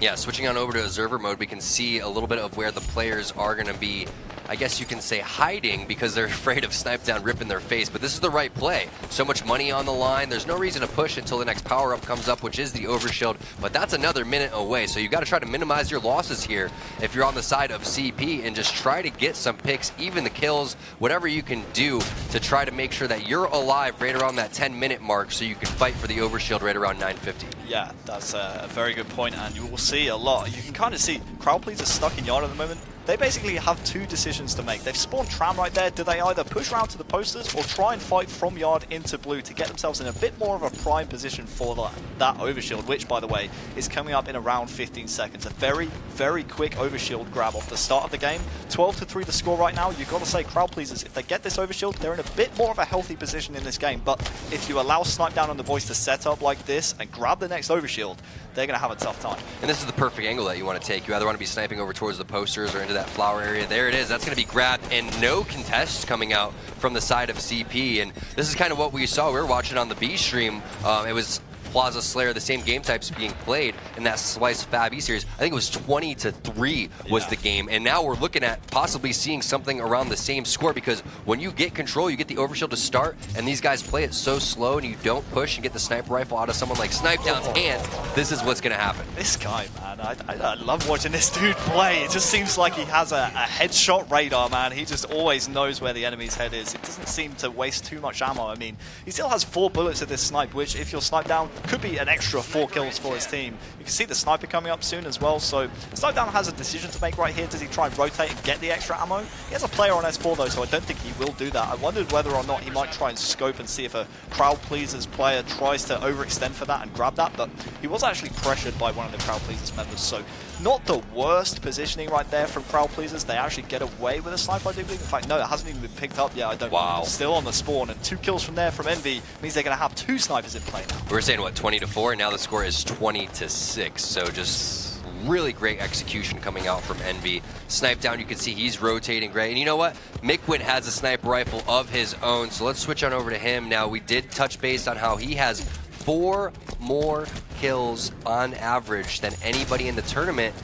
Yeah, switching on over to observer mode, we can see a little bit of where the players are going to be, I guess you can say, hiding, because they're afraid of Snipe Down ripping their face. But this is the right play. So much money on the line. There's no reason to push until the next power-up comes up, which is the overshield. But that's another minute away. So you've got to try to minimize your losses here if you're on the side of CP, and just try to get some picks, even the kills, whatever you can do to try to make sure that you're alive right around that 10-minute mark, so you can fight for the overshield right around 9:50. Yeah, that's a very good point, and you will see a lot. You can kind of see Crowd Pleasers stuck in yard at the moment. They basically have 2 decisions to make. They've spawned Tram right there. Do they either push around to the posters or try and fight from yard into blue to get themselves in a bit more of a prime position for that overshield, which, by the way, is coming up in around 15 seconds. A very, very quick overshield grab off the start of the game. 12-3 the score right now. You've got to say, Crowd Pleasers, if they get this overshield, they're in a bit more of a healthy position in this game. But if you allow Snipe Down on the boys to set up like this and grab the next overshield, they're going to have a tough time. And this is the perfect angle that you want to take. You either want to be sniping over towards the posters or into that flower area. There it is. That's going to be grabbed, and no contests coming out from the side of CP. And this is kind of what we saw. We were watching on the B stream. It was Plaza Slayer, the same game types being played in that Slice Fab E series. I think it was 20-3 was the game, and now we're looking at possibly seeing something around the same score, because when you get control, you get the overshield to start, and these guys play it so slow, and you don't push and get the sniper rifle out of someone like Snipe Down's hands. This is what's going to happen. This guy, man, I love watching this dude play. It just seems like he has a headshot radar, man. He just always knows where the enemy's head is. It doesn't seem to waste too much ammo. I mean, he still has 4 bullets at this snipe, which if you're Snipe Down, could be an extra 4 kills for his team. You can see the sniper coming up soon as well, so Snipdown has a decision to make right here. Does he try and rotate and get the extra ammo? He has a player on S4 though, so I don't think he will do that. I wondered whether or not he might try and scope and see if a crowd pleasers player tries to overextend for that and grab that, but he was actually pressured by one of the crowd pleasers members, so not the worst positioning right there from crowd pleasers. They actually get away with a sniper, I do believe. In fact, no, it hasn't even been picked up yet. I don't know. Still on the spawn, and 2 kills from there from Envy means they're going to have 2 snipers in play now. We were saying, what, 20-4, and now the score is 20-6, so just really great execution coming out from Envy. Snipdown, you can see he's rotating great, and you know what? Mikwen has a sniper rifle of his own, so let's switch on over to him. Now, we did touch base on how he has 4 more kills on average than anybody in the tournament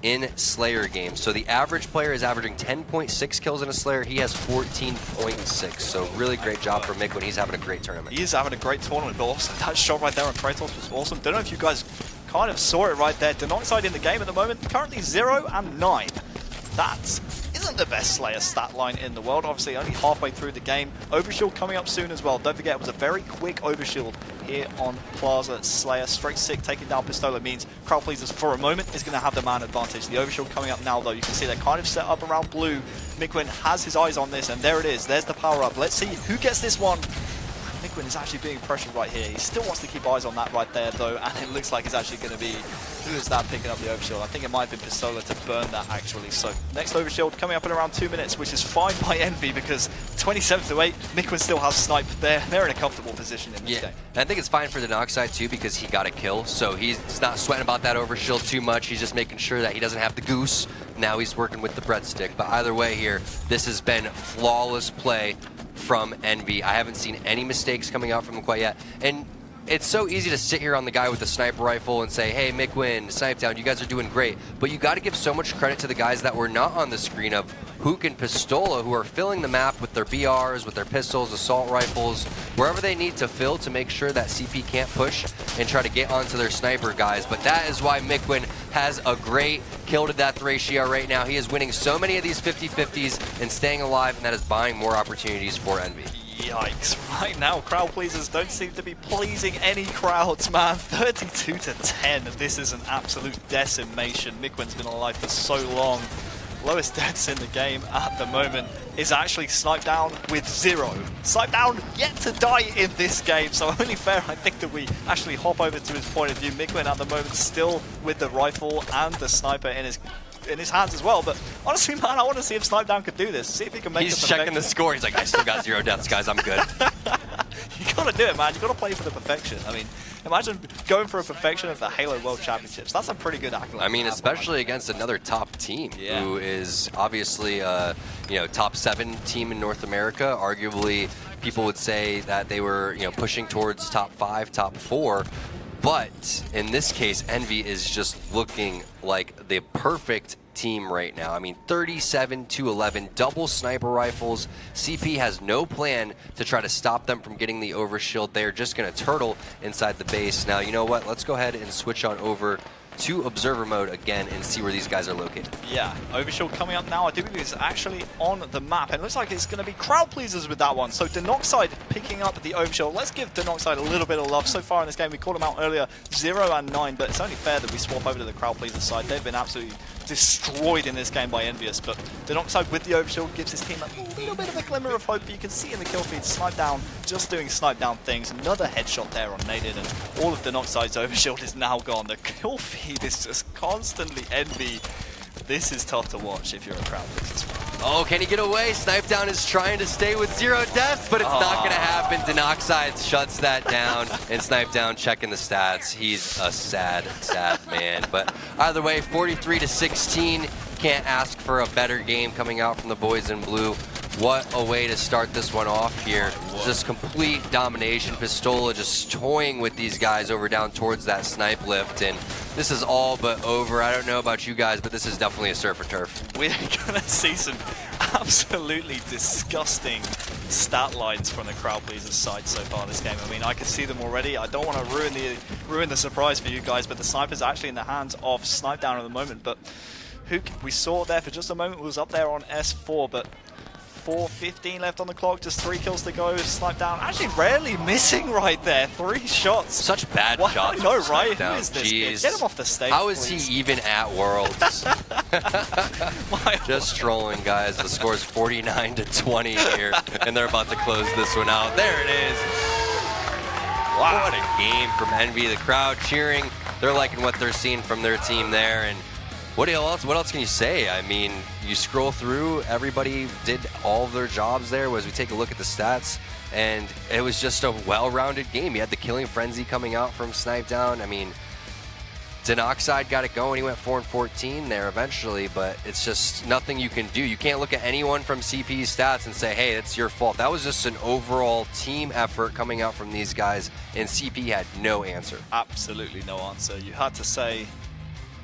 in Slayer games. So the average player is averaging 10.6 kills in a Slayer. He has 14.6. So really great job for Mikwen. He's having a great tournament. He is having a great tournament, but also that shot right there on Kratos was awesome. Don't know if you guys kind of saw it right there. Denoxide in the game at the moment, currently 0 and 9. That isn't the best Slayer stat line in the world. Obviously, only halfway through the game. Overshield coming up soon as well. Don't forget, it was a very quick Overshield here on Plaza Slayer. Straight sick, taking down Pistola means crowd pleasers for a moment is going to have the man advantage. The Overshield coming up now, though. You can see they're kind of set up around blue. Mikwen has his eyes on this, and there it is. There's the power up. Let's see who gets this one. Mikwen is actually being pressured right here. He still wants to keep eyes on that right there, though, and it looks like it's actually going to be... Who is that picking up the Overshield? I think it might have been Pistola to burn that, actually. So, next Overshield coming up in around 2 minutes, which is fine by Envy, because 27-8, Mikwen still has Snipe there. They're in a comfortable position in this game. And I think it's fine for the Denoxide, too, because he got a kill, so he's not sweating about that Overshield too much. He's just making sure that he doesn't have the goose. Now he's working with the breadstick. But either way here, this has been flawless play from Envy. I haven't seen any mistakes coming out from him quite yet. And it's so easy to sit here on the guy with the sniper rifle and say, hey, Mikwen, Snipdown, you guys are doing great. But you got to give so much credit to the guys that were not on the screen of Hook and Pistola, who are filling the map with their BRs, with their pistols, assault rifles, wherever they need to fill to make sure that CP can't push and try to get onto their sniper guys. But that is why Mikwen has a great kill-to-death ratio right now. He is winning so many of these 50-50s and staying alive, and that is buying more opportunities for Envy. Yikes. Right now, crowd pleasers don't seem to be pleasing any crowds, man. 32-10. This is an absolute decimation. Mikwen's been alive for so long. Lowest deaths in the game at the moment is actually Snipdown with 0. Snipdown yet to die in this game, so only fair, I think, that we actually hop over to his point of view. Mikwen at the moment still with the rifle and the sniper in his hands as well, but honestly, man, I want to see if Snipdown could do this. See if he can make it. He's checking the score. He's like, I still got 0 deaths, guys. I'm good. You gotta do it, man. You gotta play for the perfection. I mean, imagine going for a perfection of the Halo World Championships. That's a pretty good accolade. I mean, especially against another top team who is obviously, top 7 team in North America. Arguably, people would say that they were, pushing towards top 5, top 4. But in this case, Envy is just looking like the perfect team right now. I mean, 37-11, double sniper rifles. CP has no plan to try to stop them from getting the overshield. They're just going to turtle inside the base. Now, you know what? Let's go ahead and switch on over to observer mode again and see where these guys are located. Yeah, Overshield coming up now. I do believe it's actually on the map, and it looks like it's going to be crowd pleasers with that one. So Denoxide picking up the Overshield. Let's give Denoxide a little bit of love. So far in this game, we called them out earlier, 0 and 9, but it's only fair that we swap over to the crowd pleasers side. They've been absolutely destroyed in this game by Envious, but Denoxide with the Overshield gives his team a little bit of a glimmer of hope. You can see in the kill feed, Snipdown just doing Snipdown things. Another headshot there on Naded, and all of Denoxide's Overshield is now gone. The kill feed is just constantly Envy. This is tough to watch if you're a crowd pleaser. Oh, can he get away? Snipdown is trying to stay with 0 deaths, but it's not going to happen. Denoxide shuts that down, and Snipdown checking the stats. He's a sad, sad man. But either way, 43-16. Can't ask for a better game coming out from the boys in blue. What a way to start this one off here. Just complete domination. Pistola just toying with these guys over down towards that snipe lift, and this is all but over. I don't know about you guys, but this is definitely a surf or turf. We're gonna see some absolutely disgusting stat lines from the crowd pleasers side so far this game. I mean, I can see them already. I don't want to ruin the surprise for you guys, but the sniper's actually in the hands of Snipdown at the moment. But Hook, we saw there for just a moment, was up there on S4, but 4:15 left on the clock, just 3 kills to go. Snipe down, actually rarely missing right there. 3 shots. Such bad What? shots. I know, right? Who Down. is this Jeez. kid? Get him off the stage. How is please. he even at Worlds? Just trolling, guys. The score is 49-20 here, and they're about to close this one out. There it is. Wow. What a game from Envy. The crowd cheering. They're liking what they're seeing from their team there. And what else can you say? I mean, you scroll through, everybody did all of their jobs there as we take a look at the stats. And it was just a well-rounded game. You had the killing frenzy coming out from Snipe Down. I mean, Denoxide got it going. He went 4-14 there eventually, but it's just nothing you can do. You can't look at anyone from CP's stats and say, hey, it's your fault. That was just an overall team effort coming out from these guys, and CP had no answer. Absolutely no answer. You had to say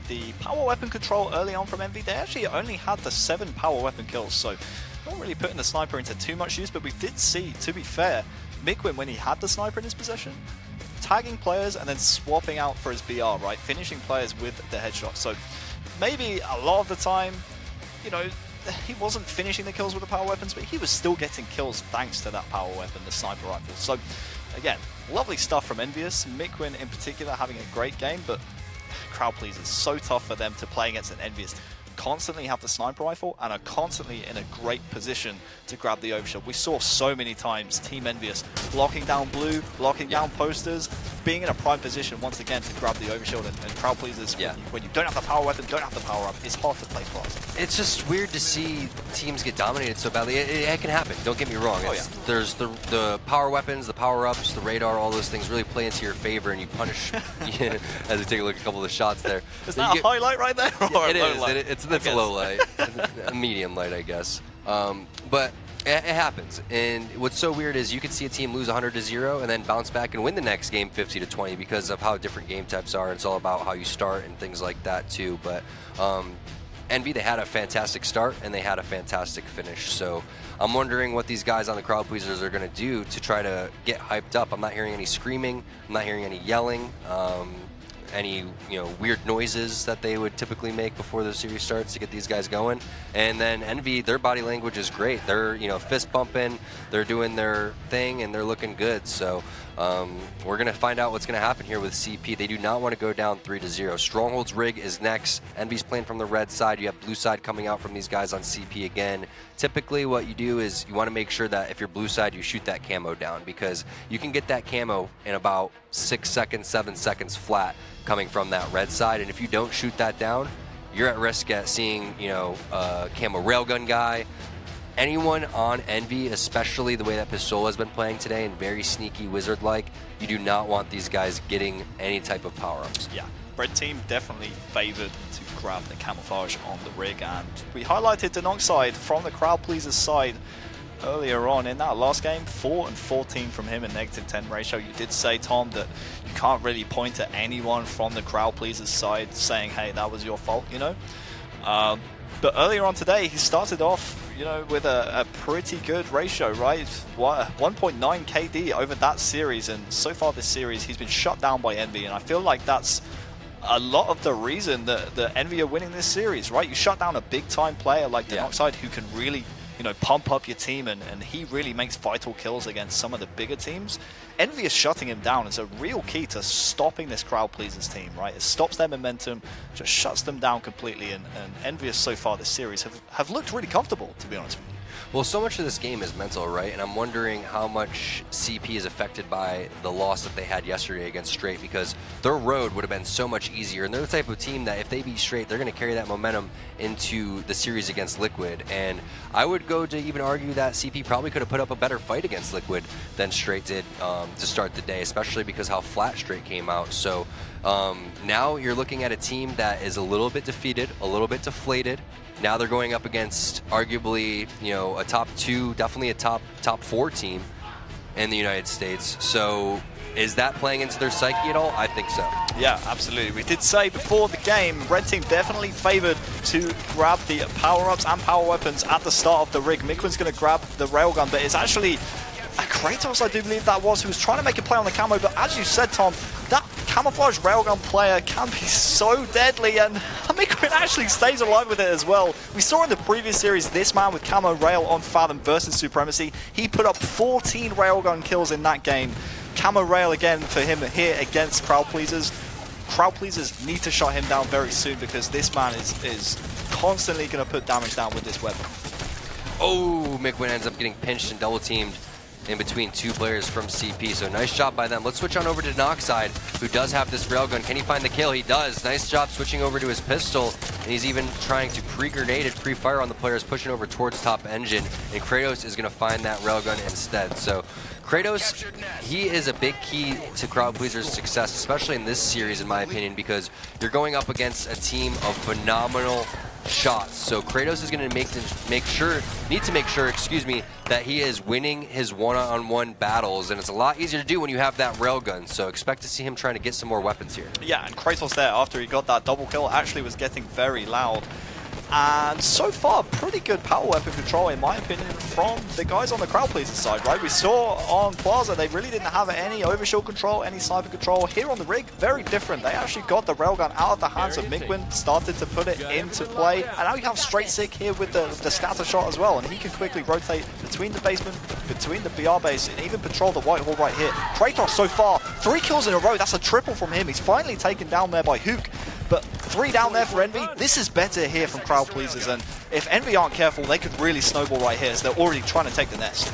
the power weapon control early on from Envy, they actually only had the 7 power weapon kills, so not really putting the sniper into too much use, but we did see, to be fair, Mikwin, when he had the sniper in his possession, tagging players and then swapping out for his BR, right? Finishing players with the headshot. So maybe a lot of the time, you know, he wasn't finishing the kills with the power weapons, but he was still getting kills thanks to that power weapon, the sniper rifle. So again, lovely stuff from Envious. Mikwin in particular having a great game, but crowd please, it's so tough for them to play against an Envious. Constantly have the sniper rifle and are constantly in a great position to grab the overshield. We saw so many times Team Envious locking down blue, locking down posters, being in a prime position once again to grab the overshield, and crowd pleasers, when you don't have the power weapon, don't have the power up, it's hard to play for us. It's just weird to see teams get dominated so badly. It can happen, don't get me wrong. There's the power weapons, the power-ups, the radar, all those things really play into your favor, and you punish as we take a look at a couple of the shots there. Is that a highlight right there? Or it a is. low light? It's a low light, a medium light, I guess. But it happens. And what's so weird is you could see a team lose 100-0 and then bounce back and win the next game 50-20 because of how different game types are. It's all about how you start and things like that too. But Envy, they had a fantastic start and they had a fantastic finish. So I'm wondering what these guys on the crowd pleasers are going to do to try to get hyped up. I'm not hearing any screaming. I'm not hearing any yelling. Any weird noises that they would typically make before the series starts to get these guys going. And then Envy, their body language is great. They're fist bumping, they're doing their thing, and they're looking good. So we're gonna find out what's gonna happen here with CP. They do not want to go down 3-0. Stronghold's rig is next. Envy's playing from the red side. You have blue side coming out from these guys on CP again. Typically what you do is you want to make sure that if you're blue side, you shoot that camo down, because you can get that camo in about 6 seconds, 7 seconds flat coming from that red side, and if you don't shoot that down, you're at risk at seeing a camo railgun guy. Anyone on Envy, especially the way that Pistola has been playing today and very sneaky wizard-like, you do not want these guys getting any type of power-ups. Yeah, red team definitely favored to grab the camouflage on the rig, and we highlighted Denoxide from the crowd pleasers side earlier on in that last game. 4-14 from him, a -10 ratio. You did say, Tom, that you can't really point to anyone from the crowd pleasers side saying, hey, that was your fault, but earlier on today, he started off, with a pretty good ratio, right? 1.9 KD over that series, and so far this series, he's been shut down by Envy, and I feel like that's a lot of the reason that Envy are winning this series, right? You shut down a big-time player like Denoxide who can really pump up your team, and he really makes vital kills against some of the bigger teams. Envy is shutting him down. It's a real key to stopping this crowd pleasers team, right? It stops their momentum, just shuts them down completely, and Envious so far this series have looked really comfortable, to be honest with you. Well, so much of this game is mental, right? And I'm wondering how much CP is affected by the loss that they had yesterday against Straight, because their road would have been so much easier. And they're the type of team that if they beat Straight, they're going to carry that momentum into the series against Liquid. And I would go to even argue that CP probably could have put up a better fight against Liquid than Straight did to start the day, especially because how flat Straight came out. So now you're looking at a team that is a little bit defeated, a little bit deflated. Now they're going up against arguably, a top 2, definitely a top 4 team in the United States. So is that playing into their psyche at all? I think so. Yeah, absolutely. We did say before the game, red team definitely favored to grab the power-ups and power weapons at the start of the rig. Mikwin's going to grab the railgun, but it's actually Kratos, I do believe that was, who was trying to make a play on the camo, but as you said, Tom, that camouflage railgun player can be so deadly, and Mikoin actually stays alive with it as well. We saw in the previous series this man with camo rail on Fathom versus Supremacy. He put up 14 railgun kills in that game. Camo rail again for him here against Crowd Pleasers. Crowd Pleasers need to shut him down very soon because this man is constantly going to put damage down with this weapon. Oh, Mikoin ends up getting pinched and double teamed in between two players from CP. So nice job by them. Let's switch on over to Noxide, who does have this railgun. Can he find the kill? He does. Nice job switching over to his pistol. And he's even trying to pre-grenade it, pre-fire on the players, pushing over towards top engine. And Kratos is going to find that railgun instead. So Kratos, he is a big key to Crowd Pleasers' success, especially in this series, in my opinion, because you're going up against a team of phenomenal shots. So Kratos is going to need to make sure, that he is winning his one-on-one battles, and it's a lot easier to do when you have that railgun. So expect to see him trying to get some more weapons here. Yeah, and Kratos there, after he got that double kill, actually was getting very loud. And so far, pretty good power weapon control, in my opinion, from the guys on the Crowd Pleaser side, right? We saw on Plaza, they really didn't have any overshield control, any sniper control. Here on the rig, very different. They actually got the railgun out of the hands of Mikoin, started to put it into play. And now you have Straight Sick here with the scatter shot as well. And he can quickly rotate between the basement, between the BR base, and even patrol the White Hall right here. Kratos so far, 3 kills in a row. That's a triple from him. He's finally taken down there by Hook. But 3 down there for Envy. This is better here from Crowd Pleasers, and if Envy aren't careful, they could really snowball right here, so they're already trying to take the nest.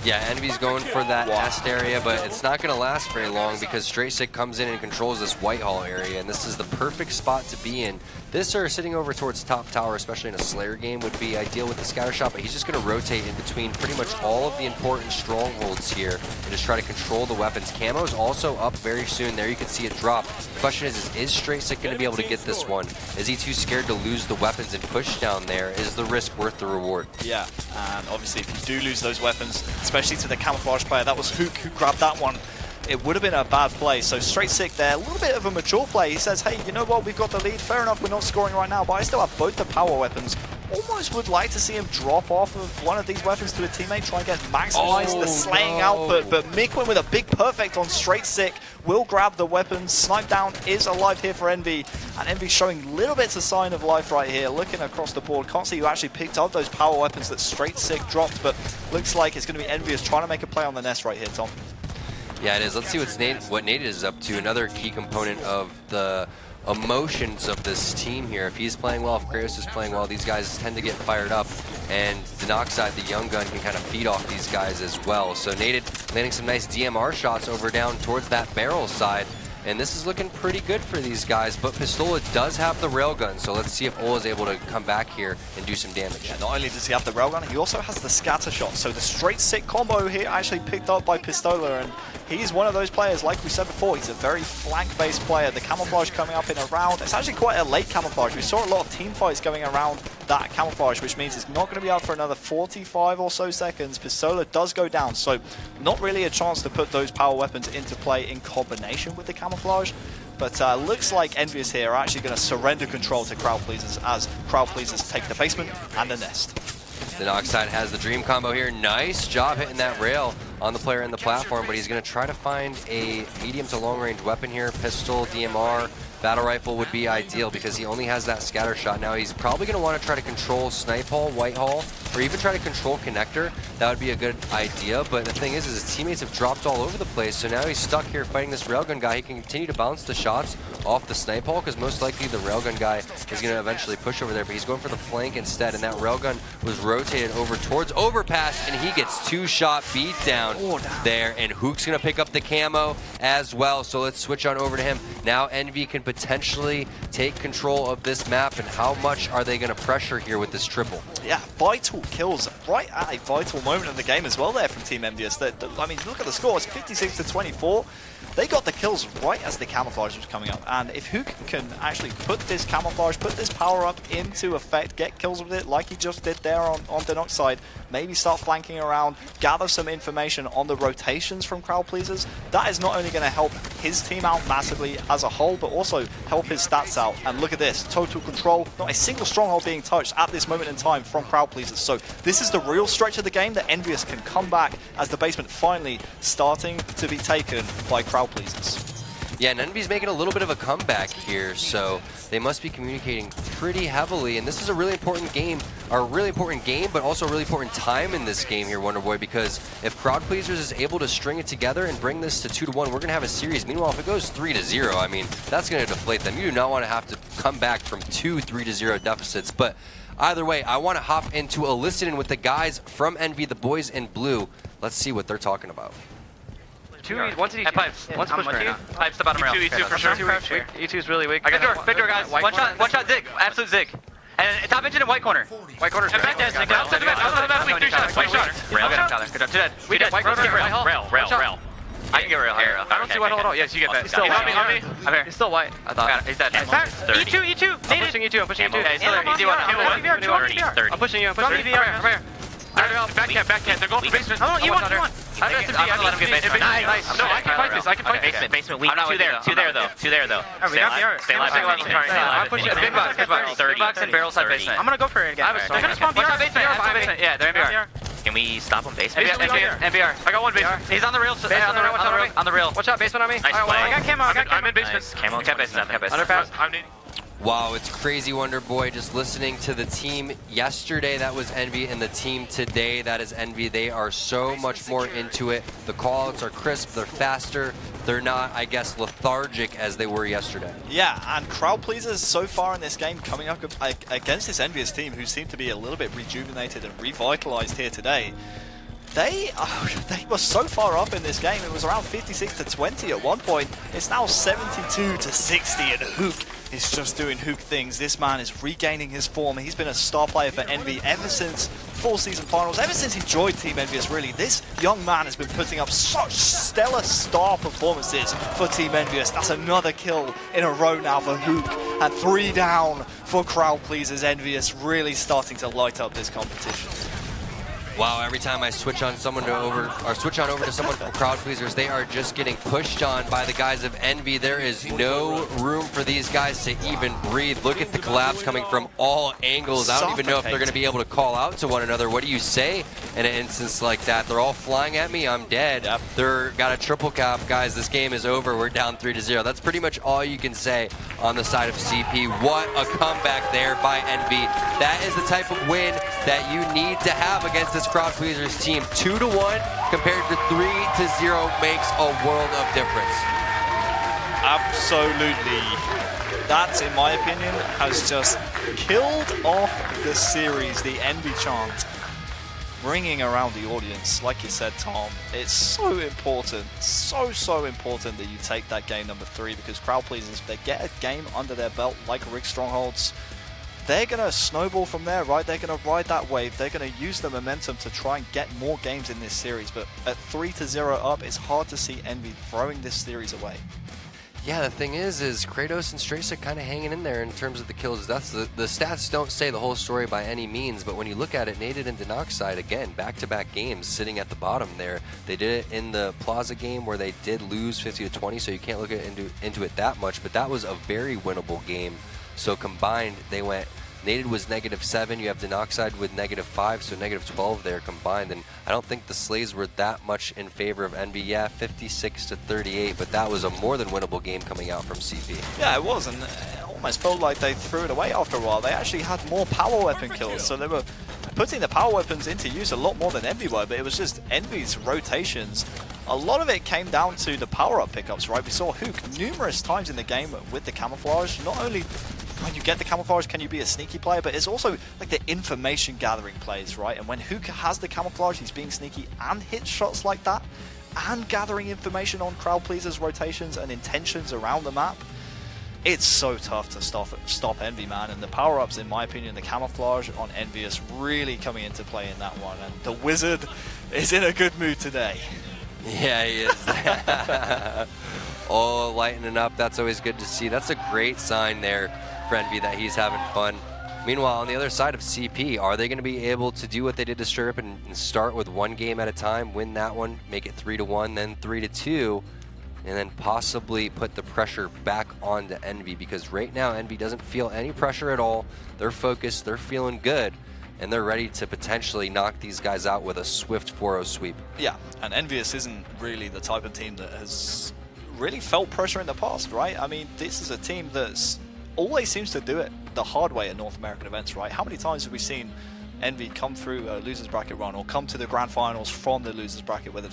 Yeah, Envy's going for that nest area, but it's not going to last very long because Straight Sick comes in and controls this Whitehall area, and this is the perfect spot to be in. This or sitting over towards top tower, especially in a Slayer game, would be ideal with the scatter shot, but he's just going to rotate in between pretty much all of the important strongholds here and just try to control the weapons. Camo's also up very soon. There you can see it drop. The question is Straight Sick going to be able to get this one? Is he too scared to lose the weapons and push down there? Is the risk worth the reward? Yeah, and obviously if you do lose those weapons, especially to the camouflage player, that was Hook who grabbed that one. It would have been a bad play. So Straight Sick there, a little bit of a mature play. He says, hey, you know what, we've got the lead. Fair enough, we're not scoring right now, but I still have both the power weapons. Almost would like to see him drop off of one of these weapons to a teammate, try and get maximized the slaying output. But Mikoin with a big perfect on Straight Sick will grab the weapons. Snipe down is alive here for Envy, and Envy showing little bits of sign of life right here. Looking across the board, can't see who actually picked up those power weapons that Straight Sick dropped, but looks like it's going to be Envious trying to make a play on the nest right here, Tom. Yeah, it is. Let's see what Nate is up to. Another key component of the emotions of this team here. If he's playing well, if Kratos is playing well, these guys tend to get fired up. And the Noxide, the young gun, can kind of feed off these guys as well. So Nate landing some nice DMR shots over down towards that barrel side. And this is looking pretty good for these guys, but Pistola does have the railgun, so let's see if Ola is able to come back here and do some damage. Yeah, not only does he have the railgun, he also has the scatter shot. So the Straight Sick combo here actually picked up by Pistola, and he's one of those players, like we said before, he's a very flank-based player. The camouflage coming up in a round, it's actually quite a late camouflage. We saw a lot of team fights going around that camouflage, which means it's not going to be out for another 45 or so seconds. Pistola does go down, so not really a chance to put those power weapons into play in combination with the camouflage. But looks like Envious here are actually going to surrender control to Crowd Pleasers as Crowd Pleasers take the basement and the nest. The Noxide has the dream combo here. Nice job hitting that rail on the player in the platform, but he's going to try to find a medium to long range weapon here. Pistol, DMR, battle rifle would be ideal because he only has that scatter shot. Now he's probably going to want to try to control Snipe Hall, White Hall, or even try to control Connector. That would be a good idea, but the thing is his teammates have dropped all over the place, so now he's stuck here fighting this railgun guy. He can continue to bounce the shots off the Snipe Hall because most likely the railgun guy is going to eventually push over there, but he's going for the flank instead, and that railgun was rotated over towards Overpass, and he gets 2-shot beat down there, and Hook's going to pick up the camo as well, so let's switch on over to him. Now Envy can potentially take control of this map, and how much are they going to pressure here with this triple? Yeah, vital kills right at a vital moment in the game as well there from Team Envious. I mean, look at the score, it's 56-24. They got the kills right as the camouflage was coming up, and if Hook can actually put this camouflage, put this power up into effect, get kills with it like he just did there on the Noxide, maybe start flanking around, gather some information on the rotations from Crowd Pleasers, that is not only going to help his team out massively as a whole, but also help his stats out. And look at this, total control, not a single stronghold being touched at this moment in time from Crowd Pleasers. So this is the real stretch of the game that Envious can come back as the basement finally starting to be taken by Crowd Pleasers. Yeah, and Envy's making a little bit of a comeback here, so they must be communicating pretty heavily. And this is a really important game, but also a really important time in this game here, Wonderboy, because if Crowd Pleasers is able to string it together and bring this to 2-1, we're going to have a series. Meanwhile, if it goes 3-0, I mean, that's going to deflate them. You do not want to have to come back from 2 3-0 deficits. But either way, I want to hop into a listen-in with the guys from Envy, the boys in blue. Let's see what they're talking about. One's E2. Pipes. One's push right now. Pipes the bottom rail. E2 for sure. E2 is really weak. Big door, guys. One shot, zig. Absolute zig. And top engine and white corner. White corner. And back there, zig. Outside the map. 3 shots. White shot. Rail. Get him, Tyler. Good job. Two dead. We dead. White corner. Rail. I can get rail here. I don't see white hole at all. Yes, you get that. He's still white. On me. I'm here. He's still white. I thought. He's dead. E2. I'm pushing E2. Yeah, he's still there. Easy one. 30. I'm pushing you. Come here. Backhand. They're going for basement. Oh, you want. I'm gonna let him get basement. Nice. No, I can fight this. Basement weak. Two there though. Stay alive. I'm pushing big box and barrel side basement. I'm gonna go for it again. They're gonna spawn BR basement. Yeah, they're MBR. Can we stop him basement? MBR. I got one basement. He's on the rail. On the rail. Watch out, basement on me. Nice play. I got camo. I'm in basement. Camo. Kept basement. Underpass. I'm needing. Wow, it's crazy, Wonderboy. Just listening to the team yesterday, that was Envy, and the team today, that is Envy. They are so much more into it. The callouts are crisp, they're faster. They're not, I guess, lethargic as they were yesterday. Yeah, and Crowd Pleasers so far in this game coming up against this Envious team, who seem to be a little bit rejuvenated and revitalized here today. They were so far up in this game. It was around 56-20 at one point. It's now 72-60, and Hook is just doing Hook things. This man is regaining his form. He's been a star player for Envy ever since full season finals, ever since he joined Team Envious, really. This young man has been putting up such stellar star performances for Team Envious. That's another kill in a row now for Hook, and 3 down for Crowd Pleasers. Envious really starting to light up this competition. Wow, every time I switch on over to someone from Crowd Pleasers, they are just getting pushed on by the guys of Envy. There is no room for these guys to even breathe. Look at the collabs coming from all angles. I don't even know if they're going to be able to call out to one another. What do you say in an instance like that? They're all flying at me. I'm dead. Yep. They're got a triple cap. Guys, this game is over. We're down 3-0. That's pretty much all you can say on the side of CP. What a comeback there by Envy. That is the type of win that you need to have against this Crowd Pleasers team. 2-1 compared to 3-0 makes a world of difference. Absolutely. That, in my opinion, has just killed off the series, the Envy chant. Ringing around the audience, like you said, Tom, it's so important, so important that you take that game number 3, because Crowd Pleasers, they get a game under their belt like Rick Strongholds. They're going to snowball from there, right? They're going to ride that wave. They're going to use the momentum to try and get more games in this series. But at 3-0 up, it's hard to see Envy throwing this series away. Yeah, the thing is Kratos and Straysa kind of hanging in there in terms of the kills. That's the stats don't say the whole story by any means, but when you look at it, Naded and Denoxide, again, back-to-back games sitting at the bottom there. They did it in the Plaza game where they did lose 50-20, so you can't look into it that much, but that was a very winnable game. So combined, they went, Naded was -7, you have Denoxide with -5, so -12 there combined, and I don't think the Slays were that much in favor of Envy. Yeah, 56-38, but that was a more than winnable game coming out from CP. Yeah, it was, and it almost felt like they threw it away after a while. They actually had more power weapon kills, so they were putting the power weapons into use a lot more than Envy were, but it was just Envy's rotations. A lot of it came down to the power-up pickups, right? We saw Hook numerous times in the game with the camouflage. Not only when you get the camouflage can you be a sneaky player, but it's also like the information gathering plays, right? And when Hook has the camouflage, he's being sneaky and hits shots like that, and gathering information on Crowd Pleasers' rotations and intentions around the map. It's so tough to stop Envy, man, and the power-ups, in my opinion, the camouflage on Envious really coming into play in that one, and the Wizard is in a good mood today. Yeah, he is. Oh, lightening up, that's always good to see. That's a great sign there for Envy that he's having fun. Meanwhile, on the other side of CP, are they going to be able to do what they did to Stirrup and start with one game at a time, win that one, make it 3-1, then 3-2, and then possibly put the pressure back onto Envy? Because right now, Envy doesn't feel any pressure at all. They're focused, they're feeling good, and they're ready to potentially knock these guys out with a swift 4-0 sweep. Yeah, and Envious isn't really the type of team that has really felt pressure in the past, right? I mean, this is a team that's always seems to do it the hard way at North American events, right? How many times have we seen Envy come through a losers bracket run or come to the grand finals from the losers bracket, whether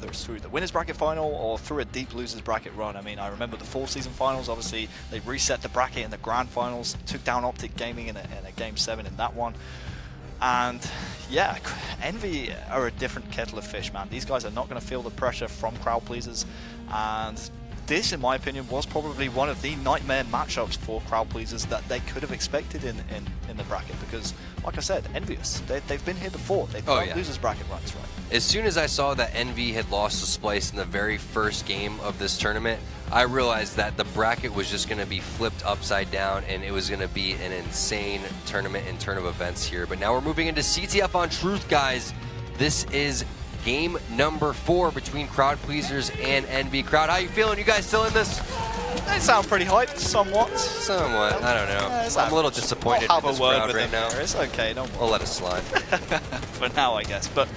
it's through the winners bracket final or through a deep losers bracket run? I mean, I remember the fall season finals. Obviously, they reset the bracket in the grand finals, took down Optic Gaming in a game 7 in that one. And yeah, Envy are a different kettle of fish, man. These guys are not going to feel the pressure from crowd pleasers, and this, in my opinion, was probably one of the nightmare matchups for crowd pleasers that they could have expected in the bracket, because, like I said, Envious, they've been here before. They've done losers bracket runs, right? As soon as I saw that Envy had lost to Splice in the very first game of this tournament, I realized that the bracket was just going to be flipped upside down, and it was going to be an insane tournament and turn of events here. But now we're moving into CTF on Truth, guys. This is game number 4 between crowd pleasers and Envy. Crowd, how you feeling? You guys still in this? They sound pretty hyped, somewhat. Somewhat, I don't know. I'm a little disappointed in this crowd right now. It's okay, don't worry. We'll let it slide. For now, I guess. But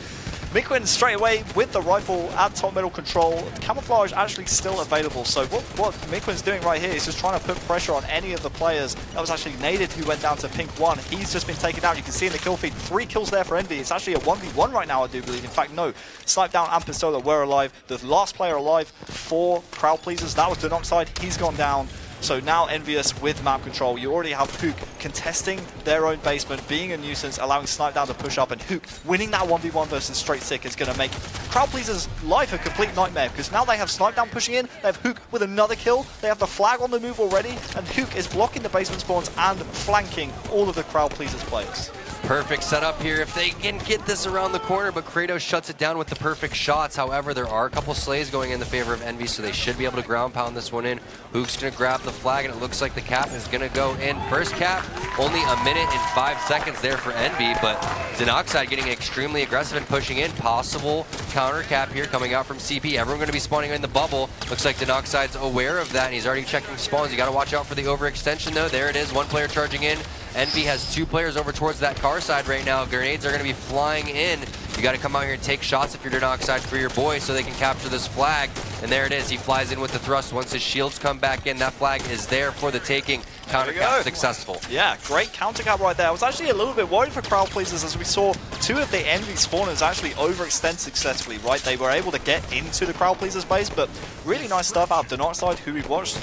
Miquin straight away with the rifle at top middle control. The camouflage actually still available. So what Miquin's doing right here is just trying to put pressure on any of the players. That was actually Naded who went down to pink 1. He's just been taken down. You can see in the kill feed 3 kills there for Envy. It's actually a 1v1 right now, I do believe. In fact, no. Snipe Down and Pistola were alive. The last player alive for crowd pleasers, that was Denoxide. He's gone down. So now Envious with map control. You already have Hook contesting their own basement, being a nuisance, allowing Snipe Down to push up, and Hook winning that 1v1 versus Straight Sick is going to make crowd pleasers' life a complete nightmare, because now they have Snipe Down pushing in, they have Hook with another kill, they have the flag on the move already, and Hook is blocking the basement spawns and flanking all of the crowd pleasers players. Perfect setup here if they can get this around the corner, but Kratos shuts it down with the perfect shots. However, there are a couple slays going in the favor of Envy, so they should be able to ground pound this one in. Hook's going to grab the flag, and it looks like the cap is going to go in. First cap, only a minute and 5 seconds there for Envy, but Denoxide getting extremely aggressive and pushing in. Possible counter cap here coming out from CP. Everyone going to be spawning in the bubble. Looks like Denoxide's aware of that, and he's already checking spawns. You got to watch out for the overextension, though. There it is, 1 player charging in. Envy has 2 players over towards that car side right now. Grenades are going to be flying in. You got to come out here and take shots if you're Denoxide for your boy so they can capture this flag. And there it is. He flies in with the thrust. Once his shields come back in, that flag is there for the taking. Counter cap successful. Yeah, great counter cap right there. I was actually a little bit worried for crowd pleasers as we saw 2 of the Envy spawners actually overextend successfully, right? They were able to get into the crowd pleasers base, but really nice stuff out of Denoxide, who we watched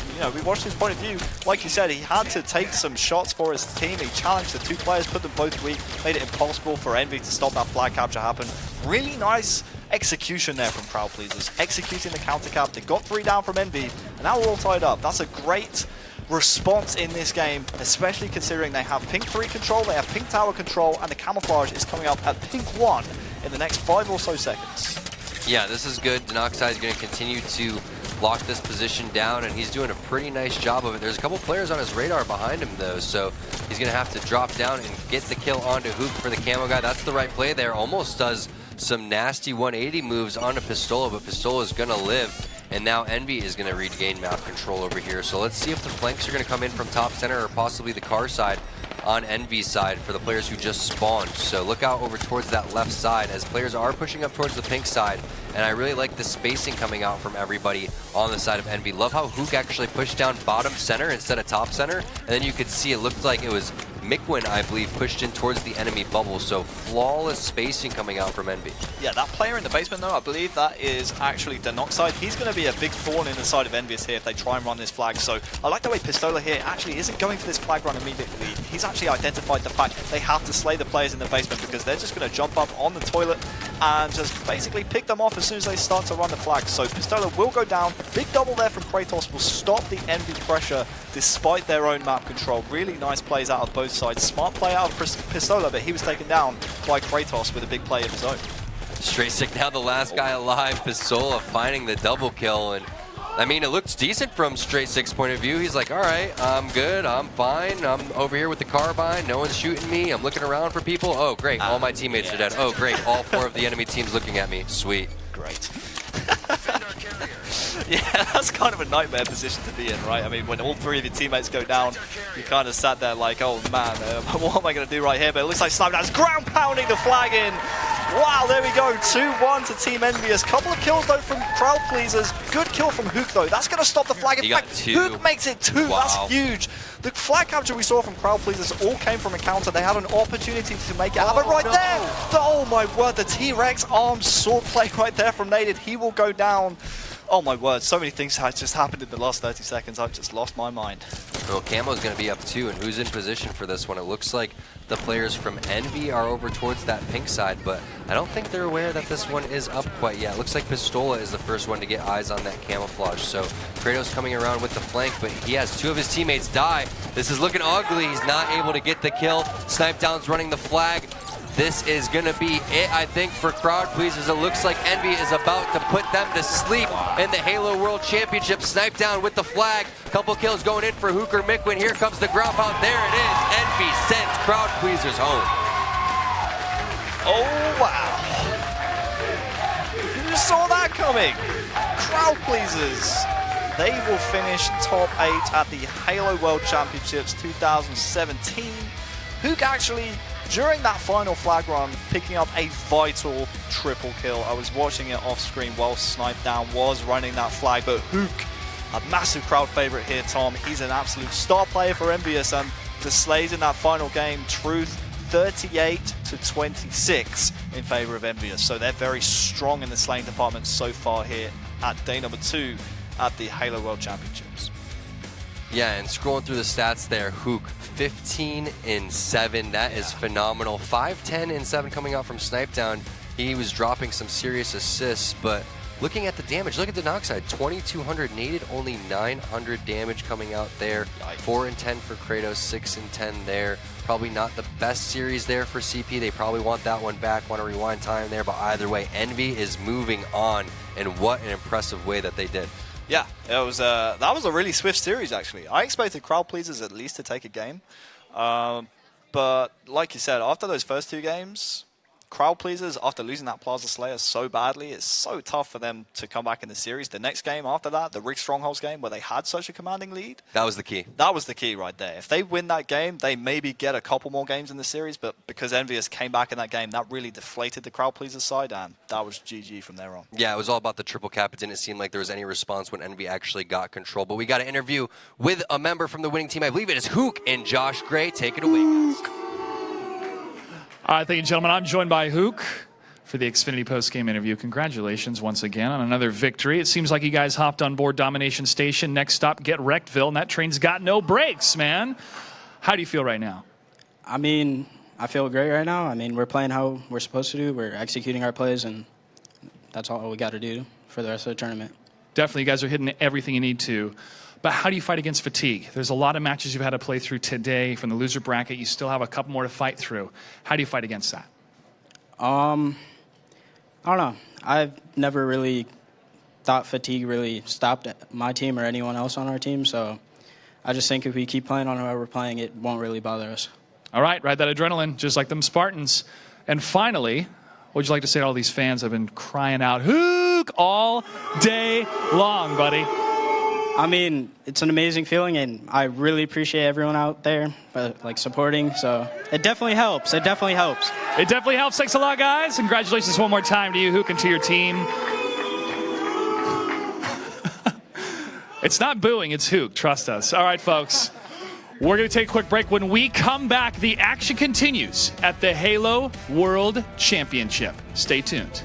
his point of view. Like you said, he had to take some shots for his team. He challenged the 2 players, put them both weak, made it impossible for Envy to stop that flag capture happen. Really nice execution there from crowd pleasers, executing the counter cap. They got 3 down from Envy, and now we're all tied up. That's a great response in this game, especially considering they have pink 3 control, they have pink tower control, and the camouflage is coming up at pink 1 in the next 5 or so seconds. Yeah, this is good. Denoxide is going to continue to lock this position down, and he's doing a pretty nice job of it. There's a couple players on his radar behind him, though, so he's going to have to drop down and get the kill onto Hook for the camo guy. That's the right play there. Almost does some nasty 180 moves onto Pistola, but Pistola is going to live. And now Envy is going to regain map control over here. So let's see if the flanks are going to come in from top center or possibly the car side on Envy's side for the players who just spawned. So look out over towards that left side as players are pushing up towards the pink side. And I really like the spacing coming out from everybody on the side of Envy. Love how Hook actually pushed down bottom center instead of top center. And then you could see it looked like it was Miquin, I believe, pushed in towards the enemy bubble. So flawless spacing coming out from Envy. Yeah, that player in the basement, though, I believe that is actually Denoxide. He's going to be a big thorn in the side of Envious here if they try and run this flag. So I like the way Pistola here actually isn't going for this flag run immediately. He's actually identified the fact they have to slay the players in the basement because they're just going to jump up on the toilet and just basically pick them off as soon as they start to run the flag. So Pistola will go down. Big double there from Kratos will stop the Envy pressure despite their own map control. Really nice plays out of both sides. Smart play out of Pistola, but he was taken down by Kratos with a big play of his own. Straight Sick now the last guy alive. Pistola finding the double kill, and I mean, it looks decent from Straight Sick's point of view. He's like, all right, I'm good, I'm fine. I'm over here with the carbine. No one's shooting me. I'm looking around for people. Oh, great, all my teammates are dead. Oh, great, all 4 of the enemy teams looking at me. Sweet. Great. Yeah, that's kind of a nightmare position to be in, right? I mean, when all 3 of your teammates go down, you kind of sat there like, oh man, what am I going to do right here? But it looks like Snipe Down's ground pounding the flag in. Wow, there we go. 2-1 to Team Envious. Couple of kills, though, from Crowd Pleasers. Good kill from Hook, though. That's going to stop the flag. In fact, Hook makes it 2. Wow. That's huge. The flag capture we saw from Crowd Pleasers all came from a counter. They had an opportunity to make it happen right there. Oh, my word. The T-Rex armed sword play right there from Naded. He will go down. Oh, my word. So many things have just happened in the last 30 seconds. I've just lost my mind. Well, Camo's going to be up 2, and who's in position for this one? It looks like the players from Envy are over towards that pink side, but I don't think they're aware that this one is up quite yet. It looks like Pistola is the first one to get eyes on that camouflage. So Kratos coming around with the flank, but he has 2 of his teammates die. This is looking ugly. He's not able to get the kill. Snip3down's running the flag. This is going to be it, I think, for Crowd Pleasers. It looks like Envy is about to put them to sleep in the Halo World Championship. Snip3down with the flag. Couple kills going in for Hooker Mickwin. Here comes the ground pound. There it is. Envy sends Crowd Pleasers home. Oh, wow. Who saw that coming? Crowd Pleasers. They will finish top 8 at the Halo World Championships 2017. Hook actually, during that final flag run, picking up a vital triple kill. I was watching it off screen while Snip3down was running that flag, but Hook, a massive crowd favorite here, Tom. He's an absolute star player for Envious and displays in that final game Truth 38-26 in favor of Envious. So they're very strong in the slaying department so far here at day number 2 at the Halo World Championships. Yeah, and scrolling through the stats there, Hook 15-7. That is phenomenal. 5-10-7 coming out from Snip3down. He was dropping some serious assists, but looking at the damage, look at the knock side. 2,200 needed, only 900 damage coming out there. 4-10 for Kratos, 6-10 there. Probably not the best series there for CP. They probably want that one back, want to rewind time there, but either way, Envy is moving on, and what an impressive way that they did. Yeah, it was that was a really swift series, actually. I expected Crowd Pleasers at least to take a game. But like you said, after those first 2 games, Crowd Pleasers, after losing that Plaza Slayer so badly, it's so tough for them to come back in the series. The next game after that, the Rig Strongholds game, where they had such a commanding lead. That was the key. That was the key right there. If they win that game, they maybe get a couple more games in the series, but because Envious came back in that game, that really deflated the Crowd Pleasers side, and that was GG from there on. Yeah, it was all about the triple cap. It didn't seem like there was any response when Envy actually got control, but we got an interview with a member from the winning team. I believe it is Hook and Josh Gray. Take it away, guys. All right, thank you, gentlemen. I'm joined by Hook for the Xfinity post-game interview. Congratulations once again on another victory. It seems like you guys hopped on board Domination Station. Next stop, Get Wreckedville, and that train's got no brakes, man. How do you feel right now? I mean, I feel great right now. I mean, we're playing how we're supposed to do. We're executing our plays, and that's all we got to do for the rest of the tournament. Definitely, you guys are hitting everything you need to. But how do you fight against fatigue? There's a lot of matches you've had to play through today from the loser bracket. You still have a couple more to fight through. How do you fight against that? I don't know. I've never really thought fatigue really stopped my team or anyone else on our team, so I just think if we keep playing on how we're playing, it won't really bother us. All right, ride that adrenaline, just like them Spartans. And finally, what would you like to say to all these fans that have been crying out, Hook, all day long, buddy? I mean, it's an amazing feeling, and I really appreciate everyone out there supporting, so it definitely helps. It definitely helps. It definitely helps. Thanks a lot, guys. Congratulations one more time to you, Hook, and to your team. It's not booing, it's Hook. Trust us. All right, folks. We're going to take a quick break. When we come back, the action continues at the Halo World Championship. Stay tuned.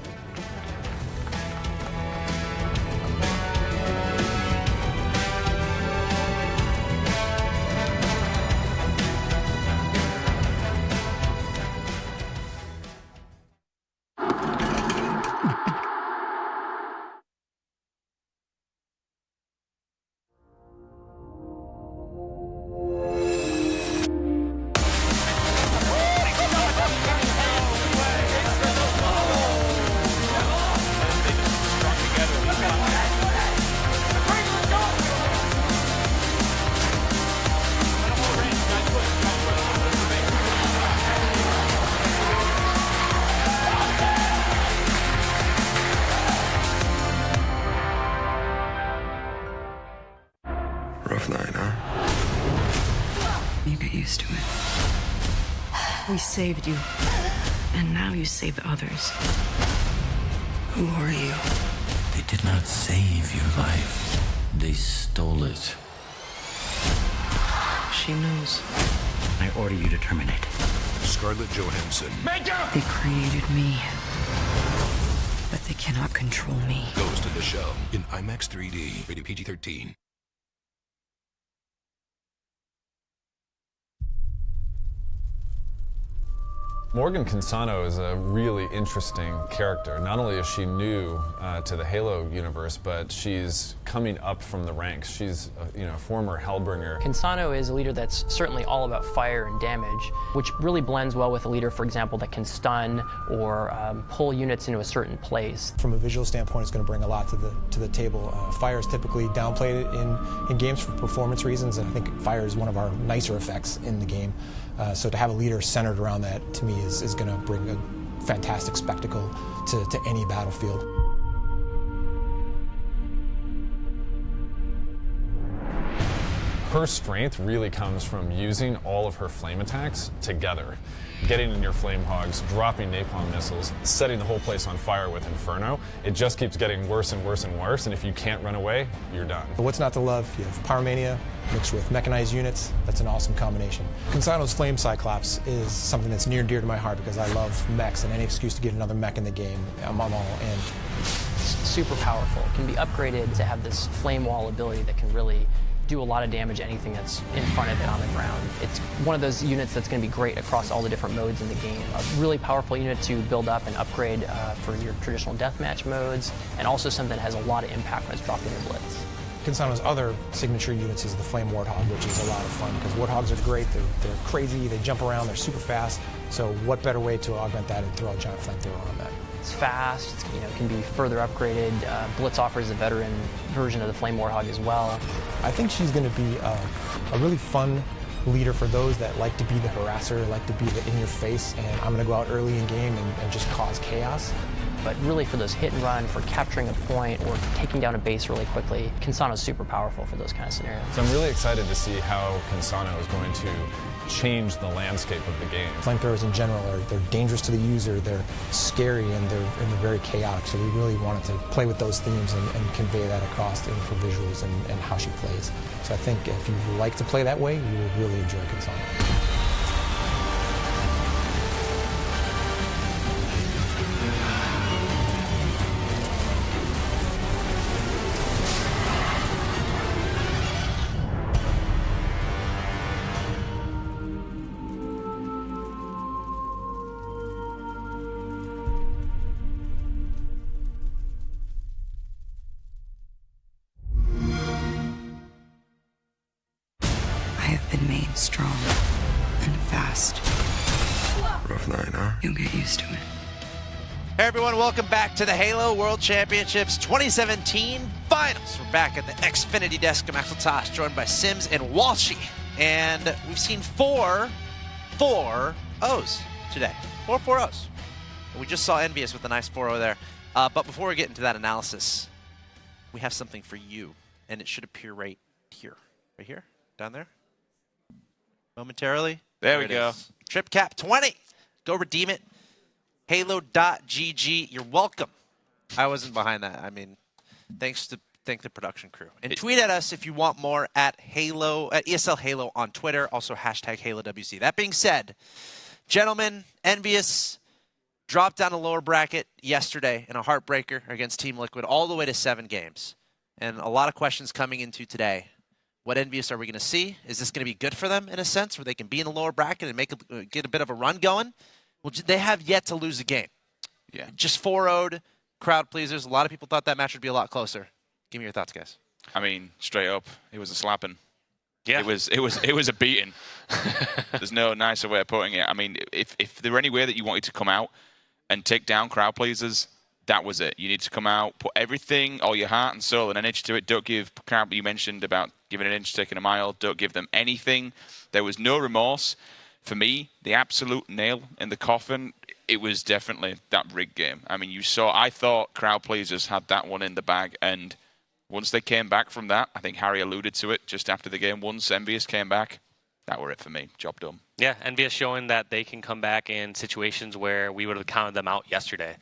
Rough night, huh? You get used to it. We saved you, And now you save the others. Who are you? They did not save your life. They stole it. She knows. I order you to terminate. Scarlett Johansson They created me, but they cannot control me. goes to the show in IMAX 3D. Rated PG-13. Morgan Cansano is a really interesting character. Not only is she new to the Halo universe, but she's coming up from the ranks. She's a former Hellbringer. Cansano is a leader that's certainly all about fire and damage, which really blends well with a leader, for example, that can stun or pull units into a certain place. From a visual standpoint, it's going to bring a lot to the table. Fire is typically downplayed in games for performance reasons, and I think fire is one of our nicer effects in the game. So to have a leader centered around that, to me, is going to bring a fantastic spectacle to any battlefield. Her strength really comes from using all of her flame attacks together. Getting in your flame hogs, dropping napalm missiles, setting the whole place on fire with Inferno. It just keeps getting worse and worse and worse, and if you can't run away, you're done. But what's not to love? You have Pyromania mixed with mechanized units. That's an awesome combination. Cansano's Flame Cyclops is something that's near and dear to my heart because I love mechs, and any excuse to get another mech in the game, I'm all in. Super powerful. It can be upgraded to have this flame wall ability that can really do a lot of damage to anything that's in front of it on the ground. It's one of those units that's going to be great across all the different modes in the game. A really powerful unit to build up and upgrade for your traditional deathmatch modes, and also something that has a lot of impact when it's dropped into Blitz. Cansano's other signature units is the Flame Warthog, which is a lot of fun because Warthogs are great. They're crazy, they jump around, they're super fast. So what better way to augment that and throw a giant flamethrower on that? It's fast, can be further upgraded. Blitz offers a veteran version of the Flame Warthog as well. I think she's going to be a really fun leader for those that like to be the harasser, like to be the in-your-face, and I'm going to go out early in game and just cause chaos. But really for those hit and run, for capturing a point or taking down a base really quickly, Cansano's super powerful for those kind of scenarios. So I'm really excited to see how Cansano is going to change the landscape of the game. Flamethrowers in general they're dangerous to the user, they're scary, and they're very chaotic. So we really wanted to play with those themes and convey that across for visuals and how she plays. So I think if you like to play that way, you will really enjoy Cansano. Strong and fast. Rough night, huh? You'll get used to it. Hey everyone, welcome back to the Halo World Championships 2017 Finals. We're back at the Xfinity desk. I'm Axel Tosh, joined by Sims and Walshy. And we've seen four O's today. Four O's. We just saw Envious with a nice 4-0 there. But before we get into that analysis, we have something for you. And it should appear right here. Right here? Down there? Momentarily. There we go. Trip Cap 20. Go redeem it. Halo.gg. You're welcome. I wasn't behind that. I mean, thank the production crew. And tweet at us if you want more at ESL Halo on Twitter. Also hashtag HaloWC. That being said, gentlemen, Envious dropped down a lower bracket yesterday in a heartbreaker against Team Liquid all the way to 7 games. And a lot of questions coming into today. What Envious are we going to see? Is this going to be good for them in a sense where they can be in the lower bracket and get a bit of a run going? Well, they have yet to lose a game. Yeah. Just 4-0'd, crowd pleasers. A lot of people thought that match would be a lot closer. Give me your thoughts, guys. I mean, straight up, it was a slapping. Yeah. It was a beating. There's no nicer way of putting it. I mean, if there were any way that you wanted to come out and take down crowd pleasers, that was it. You need to come out, put everything, all your heart and soul and an inch to it. Don't give crowd, you mentioned about giving an inch, taking a mile. Don't give them anything. There was no remorse. For me, the absolute nail in the coffin, it was definitely that rig game. I mean, I thought crowd pleasers had that one in the bag, and once they came back from that, I think Harry alluded to it just after the game, once Envious came back, that were it for me. Job done. Yeah, Envious showing that they can come back in situations where we would have counted them out yesterday.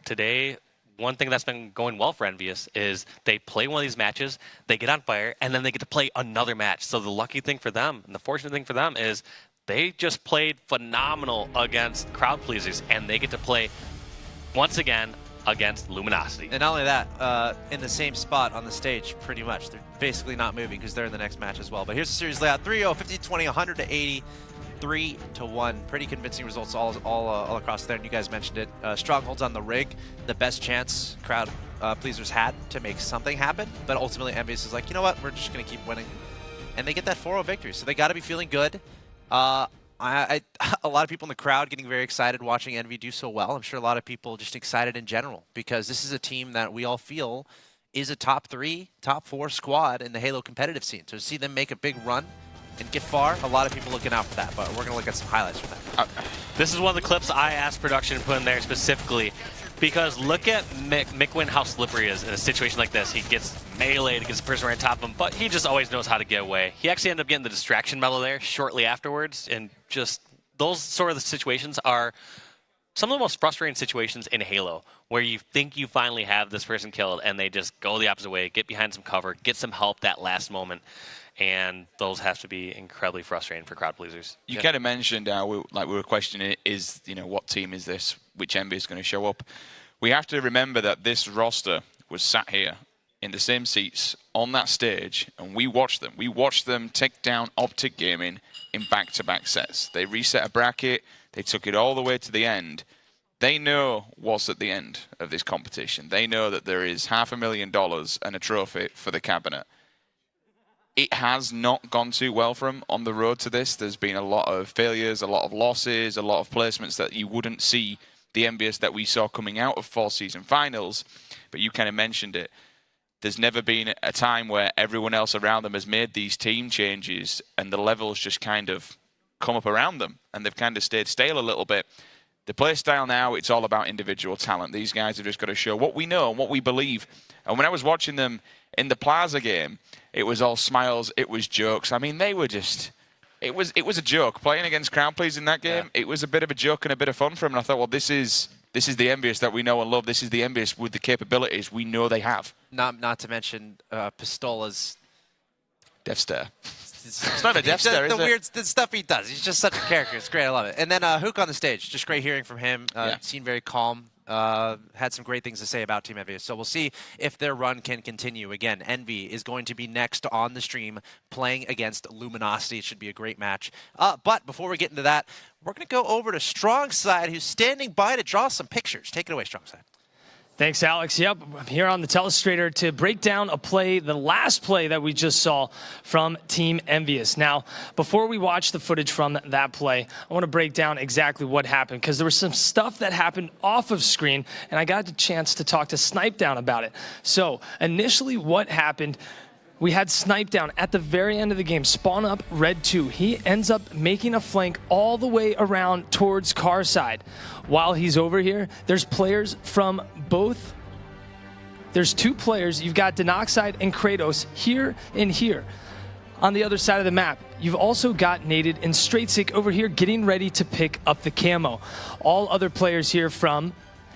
Today, one thing that's been going well for Envious is they play one of these matches, they get on fire, and then they get to play another match. So the lucky thing for them and the fortunate thing for them is they just played phenomenal against Crowd Pleasers, and they get to play once again against Luminosity. And not only that, in the same spot on the stage, pretty much. They're basically not moving because they're in the next match as well. But here's the series layout: 3-0, 50-20, 100-80, 3-1. Pretty convincing results all across there. And you guys mentioned it. Strongholds on the rig, the best chance Crowd Pleasers had to make something happen. But ultimately, Envious is like, you know what? We're just going to keep winning. And they get that 4-0 victory. So they got to be feeling good. A lot of people in the crowd getting very excited watching Envy do so well. I'm sure a lot of people just excited in general because this is a team that we all feel is a top 3, top 4 squad in the Halo competitive scene. So to see them make a big run and get far, a lot of people looking out for that. But we're going to look at some highlights from that. This is one of the clips I asked production to put in there specifically because look at Mickwin, how slippery he is in a situation like this. He gets meleeed against the person right on top of him, but he just always knows how to get away. He actually ended up getting the distraction medal there shortly afterwards, and just those sort of situations are some of the most frustrating situations in Halo, where you think you finally have this person killed, and they just go the opposite way, get behind some cover, get some help that last moment. And those have to be incredibly frustrating for Crowd Pleasers. You kind of mentioned, we were questioning, what team is this? Which Envy is going to show up? We have to remember that this roster was sat here in the same seats on that stage, and we watched them. We watched them take down Optic Gaming in back-to-back sets. They reset a bracket. They took it all the way to the end. They know what's at the end of this competition. They know that there is $500,000 and a trophy for the cabinet. It has not gone too well for them on the road to this. There's been a lot of failures, a lot of losses, a lot of placements that you wouldn't see the Envious that we saw coming out of 4 season finals. But you kind of mentioned it. There's never been a time where everyone else around them has made these team changes and the levels just kind of come up around them and they've kind of stayed stale a little bit. The play style now, it's all about individual talent. These guys have just got to show what we know and what we believe. And when I was watching them in the Plaza game, it was all smiles, it was jokes. I mean, they were just... It was a joke. Playing against Crowd Pleasers in that game, it was a bit of a joke and a bit of fun for them. And I thought, well, this is the Envious that we know and love. This is the Envious with the capabilities we know they have. Not to mention Pistola's... Death Stare. It's not a Death Stare, is it? The weird stuff he does. He's just such a character. It's great. I love it. And then Hook on the stage. Just great hearing from him. Seemed very calm. Had some great things to say about Team Envious. So we'll see if their run can continue. Again, Envy is going to be next on the stream playing against Luminosity. It should be a great match. But before we get into that, we're going to go over to Strongside, who's standing by to draw some pictures. Take it away, Strongside. Thanks, Alex. Yep, I'm here on the Telestrator to break down a play, the last play that we just saw from Team Envious. Now, before we watch the footage from that play, I want to break down exactly what happened, because there was some stuff that happened off of screen, and I got the chance to talk to Snipedown about it. So, initially what happened, we had Snipedown at the very end of the game spawn up Red 2. He ends up making a flank all the way around towards Carside. While he's over here, there's players from both. There's 2 players. You've got Denoxide and Kratos here and here. On the other side of the map, you've also got Naded and Straightsig over here getting ready to pick up the camo. All other players here from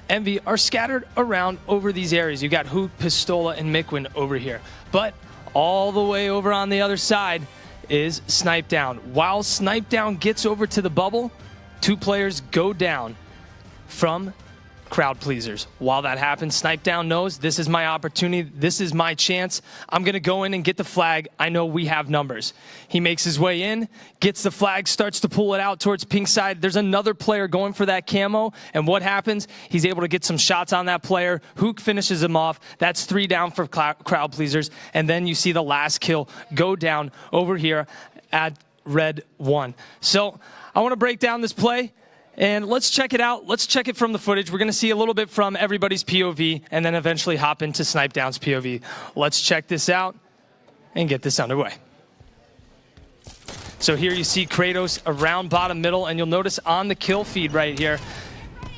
Envy are scattered around over these areas. You've got Hook, Pistola, and Mickwin over here. But all the way over on the other side is Snipedown. While Snipedown gets over to the bubble, 2 players go down from Crowd Pleasers. While that happens, Snipedown knows this is my opportunity, this is my chance. I'm going to go in and get the flag. I know we have numbers. He makes his way in, gets the flag, starts to pull it out towards pink side. There's another player going for that camo, and what happens? He's able to get some shots on that player. Hook finishes him off. That's 3 down for Crowd Pleasers, and then you see the last kill go down over here at Red 1. So I want to break down this play. And let's check it out. Let's check it from the footage. We're going to see a little bit from everybody's POV and then eventually hop into Snipedown's POV. Let's check this out and get this underway. So here you see Kratos around bottom middle, and you'll notice on the kill feed right here,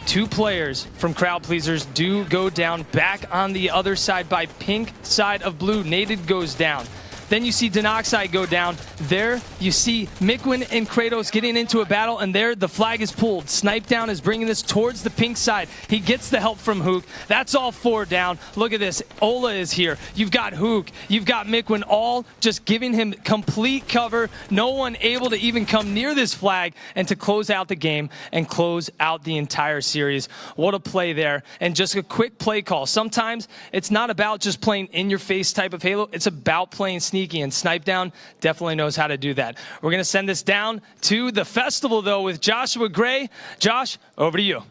2 players from Crowd Pleasers do go down back on the other side by pink side of blue. Naded goes down. Then you see Denoxide go down. There you see Mikwen and Kratos getting into a battle, and there the flag is pulled. Snipedown is bringing this towards the pink side. He gets the help from Hook. That's all 4 down. Look at this. Ola is here. You've got Hook. You've got Mikwen, all just giving him complete cover. No one able to even come near this flag, and to close out the game and close out the entire series. What a play there. And just a quick play call. Sometimes it's not about just playing in-your-face type of Halo. It's about playing sneaky, and Snipedown definitely knows how to do that. We're going to send this down to the festival, though, with Joshua Gray. Josh, over to you.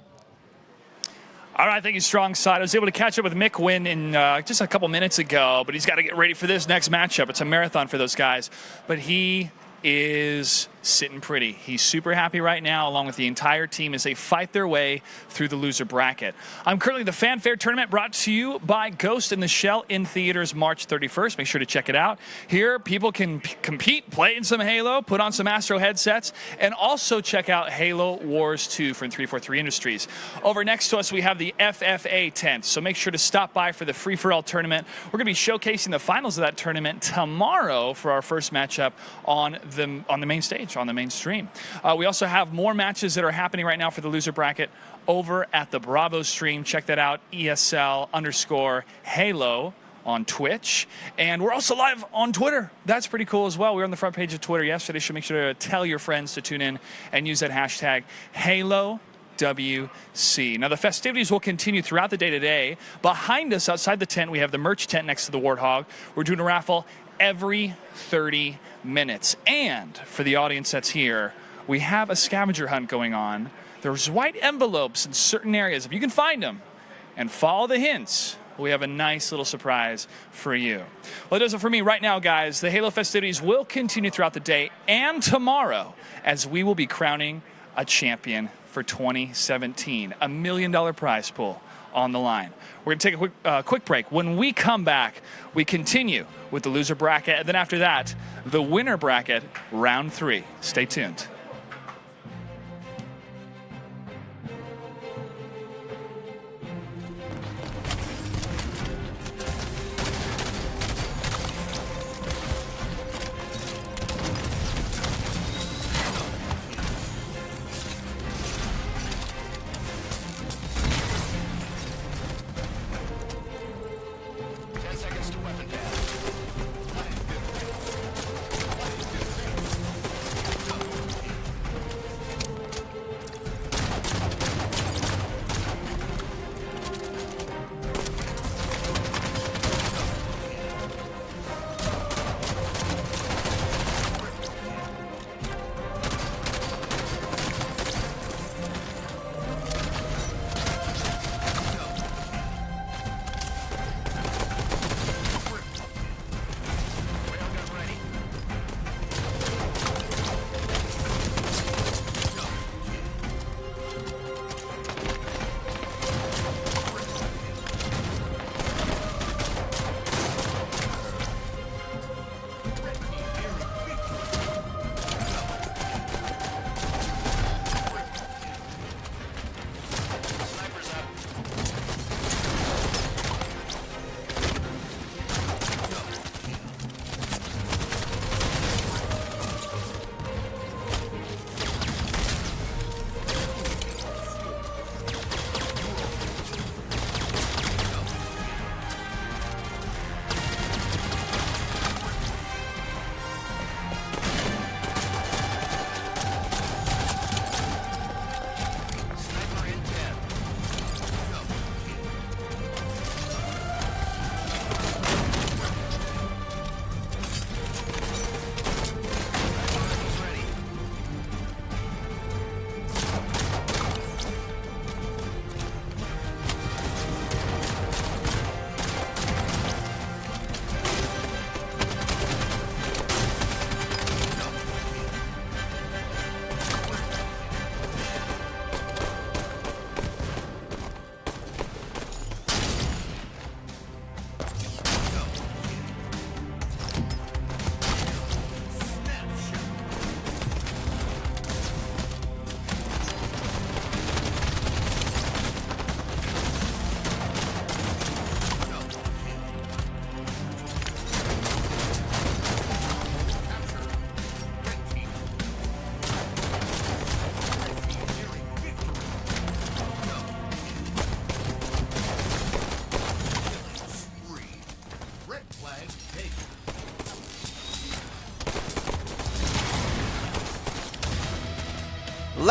All right, thank you, Strong Side. I was able to catch up with Mikwen in just a couple minutes ago, but he's got to get ready for this next matchup. It's a marathon for those guys. But he is sitting pretty. He's super happy right now, along with the entire team, as they fight their way through the loser bracket. I'm currently the Fanfare Tournament, brought to you by Ghost in the Shell, in theaters March 31st. Make sure to check it out. Here, people can compete, play in some Halo, put on some Astro headsets, and also check out Halo Wars 2 from 343 Industries. Over next to us, we have the FFA tent, so make sure to stop by for the free-for-all tournament. We're going to be showcasing the finals of that tournament tomorrow for our first matchup on the main stage, on the main stream. We also have more matches that are happening right now for the loser bracket over at the Bravo stream. Check that out, ESL_Halo on Twitch. And we're also live on Twitter. That's pretty cool as well. We were on the front page of Twitter yesterday, so make sure to tell your friends to tune in and use that hashtag HaloWC. Now, the festivities will continue throughout the day today. Behind us, outside the tent, we have the merch tent next to the Warthog. We're doing a raffle every 30 minutes. And for the audience that's here, we have a scavenger hunt going on. There's white envelopes in certain areas. If you can find them and follow the hints, we have a nice little surprise for you. Well, that does it for me right now, guys. The Halo festivities will continue throughout the day and tomorrow, as we will be crowning a champion for 2017. $1 million prize pool on the line. We're going to take a quick break. When we come back, we continue with the loser bracket, and then after that, the winner bracket, round 3. Stay tuned.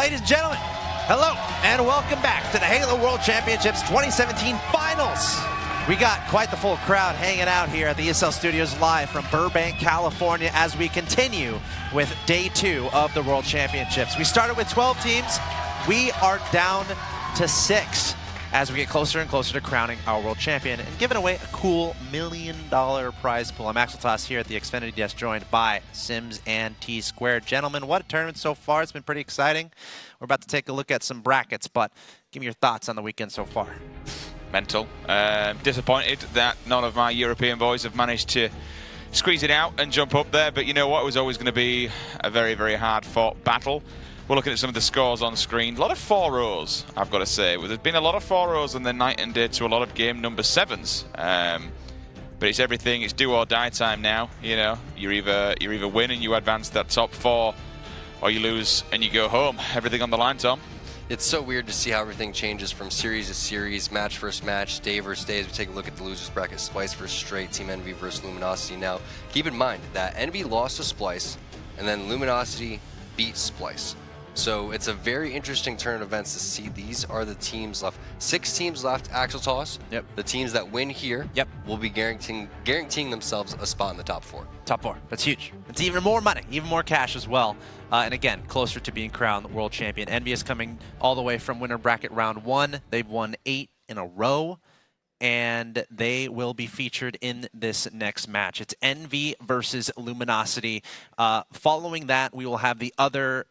Ladies and gentlemen, hello and welcome back to the Halo World Championships 2017 Finals. We got quite the full crowd hanging out here at the ESL Studios live from Burbank, California as we continue with day 2 of the World Championships. We started with 12 teams. We are down to 6 as we get closer and closer to crowning our world champion and giving away a cool $1 million prize pool. I'm Axel Toss here at the Xfinity desk, joined by Sims and T-Squared. Gentlemen, what a tournament so far. It's been pretty exciting. We're about to take a look at some brackets, but give me your thoughts on the weekend so far. Mental. Disappointed that none of my European boys have managed to squeeze it out and jump up there, but you know what? It was always going to be a very, very hard-fought battle. We're looking at some of the scores on screen. A lot of 4-0s, I've got to say. There's been a lot of 4-0s on the night and day to a lot of game number 7s. But it's everything. It's do or die time now. You know, you either win and you advance that top 4, or you lose and you go home. Everything on the line, Tom. It's so weird to see how everything changes from series to series, match versus match, day versus day. As we take a look at the losers bracket, Splyce versus Stray, Team Envy versus Luminosity. Now, keep in mind that Envy lost to Splyce, and then Luminosity beat Splyce. So it's a very interesting turn of events to see. These are the teams left. 6 teams left, Axel Toss. Yep. The teams that win here will be guaranteeing themselves a spot in the top 4. Top 4. That's huge. It's even more money, even more cash as well. And again, closer to being crowned the world champion. Envy is coming all the way from winner bracket round 1. They've won 8 in a row, and they will be featured in this next match. It's Envy versus Luminosity. Following that, we will have the other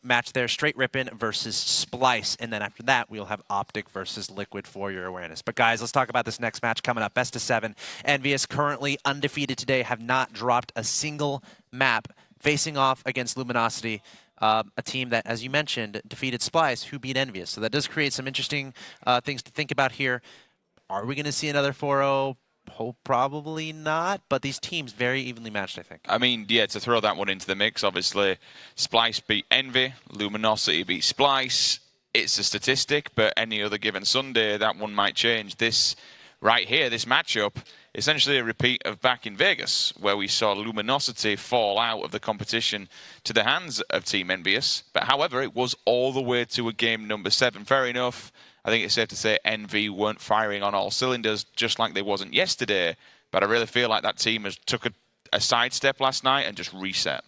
match there, Straight Rippin' versus Splyce. And then after that, we'll have Optic versus Liquid for your awareness. But guys, let's talk about this next match coming up. Best of 7. Envy is currently undefeated today, have not dropped a single map, facing off against Luminosity. A team that, as you mentioned, defeated Splyce, who beat Envious. So that does create some interesting things to think about here. Are we going to see another 4-0? Probably not, but these teams very evenly matched, I think. I mean, yeah, to throw that one into the mix, obviously, Splyce beat Envy, Luminosity beat Splyce. It's a statistic, but any other given Sunday, that one might change. This right here, this matchup, essentially a repeat of back in Vegas, where we saw Luminosity fall out of the competition to the hands of Team Envious. But however, it was all the way to a game number 7. Fair enough. I think it's safe to say Envy weren't firing on all cylinders, just like they wasn't yesterday. But I really feel like that team has took a sidestep last night and just reset.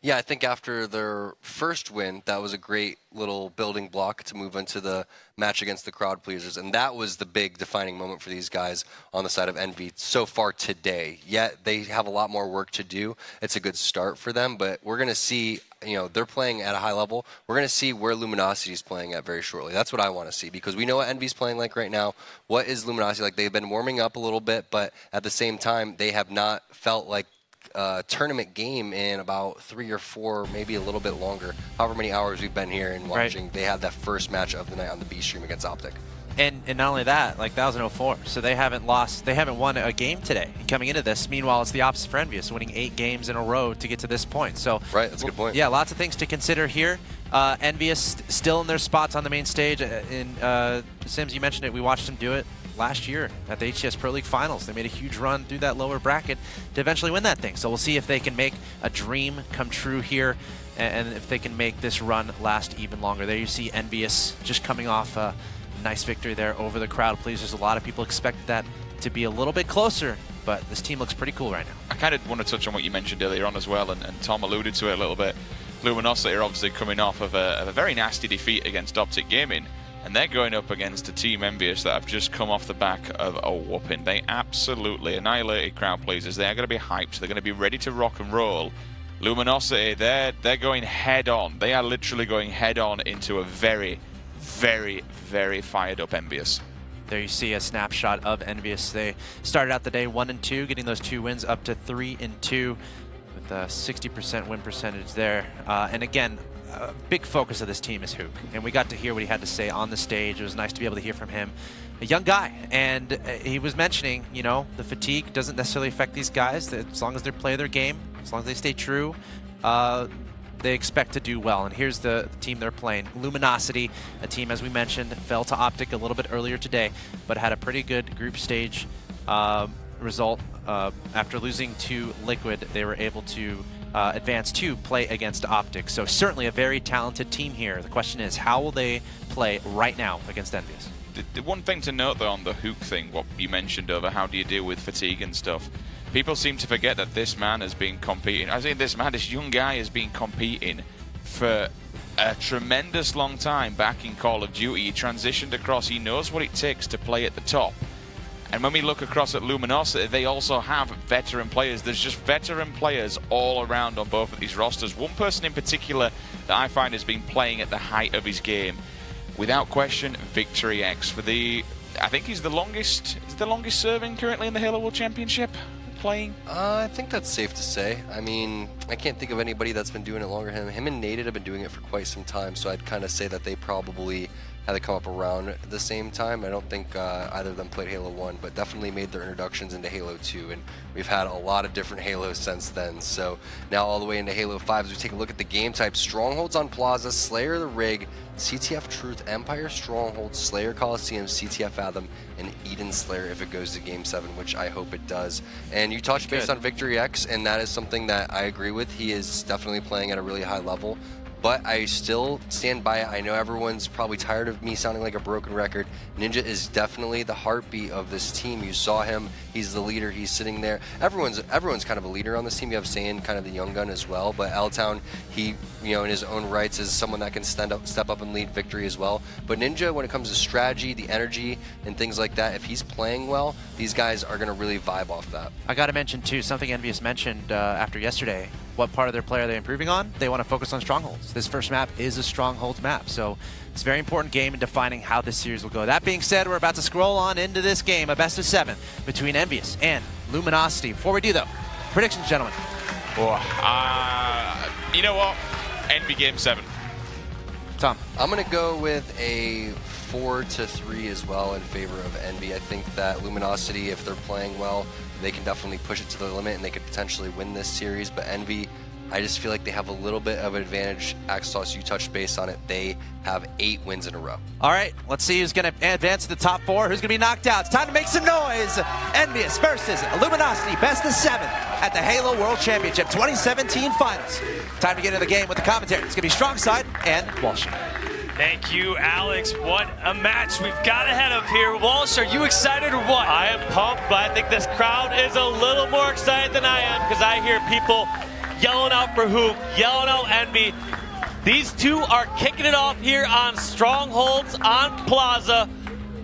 Yeah, I think after their first win, that was a great little building block to move into the match against the crowd pleasers. And that was the big defining moment for these guys on the side of Envy so far today. Yet they have a lot more work to do. It's a good start for them, but we're going to see, you know, they're playing at a high level. We're going to see where Luminosity is playing at very shortly. That's what I want to see, because we know what Envy's playing like right now. What is Luminosity like? They've been warming up a little bit, but at the same time, they have not felt like tournament game in about 3 or 4, maybe a little bit longer. However many hours we've been here and watching, They had that first match of the night on the B stream against Optic. And not only that, like that was an 0-4, so they haven't won a game today coming into this. Meanwhile, it's the opposite for Envious, winning 8 games in a row to get to this point. So that's a good point. Yeah, lots of things to consider here. Envious still in their spots on the main stage. Sims, you mentioned it. We watched them do it last year at the HCS Pro League Finals. They made a huge run through that lower bracket to eventually win that thing. So we'll see if they can make a dream come true here, and if they can make this run last even longer. There you see Envious just coming off a nice victory there over the crowd pleasers. A lot of people expect that to be a little bit closer, but this team looks pretty cool right now. I kind of want to touch on what you mentioned earlier on as well, and Tom alluded to it a little bit. Luminosity are obviously coming off of a very nasty defeat against Optic Gaming, and they're going up against a Team Envious that have just come off the back of a whooping. They absolutely annihilated crowd pleasers. They are going to be hyped. They're going to be ready to rock and roll. Luminosity, they're going head on. They are literally going head on into a very, very, very fired up Envious. There you see a snapshot of Envious. They started out the day 1-2, getting those 2 wins up to 3-2 with a 60% win percentage there. And again, a big focus of this team is Hook, and we got to hear what he had to say on the stage. It was nice to be able to hear from him. A young guy, and he was mentioning, you know, the fatigue doesn't necessarily affect these guys. As long as they play their game, as long as they stay true, they expect to do well. And here's the team they're playing. Luminosity, a team, as we mentioned, fell to Optic a little bit earlier today, but had a pretty good group stage result. After losing to Liquid, they were able to advance to play against Optic. So certainly a very talented team here. The question is, how will they play right now against Envious? The one thing to note, though, on the Hook thing, what you mentioned over how do you deal with fatigue and stuff, people seem to forget that this man has been competing. I think this young guy has been competing for a tremendous long time back in Call of Duty. He transitioned across. He knows what it takes to play at the top. And when we look across at Luminosity, they also have veteran players. There's just veteran players all around on both of these rosters. One person in particular that I find has been playing at the height of his game, without question, Victory X. I think he's the longest serving currently in the Halo World Championship playing. I think that's safe to say. I mean, I can't think of anybody that's been doing it longer than him. Him and Naded have been doing it for quite some time, so I'd kind of say that they probably had to come up around the same time. I don't think either of them played Halo 1, but definitely made their introductions into Halo 2, and we've had a lot of different Halos since then. So now all the way into Halo 5, as we take a look at the game types, Strongholds on Plaza, Slayer the Rig, CTF Truth, Empire Stronghold, Slayer Coliseum, CTF Fathom, and Eden Slayer if it goes to Game 7, which I hope it does. And you touched based on Victory X, and that is something that I agree with. He is definitely playing at a really high level. But I still stand by it. I know everyone's probably tired of me sounding like a broken record. Ninja is definitely the heartbeat of this team. You saw him. He's the leader. He's sitting there. Everyone's kind of a leader on this team. You have Saiyan, kind of the young gun as well. But L-Town, he, in his own rights, is someone that can step up and lead Victory as well. But Ninja, when it comes to strategy, the energy, and things like that, if he's playing well, these guys are going to really vibe off that. I got to mention, too, something Envious mentioned after yesterday. What part of their play are they improving on? They want to focus on Strongholds. This first map is a Strongholds map, so it's a very important game in defining how this series will go. That being said, we're about to scroll on into this game, a best of 7 between Envious and Luminosity. Before we do, though, predictions, gentlemen. You know what? Envy Game 7. Tom? I'm going to go with a 4-3 as well in favor of Envy. I think that Luminosity, if they're playing well, they can definitely push it to the limit and they could potentially win this series. But Envy, I just feel like they have a little bit of an advantage. Axtos, you touched base on it. They have 8 wins in a row. All right, let's see who's going to advance to the top 4. Who's going to be knocked out? It's time to make some noise. Envious versus Luminosity, best of 7 at the Halo World Championship 2017 Finals. Time to get into the game with the commentary. It's going to be Strongside and Walsh. Thank you, Alex. What a match we've got ahead of here. Walsh, are you excited or what? I am pumped, but I think this crowd is a little more excited than I am because I hear people yelling out for Hook, yelling out Envy. These two are kicking it off here on Strongholds on Plaza.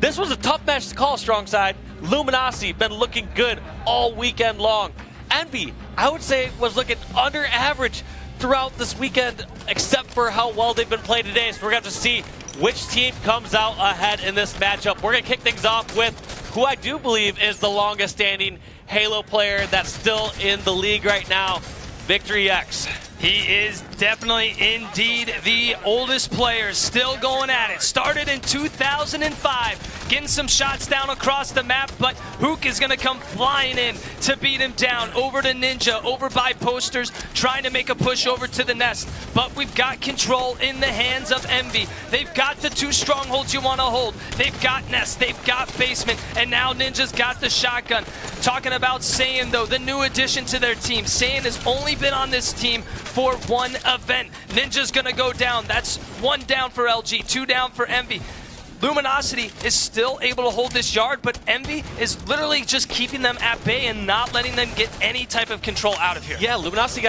This was a tough match to call, Strongside. Luminosity been looking good all weekend long. Envy, I would say, was looking under average throughout this weekend, except for how well they've been playing today. So we're going to have to see which team comes out ahead in this matchup. We're going to kick things off with who I do believe is the longest standing Halo player that's still in the league right now, Victory X. He is definitely indeed the oldest player, still going at it. Started in 2005, getting some shots down across the map, but Hook is going to come flying in to beat him down. Over to Ninja, over by Posters, trying to make a push over to the Nest. But we've got control in the hands of Envy. They've got the 2 strongholds you want to hold. They've got Nest, they've got Basement, and now Ninja's got the shotgun. Talking about Saiyan, though, the new addition to their team. Saiyan has only been on this team for 1 event. Ninja's gonna go down. That's 1 down for LG, 2 down for Envy. Luminosity is still able to hold this yard, but Envy is literally just keeping them at bay and not letting them get any type of control out of here. Yeah, Luminosity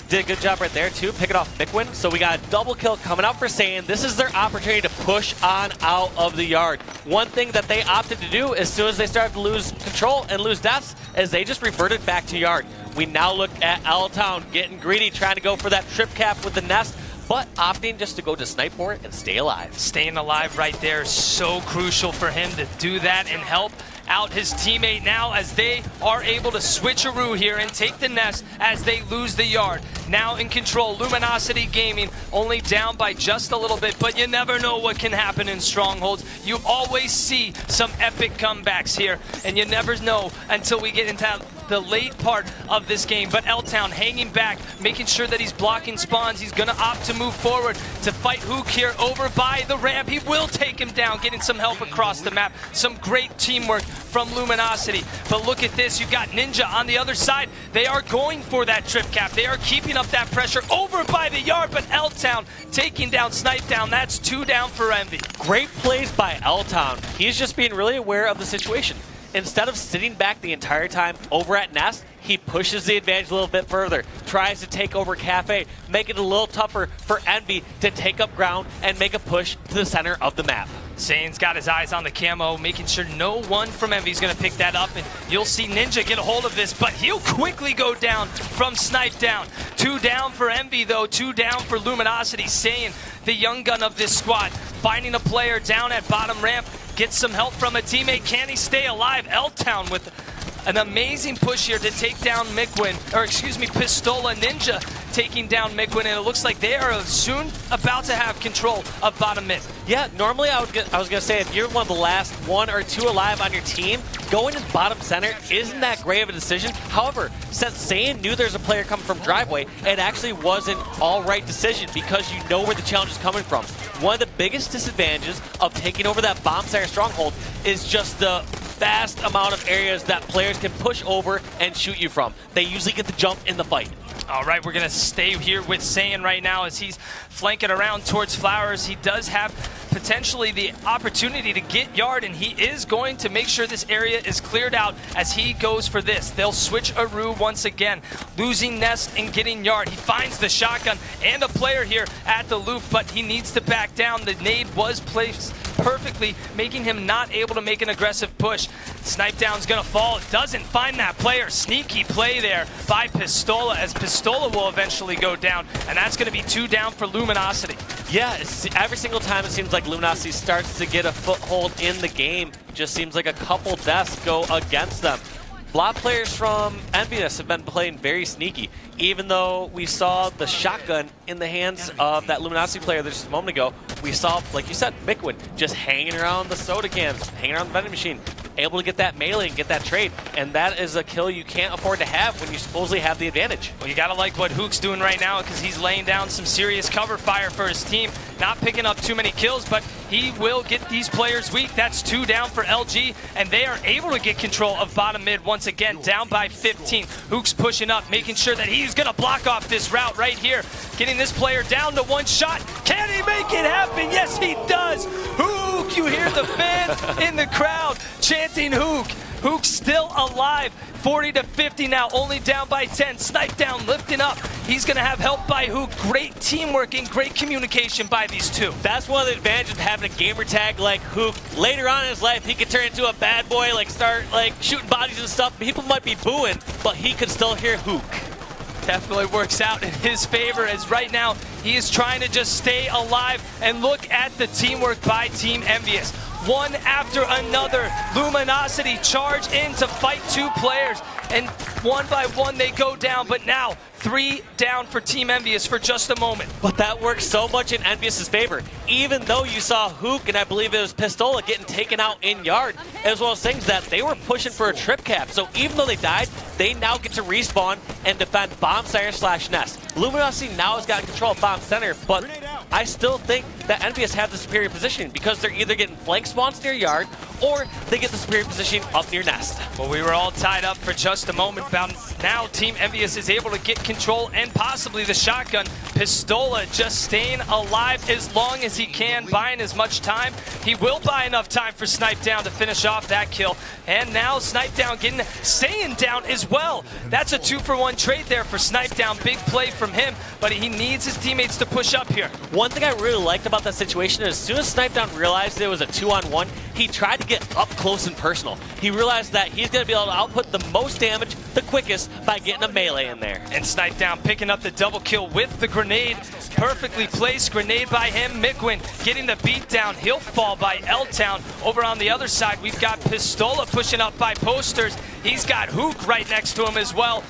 did a good job right there too, picking off Bickwin. So we got a double kill coming out for Saiyan. This is their opportunity to push on out of the yard. One thing that they opted to do as soon as they started to lose control and lose deaths is they just reverted back to yard. We now look at L-Town getting greedy, trying to go for that trip cap with the Nest, but opting just to go to snipe for it and stay alive. Staying alive right there is so crucial for him to do that and help out his teammate now as they are able to switcheroo here and take the Nest as they lose the yard. Now in control, Luminosity Gaming only down by just a little bit, but you never know what can happen in Strongholds. You always see some epic comebacks here, and you never know until we get into the late part of this game, but L-Town hanging back, making sure that he's blocking spawns. He's going to opt to move forward to fight Hook here over by the ramp. He will take him down, getting some help across the map. Some great teamwork from Luminosity. But look at this, you've got Ninja on the other side. They are going for that trip cap. They are keeping up that pressure over by the yard, but L-Town taking down Snipedown. That's 2 down for Envy. Great plays by L-Town. He's just being really aware of the situation. Instead of sitting back the entire time over at Nest, he pushes the advantage a little bit further, tries to take over Cafe, make it a little tougher for Envy to take up ground and make a push to the center of the map. Sane's got his eyes on the camo, making sure no one from Envy is going to pick that up, and you'll see Ninja get a hold of this, but he'll quickly go down from Snipedown. 2 down for Envy, though, 2 down for Luminosity. Sane, the young gun of this squad, finding a player down at bottom ramp, gets some help from a teammate. Can he stay alive? L-Town with an amazing push here to take down Mikwin, or excuse me, Pistola. Ninja taking down Mikwin, and it looks like they are soon about to have control of bottom mid. Yeah, normally I was gonna say if you're one of the last 1 or 2 alive on your team, going to bottom center isn't that great of a decision. However, since Sane knew there's a player coming from driveway, it actually was an all-right decision because you know where the challenge is coming from. One of the biggest disadvantages of taking over that bomb center stronghold is just the vast amount of areas that players can push over and shoot you from. They usually get the jump in the fight. All right, we're going to stay here with Saiyan right now as he's flanking around towards Flowers. He does have potentially the opportunity to get yard, and he is going to make sure this area is cleared out as he goes for this. They'll switch Aru once again, losing Nest and getting yard. He finds the shotgun and a player here at the loop, but he needs to back down. The nade was placed perfectly, making him not able to make an aggressive push. Snipedown's gonna fall, doesn't find that player. Sneaky play there by Pistola, as Pistola will eventually go down, and that's gonna be 2 down for Luminosity. Yeah, every single time it seems like Luminosity starts to get a foothold in the game, it just seems like a couple deaths go against them. A lot of players from Envious have been playing very sneaky. Even though we saw the shotgun in the hands of that Luminosity player just a moment ago, we saw, like you said, Mikwin just hanging around the soda cans, hanging around the vending machine, able to get that melee and get that trade. And that is a kill you can't afford to have when you supposedly have the advantage. Well, you gotta like what Hook's doing right now because he's laying down some serious cover fire for his team. Not picking up too many kills, but he will get these players weak. That's 2 down for LG, and they are able to get control of bottom mid once again, down by 15. Hook's pushing up, making sure that he's gonna block off this route right here. Getting this player down to 1 shot. Can he make it happen? Yes, he does. Hook, you hear the fans in the crowd chanting Hook. Hook's still alive. 40 to 50 now, only down by 10. Snipedown lifting up. He's gonna have help by Hook. Great teamwork and great communication by these two. That's one of the advantages of having a gamer tag like Hook. Later on in his life, he could turn into a bad boy, like start like shooting bodies and stuff. People might be booing, but he could still hear Hook. Definitely works out in his favor, as right now he is trying to just stay alive. And look at the teamwork by Team Envious. One after another, Luminosity charge in to fight 2 players, and one by one they go down, but now 3 down for Team Envious for just a moment. But that works so much in Envious's favor. Even though you saw Hook, and I believe it was Pistola, getting taken out in yard, it was one of those things that they were pushing for a trip cap. So even though they died, they now get to respawn and defend bomb center / nest. Luminosity now has got control of bomb center, but I still think that Envious have the superior position because they're either getting flank spawns near yard or they get the superior position up near nest. Well, we were all tied up for just a moment. Now Team Envious is able to get control and possibly the shotgun. Pistola just staying alive as long as he can, buying as much time. He will buy enough time for Snipedown to finish off that kill. And now Snipedown getting Saiyan down as well. That's a 2-for-1 trade there for Snipedown. Big play from him, but he needs his teammates to push up here. One thing I really liked about that situation is as soon as Snipedown realized it was a 2-on-1, he tried to get up close and personal. He realized that he's going to be able to output the most damage the quickest by getting a melee in there. And Snipedown picking up the double kill with the grenade. Perfectly placed grenade by him. Mikwin getting the beat down. He'll fall by L-Town. Over on the other side, we've got Pistola pushing up by Posters. He's got Hook right next to him as well.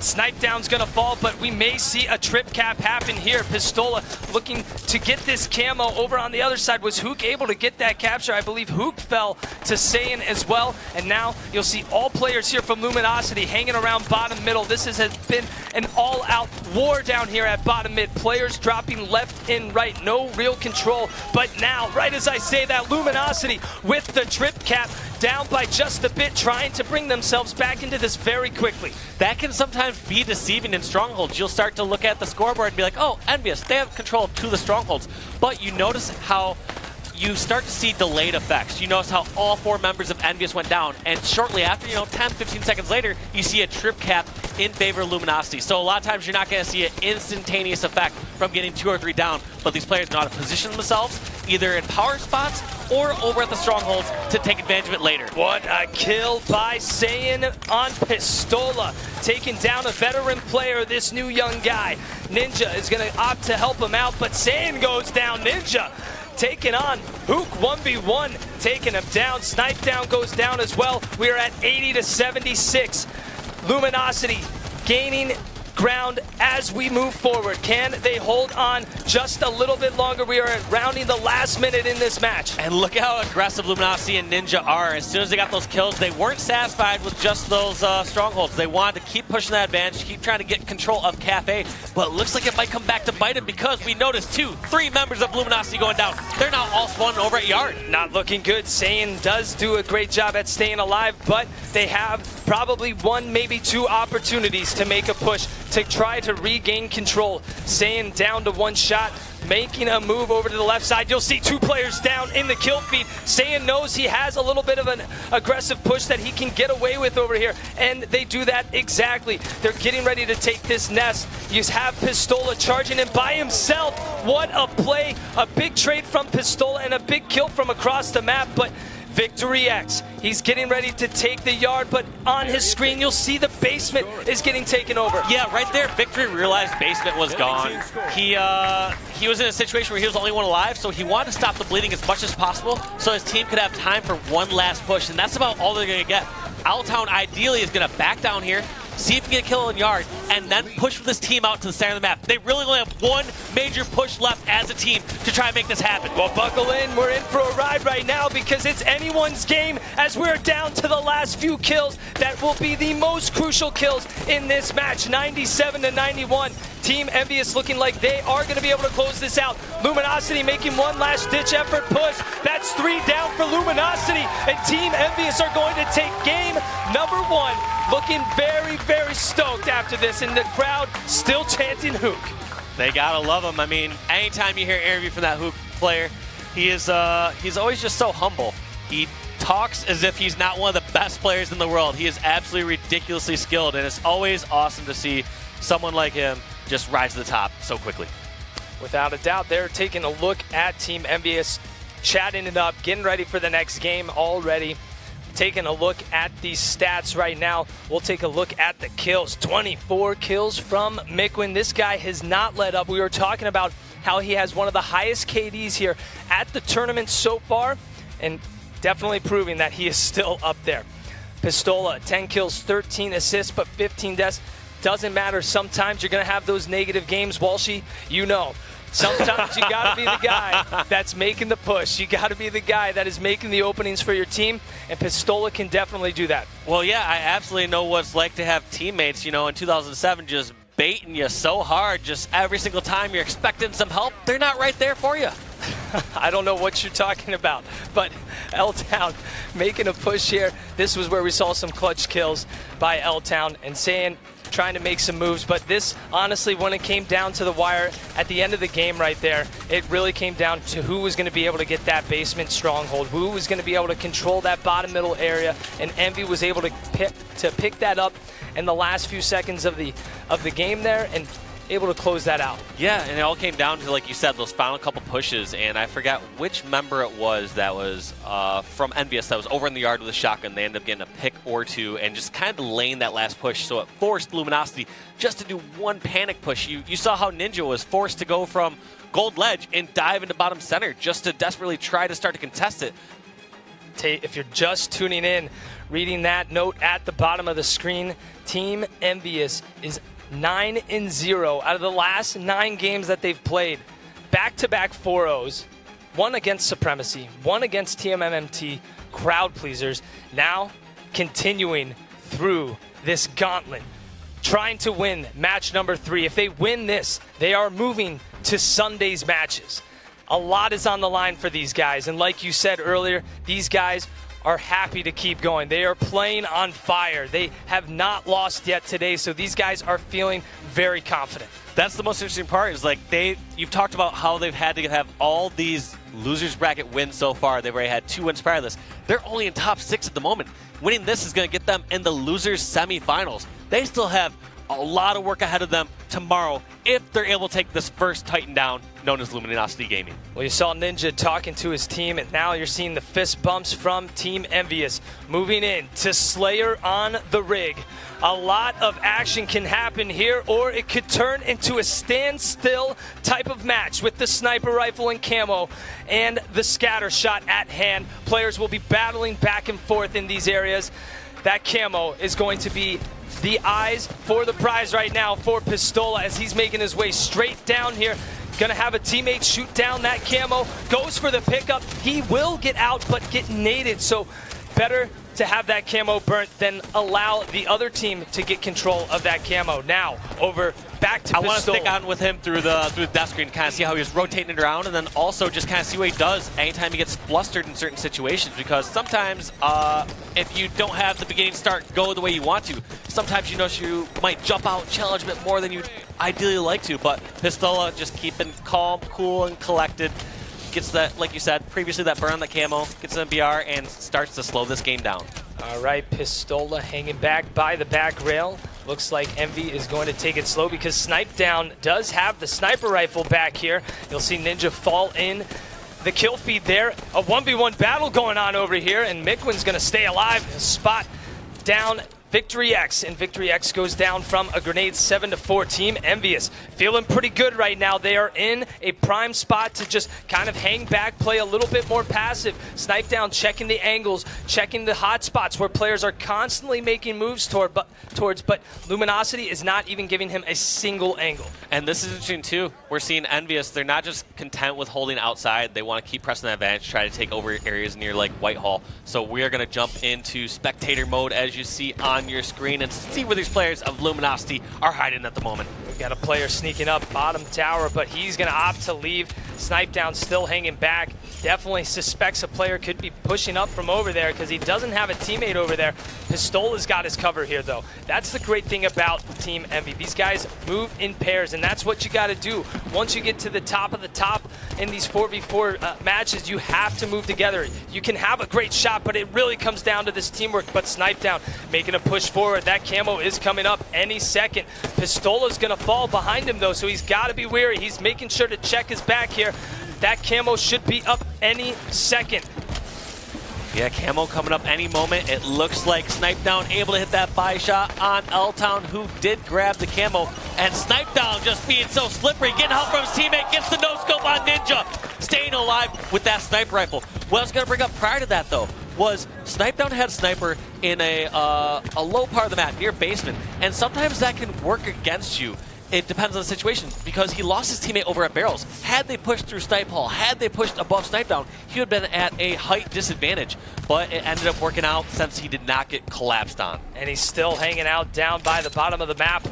Snipe down's gonna fall, but we may see a trip cap happen here. Pistola looking to get this camo. Over on the other side, was Hook able to get that capture? I believe Hook fell to Saiyan as well. And now you'll see all players here from Luminosity hanging around bottom middle. This has been an all-out war down here at bottom mid. Players dropping left and right, no real control. But now, right as I say that, Luminosity with the trip cap down by just a bit, trying to bring themselves back into this very quickly. That can sometimes be deceiving in strongholds. You'll start to look at the scoreboard and be like, oh, Envious, they have control of 2 of the strongholds. But you notice how you start to see delayed effects. You notice how all 4 members of Envious went down, and shortly after, 10, 15 seconds later, you see a trip cap in favor of Luminosity. So a lot of times you're not going to see an instantaneous effect from getting 2 or 3 down, but these players know how to position themselves either in power spots or over at the strongholds to take advantage of it later. What a kill by Saiyan on Pistola, taking down a veteran player, this new young guy. Ninja is going to opt to help him out, but Saiyan goes down. Ninja taking on Hook 1v1, taking him down. Snipe down goes down as well. We are at 80 to 76. Luminosity gaining ground as we move forward. Can they hold on just a little bit longer? We are rounding the last minute in this match. And look how aggressive Luminosity and Ninja are. As soon as they got those kills, they weren't satisfied with just those strongholds. They wanted to keep pushing that advantage, keep trying to get control of Cafe. But it looks like it might come back to bite them, because we noticed 2, 3 members of Luminosity going down. They're now all spawning over at Yard. Not looking good. Saiyan does do a great job at staying alive, but they have probably 1, maybe 2 opportunities to make a push to try to regain control. Saiyan down to 1 shot, making a move over to the left side. You'll see 2 players down in the kill feed. Saiyan knows he has a little bit of an aggressive push that he can get away with over here, and they do that exactly. They're getting ready to take this nest. You have Pistola charging in by himself. What a play, a big trade from Pistola and a big kill from across the map, but Victory X, he's getting ready to take the Yard, but on his screen you'll see the basement is getting taken over. Yeah, right there, Victory realized basement was gone. He was in a situation where he was the only one alive, so he wanted to stop the bleeding as much as possible so his team could have time for one last push, and that's about all they're going to get. Owltown ideally is going to back down here, see if he can get a kill in Yard, and then push this team out to the center of the map. They really only have 1 major push left as a team to try and make this happen. Well, buckle in. We're in for a ride right now, because it's anyone's game as we're down to the last few kills. That will be the most crucial kills in this match. 97 to 91. Team Envious looking like they are going to be able to close this out. Luminosity making 1 last ditch effort push. That's 3 down for Luminosity, and Team Envious are going to take game number 1. Looking very, very stoked after this, and the crowd still chanting Hook. They gotta love him. I mean, anytime you hear an interview from that Hook player, he's always just so humble. He talks as if he's not one of the best players in the world. He is absolutely ridiculously skilled, and it's always awesome to see someone like him just rise to the top so quickly. Without a doubt, they're taking a look at Team Envious, chatting it up, getting ready for the next game already. Taking a look at these stats right now. We'll take a look at the kills. 24 kills from Mikwen. This guy has not let up. We were talking about how he has one of the highest KDs here at the tournament so far, and definitely proving that he is still up there. Pistola, 10 kills, 13 assists, but 15 deaths. Doesn't matter. Sometimes you're going to have those negative games, Walshy. You know. Sometimes you got to be the guy that's making the push. You got to be the guy that is making the openings for your team, and Pistola can definitely do that. Well, yeah, I absolutely know what it's like to have teammates, in 2007 just baiting you so hard, just every single time you're expecting some help, they're not right there for you. I don't know what you're talking about, but L-Town making a push here. This was where we saw some clutch kills by L-Town, and Saiyan trying to make some moves, but this, honestly, when it came down to the wire at the end of the game right there, it really came down to who was going to be able to get that basement stronghold, who was going to be able to control that bottom middle area, and Envy was able to pick that up in the last few seconds of the game there, and able to close that out. Yeah, and it all came down to, like you said, those final couple pushes, and I forgot which member it was that was from Envious that was over in the Yard with a shotgun. They ended up getting a pick or 2 and just kind of delaying that last push, so it forced Luminosity just to do 1 panic push. You saw how Ninja was forced to go from Gold Ledge and dive into bottom center just to desperately try to start to contest it. if you're just tuning in, reading that note at the bottom of the screen, Team Envious is 9-0 out of the last 9 games that they've played. Back-to-back 4-0s, one against Supremacy, one against TMMT, Crowd Pleasers, now continuing through this gauntlet, trying to win match number 3. If they win this, they are moving to Sunday's matches. A lot is on the line for these guys, and like you said earlier, these guys are happy to keep going. They are playing on fire. They have not lost yet today, so these guys are feeling very confident. That's the most interesting part, is like you've talked about how they've had to have all these losers bracket wins so far. They've already had 2 wins prior to this. They're only in top 6 at the moment. Winning this is going to get them in the losers semifinals. They still have a lot of work ahead of them tomorrow if they're able to take this first Titan down, known as Luminosity Gaming. Well, you saw Ninja talking to his team, and now you're seeing the fist bumps from Team Envious. Moving in to Slayer on the rig. A lot of action can happen here, or it could turn into a standstill type of match with the sniper rifle and camo and the scatter shot at hand. Players will be battling back and forth in these areas. That camo is going to be the eyes for the prize right now for Pistola as he's making his way straight down here. Gonna have a teammate shoot down that camo, goes for the pickup. He will get out but get naded, so better to have that camo burnt than allow the other team to get control of that camo. Now, over back to Pistola. I want to stick on with him through the death screen, kind of see how he's rotating it around, and then also just kind of see what he does anytime he gets flustered in certain situations, because sometimes if you don't have the beginning start go the way you want to, sometimes you might jump out, challenge a bit more than you'd ideally like to, but Pistola just keeping calm, cool, and collected. Gets that, like you said, previously that burn on the camo, gets an MBR, and starts to slow this game down. All right, Pistola hanging back by the back rail. Looks like Envy is going to take it slow because Snipe Down does have the sniper rifle back here. You'll see Ninja fall in the kill feed there. A 1v1 battle going on over here, and Mikwin's going to stay alive. Spot down Victory X, and Victory X goes down from a grenade 7-4. Team Envious feeling pretty good right now. They are in a prime spot to just kind of hang back, play a little bit more passive. Snipe Down checking the angles, checking the hot spots where players are constantly making moves towards, but Luminosity is not even giving him a single angle. And this is interesting too. We're seeing Envious, they're not just content with holding outside, they want to keep pressing that advantage, try to take over areas near like Whitehall. So we are going to jump into spectator mode as you see on your screen and see where these players of Luminosity are hiding at the moment. We've got a player sneaking up bottom tower, but he's going to opt to leave. Snipe Down still hanging back. Definitely suspects a player could be pushing up from over there because he doesn't have a teammate over there. Pistola's got his cover here, though. That's the great thing about Team Envy. These guys move in pairs, and that's what you got to do. Once you get to the top of the top in these 4v4 matches, you have to move together. You can have a great shot, but it really comes down to this teamwork. But Snipe Down making a push forward. That camo is coming up any second. Pistola's going to fall behind him, though, so he's got to be wary. He's making sure to check his back here. That camo should be up any second. Yeah, camo coming up any moment. It looks like Snipe Down able to hit that buy shot on L-Town, who did grab the camo. And Snipe Down just being so slippery, getting help from his teammate, gets the no-scope on Ninja, staying alive with that sniper rifle. What I was going to bring up prior to that, though, was Snipe Down had Sniper in a low part of the map, near basement, and sometimes that can work against you. It depends on the situation, because he lost his teammate over at Barrels. Had they pushed through Snipe Hall, had they pushed above Snipe Down, he would have been at a height disadvantage. But it ended up working out since he did not get collapsed on. And he's still hanging out down by the bottom of the map,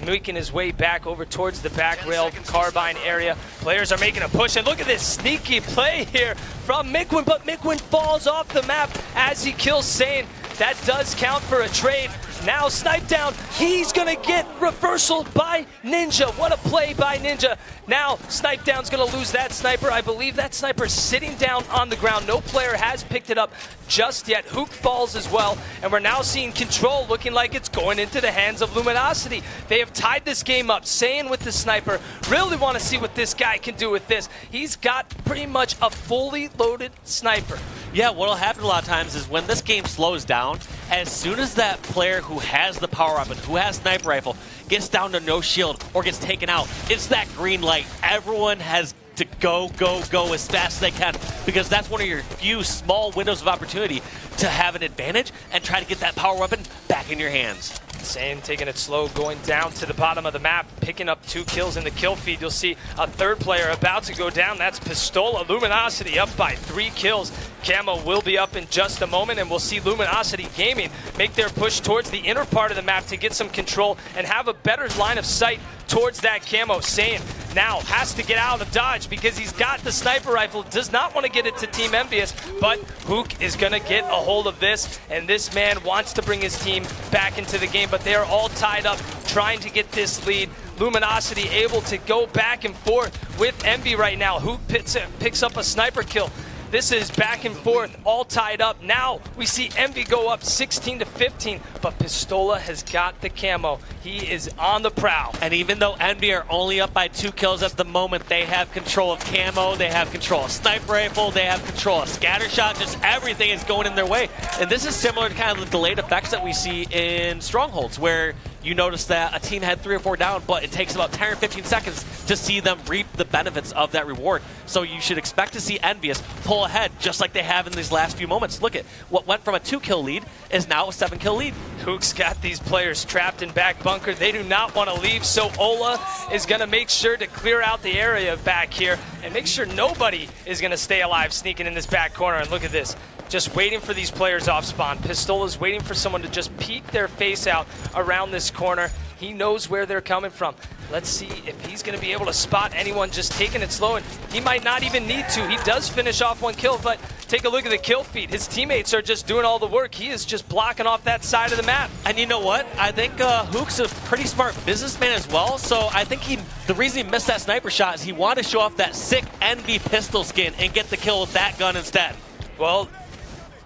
making his way back over towards the back rail carbine area. Players are making a push, and look at this sneaky play here from Mikwin, but Mikwin falls off the map as he kills Sane. That does count for a trade. Now Snipe Down, he's gonna get reversal by Ninja. What a play by Ninja. Now Snipe Down's gonna lose that sniper. I believe that sniper's sitting down on the ground. No player has picked it up just yet. Hook falls as well, and we're now seeing Control looking like it's going into the hands of Luminosity. They have tied this game up. Saiyan with the sniper. Really want to see what this guy can do with this. He's got pretty much a fully loaded sniper. Yeah, what'll happen a lot of times is when this game slows down, as soon as that player who has the power weapon, who has sniper rifle, gets down to no shield or gets taken out, it's that green light. Everyone has to go as fast as they can, because that's one of your few small windows of opportunity to have an advantage and try to get that power weapon back in your hands. Sane taking it slow, going down to the bottom of the map, picking up 2 kills in the kill feed. You'll see a third player about to go down. That's Pistola. Luminosity up by 3 kills. Camo will be up in just a moment, and we'll see Luminosity Gaming make their push towards the inner part of the map to get some control and have a better line of sight towards that Camo. Sane now has to get out of dodge because he's got the sniper rifle, does not want to get it to Team Envious, but Hook is going to get a hold of this, and this man wants to bring his team back into the game, but they are all tied up trying to get this lead. Luminosity able to go back and forth with Envy right now. Hook picks up a sniper kill. This is back and forth, all tied up. Now we see Envy go up 16-15, but Pistola has got the Camo. He is on the prowl. And even though Envy are only up by 2 kills at the moment, they have control of Camo, they have control of sniper rifle, they have control of scatter shot, just everything is going in their way. And this is similar to kind of the delayed effects that we see in Strongholds, where you notice that a team had 3 or 4 down, but it takes about 10 or 15 seconds to see them reap the benefits of that reward. So you should expect to see Envious pull ahead, just like they have in these last few moments. Look at what went from a 2-kill lead is now a 7-kill lead. Hook's got these players trapped in back bunker. They do not want to leave, so Ola is going to make sure to clear out the area back here and make sure nobody is going to stay alive sneaking in this back corner. And look at this. Just waiting for these players off spawn. Pistola's waiting for someone to just peek their face out around this corner. He knows where they're coming from. Let's see if he's going to be able to spot anyone just taking it slow, and he might not even need to. He does finish off 1 kill, but take a look at the kill feed. His teammates are just doing all the work. He is just blocking off that side of the map. And you know what? I think Hook's a pretty smart businessman as well, so I think the reason he missed that sniper shot is he wanted to show off that sick Envy pistol skin and get the kill with that gun instead. Well,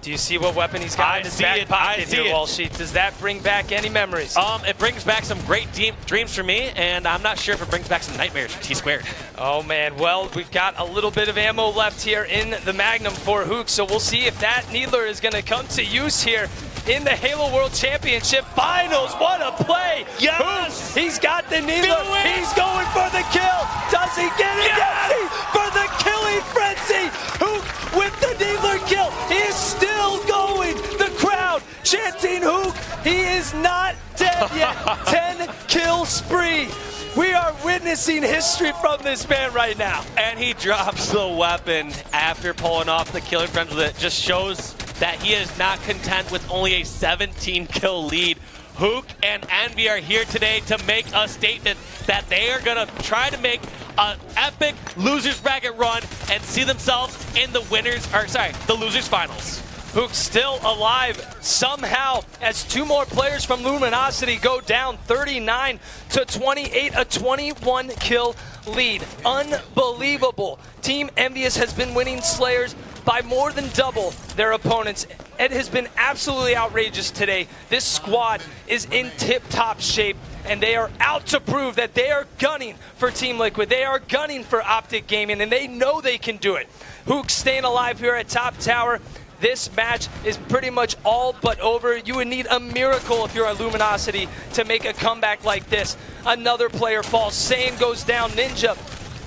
do you see what weapon he's got in his back pocket here, Walsheet? Does that bring back any memories? It brings back some great dreams for me, and I'm not sure if it brings back some nightmares for T-Squared. Oh, man. Well, we've got a little bit of ammo left here in the Magnum for Hook, so we'll see if that Needler is going to come to use here in the Halo World Championship Finals. What a play! Yes! Hook, he's got the Needler. He's going for the kill. Does he get it? Yes! For the killing frenzy. Hook with the Needler kill. He is still going. The crowd chanting Hook. He is not dead yet. 10-kill spree. We are witnessing history from this man right now. And he drops the weapon after pulling off the killing frenzy. That just shows that he is not content with only a 17-kill lead. Hook and Envy are here today to make a statement that they are going to try to make an epic losers bracket run and see themselves in the the losers finals. Hook still alive somehow as 2 more players from Luminosity go down 39-28, a 21-kill lead. Unbelievable. Team Envious has been winning Slayers by more than double their opponents. It has been absolutely outrageous today. This squad is in tip-top shape, and they are out to prove that they are gunning for Team Liquid. They are gunning for Optic Gaming, and they know they can do it. Hook staying alive here at top tower. This match is pretty much all but over. You would need a miracle if you're a Luminosity to make a comeback like this. Another player falls. Sane goes down. Ninja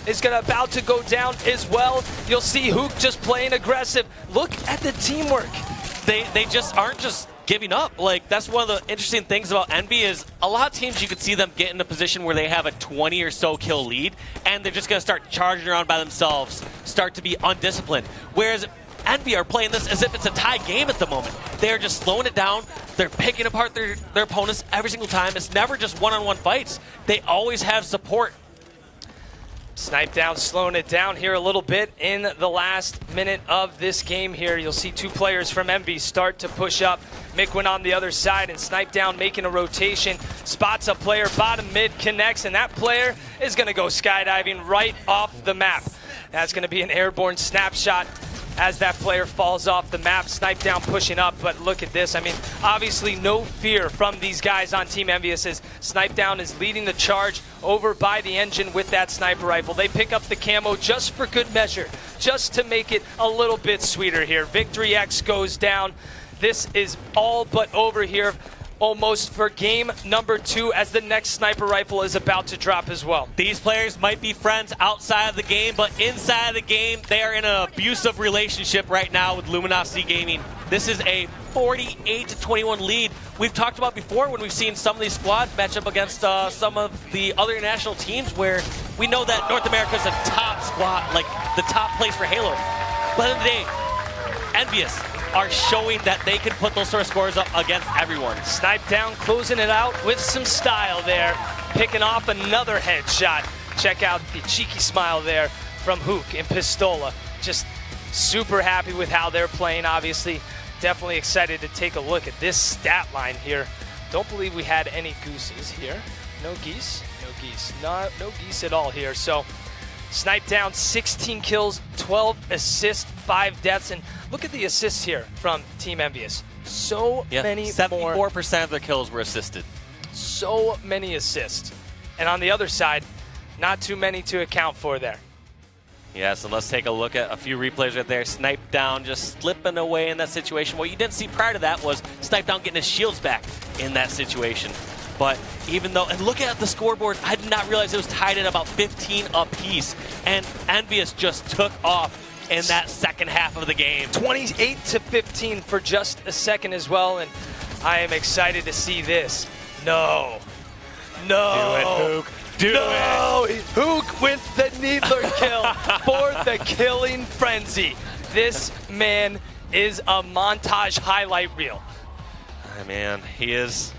is about to go down as well. You'll see Hook just playing aggressive. Look at the teamwork. They just aren't just giving up. Like, that's one of the interesting things about Envy is a lot of teams you could see them get in a position where they have a 20 or so kill lead, and they're just going to start charging around by themselves, start to be undisciplined. Whereas Envy are playing this as if it's a tie game at the moment. They're just slowing it down. They're picking apart their opponents every single time. It's never just one-on-one fights. They always have support. Snipe down, slowing it down here a little bit in the last minute of this game here. You'll see 2 players from Envy start to push up. Mikwen on the other side, and Snipe down making a rotation. Spots a player, bottom mid, connects, and that player is going to go skydiving right off the map. That's going to be an airborne snapshot as that player falls off the map. Snipe down pushing up, but look at this. I mean, obviously no fear from these guys on Team Envious as Snipe down is leading the charge over by the engine with that sniper rifle. They pick up the camo just for good measure, just to make it a little bit sweeter here. Victory X goes down. This is all but over here. almost for game number 2 as the next sniper rifle is about to drop as well. These players might be friends outside of the game, but inside of the game, they are in an abusive relationship right now with Luminosity Gaming. This is a 48-21 lead. We've talked about before when we've seen some of these squads match up against some of the other international teams where we know that North America is a top squad, like the top place for Halo. But at the end of the day, Envious are showing that they can put those sort of scores up against everyone. Snipe Down closing it out with some style there, picking off another headshot. Check out the cheeky smile there from Hook and Pistola. Just super happy with how they're playing, obviously. Definitely excited to take a look at this stat line here. Don't believe we had any gooses here. No geese? No geese. No geese at all here. So Snipe Down, 16 kills, 12 assists, 5 deaths. And look at the assists here from Team Envious. So many 74% of their kills were assisted. So many assists. And on the other side, not too many to account for there. Yes, and let's take a look at a few replays right there. Snipe Down just slipping away in that situation. What you didn't see prior to that was Snipe Down getting his shields back in that situation. But even though, and look at the scoreboard, I did not realize it was tied at about 15 apiece. And Envious just took off in that second half of the game. 28-15 for just a second as well, and I am excited to see this. No. Do it, Hook. Do it. Hook with the Needler kill for the killing frenzy. This man is a montage highlight reel. Man, he is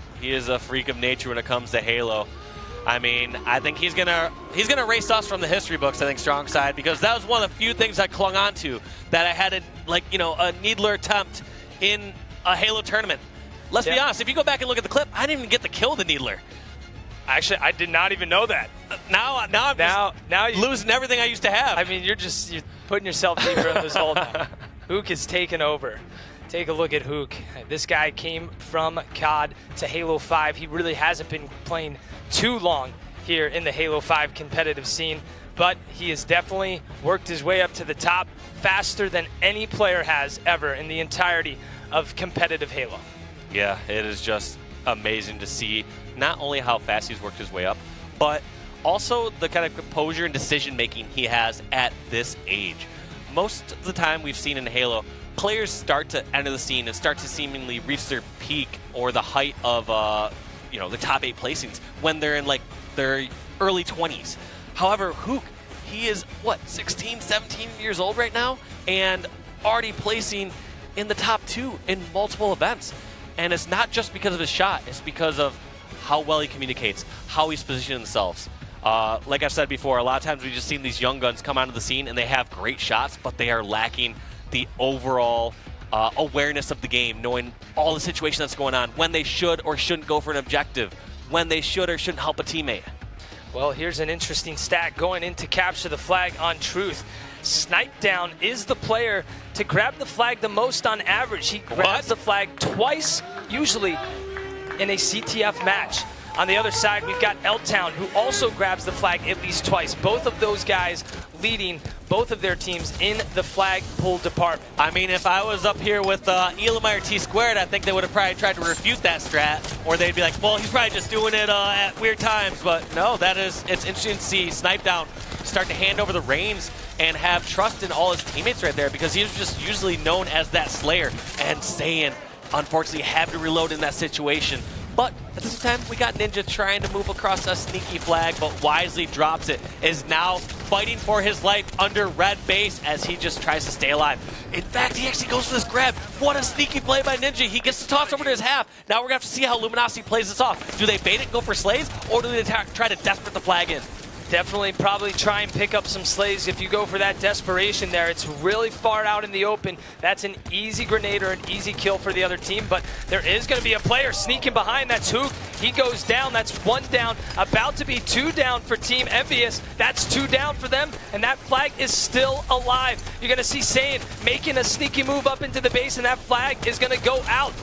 a freak of nature when it comes to Halo. I mean, I think he's gonna erase us from the history books, I think, Strong Side, because that was one of the few things I clung on to, that I had a Needler attempt in a Halo tournament. Let's be honest, if you go back and look at the clip, I didn't even get to kill the Needler. Actually, I did not even know that. Now I'm just losing everything I used to have. I mean, you're putting yourself deeper in this hole now. Hook is taking over. Take a look at Hook. This guy came from COD to Halo 5. He really hasn't been playing too long here in the Halo 5 competitive scene, but he has definitely worked his way up to the top faster than any player has ever in the entirety of competitive Halo. Yeah, it is just amazing to see not only how fast he's worked his way up, but also the kind of composure and decision-making he has at this age. Most of the time we've seen in Halo, players start to enter the scene and start to seemingly reach their peak or the height of the top 8 placings when they're in like their early 20s. However, Hook, he is 16, 17 years old right now and already placing in the top 2 in multiple events. And it's not just because of his shot, it's because of how well he communicates, how he's positioned himself. Like I've said before, a lot of times we've just seen these young guns come onto the scene and they have great shots, but they are lacking the overall awareness of the game, knowing all the situation that's going on, when they should or shouldn't go for an objective, when they should or shouldn't help a teammate. Well, here's an interesting stat going in to capture the flag on Truth. Snipe Down is the player to grab the flag the most on average. He grabs the flag twice, usually in a CTF match. On the other side, we've got L-Town, who also grabs the flag at least twice. Both of those guys leading both of their teams in the flag pull department. I mean, if I was up here with Elamire T-Squared, I think they would have probably tried to refute that strat, or they'd be like, well, he's probably just doing it at weird times. But no, it's interesting to see Snipe Down start to hand over the reins and have trust in all his teammates right there, because he's just usually known as that Slayer, and Saiyan, unfortunately, have to reload in that situation. But at the same time, we got Ninja trying to move across a sneaky flag, but wisely drops it. Is now fighting for his life under red base as he just tries to stay alive. In fact, he actually goes for this grab. What a sneaky play by Ninja. He gets to toss over to his half. Now we're going to have to see how Luminosity plays this off. Do they bait it and go for slays, or do they try to desperate the flag in? Definitely probably try and pick up some slays if you go for that desperation there. It's really far out in the open. That's an easy grenade or an easy kill for the other team, but there is going to be a player sneaking behind. That's Hook. He goes down. That's 1 down. About to be 2 down for Team Envious. That's 2 down for them, and that flag is still alive. You're going to see Saiyan making a sneaky move up into the base, and that flag is going to go out.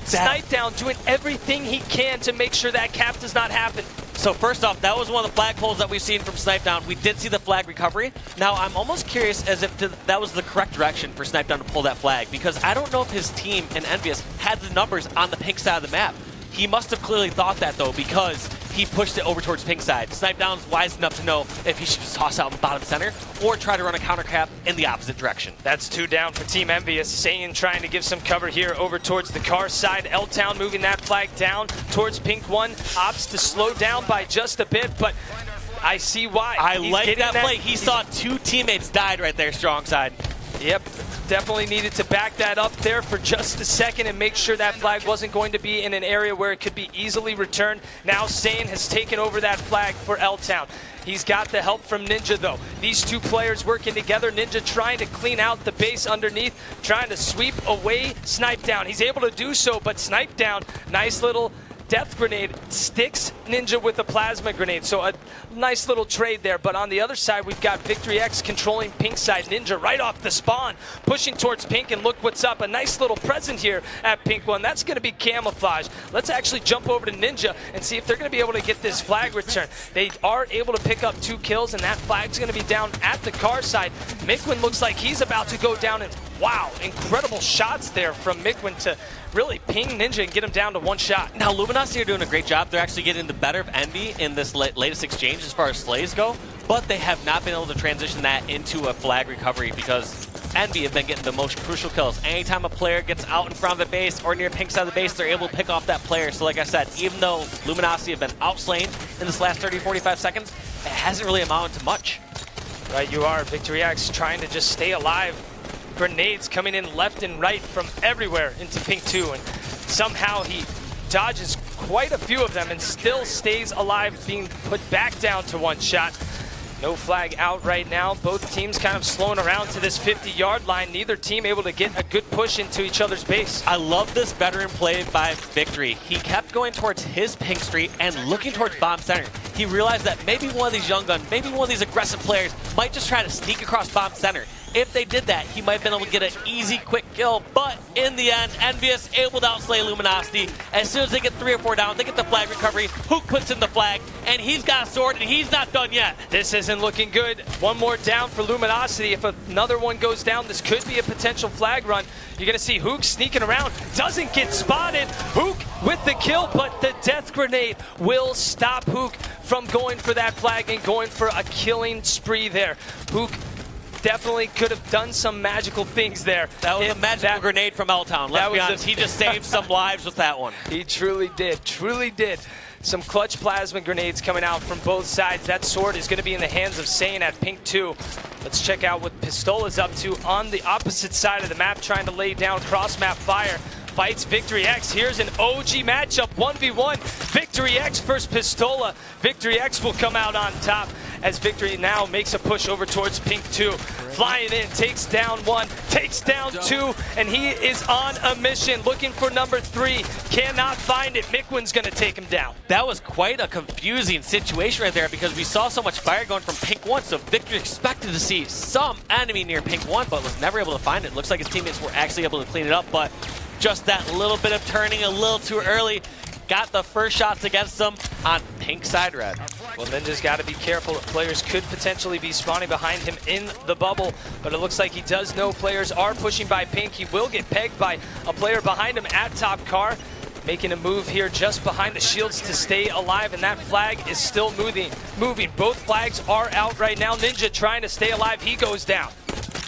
Snipe Down doing everything he can to make sure that cap does not happen. So first off, that was one of the flag pulls that we've seen from Snipe Down. We did see the flag recovery. Now, I'm almost curious as if that was the correct direction for Snipe Down to pull that flag, because I don't know if his team in Envious had the numbers on the pink side of the map. He must have clearly thought that, though, because he pushed it over towards pink side. Snip-Down's wise enough to know if he should just toss out in bottom center or try to run a counter cap in the opposite direction. That's 2 down for Team Envious. Saiyan trying to give some cover here over towards the car side. L-Town moving that flag down towards pink 1. Opts to slow down by just a bit, but I see why. He's like that play. He saw 2 teammates died right there, strong side. Yep, definitely needed to back that up there for just a second and make sure that flag wasn't going to be in an area where it could be easily returned. Now Saiyan has taken over that flag for L-Town. He's got the help from Ninja, though. These 2 players working together. Ninja trying to clean out the base underneath, trying to sweep away Snip-Down. He's able to do so, but Snip-Down, nice little death grenade, sticks Ninja with a plasma grenade. So a nice little trade there. But on the other side, we've got Victory X controlling pink side. Ninja right off the spawn, pushing towards pink, and look what's up. A nice little present here at pink 1. That's going to be camouflage. Let's actually jump over to Ninja and see if they're going to be able to get this flag return. They are able to pick up 2 kills, and that flag's going to be down at the car side. Mikwin looks like he's about to go down, and wow, incredible shots there from Mikwin to really ping Ninja and get him down to 1 shot. Now, Luminosity are doing a great job. They're actually getting the better of Envy in this latest exchange as far as slays go, but they have not been able to transition that into a flag recovery because Envy have been getting the most crucial kills. Anytime a player gets out in front of the base or near pink side of the base, they're able to pick off that player. So like I said, even though Luminosity have been outslain in this last 30-45 seconds, it hasn't really amounted to much. Right, you are. Victory X trying to just stay alive. Grenades coming in left and right from everywhere into pink 2, and somehow he dodges quite a few of them and still stays alive, being put back down to 1 shot. No flag out right now. Both teams kind of slowing around to this 50-yard line. Neither team able to get a good push into each other's base. I love this veteran play by Victory. He kept going towards his pink street and looking towards bomb center. He realized that maybe one of these young guns, maybe one of these aggressive players might just try to sneak across bomb center. If they did that, he might have been able to get an easy, quick kill, but in the end, Envious able to outslay Luminosity. As soon as they get 3 or 4 down, they get the flag recovery. Hook puts in the flag, and he's got a sword, and he's not done yet. This isn't looking good. 1 more down for Luminosity. If another one goes down, this could be a potential flag run. You're going to see Hook sneaking around. Doesn't get spotted. Hook with the kill, but the death grenade will stop Hook from going for that flag and going for a killing spree there. Hook definitely could have done some magical things there. That was a magical grenade from L-Town. Let's be honest, he just saved some lives with that one. He truly did, truly did. Some clutch plasma grenades coming out from both sides. That sword is going to be in the hands of Saiyan at pink 2. Let's check out what Pistola's up to on the opposite side of the map, trying to lay down cross-map fire. Fights Victory X. Here's an OG matchup, 1v1. Victory X versus Pistola. Victory X will come out on top as Victory now makes a push over towards pink 2. Flying in, takes down 1, takes down 2, and he is on a mission looking for number 3. Cannot find it. Mikwin's going to take him down. That was quite a confusing situation right there because we saw so much fire going from pink 1, so Victory expected to see some enemy near pink 1, but was never able to find it. Looks like his teammates were actually able to clean it up, but just that little bit of turning a little too early. Got the first shots against them on pink side red. Well, Ninja's got to be careful. Players could potentially be spawning behind him in the bubble, but it looks like he does know players are pushing by pink. He will get pegged by a player behind him at top car, making a move here just behind the shields to stay alive, and that flag is still moving. Both flags are out right now. Ninja trying to stay alive. He goes down.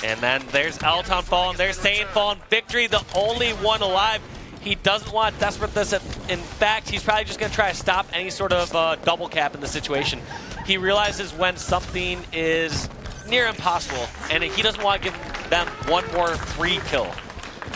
And then there's L-Town falling, there's Saiyan falling. Victory, the only one alive. He doesn't want desperate this. In fact, he's probably just going to try to stop any sort of double cap in the situation. He realizes when something is near impossible, and he doesn't want to give them one more free kill.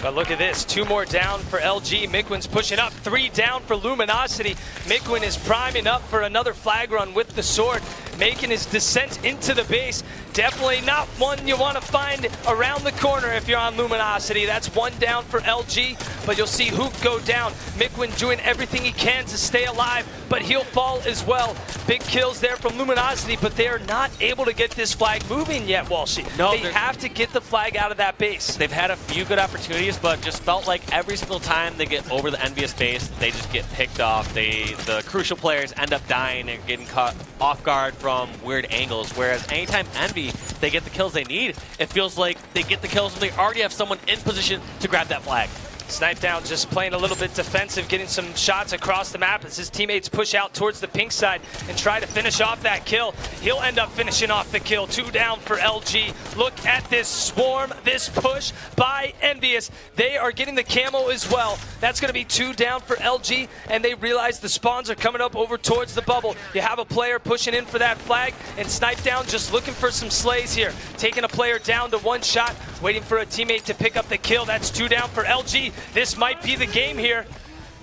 But look at this, 2 more down for LG. Mikwin's pushing up, 3 down for Luminosity. Mikwin is priming up for another flag run with the sword, making his descent into the base. Definitely not one you want to find around the corner if you're on Luminosity. That's 1 down for LG, but you'll see Hook go down. Mikwin doing everything he can to stay alive, but he'll fall as well. Big kills there from Luminosity, but they're not able to get this flag moving yet, Walshy. No, they have to get the flag out of that base. They've had a few good opportunities, but just felt like every single time they get over the Envious base, they just get picked off. The crucial players end up dying and getting caught off guard from weird angles, whereas anytime Envy, they get the kills they need, it feels like they get the kills when they already have someone in position to grab that flag. Snipe Down just playing a little bit defensive, getting some shots across the map as his teammates push out towards the pink side and try to finish off that kill. He'll end up finishing off the kill. 2 down for LG. Look at this swarm, this push by Envious. They are getting the camo as well. That's going to be 2 down for LG, and they realize the spawns are coming up over towards the bubble. You have a player pushing in for that flag, and Snipe Down just looking for some slays here. Taking a player down to 1 shot, waiting for a teammate to pick up the kill. That's 2 down for LG. This might be the game here.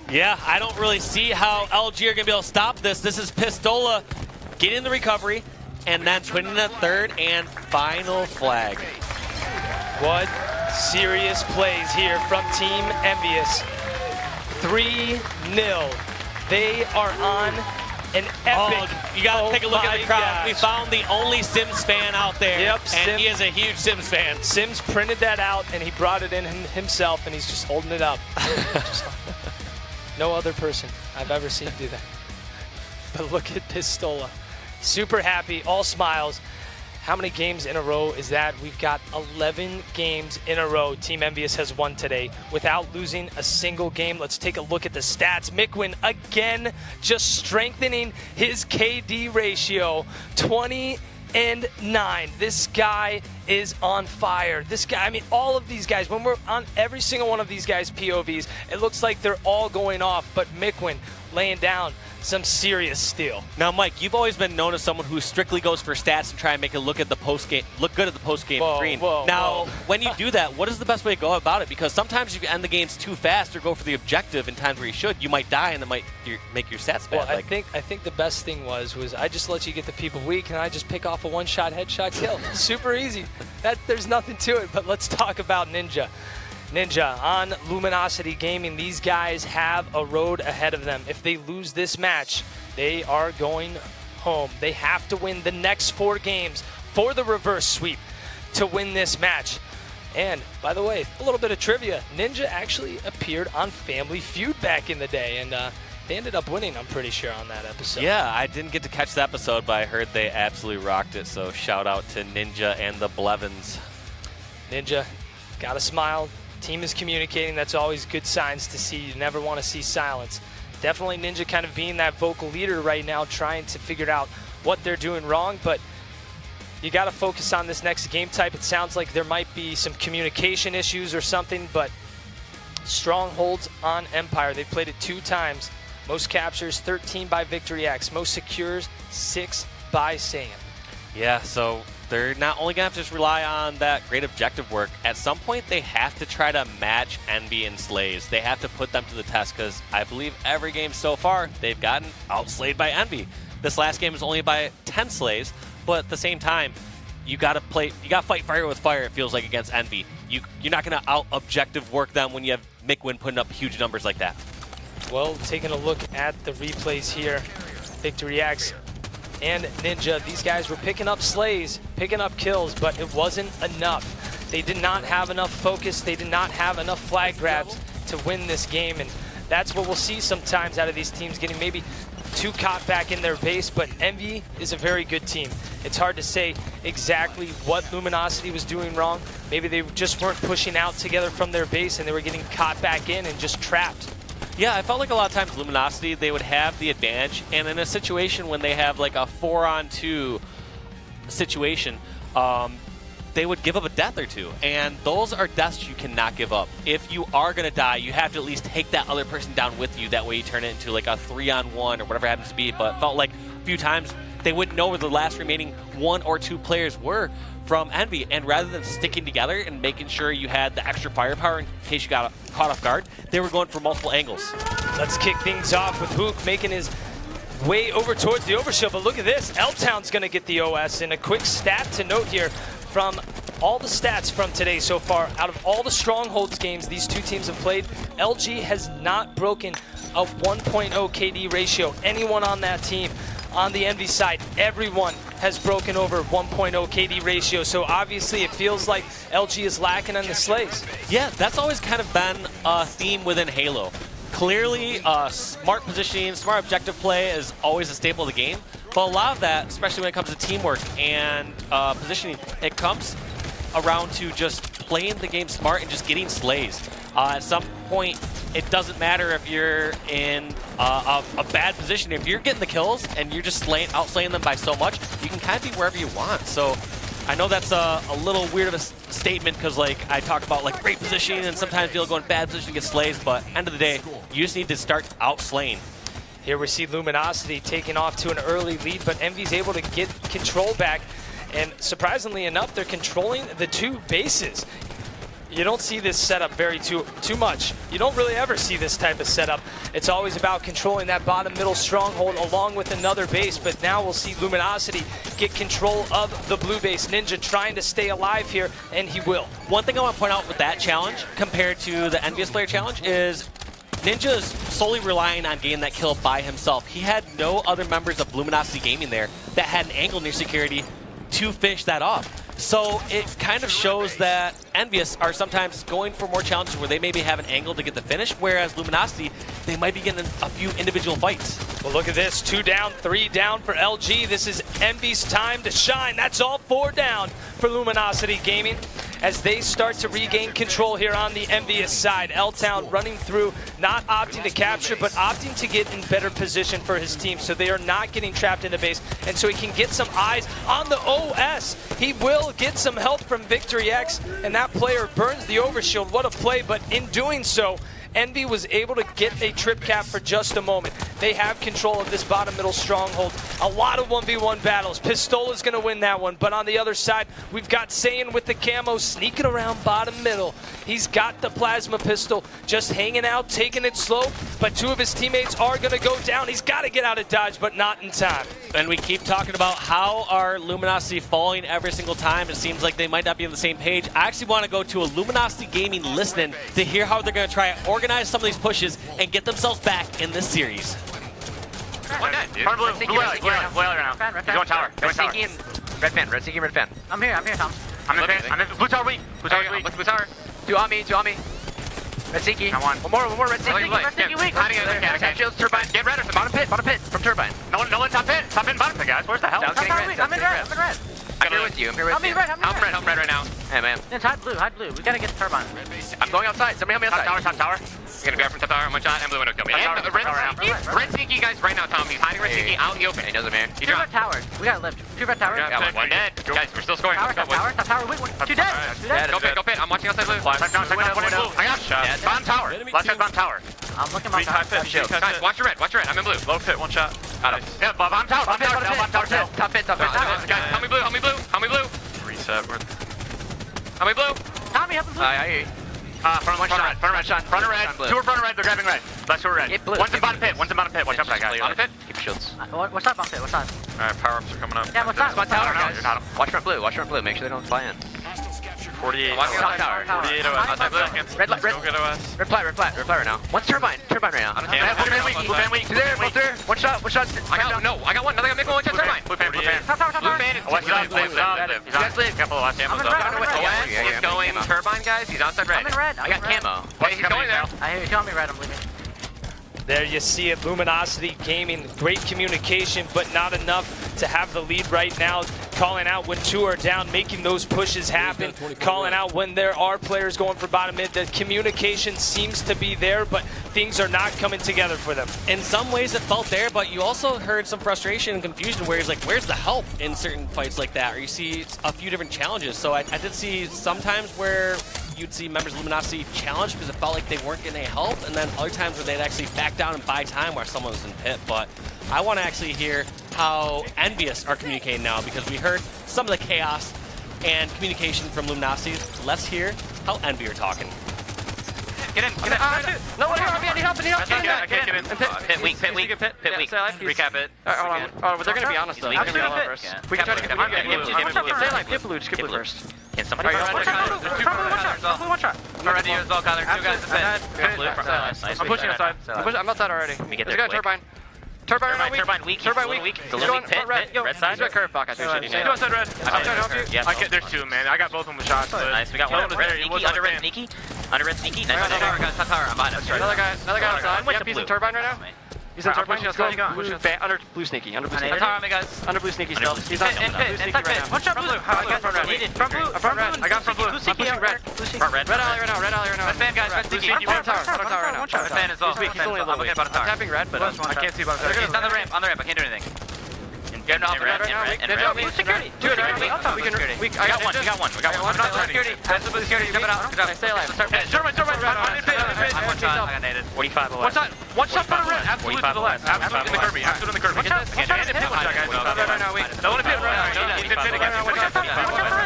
Yeah, I don't really see how LG are going to be able to stop this. This is Pistola getting the recovery and then twinning the 3rd and final flag. What serious plays here from Team Envious. 3-0. They are on an epic. You got to take a look at the crowd. Gosh. We found the only Sims fan out there. Yep, and he is a huge Sims fan. Sims printed that out and he brought it in himself and he's just holding it up. No other person I've ever seen do that. But look at Pistola. Super happy, all smiles. How many games in a row is that? We've got 11 games in a row Team Envious has won today without losing a single game. Let's take a look at the stats. Mikwen again just strengthening his KD ratio. 20-9. This guy is on fire. This guy, I mean, all of these guys, when we're on every single one of these guys' POVs, it looks like they're all going off, but Mikwen laying down some serious steel. Now, Mike, you've always been known as someone who strictly goes for stats and try and make it look good at the post game screen. Now, when you do that, what is the best way to go about it? Because sometimes if you end the games too fast or go for the objective in times where you should, you might die and it might make your stats bad. Well, I think the best thing was I just let you get the people weak and I just pick off a 1-shot headshot kill. Super easy. There's nothing to it. But let's talk about Ninja. Ninja on Luminosity Gaming, these guys have a road ahead of them. If they lose this match, they are going home. They have to win the next 4 games for the reverse sweep to win this match. And by the way, a little bit of trivia, Ninja actually appeared on Family Feud back in the day, and they ended up winning, I'm pretty sure, on that episode. Yeah, I didn't get to catch the episode, but I heard they absolutely rocked it, so shout out to Ninja and the Blevins. Ninja, got a smile. Team is communicating. That's always good signs to see. You never want to see silence. Definitely Ninja kind of being that vocal leader right now, trying to figure out what they're doing wrong, but you got to focus on this next game type. It sounds like there might be some communication issues or something, but strongholds on Empire. They've played it 2 times. Most captures, 13 by Victory X. Most secures, 6 by Sam. Yeah, so they're not only going to have to just rely on that great objective work. At some point, they have to try to match Envy and Slays. They have to put them to the test because I believe every game so far, they've gotten outslayed by Envy. This last game was only by 10 Slays, but at the same time, you got to fight fire with fire, it feels like, against Envy. You're not going to out-objective work them when you have Mikwen putting up huge numbers like that. Well, taking a look at the replays here, Victory X and Ninja, these guys were picking up slays, picking up kills, but it wasn't enough. They did not have enough focus. They did not have enough flag grabs to win this game, and that's what we'll see sometimes out of these teams, getting maybe too caught back in their base, but Envy is a very good team. It's hard to say exactly what Luminosity was doing wrong. Maybe they just weren't pushing out together from their base and they were getting caught back in and just trapped. Yeah, I felt like a lot of times Luminosity, they would have the advantage, and in a situation when they have like a 4-on-2 situation, they would give up a death or 2, and those are deaths you cannot give up. If you are going to die, you have to at least take that other person down with you. That way you turn it into like a 3-on-1 or whatever it happens to be, but it felt like a few times they wouldn't know where the last remaining 1 or 2 players were from Envy, and rather than sticking together and making sure you had the extra firepower in case you got caught off guard, they were going for multiple angles. Let's kick things off with Hook making his way over towards the overshield, but look at this. L-Town's going to get the OS, and a quick stat to note here from all the stats from today so far. Out of all the Strongholds games these 2 teams have played, LG has not broken a 1.0 KD ratio. Anyone on that team, on the Envy side, everyone has broken over 1.0 KD ratio, so obviously it feels like LG is lacking on the slays. Yeah, that's always kind of been a theme within Halo. Clearly, smart positioning, smart objective play is always a staple of the game, but a lot of that, especially when it comes to teamwork and positioning, it comes around to just playing the game smart and just getting slays. At some point, it doesn't matter if you're in a bad position. If you're getting the kills and you're just outslaying them by so much, you can kind of be wherever you want. So I know that's a little weird of a statement because, like, I talk about like great positioning and sometimes you'll go in bad position and get slays, but end of the day, you just need to start outslaying. Here we see Luminosity taking off to an early lead, but Envy's able to get control back. And surprisingly enough, they're controlling the 2 bases. You don't see this setup too much. You don't really ever see this type of setup. It's always about controlling that bottom middle stronghold along with another base, but now we'll see Luminosity get control of the blue base. Ninja trying to stay alive here, and he will. One thing I want to point out with that challenge compared to the Envious Player challenge is Ninja is solely relying on getting that kill by himself. He had no other members of Luminosity Gaming there that had an angle near security to finish that off. So it kind of shows that Envious are sometimes going for more challenges where they maybe have an angle to get the finish, whereas Luminosity, they might be getting a few individual fights. Well, look at this. 2 down, 3 down for LG. This is Envy's time to shine. That's all 4 down for Luminosity Gaming as they start to regain control here on the Envious side. L-Town running through, not opting to capture, but opting to get in better position for his team so they are not getting trapped in the base, and so he can get some eyes on the OS. He will get some help from Victory X, and that player burns the overshield. What a play, but in doing so, Envy was able to get a trip cap for just a moment. They have control of this bottom middle stronghold. A lot of 1v1 battles. Pistola's going to win that one. But on the other side, we've got Saiyan with the camo sneaking around bottom middle. He's got the plasma pistol just hanging out, taking it slow. But 2 of his teammates are going to go down. He's got to get out of dodge, but not in time. And we keep talking about how are Luminosity falling every single time. It seems like they might not be on the same page. I actually want to go to a Luminosity Gaming listening to hear how they're going to try to organize some of these pushes and get themselves back in this series. One guy. Front blue. Blue alley right now. He's going tower. Red Sneaky and red fan. Red Sneaky and red fan. I'm here, Tom. I'm in blue tower weak. Blue tower weak. Blue tower. 2 on me. Red Sneaky. One more Red Sneaky. Red Sneaky weak. Hiding in there. Shields, turbine. Get red. Bottom pit from turbine. No one top pit. Top pit, bottom pit, guys. Where's the hell? I'm in red. I'm here with you. I'm red right now. Hey, man. It's hide blue. We gotta get the turbine. I'm going outside. Somebody help me outside. Top tower. You're gonna be out from top tower. One shot, and blue window kill me. And red Sneaky, guys, right now, Tom. He's hiding Red Sneaky out in the open. He doesn't, man. Two red tower. We gotta lift. 2 red tower. One dead. Guys, we're still scoring. Top tower. Wait, 2 dead. Go pit. I'm watching outside blue. One in blue. I got shot. Bottom tower. Last guy's bottom tower. I'm looking bottom tower. Guys, watch your red. I'm in blue. Low pit, 1 shot. Yeah, bottom tower. Top pit. Guys, help me blue. Reset. Help me blue. Tommy, help me blue. I hear you. Front of red. 2 are front of red. They're grabbing red. Last 2 are red. One's in bottom pit. Watch out for that guy. Bottom pit. Keep your shields. What's that bottom pit? What's that? Alright, power ups are coming up. Yeah, what's that? Tower, guys. Watch front blue. Make sure they don't fly in. 48. Watch top tower. 48 OS. Red flat right now. One's turbine right now. Blue fan weak. There. One shot. I got one. Another guy making 1 shot turbine. Blue fan. Top tower. He's on live. Careful, last ammo's up. He's going turbine, guys. He's outside red. I'm in red. I got camo. He's going there. I hear you. Tell me red. I'm leaving. There you see it, Luminosity Gaming, great communication, but not enough to have the lead right now. Calling out when 2 are down, making those pushes happen. Calling out when there are players going for bottom mid. The communication seems to be there, but things are not coming together for them. In some ways it felt there, but you also heard some frustration and confusion where he's like, where's the help in certain fights like that? Or you see a few different challenges. So I did see sometimes where you'd see members of Luminosity challenge because it felt like they weren't getting any help, and then other times where they'd actually back down and buy time while someone was in pit. But I want to actually hear how Envious are communicating now because we heard some of the chaos and communication from Luminosity. Let's hear how Envy are talking. Get in. No one here. I need help. I can't get in. Pit weak. Recap it. Oh, they're going to be honest though. We can try to get blue. Get blue first. Can somebody one shot. I'm ready as well, Kyler. 2 guys in pit. I'm pushing outside. I'm outside already. There's a guy turbine. Turbine weak. Going pit. Red side. He's got curve back. I think. He's outside red. I'm trying to help you. Yeah. There's 2, man. I got both of them with shots. Nice. We got one under red sneaky. Under red sneaky. Nice. Top tower. I'm behind him. Another guy outside. Yep, he's in turbine right now. He's in turbine. He's going under blue sneaky. Under blue sneaky. Attack on me, guys. Under blue sneaky still. He's on inside pit. One shot blue. I got from red. From blue. I got from blue. Blue sneaky. Red. Red alley right now. Red alley right now. Red fan, guys. Red sneaky. One tower right now. One shot. Red fan as well. He's only a little bit. I'm tapping red, but I can't see bottom tower. He's on the ramp. On the ramp. I can't do anything. Get him off the red right now. Blue security. Dude, we got one. We got one. I'm not security. That's the blue security. Jump it out. Stay alive. Turbine. I got naded. 45 away. One shot from the red. Absolute to the left. Absolute in the Kirby. Absolute in the Kirby. One shot guys. Right now. Wait. Don't want to pit right now.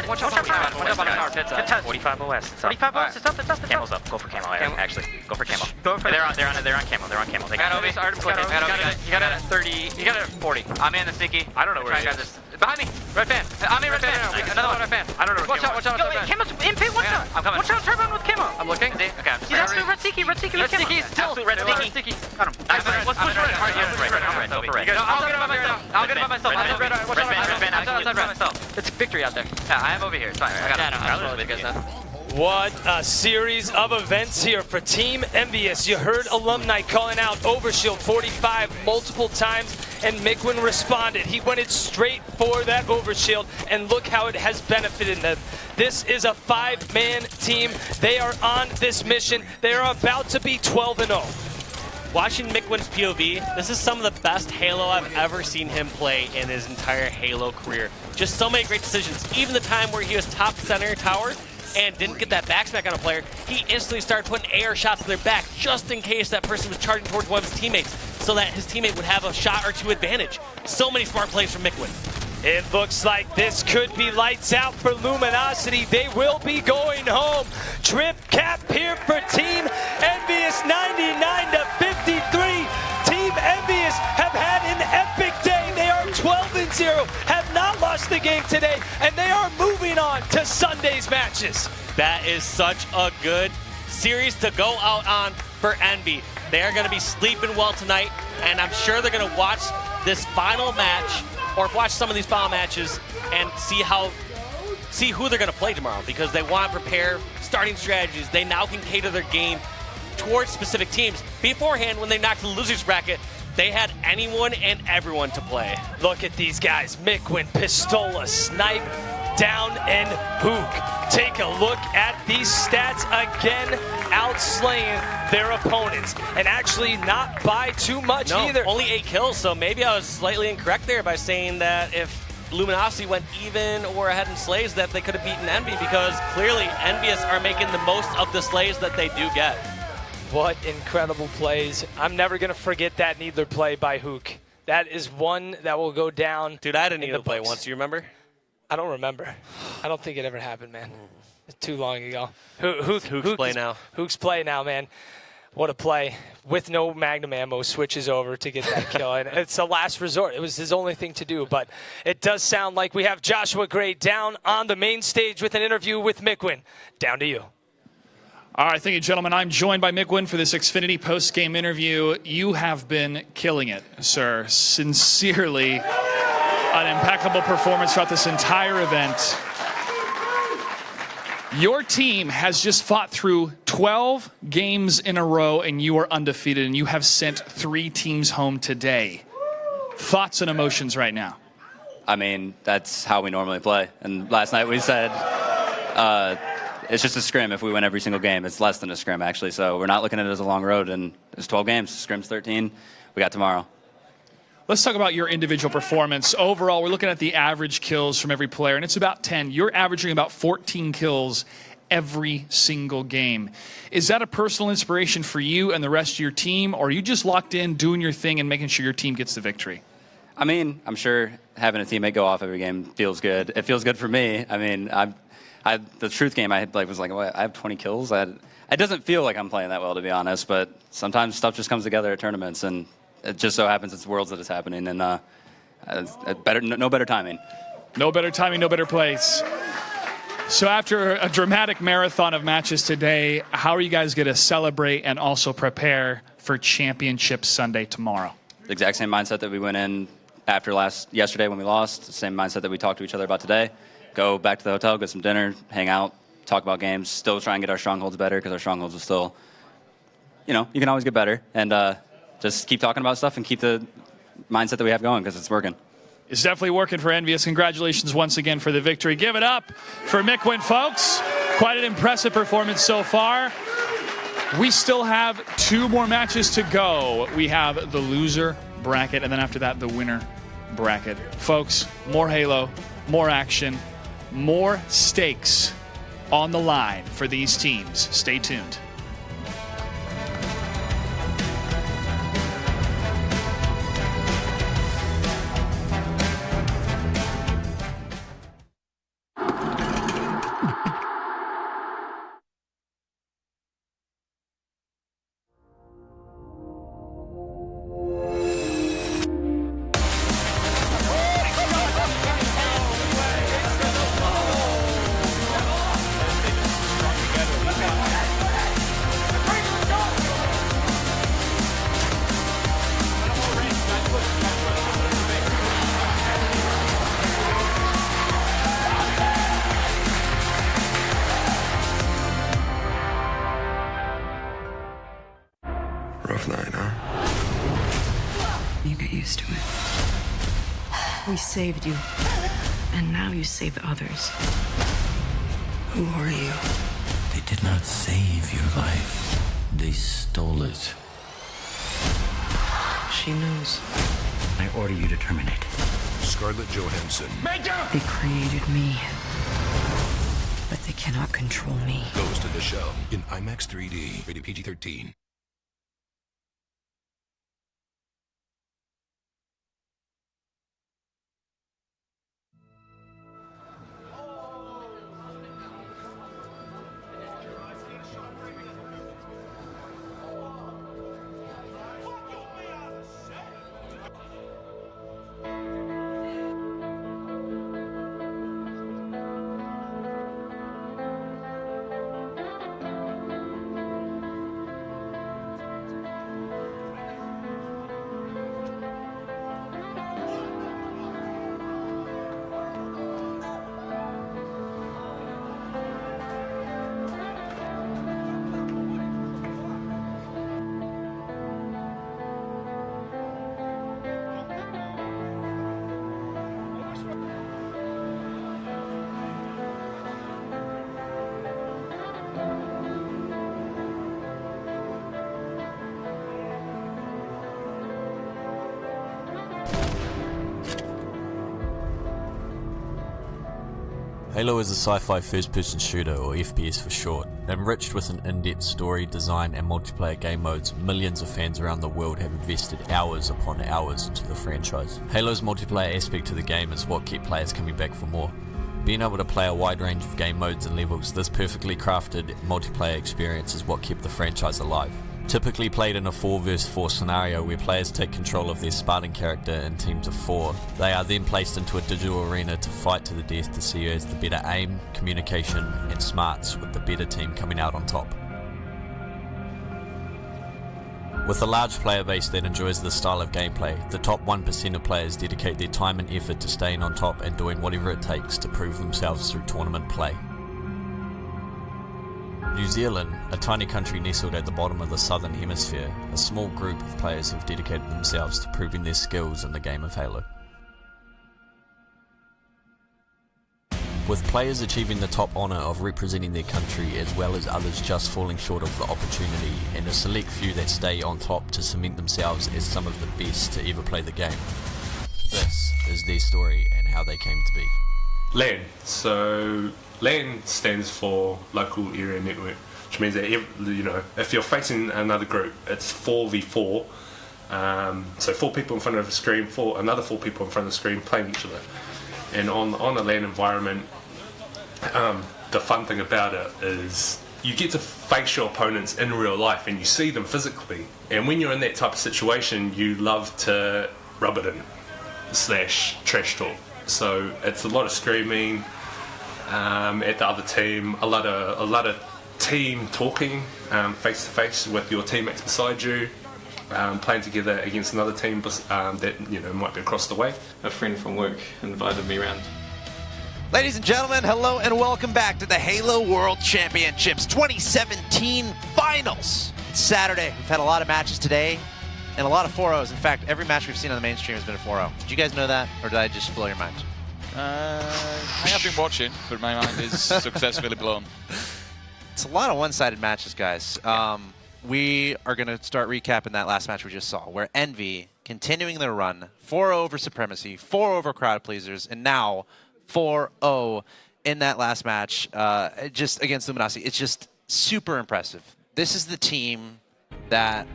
One shot on the tower. Pits up. 45 west. 45 west. It's up. Camel's up. Go for camo. Actually, go for camo. They're on camo. They're on camo. You got it at 30. You got it at 40. I'm in the sneaky. I don't know where he is. Behind me. Red fan. On me, red fan. Another one, red fan. I don't know where Watch out. Camo's in pit. Watch out. I'm coming. Watch out. Turbine with camo. I'm looking. Okay. He's absolute red sticky. Red sticky. Absolute red sticky. Got him. Let's push red. I'll get him by myself. Red fan. Outside red myself. It's victory out there. Yeah, I am over here. It's fine. I got it. What a series of events here for Team Envious. You heard Alumni calling out Overshield 45 multiple times, and Mikwen responded. He went it straight for that Overshield, and look how it has benefited them. This is a 5-man team. They are on this mission. They are about to be 12-0. Watching Mikwen's POV, this is some of the best Halo I've ever seen him play in his entire Halo career. Just so many great decisions. Even the time where he was top center tower and didn't get that backsmack on a player, he instantly started putting AR shots in their back just in case that person was charging towards one of his teammates so that his teammate would have a shot or two advantage. So many smart plays from Mikwen. It looks like this could be lights out for Luminosity. They will be going home. Trip cap here for Team Envious, 99-53. Team Envious have had an epic day. They are 12-0, have not lost the game today, and they are moving on to Sunday's matches. That is such a good series to go out on for Envy. They are going to be sleeping well tonight, and I'm sure they're going to watch this final match or watch some of these final matches and see who they're going to play tomorrow, because they want to prepare starting strategies. They now can cater their game towards specific teams. Beforehand, when they knocked the losers bracket, they had anyone and everyone to play. Look at these guys. Mikwen, Pistola, Snipe, Down, and Hook. Take a look at these stats again, outslaying their opponents. And actually not by too much either. Only 8 kills, so maybe I was slightly incorrect there by saying that if Luminosity went even or ahead in slays, that they could have beaten Envy, because clearly Envious are making the most of the slays that they do get. What incredible plays. I'm never going to forget that Needler play by Hook. That is one that will go down. Dude, I had a Needler play once. Do you remember? I don't remember. I don't think it ever happened, man. It's too long ago. Hook's play now. Hook's play now, man. What a play. With no Magnum ammo, switches over to get that kill. And it's a last resort. It was his only thing to do. But it does sound like we have Joshua Gray down on the main stage with an interview with Mikwen. Down to you. All right, thank you, gentlemen. I'm joined by Mikwen for this Xfinity post-game interview. You have been killing it, sir. Sincerely, an impeccable performance throughout this entire event. Your team has just fought through 12 games in a row, and you are undefeated, and you have sent 3 teams home today. Thoughts and emotions right now? I mean, that's how we normally play. And last night we said it's just a scrim. If we win every single game, it's less than a scrim, actually. So we're not looking at it as a long road, and it's 12 games. Scrim's 13. We got tomorrow. Let's talk about your individual performance. Overall, we're looking at the average kills from every player, and it's about 10. You're averaging about 14 kills every single game. Is that a personal inspiration for you and the rest of your team, or are you just locked in, doing your thing, and making sure your team gets the victory? I mean, I'm sure having a teammate go off every game feels good. It feels good for me. I mean, the truth game, I was like, what, I have 20 kills? It doesn't feel like I'm playing that well, to be honest, but sometimes stuff just comes together at tournaments, and it just so happens it's Worlds that it's happening, and no better timing. No better timing, no better place. So after a dramatic marathon of matches today, how are you guys going to celebrate and also prepare for Championship Sunday tomorrow? The exact same mindset that we went in after yesterday when we lost, the same mindset that we talked to each other about today. Go back to the hotel, get some dinner, hang out, talk about games, still try and get our strongholds better, because our strongholds are still, you can always get better. And just keep talking about stuff and keep the mindset that we have going because it's working. It's definitely working for Envious. Congratulations once again for the victory. Give it up for Mikwin, folks. Quite an impressive performance so far. We still have 2 more matches to go. We have the loser bracket, and then after that, the winner bracket. Folks, more Halo, more action, more stakes on the line for these teams. Stay tuned. Rough night, huh? You get used to it. We saved you, and now you save the others. Who are you? They did not save your life. They stole it. She knows. I order you to terminate. Scarlett Johansson They created me, but they cannot control me. goes to the show in IMAX 3D. Rated PG-13. Halo is a sci-fi first-person shooter, or FPS for short. Enriched with an in-depth story, design and multiplayer game modes, millions of fans around the world have invested hours upon hours into the franchise. Halo's multiplayer aspect to the game is what kept players coming back for more. Being able to play a wide range of game modes and levels, this perfectly crafted multiplayer experience is what kept the franchise alive. Typically played in a 4 vs 4 scenario where players take control of their Spartan character in teams of 4. They are then placed into a digital arena to fight to the death to see who has the better aim, communication and smarts, with the better team coming out on top. With a large player base that enjoys this style of gameplay, the top 1% of players dedicate their time and effort to staying on top and doing whatever it takes to prove themselves through tournament play. New Zealand, a tiny country nestled at the bottom of the southern hemisphere, a small group of players have dedicated themselves to proving their skills in the game of Halo. With players achieving the top honour of representing their country, as well as others just falling short of the opportunity, and a select few that stay on top to cement themselves as some of the best to ever play the game. This is their story and how they came to be. LAN. So LAN stands for Local Area Network, which means that if you're facing another group, it's 4v4. So 4 people in front of a screen, another 4 people in front of the screen playing each other. And on a LAN environment, the fun thing about it is you get to face your opponents in real life and you see them physically. And when you're in that type of situation, you love to rub it in / trash talk. So it's a lot of screaming at the other team, a lot of team talking face to face with your teammates beside you, playing together against another team that might be across the way. A friend from work invited me around. Ladies and gentlemen, hello and welcome back to the Halo World Championships 2017 Finals. It's Saturday. We've had a lot of matches today. and a lot of 4-0s. In fact, every match we've seen on the mainstream has been a 4-0. Did you guys know that, or did I just blow your mind? I have been watching, but my mind is successfully blown. It's a lot of one-sided matches, guys. We are going to start recapping that last match we just saw, where Envy, continuing their run, 4-0 over Supremacy, 4 over Crowd Pleasers, and now 4-0 in that last match just against Luminosity. It's just super impressive. This is the team that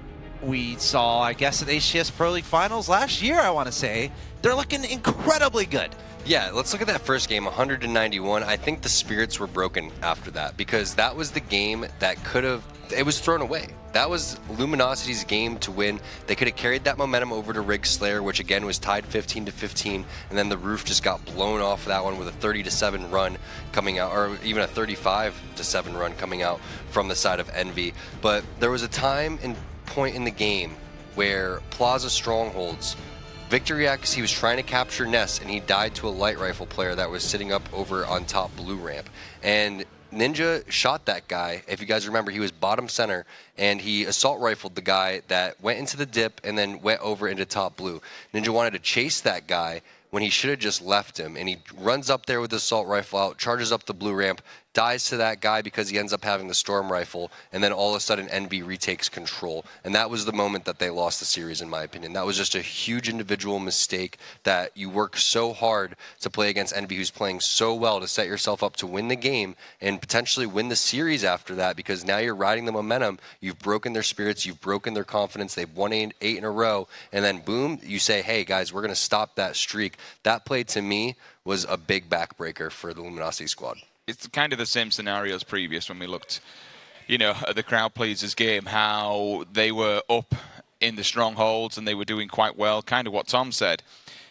we saw, I guess, at HCS Pro League Finals last year, I want to say. They're looking incredibly good. Yeah, let's look at that first game, 191. I think the spirits were broken after that because that was the game that could have, it was thrown away. That was Luminosity's game to win. They could have carried that momentum over to Rig Slayer, which again was tied 15-15, and then the roof just got blown off of that one with a 30-7 run coming out, or even a 35-7 run coming out from the side of Envy. But there was a time and point in the game where Plaza Strongholds, Victory X, he was trying to capture Ness, and he died to a light rifle player that was sitting up over on top blue ramp. And Ninja shot that guy. If you guys remember, he was bottom center, and he assault rifled the guy that went into the dip and then went over into top blue. Ninja wanted to chase that guy when he should have just left him, and he runs up there with the assault rifle out, charges up the blue ramp, dies to that guy because he ends up having the storm rifle, and then all of a sudden Envy retakes control. And that was the moment that they lost the series, in my opinion. That was just a huge individual mistake that you work so hard to play against Envy, who's playing so well, to set yourself up to win the game and potentially win the series after that, because now you're riding the momentum. You've broken their spirits, you've broken their confidence. They've won 8 in a row, and then boom, you say, hey guys, we're going to stop that streak. That play to me was a big backbreaker for the Luminosity squad. It's kind of the same scenario as previous when we looked, at the Crowd Pleasers game, how they were up in the strongholds and they were doing quite well, kind of what Tom said.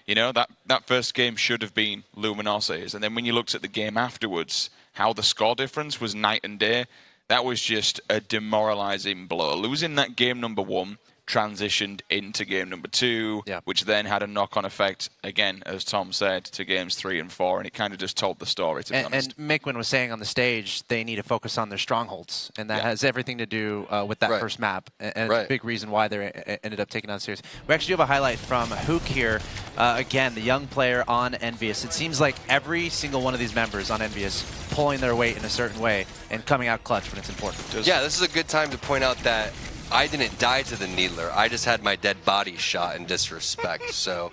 That first game should have been Luminosity's. And then when you looked at the game afterwards, how the score difference was night and day, that was just a demoralizing blow. Losing that game number 1 transitioned into game number 2, which then had a knock-on effect, again, as Tom said, to games 3 and 4, and it kind of just told the story, to be honest. And Mikwin was saying on the stage they need to focus on their strongholds, and that has everything to do with that first map, and it's a big reason why they ended up taking on series. We actually have a highlight from Hook here, again, the young player on Envious. It seems like every single one of these members on Envious pulling their weight in a certain way and coming out clutch when it's important. Yeah, this is a good time to point out that I didn't die to the Needler. I just had my dead body shot in disrespect. So,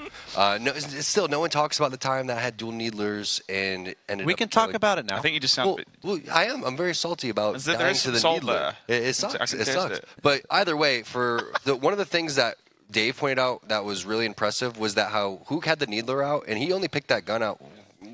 still, no one talks about the time that I had dual Needlers and ended We up can talk killing. about it now. I think you just sound... Well, I am. I'm very salty about dying to the Needler. It sucks. It sucks. But either way, one of the things that Dave pointed out that was really impressive was that how Hook had the Needler out, and he only picked that gun out.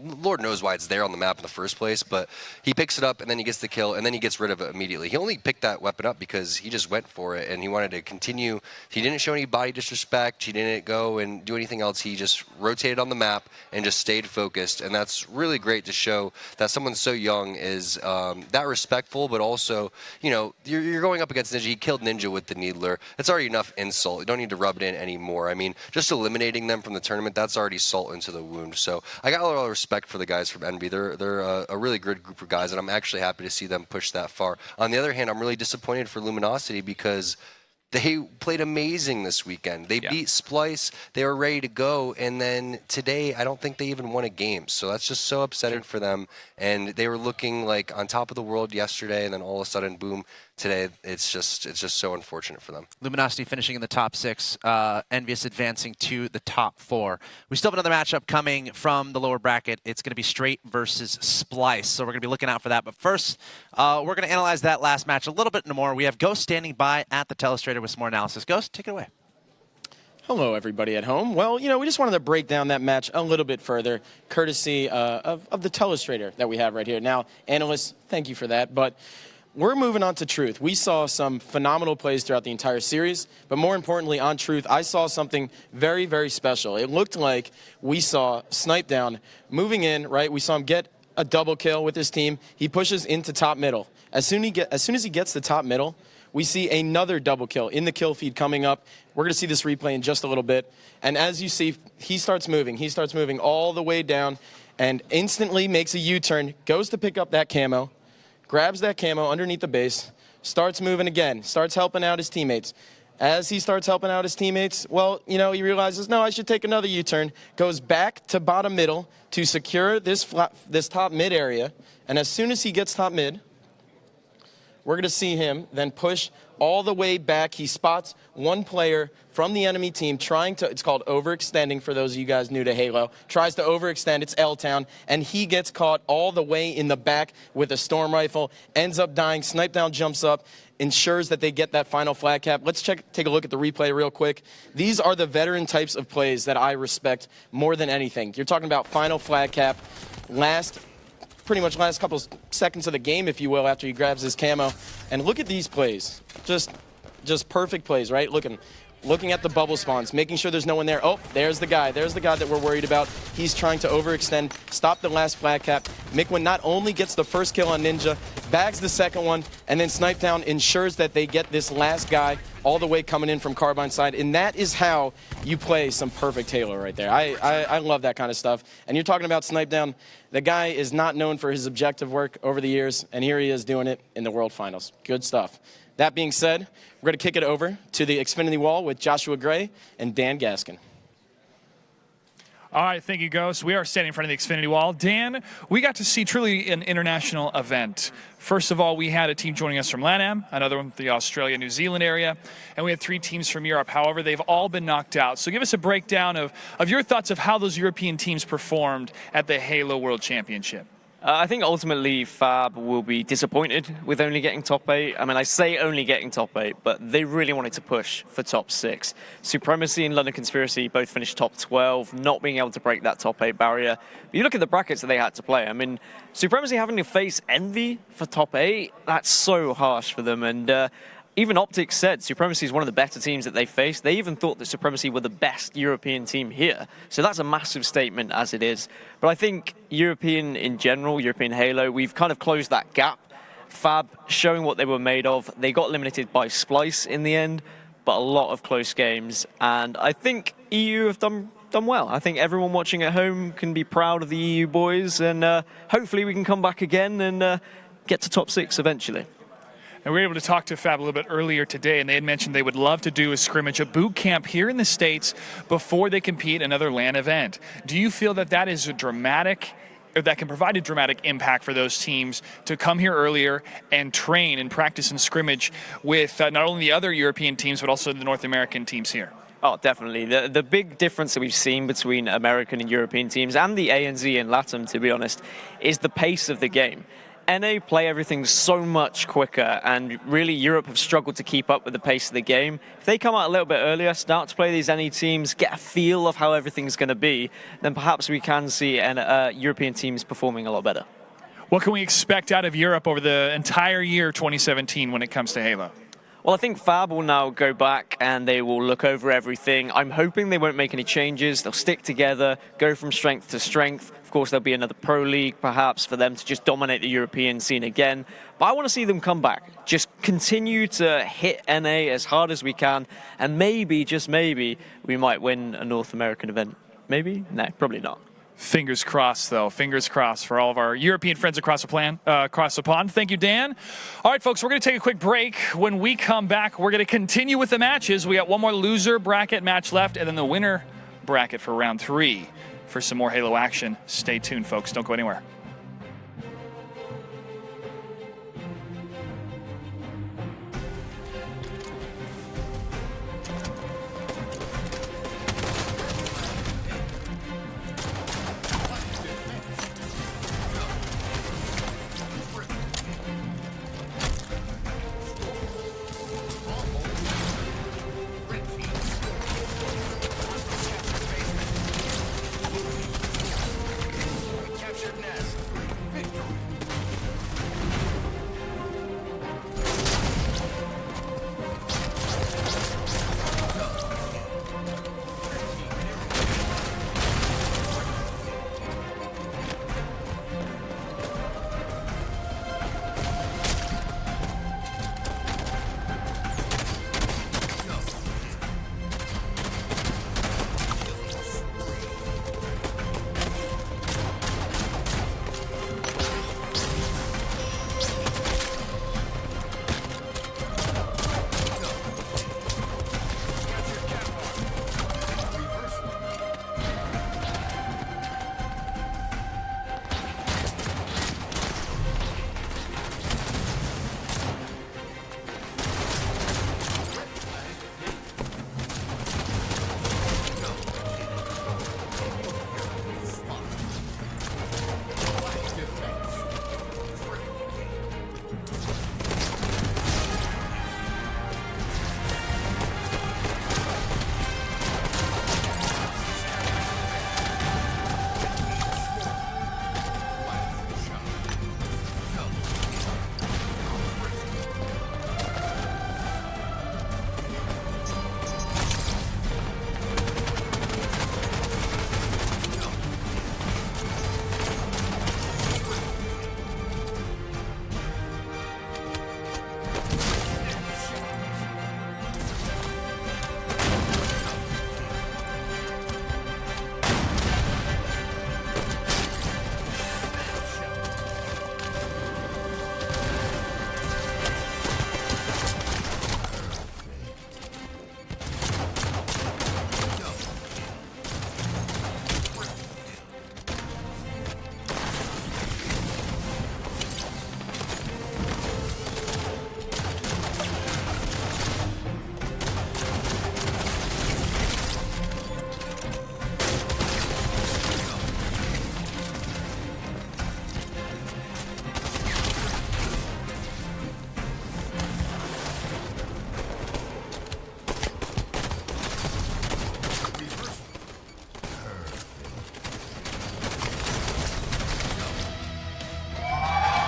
Lord knows why it's there on the map in the first place, but he picks it up and then he gets the kill and then he gets rid of it immediately. He only picked that weapon up because he just went for it and he wanted to continue. He didn't show any body disrespect. He didn't go and do anything else. He just rotated on the map and just stayed focused, and that's really great to show that someone so young is that respectful, but also, you're going up against Ninja. He killed Ninja with the Needler. It's already enough insult. You don't need to rub it in anymore. I mean, just eliminating them from the tournament, that's already salt into the wound. So I got a lot of respect for the guys from Envy. They're a really good group of guys, and I'm actually happy to see them push that far. On the other hand, I'm really disappointed for Luminosity because they played amazing this weekend. They beat Splice. They were ready to go, and then today I don't think they even won a game. So that's just so upsetting for them. And they were looking like on top of the world yesterday, and then all of a sudden, boom, today. It's just so unfortunate for them. Luminosity finishing in the top 6, Envious advancing to the top 4. We still have another matchup coming from the lower bracket. It's going to be Straight versus Splice, so we're going to be looking out for that. But first, we're going to analyze that last match a little bit more. We have Ghost standing by at the telestrator with some more analysis. Ghost, take it away. Hello, everybody at home. Well, we just wanted to break down that match a little bit further, courtesy of the telestrator that we have right here. Now, analysts, thank you for that, but we're moving on to Truth. We saw some phenomenal plays throughout the entire series, but more importantly, on Truth, I saw something very, very special. It looked like we saw Snipedown moving in, right? We saw him get a double kill with his team. He pushes into top middle. As soon as he gets to top middle, we see another double kill in the kill feed coming up. We're going to see this replay in just a little bit. And as you see, he starts moving. He starts moving all the way down and instantly makes a U-turn, goes to pick up that camo, grabs that camo underneath the base, starts moving again, starts helping out his teammates. As he starts helping out his teammates, well, you know, he realizes, no, I should take another U-turn, goes back to bottom middle to secure this top mid area. And as soon as he gets top mid, we're going to see him then push all the way back. He spots one player from the enemy team trying to, it's called overextending for those of you guys new to Halo, tries to overextend, it's L-Town, and he gets caught all the way in the back with a storm rifle, ends up dying, Snipe Down jumps up, ensures that they get that final flag cap. Let's take a look at the replay real quick. These are the veteran types of plays that I respect more than anything. You're talking about final flag cap, pretty much last couple seconds of the game, if you will, after he grabs his camo. And look at these plays. Just perfect plays, right? Looking at the bubble spawns, making sure there's no one there. Oh, there's the guy. There's the guy that we're worried about. He's trying to overextend, stop the last flag cap. Mikwen not only gets the first kill on Ninja, bags the second one, and then Snipe Down ensures that they get this last guy all the way coming in from Carbine side. And that is how you play some perfect Halo right there. I love that kind of stuff. And you're talking about Snipe Down. The guy is not known for his objective work over the years, and here he is doing it in the World Finals. Good stuff. That being said, we're going to kick it over to the Xfinity Wall with Joshua Gray and Dan Gaskin. All right, thank you, Ghost. We are standing in front of the Xfinity Wall. Dan, we got to see truly an international event. First of all, we had a team joining us from LATAM, another one from the Australia, New Zealand area, and we had 3 teams from Europe. However, they've all been knocked out. So give us a breakdown of your thoughts of how those European teams performed at the Halo World Championship. I think ultimately Fab will be disappointed with only getting top 8. I mean, I say only getting top 8, but they really wanted to push for top 6. Supremacy and London Conspiracy both finished top 12, not being able to break that top 8 barrier. But you look at the brackets that they had to play. I mean, Supremacy having to face Envy for top 8, that's so harsh for them. And even Optics said Supremacy is one of the better teams that they faced. They even thought that Supremacy were the best European team here. So that's a massive statement as it is. But I think European in general, European Halo, we've kind of closed that gap. Fab showing what they were made of. They got eliminated by Splice in the end, but a lot of close games. And I think EU have done well. I think everyone watching at home can be proud of the EU boys. And hopefully we can come back again and get to top 6 eventually. And we were able to talk to Fab a little bit earlier today, and they had mentioned they would love to do a scrimmage, a boot camp here in the States before they compete another LAN event. Do you feel that that is a dramatic, or that can provide a dramatic impact for those teams to come here earlier and train and practice and scrimmage with not only the other European teams, but also the North American teams here? Oh, definitely. The big difference that we've seen between American and European teams, and the ANZ and LATAM, to be honest, is the pace of the game. NA play everything so much quicker, and really Europe have struggled to keep up with the pace of the game. If they come out a little bit earlier, start to play these NA teams, get a feel of how everything's going to be, then perhaps we can see European teams performing a lot better. What can we expect out of Europe over the entire year 2017 when it comes to Halo? Well, I think Fab will now go back and they will look over everything. I'm hoping they won't make any changes. They'll stick together, go from strength to strength. Of course, there'll be another Pro League, perhaps, for them to just dominate the European scene again. But I want to see them come back. Just continue to hit NA as hard as we can. And maybe, just maybe, we might win a North American event. Maybe? No, probably not. Fingers crossed, though. Fingers crossed for all of our European friends across the pond. Thank you, Dan. All right, folks, we're going to take a quick break. When we come back, we're going to continue with the matches. We got one more loser bracket match left, and then the winner bracket for round 3. For some more Halo action, stay tuned, folks. Don't go anywhere. Captured Nest.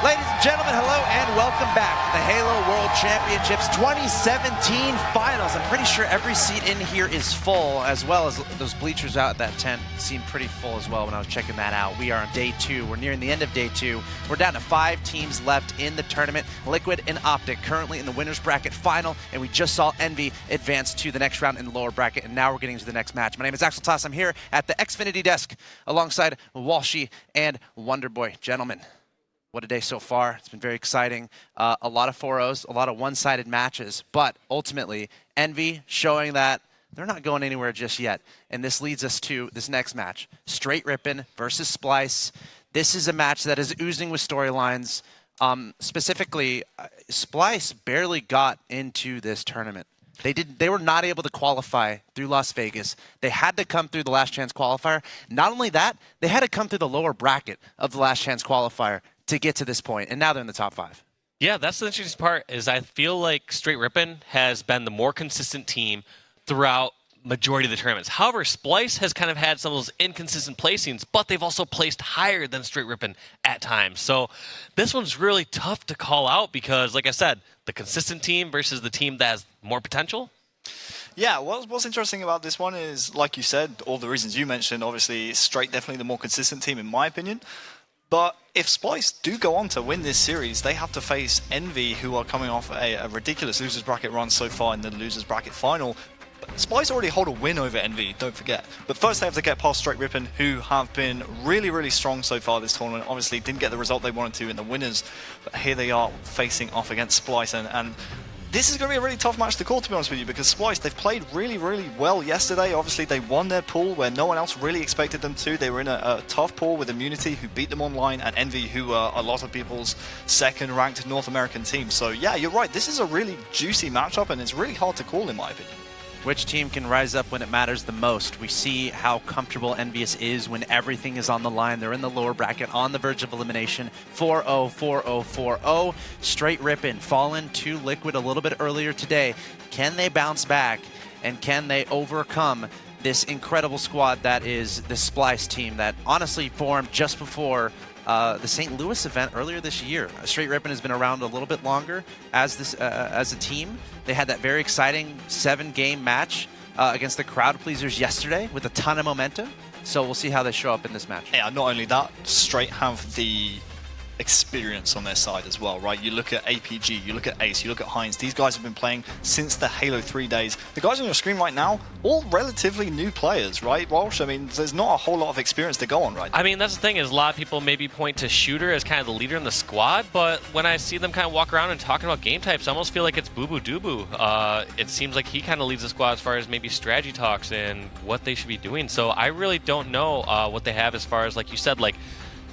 Ladies and gentlemen, hello and welcome back to the Halo World Championships 2017 Finals. I'm pretty sure every seat in here is full, as well as those bleachers out at that tent seem pretty full as well when I was checking that out. We are on day 2. We're nearing the end of day 2. We're down to 5 teams left in the tournament. Liquid and Optic currently in the winner's bracket final, and we just saw Envy advance to the next round in the lower bracket, and now we're getting to the next match. My name is Axel Toss. I'm here at the Xfinity desk alongside Walshy and Wonderboy. Gentlemen, what a day so far. It's been very exciting. A lot of 4-0s, a lot of one-sided matches, but ultimately, Envy showing that they're not going anywhere just yet. And this leads us to this next match. Straight Rippin versus Splyce. This is a match that is oozing with storylines. Specifically, Splyce barely got into this tournament. They were not able to qualify through Las Vegas. They had to come through the last chance qualifier. Not only that, they had to come through the lower bracket of the last chance qualifier to get to this point, and now they're in the top 5. Yeah, that's the interesting part, is I feel like Straight Rippin has been the more consistent team throughout majority of the tournaments. However, Splyce has kind of had some of those inconsistent placings, but they've also placed higher than Straight Rippin at times. So this one's really tough to call out because, like I said, the consistent team versus the team that has more potential. Yeah, what's interesting about this one is, like you said, all the reasons you mentioned, obviously Straight definitely the more consistent team in my opinion. But if Splyce do go on to win this series, they have to face Envy, who are coming off a ridiculous losers bracket run so far in the losers bracket final. But Splyce already hold a win over Envy, don't forget. But first they have to get past Straight Rippin, who have been really, really strong so far this tournament. Obviously didn't get the result they wanted to in the winners, but here they are facing off against Splyce. And this is going to be a really tough match to call, to be honest with you, because Splyce, they've played really, really well yesterday. Obviously, they won their pool where no one else really expected them to. They were in a tough pool with Immunity, who beat them online, and Envy, who are a lot of people's second-ranked North American team. So, yeah, you're right. This is a really juicy matchup, and it's really hard to call, in my opinion. Which team can rise up when it matters the most? We see how comfortable Envious is when everything is on the line. They're in the lower bracket, on the verge of elimination. 4-0, 4-0, 4-0. Straight Rippin fallen to Liquid a little bit earlier today. Can they bounce back, and can they overcome this incredible squad that is the Splyce team that honestly formed just before the St. Louis event earlier this year? Straight Rippin has been around a little bit longer as a team. They had that very exciting 7-game match against the Crowd Pleasers yesterday with a ton of momentum. So we'll see how they show up in this match. Yeah, not only that, Straight have the experience on their side as well, right? You look at APG, you look at Ace, you look at Heinz. These guys have been playing since the Halo 3 days. The guys on your screen right now, all relatively new players, right, Walsh? I mean, there's not a whole lot of experience to go on, right? I mean, that's the thing, is a lot of people maybe point to Shooter as kind of the leader in the squad, but when I see them kind of walk around and talking about game types, I almost feel like it's Boo Boo Doo. It seems like he kind of leads the squad as far as maybe strategy talks and what they should be doing. So I really don't know what they have as far as, like you said, like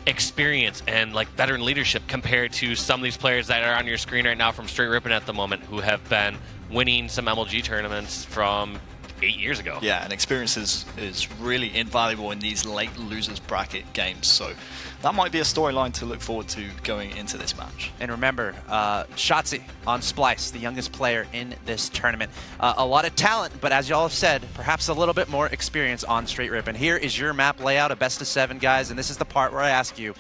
experience and like veteran leadership compared to some of these players that are on your screen right now from Straight Rippin at the moment, who have been winning some MLG tournaments from 8 years ago. Yeah, and experience is really invaluable in these late losers bracket games. So that might be a storyline to look forward to going into this match. And remember, Shotzzy on Splyce, the youngest player in this tournament. A lot of talent, but as y'all have said, perhaps a little bit more experience on Straight Rippin. Here is your map layout, a best of 7, guys, and this is the part where I ask you,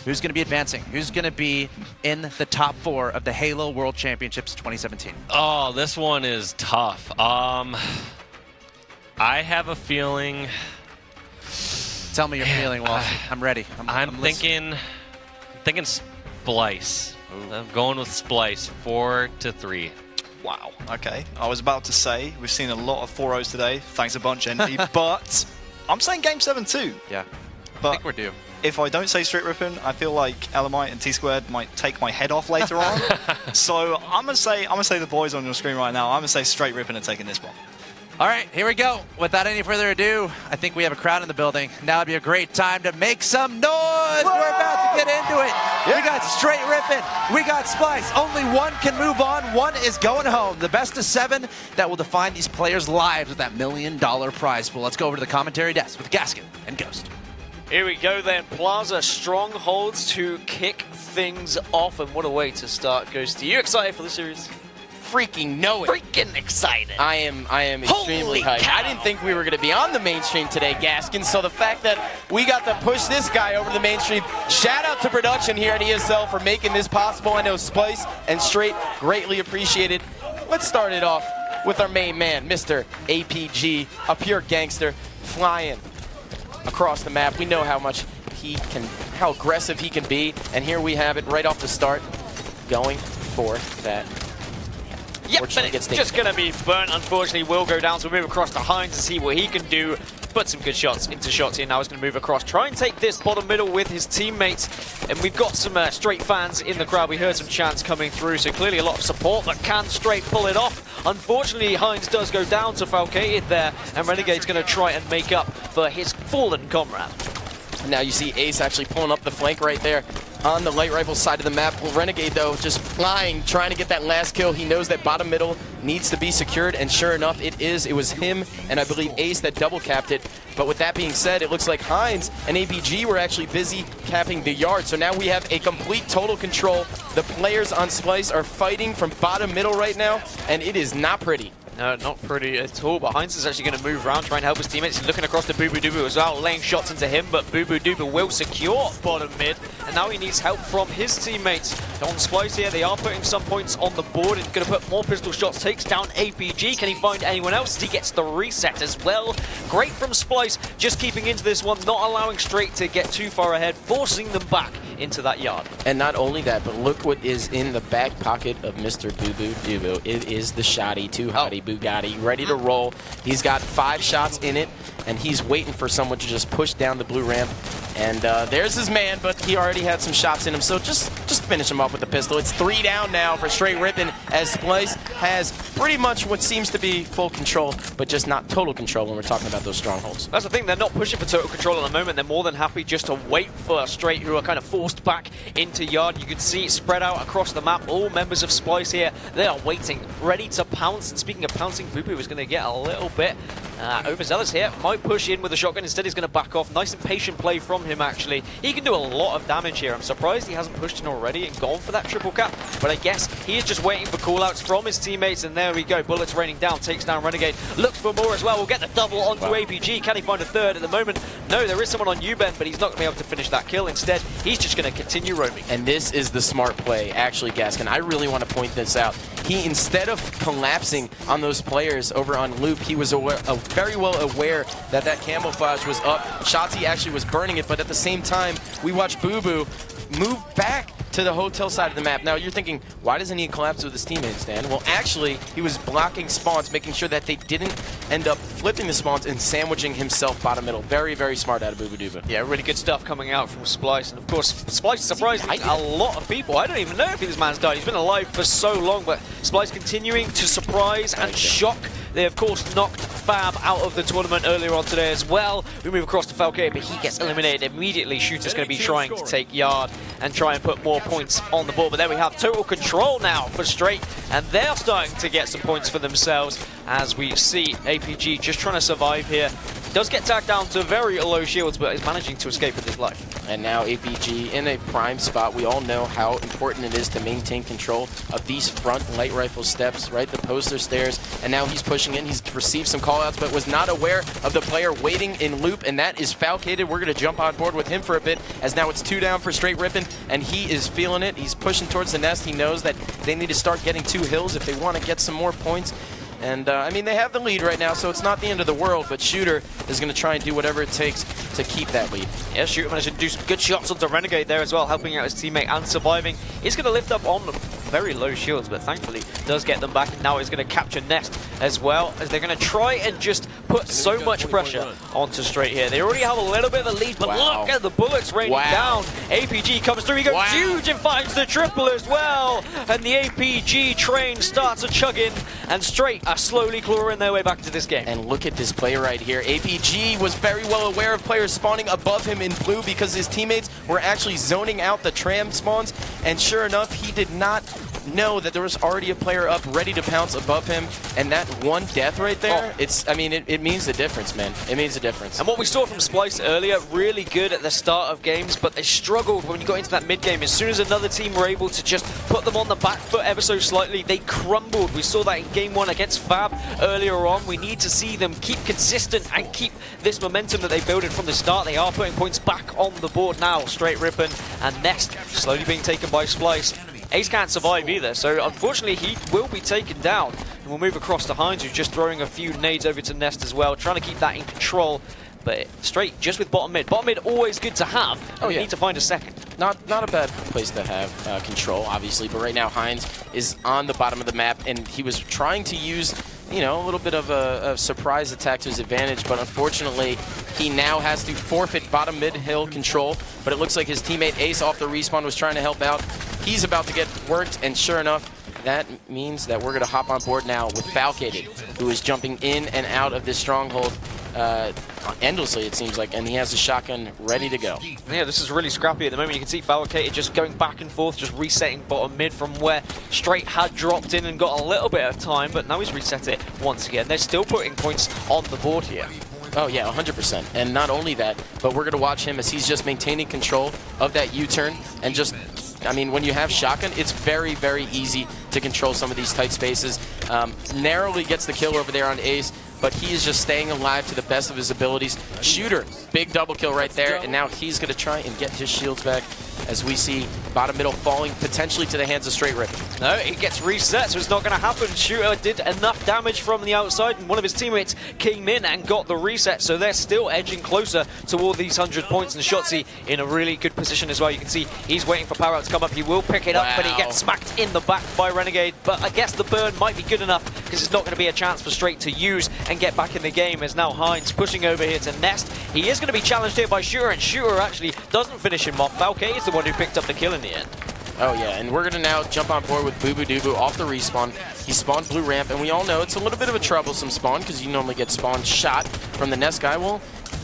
who's going to be advancing? Who's going to be in the top 4 of the Halo World Championships 2017? Oh, this one is tough. I have a feeling. Tell me your feeling, Walsh. I'm ready. I'm thinking Splyce. Ooh. I'm going with Splyce, 4-3. Wow. Okay. I was about to say we've seen a lot of 4-0s today. Thanks a bunch, Envy. But I'm saying Game 7 too. Yeah. But I think we're due. If I don't say Straight Rippin, I feel like Elamite and T-Squared might take my head off later on. So I'm gonna say the boys on your screen right now. I'm gonna say Straight Rippin are taking this one. All right, here we go. Without any further ado, I think we have a crowd in the building. Now would be a great time to make some noise. Whoa! We're about to get into it. Yeah. We got Straight Rippin. We got Splyce. Only one can move on. One is going home. The best of 7 that will define these players' lives with that $1 million prize pool. Let's go over to the commentary desk with Gaskin and Ghost. Here we go then. Plaza Strongholds to kick things off. And what a way to start, Ghost. Are you excited for the series? freaking know it. Freaking excited. I am extremely hyped. I didn't think we were going to be on the mainstream today, Gaskin. So the fact that we got to push this guy over the mainstream, shout out to production here at ESL for making this possible. I know Splice and Straight greatly appreciate it. Let's start it off with our main man, Mr. APG, a pure gangster, flying across the map. We know how much how aggressive he can be, and here we have it right off the start, going for that. Yep, but it's just going to be burnt. Unfortunately, will go down, so we'll move across to Heinz to see what he can do. Put some good shots into shots here. Now he's going to move across, try and take this bottom middle with his teammates. And we've got some Straight fans in the crowd. We heard some chants coming through, so clearly a lot of support, but can Straight pull it off? Unfortunately, Heinz does go down to Falcated there, and Renegade's going to try and make up for his fallen comrade. Now you see Ace actually pulling up the flank right there on the light rifle side of the map. Renegade, though, just flying, trying to get that last kill. He knows that bottom middle needs to be secured, and sure enough, it is. It was him and I believe Ace that double capped it. But with that being said, it looks like Heinz and APG were actually busy capping the yard. So now we have a complete total control. The players on Splice are fighting from bottom middle right now, and it is not pretty. No, not pretty at all, but Heinz is actually going to move around, try and help his teammates. He's looking across to Bubu as well, laying shots into him, but Bubu will secure bottom mid, and now he needs help from his teammates. On Splice here, they are putting some points on the board. He's going to put more pistol shots, takes down APG. Can he find anyone else? He gets the reset as well. Great from Splice, just keeping into this one, not allowing Straight to get too far ahead, forcing them back into that yard. And not only that, but look what is in the back pocket of Mr. Bubu. It is the Shoddy, too hottie Bugatti, ready to roll. He's got 5 shots in it, and he's waiting for someone to just push down the blue ramp. And there's his man, but he already had some shots in him, so just finish him off with the pistol. It's 3 down now for Straight Rippin', as Splice has pretty much what seems to be full control, but just not total control when we're talking about those strongholds. That's the thing, they're not pushing for total control at the moment. They're more than happy just to wait for Straight, who are kind of forced back into yard. You can see it spread out across the map. All members of Splice here, they are waiting, ready to pounce. And speaking of pouncing, Bubu is going to get a little bit overzealous here. Might push in with a shotgun. Instead, he's going to back off. Nice and patient play from him, actually. He can do a lot of damage here. I'm surprised he hasn't pushed in already and gone for that triple cap. But I guess he is just waiting for callouts from his teammates. And there we go. Bullets raining down. Takes down Renegade. Looks for more as well. We'll get the double onto APG. Can he find a third at the moment? No, there is someone on U-Ben, but he's not going to be able to finish that kill. Instead, he's just going to continue roaming. And this is the smart play, actually, Gaskin. I really want to point this out. He, instead of collapsing on those players over on Loop, he was very well aware that that camouflage was up. Shotzi actually was burning it, but at the same time, we watched Bubu move back to the hotel side of the map. Now, you're thinking, why doesn't he collapse with his teammates, Dan? Well, actually, he was blocking spawns, making sure that they didn't end up flipping the spawns and sandwiching himself bottom middle. Very, very smart out of Bubu. Yeah, really good stuff coming out from Splice. And, of course, Splice surprised a lot of people. I don't even know if this man's died. He's been alive for so long, but Splice continuing to surprise and shock. They, of course, knocked Fab out of the tournament earlier on today as well. We move across to Falcade, but he gets eliminated immediately. Shooter's going to be trying to take yard and try and put more points on the board. But then we have total control now for Straight, and they're starting to get some points for themselves as we see APG just trying to survive here. Does get tagged down to very low shields, but is managing to escape with his life. And now APG in a prime spot. We all know how important it is to maintain control of these front light rifle steps, right? The poster stairs. And now he's pushing in. He's received some callouts, but was not aware of the player waiting in loop, and that is Falcated. We're going to jump on board with him for a bit, as now it's 2 down for Straight Rippin', and he is feeling it. He's pushing towards the nest. He knows that they need to start getting 2 hills if they want to get some more points. And, I mean, they have the lead right now, so it's not the end of the world, but Shooter is going to try and do whatever it takes to keep that lead. Yeah, Shooter managed to do some good shots onto Renegade there as well, helping out his teammate and surviving. He's going to lift up on very low shields, but thankfully does get them back, and now he's going to capture Nest as well, as they're going to try and just put so much pressure onto Straight here. They already have a little bit of a lead, but look at the bullets raining down. APG comes through, he goes huge and finds the triple as well, and the APG train starts a chugging, and Straight are slowly clawing their way back into this game. And look at this play right here. APG was very well aware of players spawning above him in blue because his teammates were actually zoning out the tram spawns, and sure enough, he did not know that there was already a player up ready to pounce above him, and that one death right there, it means the difference, man. It means the difference. And what we saw from Splyce earlier, really good at the start of games, but they struggled when you got into that mid game. As soon as another team were able to just put them on the back foot ever so slightly, they crumbled. We saw that in game 1 against Fab earlier on. We need to see them keep consistent and keep this momentum that they built from the start. They are putting points back on the board now. Straight Rippin and Nest slowly being taken by Splyce. Ace can't survive either, so unfortunately he will be taken down. And we'll move across to Heinz, who's just throwing a few nades over to Nest as well, trying to keep that in control. But Straight just with bottom mid. Bottom mid always good to have. Oh, yeah. We need to find a second. Not a bad place to have control, obviously. But right now Heinz is on the bottom of the map, and he was trying to use, you know, a little bit of a surprise attack to his advantage. But unfortunately, he now has to forfeit bottom mid hill control. But it looks like his teammate Ace off the respawn was trying to help out. He's about to get worked, and sure enough, that means that we're going to hop on board now with Falcated, who is jumping in and out of this stronghold endlessly, it seems like, and he has a shotgun ready to go. Yeah, this is really scrappy at the moment. You can see Falcated just going back and forth, just resetting bottom mid from where Straight had dropped in and got a little bit of time, but now he's reset it once again. They're still putting points on the board here. Oh yeah, 100%. And not only that, but we're going to watch him as he's just maintaining control of that U-turn and just, I mean, when you have shotgun, it's very, very easy to control some of these tight spaces. Narrowly gets the kill over there on Ace, but he is just staying alive to the best of his abilities. Shooter, big double kill right there, and now he's going to try and get his shields back as we see bottom middle falling potentially to the hands of Straight Rip. No, it gets reset, so it's not going to happen. Shooter did enough damage from the outside, and one of his teammates came in and got the reset, so they're still edging closer toward these 100 points, and Shotzzy in a really good position as well. You can see he's waiting for Power Out to come up. He will pick it up, but he gets smacked in the back by Renegade, but I guess the burn might be good enough because it's not going to be a chance for Straight to use and get back in the game, as now Heinz pushing over here to Nest. He is going to be challenged here by Shooter, and Shooter actually doesn't finish him off. Falcade is the one who picked up the kill in the end. Oh yeah, and we're going to now jump on board with Bubu off the respawn. He spawned blue ramp, and we all know it's a little bit of a troublesome spawn because you normally get spawn shot from the Nest guy. Well,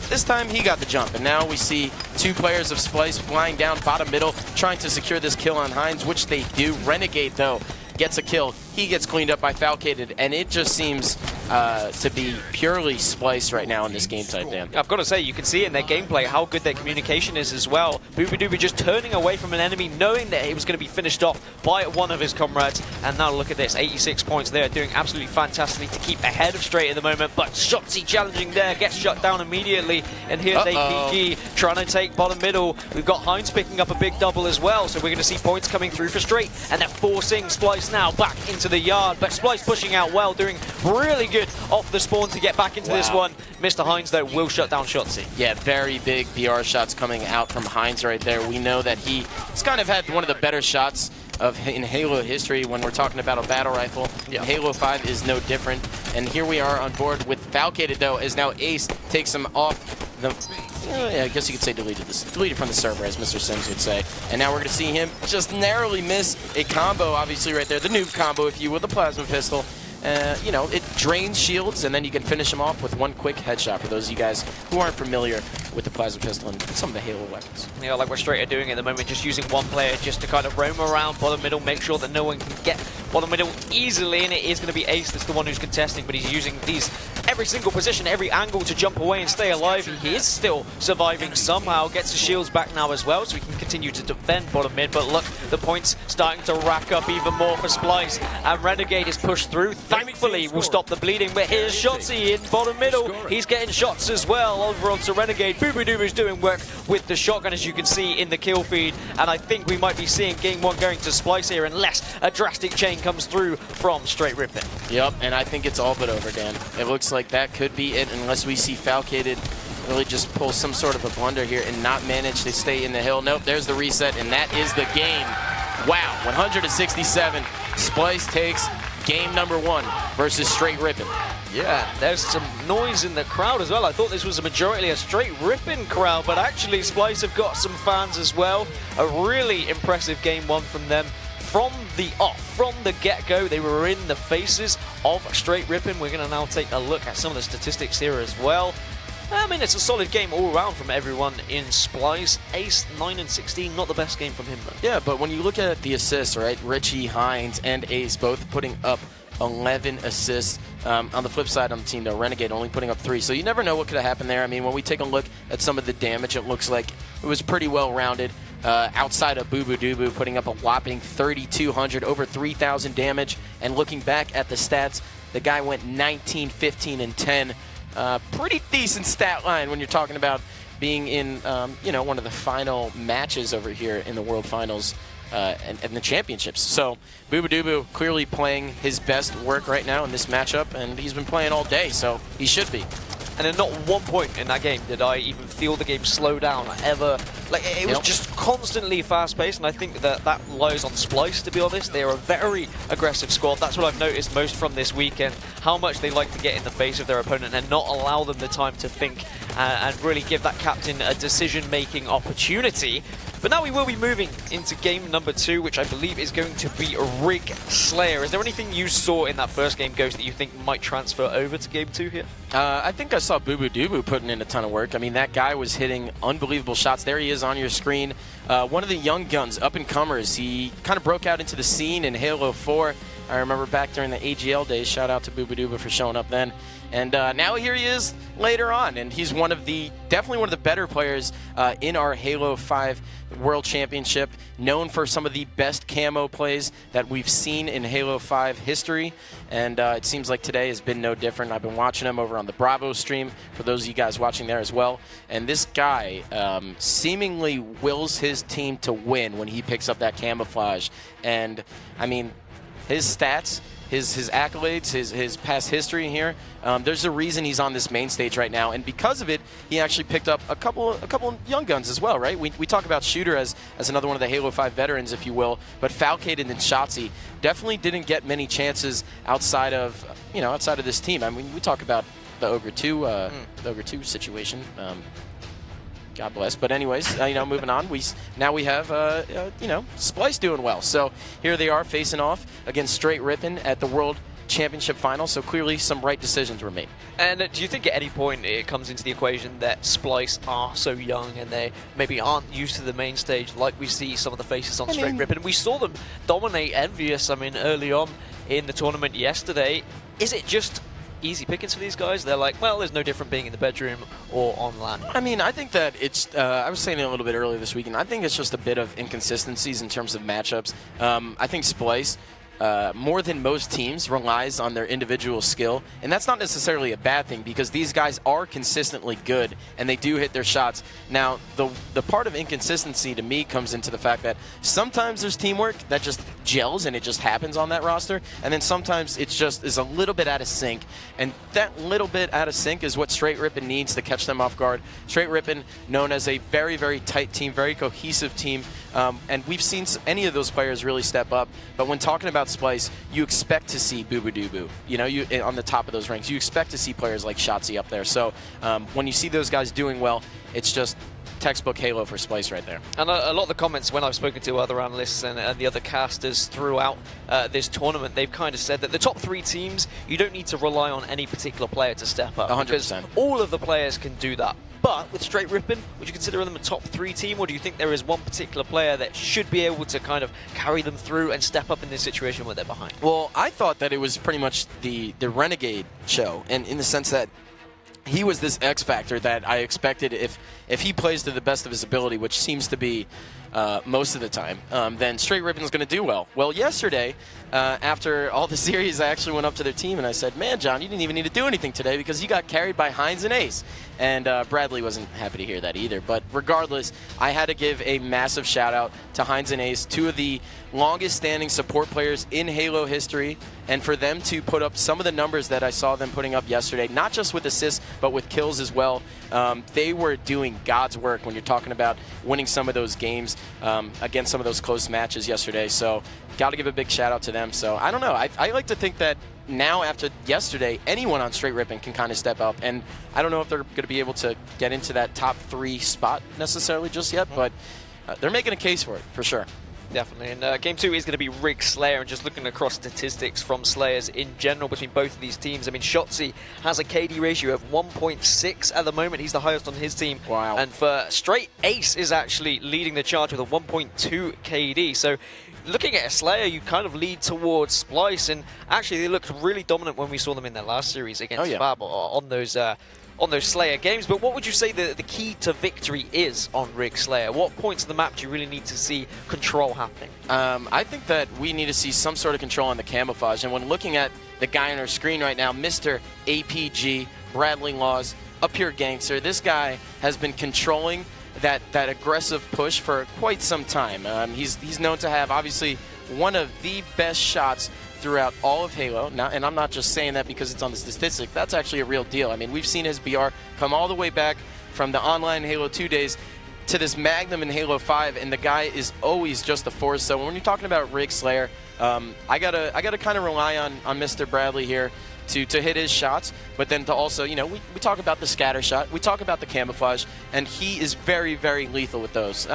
this time he got the jump, and now we see two players of Splyce flying down bottom middle, trying to secure this kill on Heinz, which they do. Renegade, though, gets a kill. He gets cleaned up by Falcated, and it just seems to be purely Splyce right now in this game type, Dan. I've got to say, you can see in their gameplay how good their communication is as well. Bubu just turning away from an enemy, knowing that he was going to be finished off by one of his comrades. And now look at this, 86 points there, doing absolutely fantastically to keep ahead of Straight at the moment. But Shotzzy challenging there, gets shut down immediately. And here's APG trying to take bottom middle. We've got Heinz picking up a big double as well, so we're going to see points coming through for Straight. And they're forcing Splyce now back into the yard. But Splyce pushing out well, doing really good off the spawn to get back into this one. Mr. Heinz, though, will shut down Shotzzy. Yeah, very big BR shots coming out from Heinz right there. We know that he's kind of had one of the better shots in Halo history when we're talking about a battle rifle. Yeah. Halo 5 is no different. And here we are on board with Falcated, though, as now Ace takes him off the... I guess you could say deleted from the server, as Mr. Sims would say. And now we're going to see him just narrowly miss a combo, obviously, right there. The noob combo, if you will, with the plasma pistol. You know, it drains shields, and then you can finish them off with one quick headshot for those of you guys who aren't familiar with the plasma pistol and some of the Halo weapons. Yeah, like we're Straight are doing at the moment, just using one player just to kind of roam around bottom middle, make sure that no one can get bottom middle easily, and it is going to be Ace that's the one who's contesting, but he's using every single position, every angle to jump away and stay alive. He is still surviving somehow, gets his shields back now as well, so he can continue to defend bottom mid, but look, the points starting to rack up even more for Splyce, and Renegade is pushed through. Thankfully, we'll stop the bleeding, but here's Shotzzy in bottom middle. He's getting shots as well over onto Renegade. Bubu is doing work with the shotgun, as you can see in the kill feed, and I think we might be seeing game one going to Splyce here unless a drastic change comes through from Straight Rippin. Yep, and I think it's all but over, Dan. It looks like that could be it unless we see Falcated really just pull some sort of a blunder here and not manage to stay in the hill. Nope, there's the reset, and that is the game. Wow, 167. Splyce takes game number 1 versus Straight Rippin. Yeah, there's some noise in the crowd as well. I thought this was a majority a Straight Rippin crowd, but actually Splyce have got some fans as well. A really impressive game 1 from them. From the get-go, they were in the faces of Straight Rippin. We're going to now take a look at some of the statistics here as well. I mean, it's a solid game all around from everyone in Splyce. Ace, 9 and 16, not the best game from him, though. Yeah, but when you look at the assists, right, Richie, Hines, and Ace both putting up 11 assists. On the flip side on the team, though, Renegade only putting up 3. So you never know what could have happened there. I mean, when we take a look at some of the damage, it looks like it was pretty well-rounded. Outside of Bubudubu putting up a whopping 3,200, over 3,000 damage. And looking back at the stats, the guy went 19, 15, and 10. Pretty decent stat line when you're talking about being in, one of the final matches over here in the World Finals and the championships. So Bubudubu clearly playing his best work right now in this matchup, and he's been playing all day, so he should be. And at not one point in that game did I even feel the game slow down ever. Like, it was just constantly fast-paced, and I think that lies on Splyce, to be honest. They are a very aggressive squad. That's what I've noticed most from this weekend, how much they like to get in the face of their opponent and not allow them the time to think and really give that captain a decision-making opportunity. But now we will be moving into game number 2, which I believe is going to be Rig Slayer. Is there anything you saw in that first game, Ghost, that you think might transfer over to game 2 here? I think I saw Bubudubu putting in a ton of work. I mean, that guy was hitting unbelievable shots. There he is on your screen. One of the young guns, up-and-comers. He kind of broke out into the scene in Halo 4. I remember back during the AGL days. Shout out to Bubudubu for showing up then. And now here he is later on, and he's definitely one of the better players in our Halo 5 World Championship, known for some of the best camo plays that we've seen in Halo 5 history, and it seems like today has been no different. I've been watching him over on the Bravo stream, for those of you guys watching there as well, and this guy seemingly wills his team to win when he picks up that camouflage, and I mean, his stats, his accolades, his past history here, there's a reason he's on this main stage right now, and because of it, he actually picked up a couple young guns as well, right? We talk about Shooter as another one of the Halo 5 veterans, if you will, but Falcade and Shotzi definitely didn't get many chances outside of this team. I mean, we talk about the Ogre 2 situation. God bless. But anyways, moving on. We have Splyce doing well. So here they are facing off against Straight Rippin at the World Championship Final. So clearly some right decisions were made. And do you think at any point it comes into the equation that Splyce are so young and they maybe aren't used to the main stage like we see some of the faces on Straight Rippin? We saw them dominate Envious, early on in the tournament yesterday. Is it just easy pickings for these guys? They're like, well, there's no different being in the bedroom or on LAN. I mean, I think that it's, I was saying it a little bit earlier this week, and I think it's just a bit of inconsistencies in terms of matchups. I think Splyce, more than most teams, relies on their individual skill, and that's not necessarily a bad thing because these guys are consistently good and they do hit their shots. Now, the part of inconsistency to me comes into the fact that sometimes there's teamwork that just gels and it just happens on that roster, and then sometimes it just is a little bit out of sync, and that little bit out of sync is what Straight Rippin needs to catch them off guard. Straight Rippin, known as a very, very tight team, very cohesive team, and we've seen any of those players really step up, but when talking about Splyce, you expect to see Bubudubu, on the top of those ranks. You expect to see players like Shotzi up there. So when you see those guys doing well, it's just textbook Halo for Splyce right there. And a lot of the comments when I've spoken to other analysts and the other casters throughout this tournament, they've kind of said that the top 3 teams, you don't need to rely on any particular player to step up. 100%. Because all of the players can do that. But with Straight Rippin, would you consider them a top 3 team, or do you think there is one particular player that should be able to kind of carry them through and step up in this situation where they're behind? Well, I thought that it was pretty much the Renegade show, and in the sense that he was this X factor that I expected if he plays to the best of his ability, which seems to be most of the time, then Straight Rippin's going to do well. Well, yesterday, after all the series, I actually went up to their team and I said, man, John, you didn't even need to do anything today because you got carried by Hines and Ace. And Bradley wasn't happy to hear that either. But regardless, I had to give a massive shout out to Hines and Ace, 2 of the longest standing support players in Halo history, and for them to put up some of the numbers that I saw them putting up yesterday, not just with assists, but with kills as well. They were doing God's work when you're talking about winning some of those games against some of those close matches yesterday. So got to give a big shout out to them. So I don't know. I like to think that now after yesterday, anyone on Straight Rippin can kind of step up. And I don't know if they're going to be able to get into that top 3 spot necessarily just yet, but they're making a case for it, for sure. Definitely. And game 2 is going to be Rig Slayer. And just looking across statistics from Slayers in general between both of these teams, I mean, Shotzzy has a KD ratio of 1.6 at the moment. He's the highest on his team. Wow. And for Straight, Ace is actually leading the charge with a 1.2 KD. So looking at a Slayer, you kind of lead towards Splice. And actually, they looked really dominant when we saw them in their last series against Fab on those Slayer games. But what would you say the key to victory is on Rig Slayer? What points of the map do you really need to see control happening? I think that we need to see some sort of control on the camouflage. And when looking at the guy on our screen right now, Mr. APG, Bradley Laws, a pure gangster, this guy has been controlling that aggressive push for quite some time. He's known to have, obviously, one of the best shots throughout all of Halo. Now, and I'm not just saying that because it's on the statistic. That's actually a real deal. I mean, we've seen his BR come all the way back from the online Halo 2 days to this Magnum in Halo 5, and the guy is always just a force. So when you're talking about Rig Slayer, I gotta kind of rely on Mr. Bradley here to hit his shots, but then to also, you know, we talk about the scatter shot, we talk about the camouflage, and he is very, very lethal with those.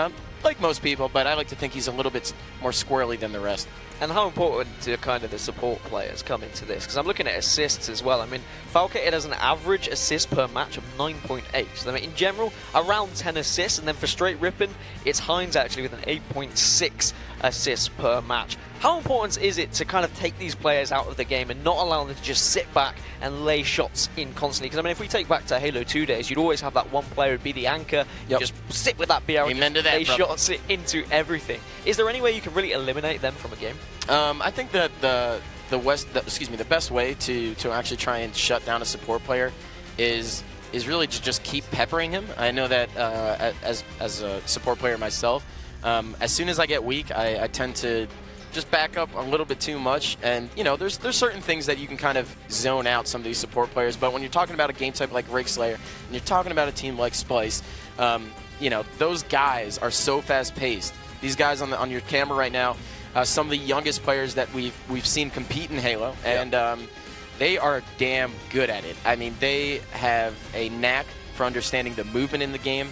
Like most people, but I like to think he's a little bit more squirrely than the rest. And how important do kind of the support players come into this? Because I'm looking at assists as well. I mean, Falcated has an average assist per match of 9.8. So I mean, in general, around 10 assists. And then for Straight Rippin', it's Heinz actually with an 8.6 assists per match. How important is it to kind of take these players out of the game and not allow them to just sit back and lay shots in constantly? Because I mean, if we take back to Halo 2 days, you'd always have that one player who'd be the anchor. You just sit with that BR and just lay shots into everything. Is there any way you can really eliminate them from a game? I think that the best way to actually try and shut down a support player is really to just keep peppering him. I know that as a support player myself, as soon as I get weak, I tend to just back up a little bit too much. And you know, there's certain things that you can kind of zone out some of these support players. But when you're talking about a game type like Rig Slayer, and you're talking about a team like Splice, you know, those guys are so fast paced. These guys on your camera right now. Some of the youngest players that we've seen compete in Halo, and they are damn good at it. I mean, they have a knack for understanding the movement in the game.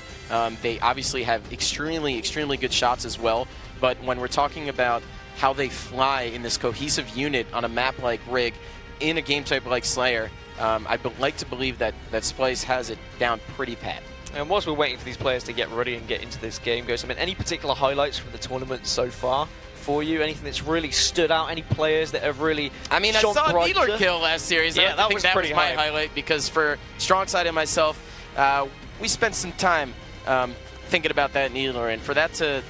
They obviously have extremely, extremely good shots as well, but when we're talking about how they fly in this cohesive unit on a map like Rig, in a game type like Slayer, I'd like to believe that Splice has it down pretty pat. And whilst we're waiting for these players to get ready and get into this game, I mean, any particular highlights from the tournament so far for you? Anything that's really stood out? Any players that have really I mean, I saw a Needler kill last series. Yeah, I think that was my highlight because for Strongside and myself, we spent some time thinking about that Needler, and for that to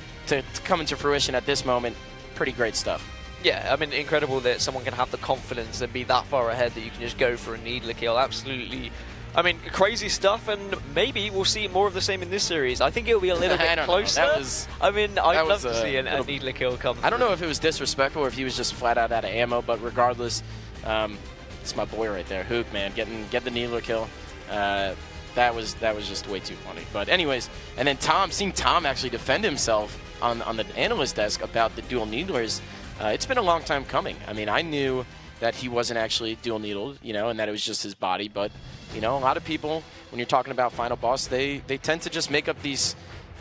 come into fruition at this moment, pretty great stuff. Yeah, I mean, incredible that someone can have the confidence and be that far ahead that you can just go for a Needler kill. Absolutely. I mean, crazy stuff, and maybe we'll see more of the same in this series. I think it'll be a little bit closer. I mean, I'd love to see a Needler kill come through. I don't know if it was disrespectful or if he was just flat out of ammo, but regardless, it's my boy right there, Hook, man, get the Needler kill. That was just way too funny. But anyways, and then seeing Tom actually defend himself on the analyst desk about the dual Needlers, it's been a long time coming. I mean, I knew that he wasn't actually dual needled, you know, and that it was just his body, but you know, a lot of people, when you're talking about Final Boss, they tend to just make up these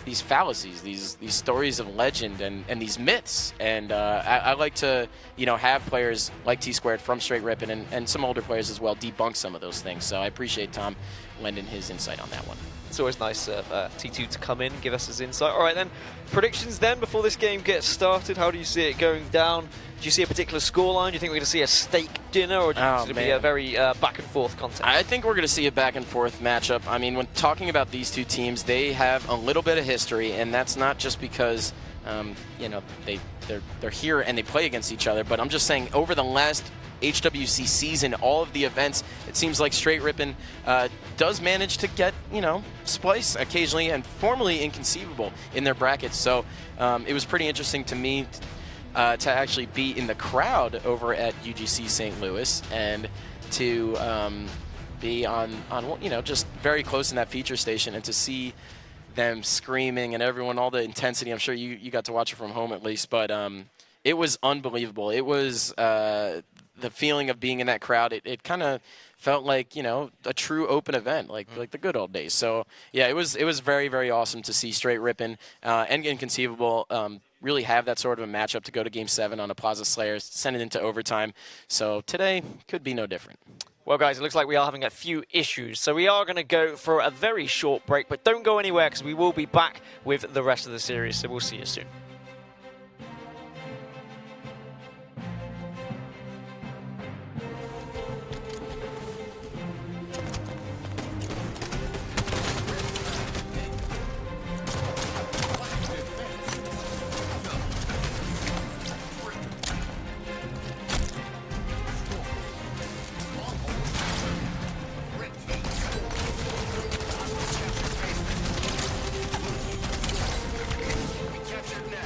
fallacies, these stories of legend and these myths. And I like to, you know, have players like T-Squared from Straight Rippin' and some older players as well debunk some of those things. So I appreciate Tom lending his insight on that one. It's always nice of T2 to come in, give us his insight. All right, then, predictions then before this game gets started. How do you see it going down? Do you see a particular scoreline? Do you think we're going to see a steak dinner, or do you think it's going to be a very back-and-forth contest? I think we're going to see a back-and-forth matchup. I mean, when talking about these two teams, they have a little bit of history, and that's not just because, you know, they're here and they play against each other, but I'm just saying over the last HWC season, all of the events, it seems like Straight Rippin' does manage to get, you know, Splice occasionally and formerly Inconceivable in their brackets. So it was pretty interesting to me to actually be in the crowd over at UGC St. Louis and to be on you know, just very close in that feature station and to see them screaming and everyone, all the intensity. I'm sure you got to watch it from home at least, but it was unbelievable. It was the feeling of being in that crowd. It kind of felt like, you know, a true open event, like the good old days. So yeah, it was very, very awesome to see Straight Rippin' and Inconceivable really have that sort of a matchup to go to Game 7 on a Plaza Slayer, send it into overtime. So today could be no different. Well, guys, it looks like we are having a few issues, so we are going to go for a very short break, but don't go anywhere because we will be back with the rest of the series, so we'll see you soon. Captured now.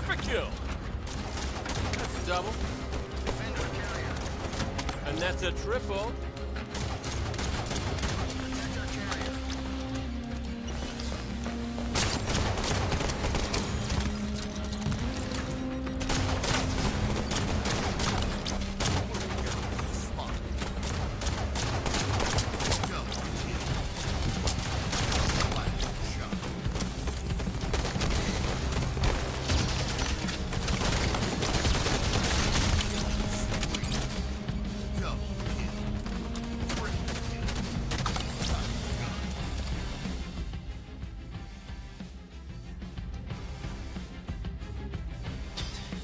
Perfect kill. That's a double. And that's a triple.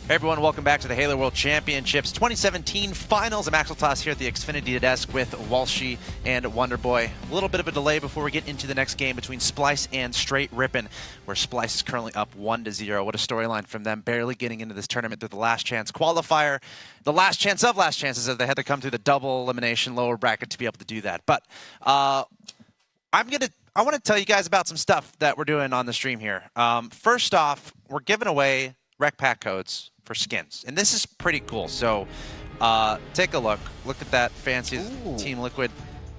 Hey everyone, welcome back to the Halo World Championships 2017 Finals. I'm Axel Toss here at the Xfinity desk with Walshy and Wonderboy. A little bit of a delay before we get into the next game between Splyce and Straight Rippin', where Splyce is currently up 1-0. What a storyline from them, barely getting into this tournament through the last chance qualifier. The last chance of last chances, as they had to come through the double elimination lower bracket to be able to do that. But I want to tell you guys about some stuff that we're doing on the stream here. First off, we're giving away rec pack codes for skins, and this is pretty cool. So take a look at that fancy Team Liquid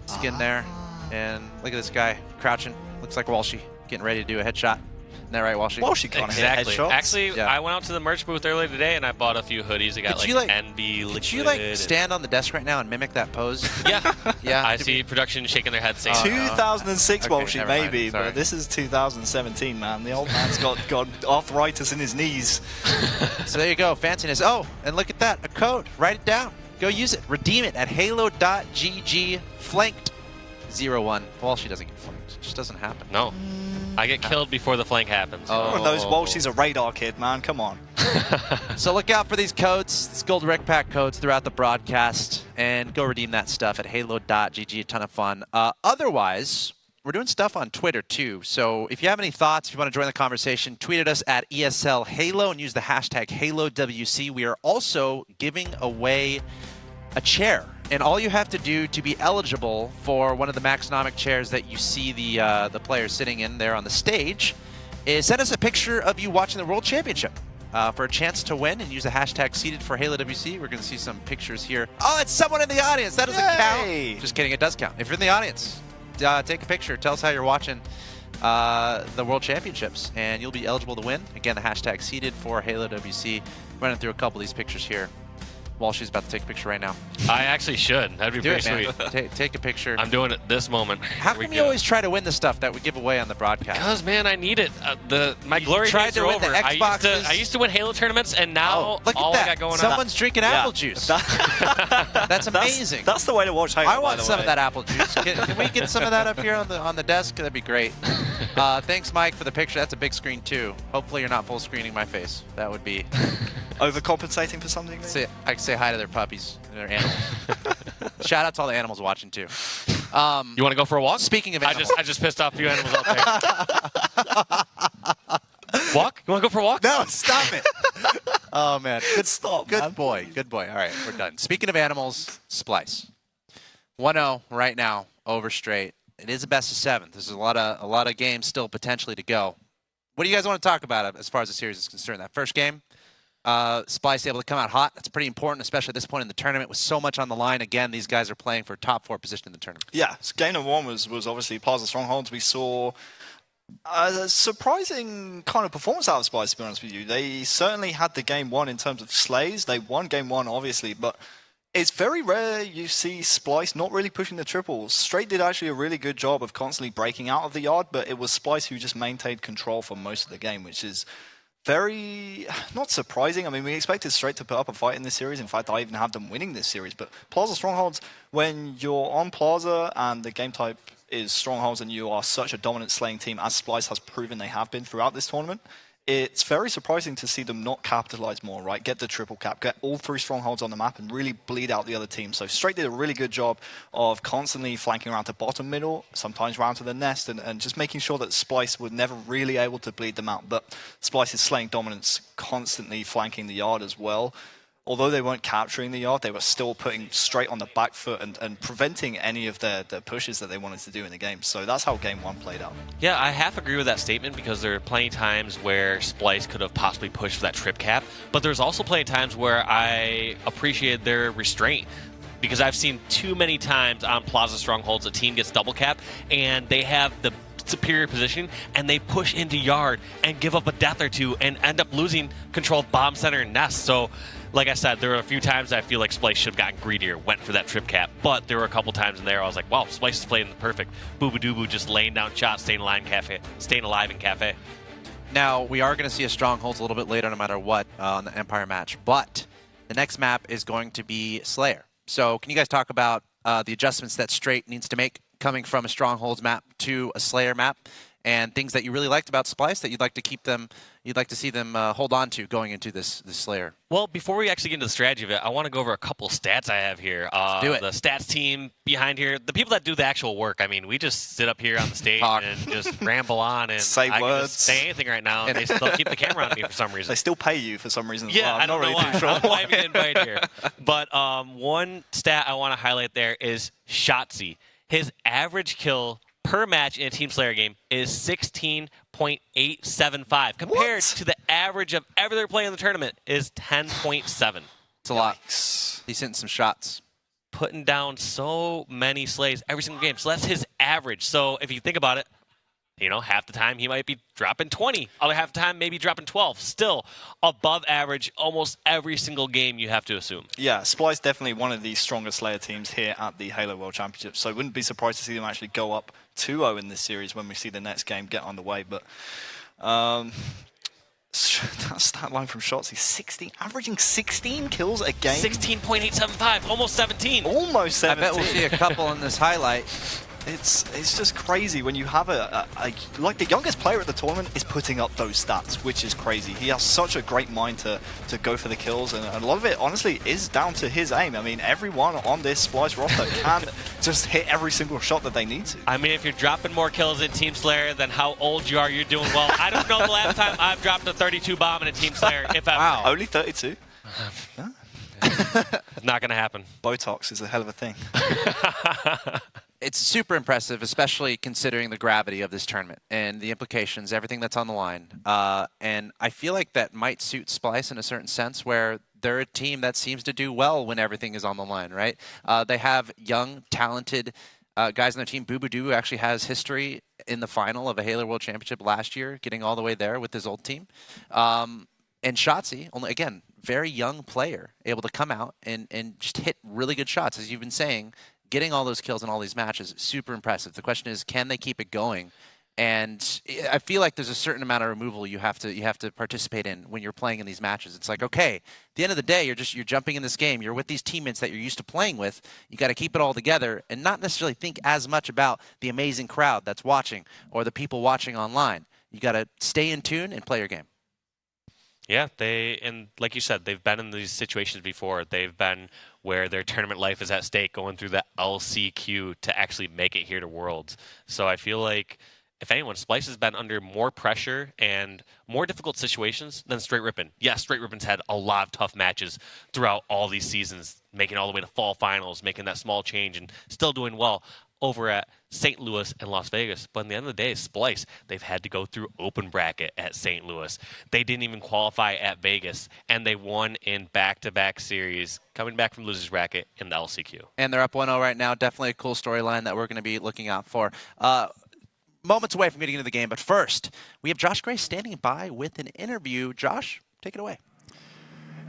skin there, and look at this guy crouching, looks like Walshy getting ready to do a headshot. Isn't that right, Walshy? Walshy can't hit headshots. Actually, I went out to the merch booth earlier today and I bought a few hoodies. I got NB Liquid. Could you stand on the desk right now and mimic that pose? Yeah. I see production shaking their heads saying 2006 Walshy, never maybe, mind. Sorry. but this is 2017, man. The old man's got arthritis in his knees. So there you go, fanciness. Oh, and look at that, a code. Write it down. Go use it. Redeem it at halo.gg flanked 01. Walshy doesn't get flanked. It just doesn't happen. No. I get killed before the flank happens. Everyone knows Walshy's a radar kid, man. Come on. So look out for these codes, these gold rec pack codes throughout the broadcast, and go redeem that stuff at halo.gg. A ton of fun. Otherwise, we're doing stuff on Twitter too. So if you have any thoughts, if you want to join the conversation, tweet at us at ESL Halo and use the hashtag HaloWC. We are also giving away a chair. And all you have to do to be eligible for one of the Maxonomic chairs that you see the players sitting in there on the stage is send us a picture of you watching the World Championship for a chance to win, and use the hashtag seated for HaloWC. We're going to see some pictures here. Oh, it's someone in the audience. That doesn't count. Just kidding. It does count. If you're in the audience, take a picture. Tell us how you're watching the World Championships, and you'll be eligible to win. Again, the hashtag seated for HaloWC. Running through a couple of these pictures here. Walshy's about to take a picture right now. I actually should. That'd be pretty sweet. Take a picture. I'm doing it this moment. How come you always try to win the stuff that we give away on the broadcast? Because, man, I need it. My glory days are over. I used to win Halo tournaments, and now all I got going on. Someone's drinking apple juice. That's amazing. That's the way to watch Halo. I want some of that apple juice. Can we get some of that up here on the desk? That'd be great. Thanks, Mike, for the picture. That's a big screen, too. Hopefully you're not full screening my face. That would be... Overcompensating for something? I can say hi to their puppies and their animals. Shout out to all the animals watching, too. You want to go for a walk? Speaking of animals. I just pissed off a few animals out there. Walk? You want to go for a walk? No, stop it. Oh, man. Good boy. Good boy. All right, we're done. Speaking of animals, Splyce. 1-0 right now over Straight. It is a best of 7. There's a lot of games still potentially to go. What do you guys want to talk about as far as the series is concerned? That first game, Splyce able to come out hot. That's pretty important, especially at this point in the tournament with so much on the line. Again, these guys are playing for top 4 position in the tournament. Yeah, so game number 1 was obviously Plaza Strongholds. We saw a surprising kind of performance out of Splyce, to be honest with you. They certainly had the game 1 in terms of slays. They won game 1, obviously, but it's very rare you see Splyce not really pushing the triples. Straight did actually a really good job of constantly breaking out of the yard, but it was Splyce who just maintained control for most of the game, which is very not surprising. I mean, we expected Straight to put up a fight in this series. In fact, I even have them winning this series. But Plaza Strongholds, when you're on Plaza and the game type is Strongholds and you are such a dominant slaying team, as Splyce has proven they have been throughout this tournament, it's very surprising to see them not capitalize more, right? Get the triple cap, get all 3 strongholds on the map and really bleed out the other team. So Straight did a really good job of constantly flanking around to bottom middle, sometimes round to the nest, and just making sure that Splyce was never really able to bleed them out. But Splyce's slaying dominance constantly flanking the yard as well. although they weren't capturing the yard, they were still putting straight on the back foot and preventing any of the pushes that they wanted to do in the game. So that's how game 1 played out. Yeah, I half agree with that statement because there are plenty of times where Splyce could have possibly pushed for that trip cap, but there's also plenty of times where I appreciated their restraint. Because I've seen too many times on Plaza Strongholds a team gets double cap and they have the superior position and they push into yard and give up a death or two and end up losing control of bomb center and nest. So, like I said, there were a few times I feel like Splyce should have gotten greedier, went for that trip cap. But there were a couple times in there I was like, wow, Splyce is playing the perfect. Boo-Boo-Doo-Boo just laying down shots, staying alive in Cafe. Now, we are going to see a Strongholds a little bit later no matter what on the Empire match. But the next map is going to be Slayer. So can you guys talk about the adjustments that Straight needs to make coming from a Strongholds map to a Slayer map, and things that you really liked about Splyce that you'd like to see them hold on to going into this Slayer? Well, before we actually get into the strategy of it, I want to go over a couple stats I have here. Do it. The stats team behind here, the people that do the actual work. I mean, we just sit up here on the stage and just ramble on and say I words. Can just say anything right now, and they still keep the camera on me for some reason. They still pay you for some reason. Yeah, well. I don't know why. Sure. I don't know why we didn't invite here. But one stat I want to highlight there is Shotzzy. His average kill per match in a Team Slayer game is 16.875 compared to the average of every other player in the tournament is 10.7. It's a lot. He's hitting some shots. Putting down so many slays every single game. So that's his average. So if you think about it, you know, half the time he might be dropping 20. Other half the time maybe dropping 12. Still above average almost every single game, you have to assume. Yeah, Splyce definitely one of the strongest Slayer teams here at the Halo World Championship. So I wouldn't be surprised to see them actually go up 2-0 in this series when we see the next game get underway. But that stat line from Shotzzy, averaging 16 kills a game. 16.875, almost 17. Almost 17. I bet we'll see a couple in this highlight. It's just crazy when you have like the youngest player at the tournament is putting up those stats, which is crazy. He has such a great mind to go for the kills, and a lot of it honestly is down to his aim. I mean, everyone on this Splyce roster can just hit every single shot that they need to. I mean, if you're dropping more kills in Team Slayer than how old you are, you're doing well. I don't know the last time I've dropped a 32 bomb in a Team Slayer, if ever. Wow, only 32? Not going to happen. Botox is a hell of a thing. It's super impressive, especially considering the gravity of this tournament and the implications, everything that's on the line. And I feel like that might suit Splyce in a certain sense, where they're a team that seems to do well when everything is on the line, right? They have young, talented guys on their team. Boo-Boo-Doo actually has history in the final of a Halo World Championship last year, getting all the way there with his old team. And Shotzzy, only again, very young player, able to come out and just hit really good shots, as you've been saying. Getting all those kills in all these matches, super impressive. The question is, can they keep it going? And I feel like there's a certain amount of removal you have to participate in when you're playing in these matches. It's like, okay, at the end of the day, you're jumping in this game. You're with these teammates that you're used to playing with. You got to keep it all together and not necessarily think as much about the amazing crowd that's watching or the people watching online. You got to stay in tune and play your game. Yeah, and like you said, they've been in these situations before. They've been where their tournament life is at stake, going through the LCQ to actually make it here to Worlds. So I feel like, if anyone, Splyce has been under more pressure and more difficult situations than Straight Rippin'. Yes, Straight Rippin's had a lot of tough matches throughout all these seasons, making all the way to fall finals, making that small change, and still doing well over at St. Louis and Las Vegas. But in the end of the day, Splyce, they've had to go through open bracket at St. Louis. They didn't even qualify at Vegas, and they won in back-to-back series, coming back from losers bracket in the LCQ. And they're up 1-0 right now. Definitely a cool storyline that we're going to be looking out for. Moments away from getting into the game, but first, we have Josh Gray standing by with an interview. Josh, take it away.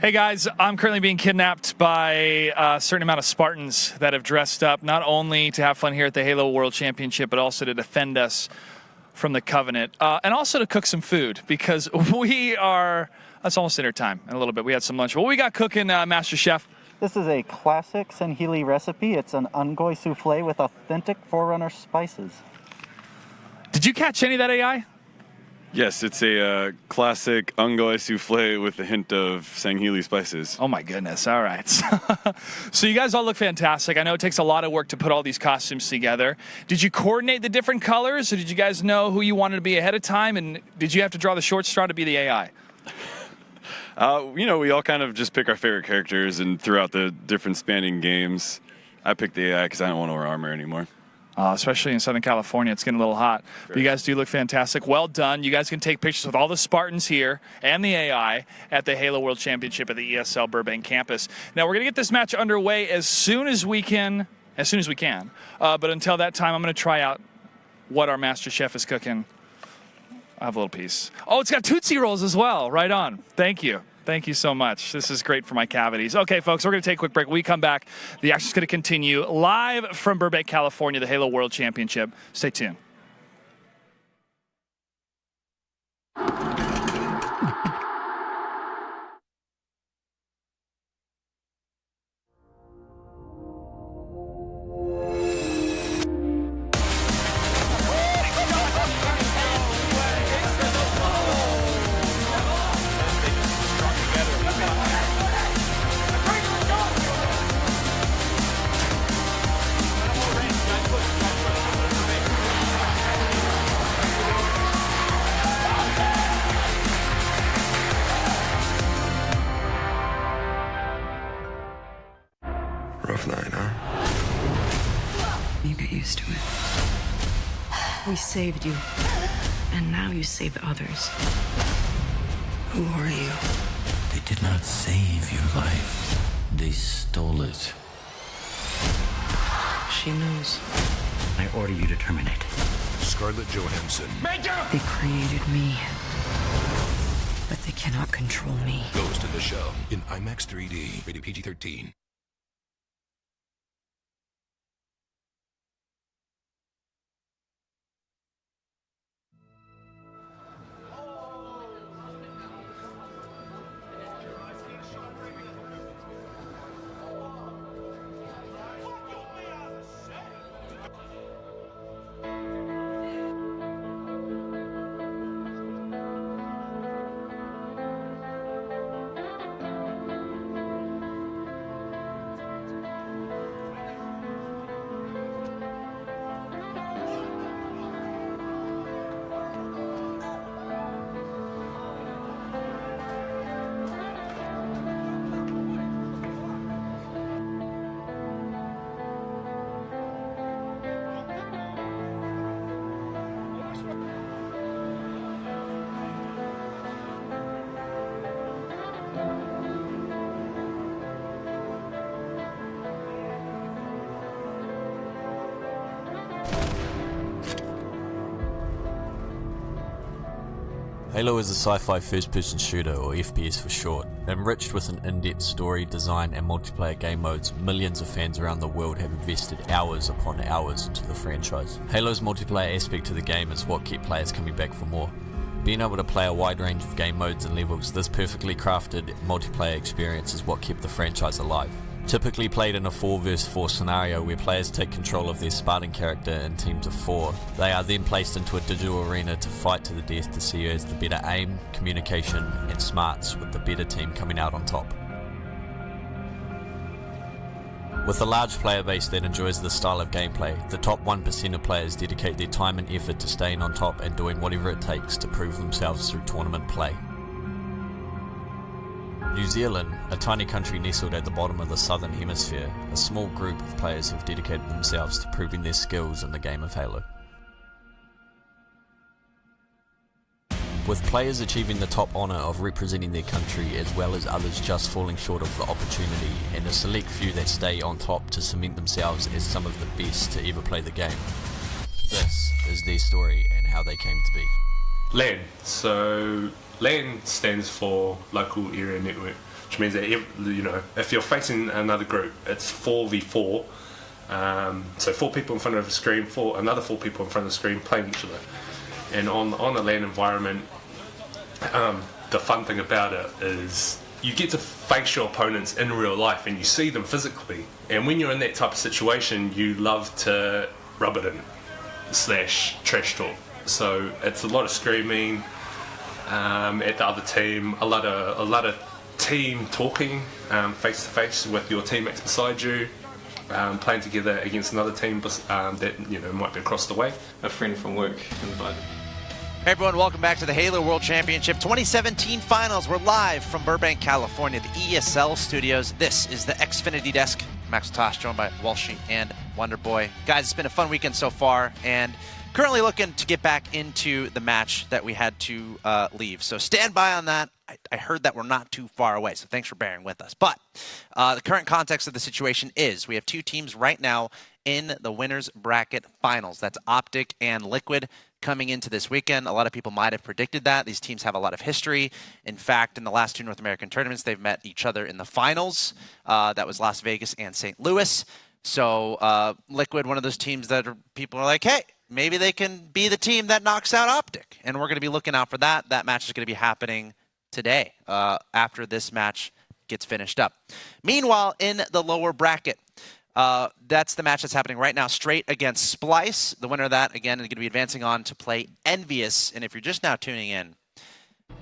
Hey guys, I'm currently being kidnapped by a certain amount of Spartans that have dressed up not only to have fun here at the Halo World Championship, but also to defend us from the Covenant, and also to cook some food, because it's almost dinner time in a little bit. We had some lunch. What we got cooking, Master Chef? This is a classic Sangheili recipe. It's an Ungoy souffle with authentic Forerunner spices. Did you catch any of that, AI? Yes, it's a classic Ungoy souffle with a hint of Sangheili spices. Oh my goodness, all right. So you guys all look fantastic. I know it takes a lot of work to put all these costumes together. Did you coordinate the different colors, or did you guys know who you wanted to be ahead of time, and did you have to draw the short straw to be the AI? You know, we all kind of just pick our favorite characters, and throughout the different spanning games, I picked the AI because I don't want to wear armor anymore. Especially in Southern California, it's getting a little hot. But you guys do look fantastic. Well done. You guys can take pictures with all the Spartans here and the AI at the Halo World Championship at the ESL Burbank campus. Now, we're going to get this match underway as soon as we can. But until that time, I'm going to try out what our master chef is cooking. I have a little piece. Oh, it's got Tootsie Rolls as well. Right on. Thank you. Thank you so much. This is great for my cavities. Okay, folks, we're going to take a quick break. When we come back, the action's going to continue live from Burbank, California, the Halo World Championship. Stay tuned. Rough night, huh? You get used to it. We saved you, and now you save the others. Who are you? They did not save your life. They stole it. She knows. I order you to terminate. Scarlett Johansson. They created me, but they cannot control me. Ghost in the Shell in IMAX 3D. Rated PG-13. Halo is a sci-fi first-person shooter, or FPS for short. Enriched with an in-depth story, design and multiplayer game modes, millions of fans around the world have invested hours upon hours into the franchise. Halo's multiplayer aspect to the game is what kept players coming back for more. Being able to play a wide range of game modes and levels, this perfectly crafted multiplayer experience is what kept the franchise alive. Typically played in a 4 vs 4 scenario where players take control of their Spartan character in teams of 4. They are then placed into a digital arena to fight to the death to see who has the better aim, communication and smarts, with the better team coming out on top. With a large player base that enjoys this style of gameplay, the top 1% of players dedicate their time and effort to staying on top and doing whatever it takes to prove themselves through tournament play. New Zealand, a tiny country nestled at the bottom of the southern hemisphere, a small group of players have dedicated themselves to proving their skills in the game of Halo. With players achieving the top honour of representing their country, as well as others just falling short of the opportunity, and a select few that stay on top to cement themselves as some of the best to ever play the game. This is their story and how they came to be. LAN. So LAN stands for Local Area Network, which means that if you're facing another group, it's 4v4. So 4 people in front of a screen, another 4 people in front of the screen playing each other. And on a LAN environment, the fun thing about it is you get to face your opponents in real life and you see them physically. And when you're in that type of situation, you love to rub it in / trash talk. So it's a lot of screaming at the other team, a lot of team talking face to face with your teammates beside you, playing together against another team that might be across the way. A friend from work invited. Hey everyone, welcome back to the Halo World Championship 2017 Finals. We're live from Burbank, California, the ESL studios. This is the Xfinity Desk. Max Tosh, joined by Walshy and Wonderboy. Guys, it's been a fun weekend so far, and currently looking to get back into the match that we had to leave. So stand by on that. I heard that we're not too far away, so thanks for bearing with us. But the current context of the situation is we have two teams right now in the winners bracket finals. That's Optic and Liquid coming into this weekend. A lot of people might have predicted that. These teams have a lot of history. In fact, in the last two North American tournaments, they've met each other in the finals. That was Las Vegas and St. Louis. So Liquid, one of those teams that people are like, hey, maybe they can be the team that knocks out Optic. And we're going to be looking out for that. That match is going to be happening today after this match gets finished up. Meanwhile, in the lower bracket, that's the match that's happening right now, Straight against Splice. The winner of that, again, is going to be advancing on to play Envious. And if you're just now tuning in,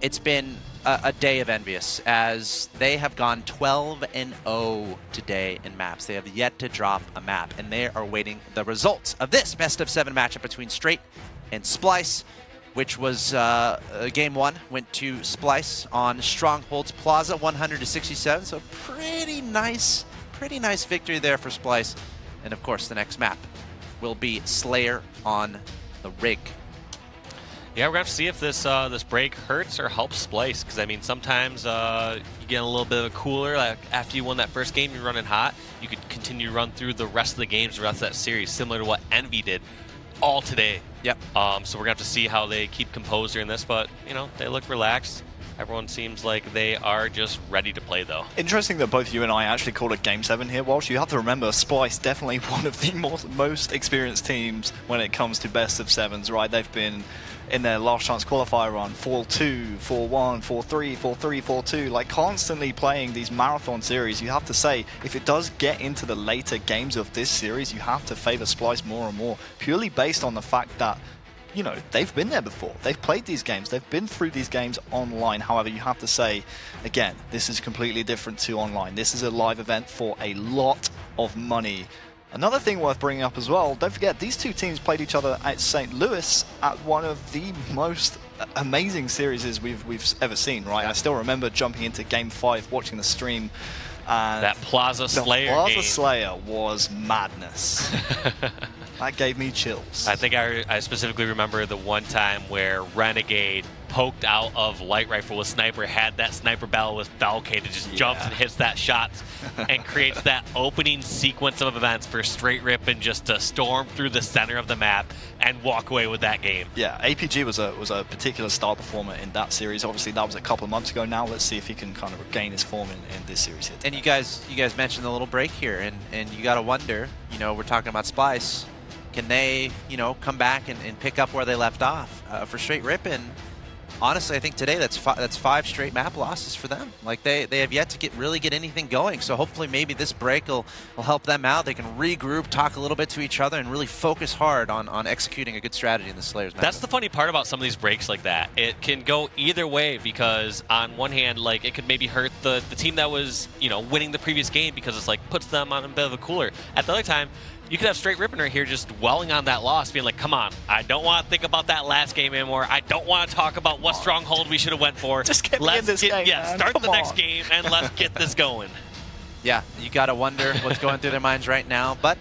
it's been a day of Envious, as they have gone 12-0 today in maps. They have yet to drop a map, and they are waiting the results of this best-of-7 matchup between Straight and Splice, which was game one, went to Splice on Strongholds Plaza, 100-67. So pretty nice victory there for Splice. And of course, the next map will be Slayer on the Rig. Yeah, we're going to have to see if this this break hurts or helps Splice, because, I mean, sometimes you get a little bit of a cooler. Like after you won that first game, you're running hot. You could continue to run through the rest of the games, the rest of that series, similar to what Envy did all today. Yep. So we're going to have to see how they keep composed during this, but, you know, they look relaxed. Everyone seems like they are just ready to play, though. Interesting that both you and I actually called it Game 7 here, Walsh. You have to remember, Splice definitely one of the most experienced teams when it comes to best of sevens, right? They've been in their last chance qualifier run, 4-2, 4-1, 4-3, 4-3, 4-2, like constantly playing these marathon series. You have to say, if it does get into the later games of this series, you have to favor Splice more and more, purely based on the fact that, you know, they've been there before. They've played these games. They've been through these games online. However, you have to say, again, this is completely different to online. This is a live event for a lot of money. Another thing worth bringing up as well, don't forget, these two teams played each other at St. Louis at one of the most amazing series we've ever seen, right? I still remember jumping into Game 5, watching the stream. That Plaza Slayer game. Plaza Slayer was madness. That gave me chills. I think I specifically remember the one time where Renegade poked out of light rifle with sniper, had that sniper battle with Falcade, that just jumps and hits that shot and creates that opening sequence of events for Straight Rippin' just to storm through the center of the map and walk away with that game. Yeah, APG was a particular star performer in that series. Obviously, that was a couple of months ago now. Let's see if he can kind of regain his form in this series here. And you guys mentioned the little break here, and you got to wonder, you know, we're talking about Splice. Can they, you know, come back and pick up where they left off? For Straight Rippin', honestly, I think today that's 5 straight map losses for them. Like they have yet to really get anything going. So hopefully maybe this break will help them out. They can regroup, talk a little bit to each other, and really focus hard on executing a good strategy in the Slayers map. That's the funny part about some of these breaks like that. It can go either way, because on one hand, like, it could maybe hurt the team that was, you know, winning the previous game, because it's like puts them on a bit of a cooler. At the other time, you could have Straight Rippin' right here just dwelling on that loss, being like, come on, I don't want to think about that last game anymore. I don't want to talk about what stronghold we should have went for. Just get me in this game, man. Start Come the on. next game and let's get this going. Yeah, you got to wonder what's going through their minds right now, but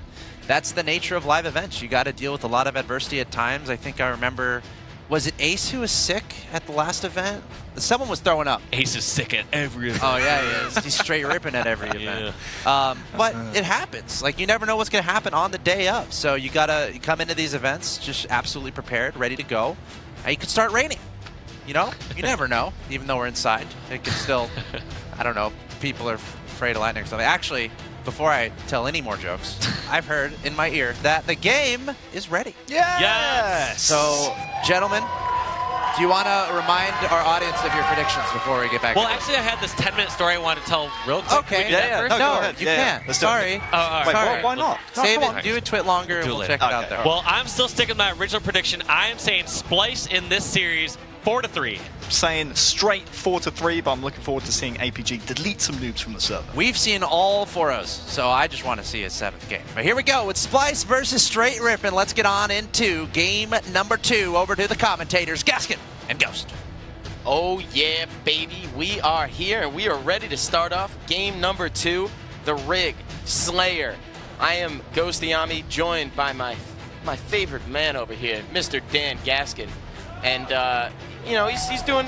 that's the nature of live events. You got to deal with a lot of adversity at times. I think I remember, was it Ace who was sick at the last event? Someone was throwing up. Ace is sick at every event. Oh, yeah, he is. He's straight ripping at every event. But it happens. Like, you never know what's going to happen on the day of. So you got to come into these events just absolutely prepared, ready to go. And you could start raining. You know? You never know. Even though we're inside, it could still, I don't know, people are afraid of lightning or something. Actually, before I tell any more jokes, I've heard in my ear that the game is ready. Yes! So, gentlemen, do you want to remind our audience of your predictions before we get back? Well, actually, I had this 10-minute story I wanted to tell real quick. Okay. No, No, go ahead. you can't. Sorry. Wait, Sorry. why not? No, Save come it. on. Do a twit longer, and we'll check it out there. Well, I'm still sticking with my original prediction. I am saying Splice in this series 4-3. Saying straight 4-3, but I'm looking forward to seeing APG delete some noobs from the server. We've seen all for us, so I just want to see a 7th game. But here we go with Splyce versus Straight Rippin'. Let's get on into game number 2. Over to the commentators, Gaskin and Ghost. Oh yeah, baby, we are here and we are ready to start off game number 2, the Rig Slayer. I am Ghost Yami, joined by my favorite man over here, Mr. Dan Gaskin, and you know he's doing.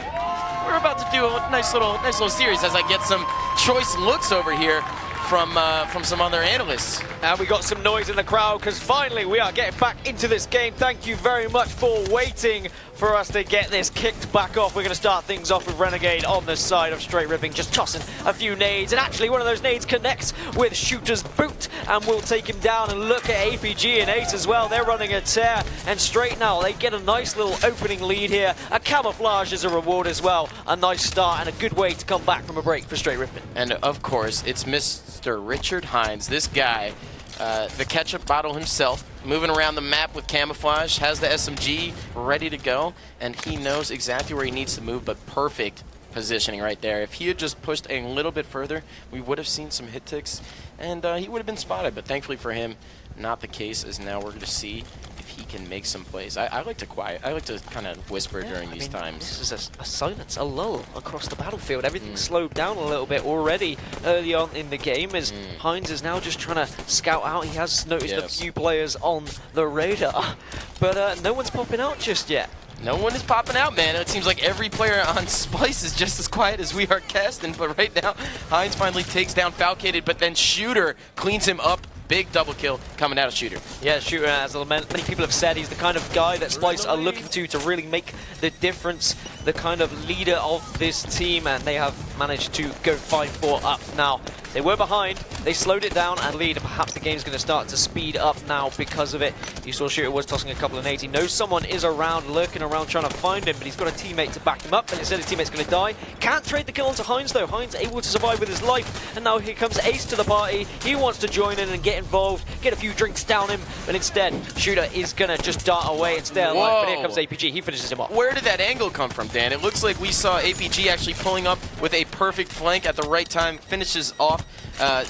We're about to do a nice little series as I get some choice looks over here from some other analysts. And we got some noise in the crowd because finally we are getting back into this game. Thank you very much for waiting for us to get this kicked back off. We're going to start things off with Renegade on the side of Straight Ripping, just tossing a few nades. And actually one of those nades connects with Shooter's boot and will take him down. And look at APG and Ace as well. They're running a tear. And Straight now, they get a nice little opening lead here. A camouflage is a reward as well. A nice start and a good way to come back from a break for Straight Ripping. And of course, it's Mr. Richard Hines, this guy, the ketchup bottle himself, moving around the map with camouflage, has the SMG ready to go, and he knows exactly where he needs to move, but perfect positioning right there. If he had just pushed a little bit further, we would have seen some hit ticks, and he would have been spotted, but thankfully for him, not the case, as now we're going to see if he can make some plays. I like to kind of whisper during these times. This is a silence, a lull across the battlefield. Everything's slowed down a little bit already early on in the game as Hines is now just trying to scout out. He has noticed a few players on the radar, but no one's popping out just yet. No one is popping out, man. It seems like every player on Splyce is just as quiet as we are casting, but right now, Hines finally takes down Falcated, but then Shooter cleans him up. Big double kill coming out of Shooter. Yeah, Shooter, as many people have said, he's the kind of guy that Splyce are looking to really make the difference, the kind of leader of this team, and they have managed to go 5-4 up now. They were behind, they slowed it down and lead, and perhaps the game's going to start to speed up now because of it. You saw Shooter was tossing a couple of nades. He knows someone is around, lurking around, trying to find him, but he's got a teammate to back him up, and instead his teammate's going to die. Can't trade the kill onto Hines, though. Hines able to survive with his life, and now here comes Ace to the party. He wants to join in and get involved, get a few drinks down him, but instead, Shooter is going to just dart away and stay alive. But here comes APG. He finishes him off. Where did that angle come from, Dan? It looks like we saw APG actually pulling up with a perfect flank at the right time, finishes off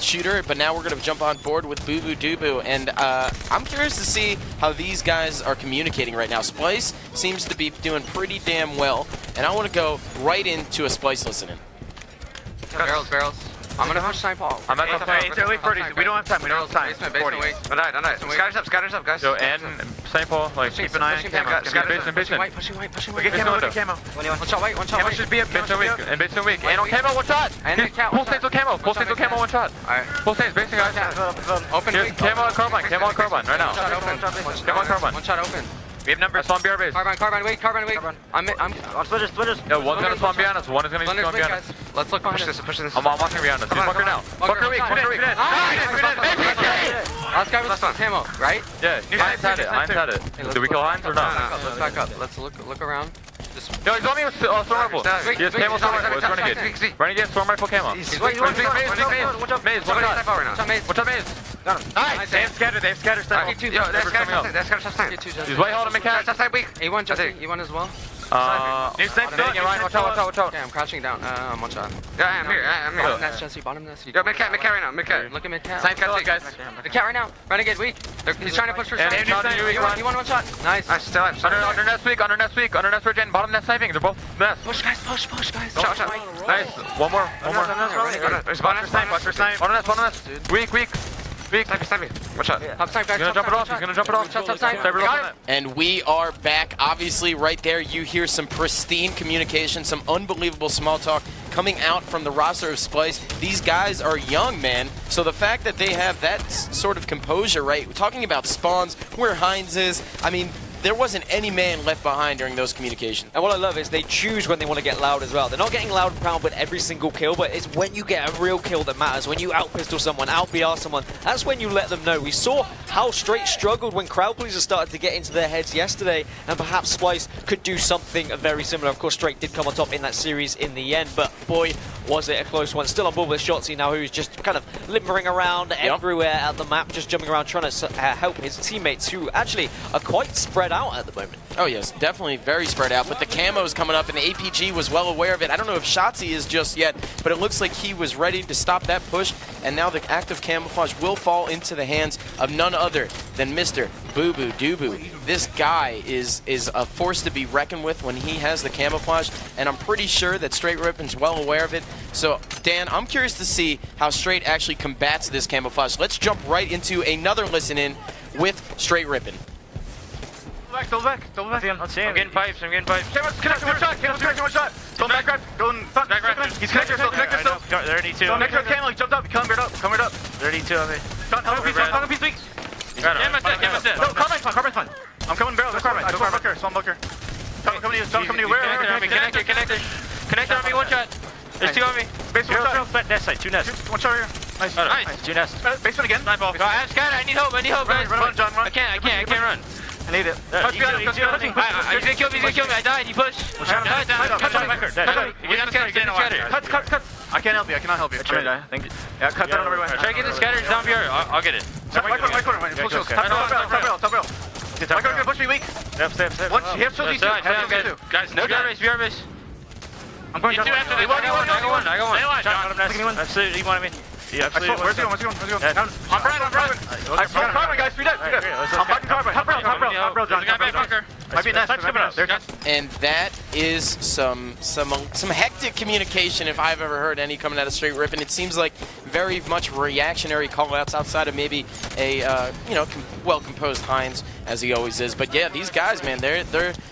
Shooter, but now we're going to jump on board with Boo Boo Doo Boo, and I'm curious to see how these guys are communicating right now. Splyce seems to be doing pretty damn well, and I want to go right into a Splyce listening. Barrels. I'm gonna push snipe ball. I'm not gonna play. It's early 30s. We don't have time. We don't have time. Basement. Alright. Scatters up, guys. So, and snipe ball, like, keep an eye on camo. Basement. Pushing white. We get camo. One shot white. Camo should be a basement weak. And on camo, one shot. Full stains on camo. One shot. Alright. Full stains, basement, guys. Open. Here's camo on carbine. Right now. Camo on carbine. One shot open. We have numbers. Spawn BR base. Carbine, wait. I'm splitters. Yeah, one's gonna spawn behind us. One is gonna spawn behind us. Let's look push this. I'm watching behind us. He's bunker now. Bunker weak. Last guy was camo, right? Yeah, Hines had it. Did we kill Hines or not? Let's back up. Let's look around. No, he's on me with storm rifle. He has camo storm rifle. It's Renegade storm rifle camo. Maze, one shot. Maze. Nice. They have scattered. He's way holding me cat. E1 just E1 as well. New snipe. Watch out. Okay, I'm crouching down. One shot. Yeah, I'm here. That's Jesse. Bottom nest. Yo, mid cat right now. Mid cat. Look at mid cat. Snipe cat, guys. Mid cat right now. Renegade weak. He's trying to push for snipe. He won one shot. Nice. Still under nest weak. Under nest regen. Bottom nest sniping. They're both nest. Push guys. Shot. Nice. One more. Watch for snipe. On nest. Weak. Watch out. Top snipe, guys. He's gonna jump it off. Top snipe. And we are back. Obviously, right there, you hear some pristine communication, some unbelievable small talk coming out from the roster of Splyce. These guys are young, man. So the fact that they have that sort of composure, right? We're talking about spawns, where Hines is. I mean, there wasn't any man left behind during those communications. And what I love is they choose when they want to get loud as well. They're not getting loud and proud with every single kill, but it's when you get a real kill that matters. When you out-pistol someone, out-BR someone, that's when you let them know. We saw how Straight struggled when crowd pleasers started to get into their heads yesterday, and perhaps Splyce could do something very similar. Of course, Straight did come on top in that series in the end, but boy, was it a close one. Still on board with Shotzzy now, who's just kind of limbering around everywhere at the map, just jumping around, trying to help his teammates, who actually are quite spread out at the moment. Oh yes, definitely very spread out, but the camo's coming up and APG was well aware of it. I don't know if Shotzzy is just yet, but it looks like he was ready to stop that push, and now the active camouflage will fall into the hands of none other than Mr. Boo Boo Doo Boo. This guy is a force to be reckoned with when he has the camouflage, and I'm pretty sure that Straight Rippin's well aware of it. So, Dan, I'm curious to see how Straight actually combats this camouflage. Let's jump right into another listen-in with Straight Rippin. Double back. I'm getting pipes. Connector, one shot. Don't back grab. Back grab. He's connector still. 32. Connector camo, he jumped up. Come right up. 32 on me. Carbon piece weak. No, carbon's fine. I'm coming barrel. Carbon. Small bunker. Coming to you. Where? Connector on me, one shot. There's two on me. Basement one shot. Nest side, two nests. One shot here. Nice. Two nests. Basement again. I need help, guys. Run, John, run. I can't run. I need it. He's gonna kill me. I died. He pushed. Cut. I can't help you. I cannot help you. Thank you. Yeah, cut that on everyone. Try to get the scatter down here. I'll get it. My corner. Full shield. Top rail. My corner push me weak. Step. He has shield. Guys, no guard race. I'm going down. I got one. Absolutely, you wanted me. Yeah, absolutely. Where's he going? I'm Brian. I saw Carbon, guys. Free dead. I'm fighting Carbon. Top rail, John. Might be nest. And that is some hectic communication if I've ever heard any coming out of Straight Rippin. It seems like very much reactionary callouts outside of maybe a well-composed Heinz, as he always is. But yeah, these guys, man, they're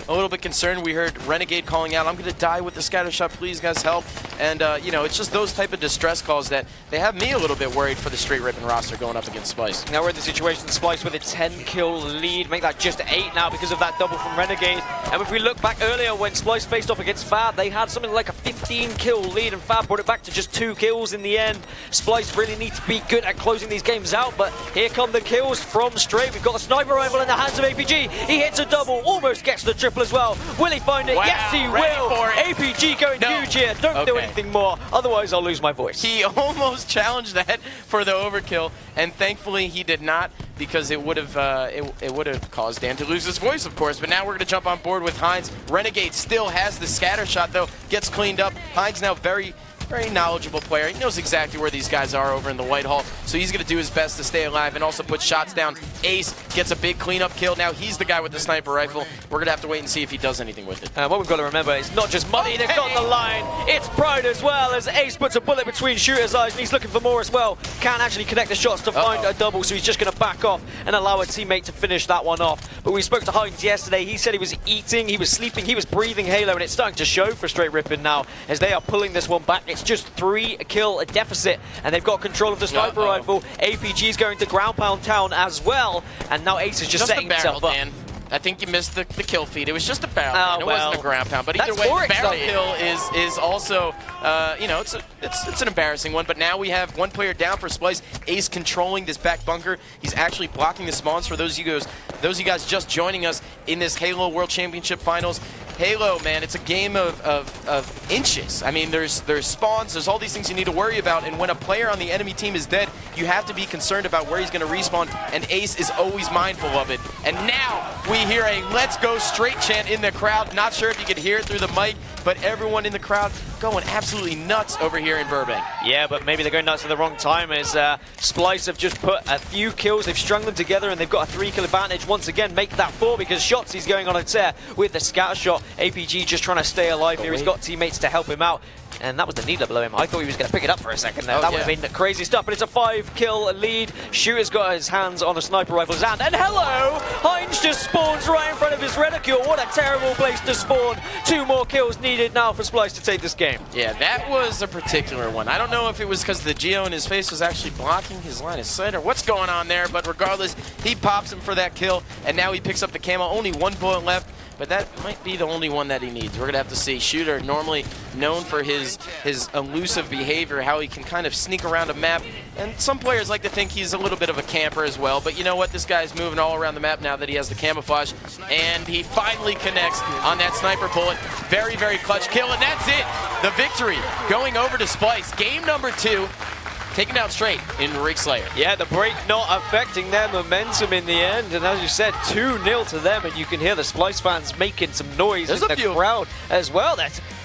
a little bit concerned. We heard Renegade calling out, "I'm going to die with the scatter shot. Please, guys, help." And it's just those type of distress calls that they have me a little bit worried for the Straight Rippin roster going up against Splyce. Now we're in the situation, Splyce with a 10-kill lead, make that just 8 now because of that double from Renegade. And if we look back earlier when Splyce faced off against Fab, they had something like a 15-kill lead, and Fab brought it back to just 2 kills in the end. Splyce really need to be good at closing these games out, but here come the kills from Straight. We've got a sniper rifle in the hands of APG. He hits a double, almost gets the triple as well. Will he find it? Wow, yes, he will. APG going huge here. Don't do anything more, otherwise I'll lose my voice. He almost challenged that for the overkill, and thankfully he did not, because it would have caused Dan to lose his voice, of course. But now we're going to jump on board with Heinz. Renegade still has the scatter shot, though. Gets cleaned up. Heinz now very knowledgeable player. He knows exactly where these guys are over in the White Hall, so he's going to do his best to stay alive and also put shots down. Ace gets a big cleanup kill. Now he's the guy with the sniper rifle. We're going to have to wait and see if he does anything with it. What we've got to remember is not just money that's on the line, it's pride as well, as Ace puts a bullet between Shooter's eyes and he's looking for more as well. Can't actually connect the shots to find a double, so he's just going to back off and allow a teammate to finish that one off. But we spoke to Heinz yesterday. He said he was eating, he was sleeping, he was breathing Halo, and it's starting to show for Straight Rippin now as they are pulling this one back. It's just 3 kill deficit, and they've got control of the sniper rifle. APG is going to ground pound town as well, and now Ace is just setting himself up. I think you missed the kill feed. It was just a barrel. It wasn't a ground pound. But either way, the barrel kill is also, it's an embarrassing one. But now we have one player down for Splyce. Ace controlling this back bunker. He's actually blocking the spawns for those of you guys just joining us in this Halo World Championship Finals. Halo, man, it's a game of inches. I mean, there's spawns, there's all these things you need to worry about, and when a player on the enemy team is dead, you have to be concerned about where he's going to respawn, and Ace is always mindful of it. And now we hear a "Let's Go Straight" chant in the crowd. Not sure if you could hear it through the mic, but everyone in the crowd going absolutely nuts over here in Burbank. Yeah, but maybe they're going nuts at the wrong time, as Splyce have just put a few kills, they've strung them together, and they've got a 3-kill advantage. Once again, make that 4, because Shotzi's going on a tear with the scatter shot. APG just trying to stay alive here. He's got teammates to help him out. And that was the needler below him. I thought he was going to pick it up for a second there. That would have been crazy stuff, but it's a 5-kill lead. Shooter's got his hands on a sniper rifle's hand. And hello! Heinz just spawns right in front of his reticule. What a terrible place to spawn. 2 more kills needed now for Splyce to take this game. Yeah, that was a particular one. I don't know if it was because the Geo in his face was actually blocking his line of sight or what's going on there, but regardless, he pops him for that kill, and now he picks up the camo. Only 1 bullet left, but that might be the only one that he needs. We're going to have to see. Shooter, normally known for his elusive behavior, how he can kind of sneak around a map, and some players like to think he's a little bit of a camper as well, but you know what? This guy's moving all around the map now that he has the camouflage, and he finally connects on that sniper bullet. Very, very clutch kill, and that's it. The victory going over to Splyce. Game number 2. taken down straight in Rigslayer. Yeah, the break not affecting their momentum in the end, and as you said, 2-0 to them, and you can hear the Splyce fans making some noise in the crowd as well.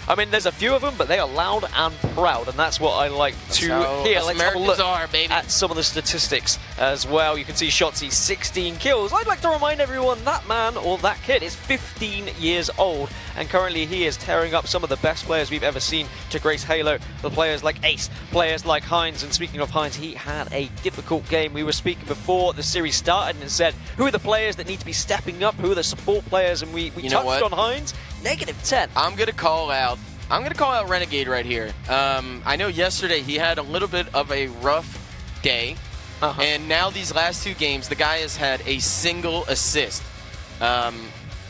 I mean, there's a few of them, but they are loud and proud, and that's what I like to hear. Let's have a look at some of the statistics as well. You can see Shotzzy, 16 kills. I'd like to remind everyone that man, or that kid, is 15 years old, and currently he is tearing up some of the best players we've ever seen to grace Halo. The players like Ace, players like Heinz, and speaking of Heinz, he had a difficult game. We were speaking before the series started and said, who are the players that need to be stepping up? Who are the support players? And we touched on Heinz. -10. I'm going to call out Renegade right here. I know yesterday he had a little bit of a rough day, and now these last 2 games, the guy has had a single assist.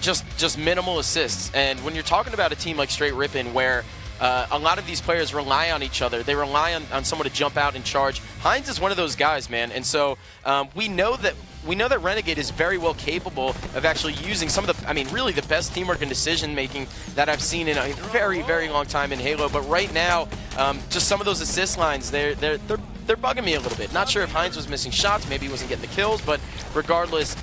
Just minimal assists. And when you're talking about a team like Straight Rippin', where a lot of these players rely on each other, they rely on someone to jump out and charge. Heinz is one of those guys, man. And so we know that Renegade is very well capable of actually using some of the, I mean, really the best teamwork and decision-making that I've seen in a very, very long time in Halo. But right now, just some of those assist lines, they're bugging me a little bit. Not sure if Heinz was missing shots, maybe he wasn't getting the kills, but regardless,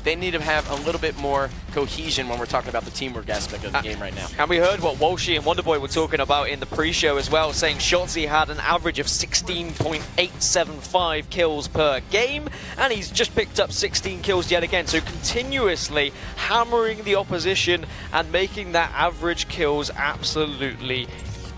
they need to have a little bit more cohesion when we're talking about the teamwork aspect of the game right now. And we heard what Walshy and Wonderboy were talking about in the pre-show as well, saying Shotzzy had an average of 16.875 kills per game, and he's just picked up 16 kills yet again, so continuously hammering the opposition and making that average kills absolutely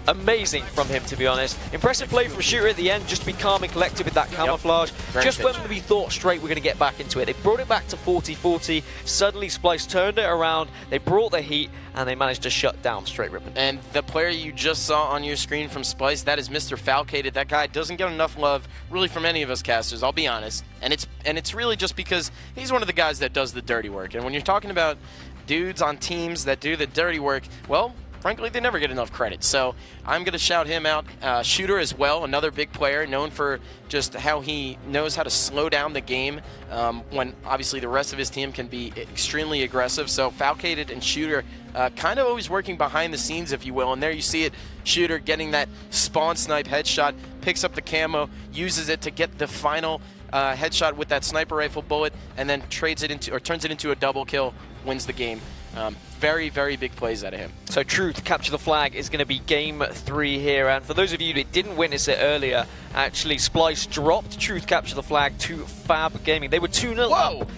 amazing from him, to be honest. Impressive play from Shooter at the end, just to be calm and collected with that camouflage. Just when we thought Straight were going to get back into it, they brought it back to 40-40. Suddenly Splyce turned it around, they brought the heat, and they managed to shut down Straight Rippin'. And the player you just saw on your screen from Splyce, that is Mr. Falcated. That guy doesn't get enough love, really, from any of us casters, I'll be honest. And it's really just because he's one of the guys that does the dirty work. And when you're talking about dudes on teams that do the dirty work, well, frankly, they never get enough credit. So I'm going to shout him out. Shooter as well, another big player, known for just how he knows how to slow down the game when obviously the rest of his team can be extremely aggressive. So Falcated and Shooter kind of always working behind the scenes, if you will. And there you see it, Shooter getting that spawn snipe headshot, picks up the camo, uses it to get the final headshot with that sniper rifle bullet, and then turns it into a double kill, wins the game. Very, very big plays out of him. So Truth, Capture the Flag is going to be game 3 here. And for those of you that didn't witness it earlier, actually Splyce dropped Truth, Capture the Flag to Fab Gaming. They were 2-0 up.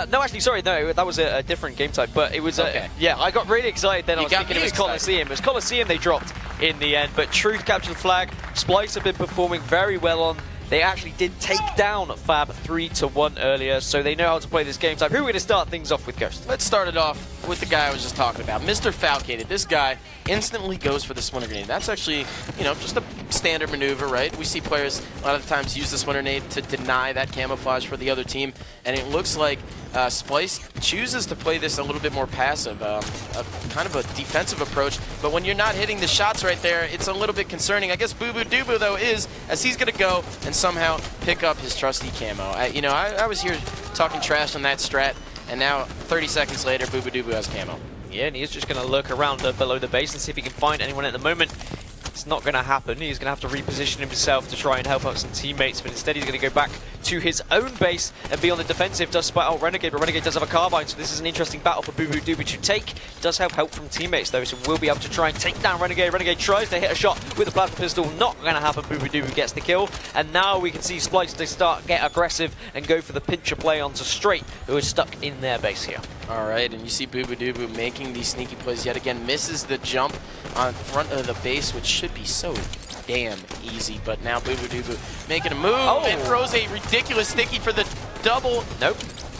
No, actually, sorry, no, that was a different game type. But it was, yeah, I got really excited then. I was thinking it was Coliseum. It was Coliseum they dropped in the end. But Truth, Capture the Flag, Splyce have been performing very well on. They actually did take down Fab 3-1 earlier, so they know how to play this game type. Who are we going to start things off with, Ghost? Let's start it off with the guy I was just talking about, Mr. Falcated. This guy instantly goes for the Splinter Grenade. That's actually, you know, just a standard maneuver, right? We see players a lot of the times use the Splinter Grenade to deny that camouflage for the other team, and it looks like Splyce chooses to play this a little bit more passive, kind of a defensive approach. But when you're not hitting the shots right there, it's a little bit concerning. I guess Boo Boo Doo though is, as he's going to go and somehow pick up his trusty camo. I was here talking trash on that strat, and now 30 seconds later, Boo Boo Doo has camo. Yeah, and he's just going to lurk around below the base and see if he can find anyone at the moment. It's not going to happen. He's going to have to reposition himself to try and help out some teammates, but instead he's going to go back to his own base and be on the defensive. Does spot out Renegade, but Renegade does have a carbine, so this is an interesting battle for Boo Boo Doo to take. Does have help from teammates though, so we'll be able to try and take down Renegade. Renegade tries to hit a shot with a plasma pistol. Not going to happen. Boo Boo Doo gets the kill, and now we can see Splyce to get aggressive and go for the pincher play onto Straight, who is stuck in their base here. All right, and you see Boo Boo Doo making these sneaky plays yet again. Misses the jump on front of the base, which should be so damn easy. But now Boo Boo Doo making a move and throws a ridiculous sticky for the double. Nope.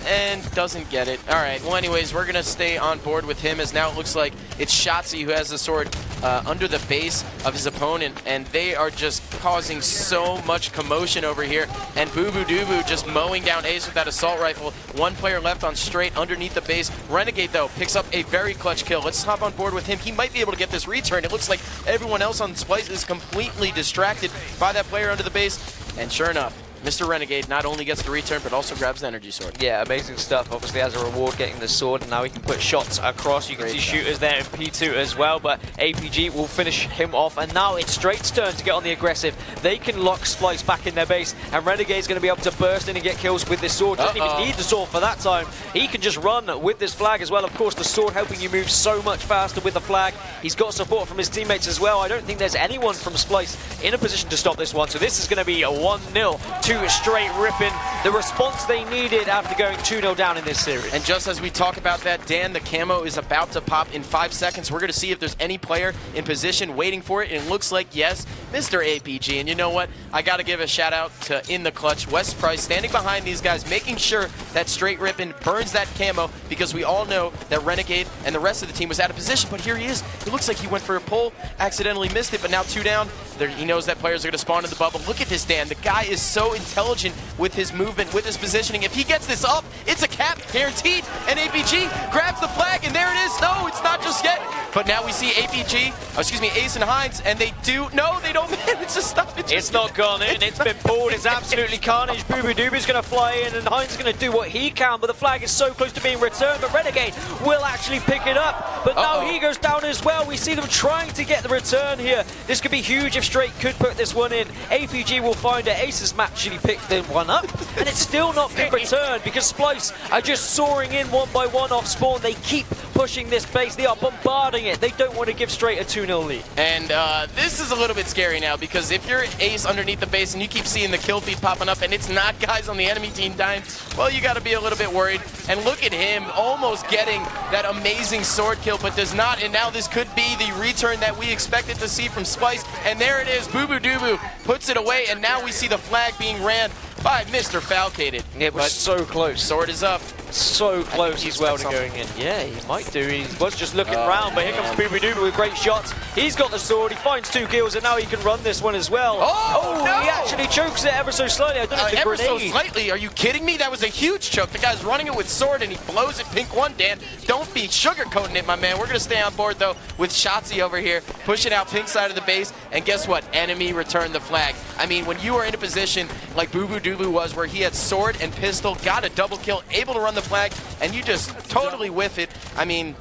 And doesn't get it. All right, well, anyways, we're going to stay on board with him, as now it looks like it's Shotzzy who has the sword under the base of his opponent, and they are just causing so much commotion over here. And Boo Boo Doo just mowing down Ace with that assault rifle. One player left on Straight underneath the base. Renegade, though, picks up a very clutch kill. Let's hop on board with him. He might be able to get this return. It looks like everyone else on Splyce is completely distracted by that player under the base. And sure enough, Mr. Renegade not only gets the return, but also grabs the energy sword. Yeah, amazing stuff. Obviously, as a reward, getting the sword, and now he can put shots across. You can see shooters there in P2 as well, but APG will finish him off, and now it's Straight's turn to get on the aggressive. They can lock Splyce back in their base, and Renegade's going to be able to burst in and get kills with this sword. Doesn't even need the sword for that time. He can just run with this flag as well. Of course, the sword helping you move so much faster with the flag. He's got support from his teammates as well. I don't think there's anyone from Splyce in a position to stop this one, so this is going to be a 1-0 to Straight Rippin'. The response they needed after going 2-0 down in this series. And just as we talk about that, Dan, the camo is about to pop in 5 seconds. We're going to see if there's any player in position waiting for it, and it looks like, yes, Mr. APG. And you know what? I got to give a shout out to In the Clutch, Wes Price, standing behind these guys, making sure that Straight Rippin' burns that camo, because we all know that Renegade and the rest of the team was out of position, but here he is. It looks like he went for a pull, accidentally missed it, but now 2 down. He knows that players are going to spawn in the bubble. Look at this, Dan. The guy is so intelligent with his movement, with his positioning. If he gets this up, it's a cap, guaranteed. And APG grabs the flag, and there it is. No, it's not just yet. But now we see Ace and Hines, and they don't manage to stop it. It's not gone in. It's been pulled. It's absolutely carnage. Bubudubu's going to fly in, and Hines is going to do what he can, but the flag is so close to being returned, but Renegade will actually pick it up. But now he goes down as well. We see them trying to get the return here. This could be huge if Straight could put this one in. APG will find it. Ace has actually picked the one up, and it's still not been returned because Splyce are just soaring in one by one off spawn. They keep pushing this base. They are bombarding it. They don't want to give Straight a 2-0 lead. And this is a little bit scary now, because if you're Ace underneath the base and you keep seeing the kill feed popping up and it's not guys on the enemy team dying, well, you got to be a little bit worried. And look at him almost getting that amazing sword kill, but does not. And now this could be the return that we expected to see from Splyce. And there it is. Bubudubu puts it away, and now we see the flag being ran by Mr. Falcated. It was so close. Sword is up. So close as well to going in. Yeah, he might do. He was just looking around, but here comes Bubudubu with great shots. He's got the sword. He finds 2 kills, and now he can run this one as well. No! He actually chokes it ever so slightly. I don't know if the ever grenade. so slightly? Are you kidding me? That was a huge choke. The guy's running it with sword, and he blows it pink 1, Dan. Don't be sugarcoating it, my man. We're going to stay on board, though, with Shotzzy over here, pushing out pink side of the base. And guess what? Enemy returned the flag. I mean, when you are in a position like Bubudubu was, where he had sword and pistol, got a double kill, able to run the flag, and you just totally whiff it. I mean,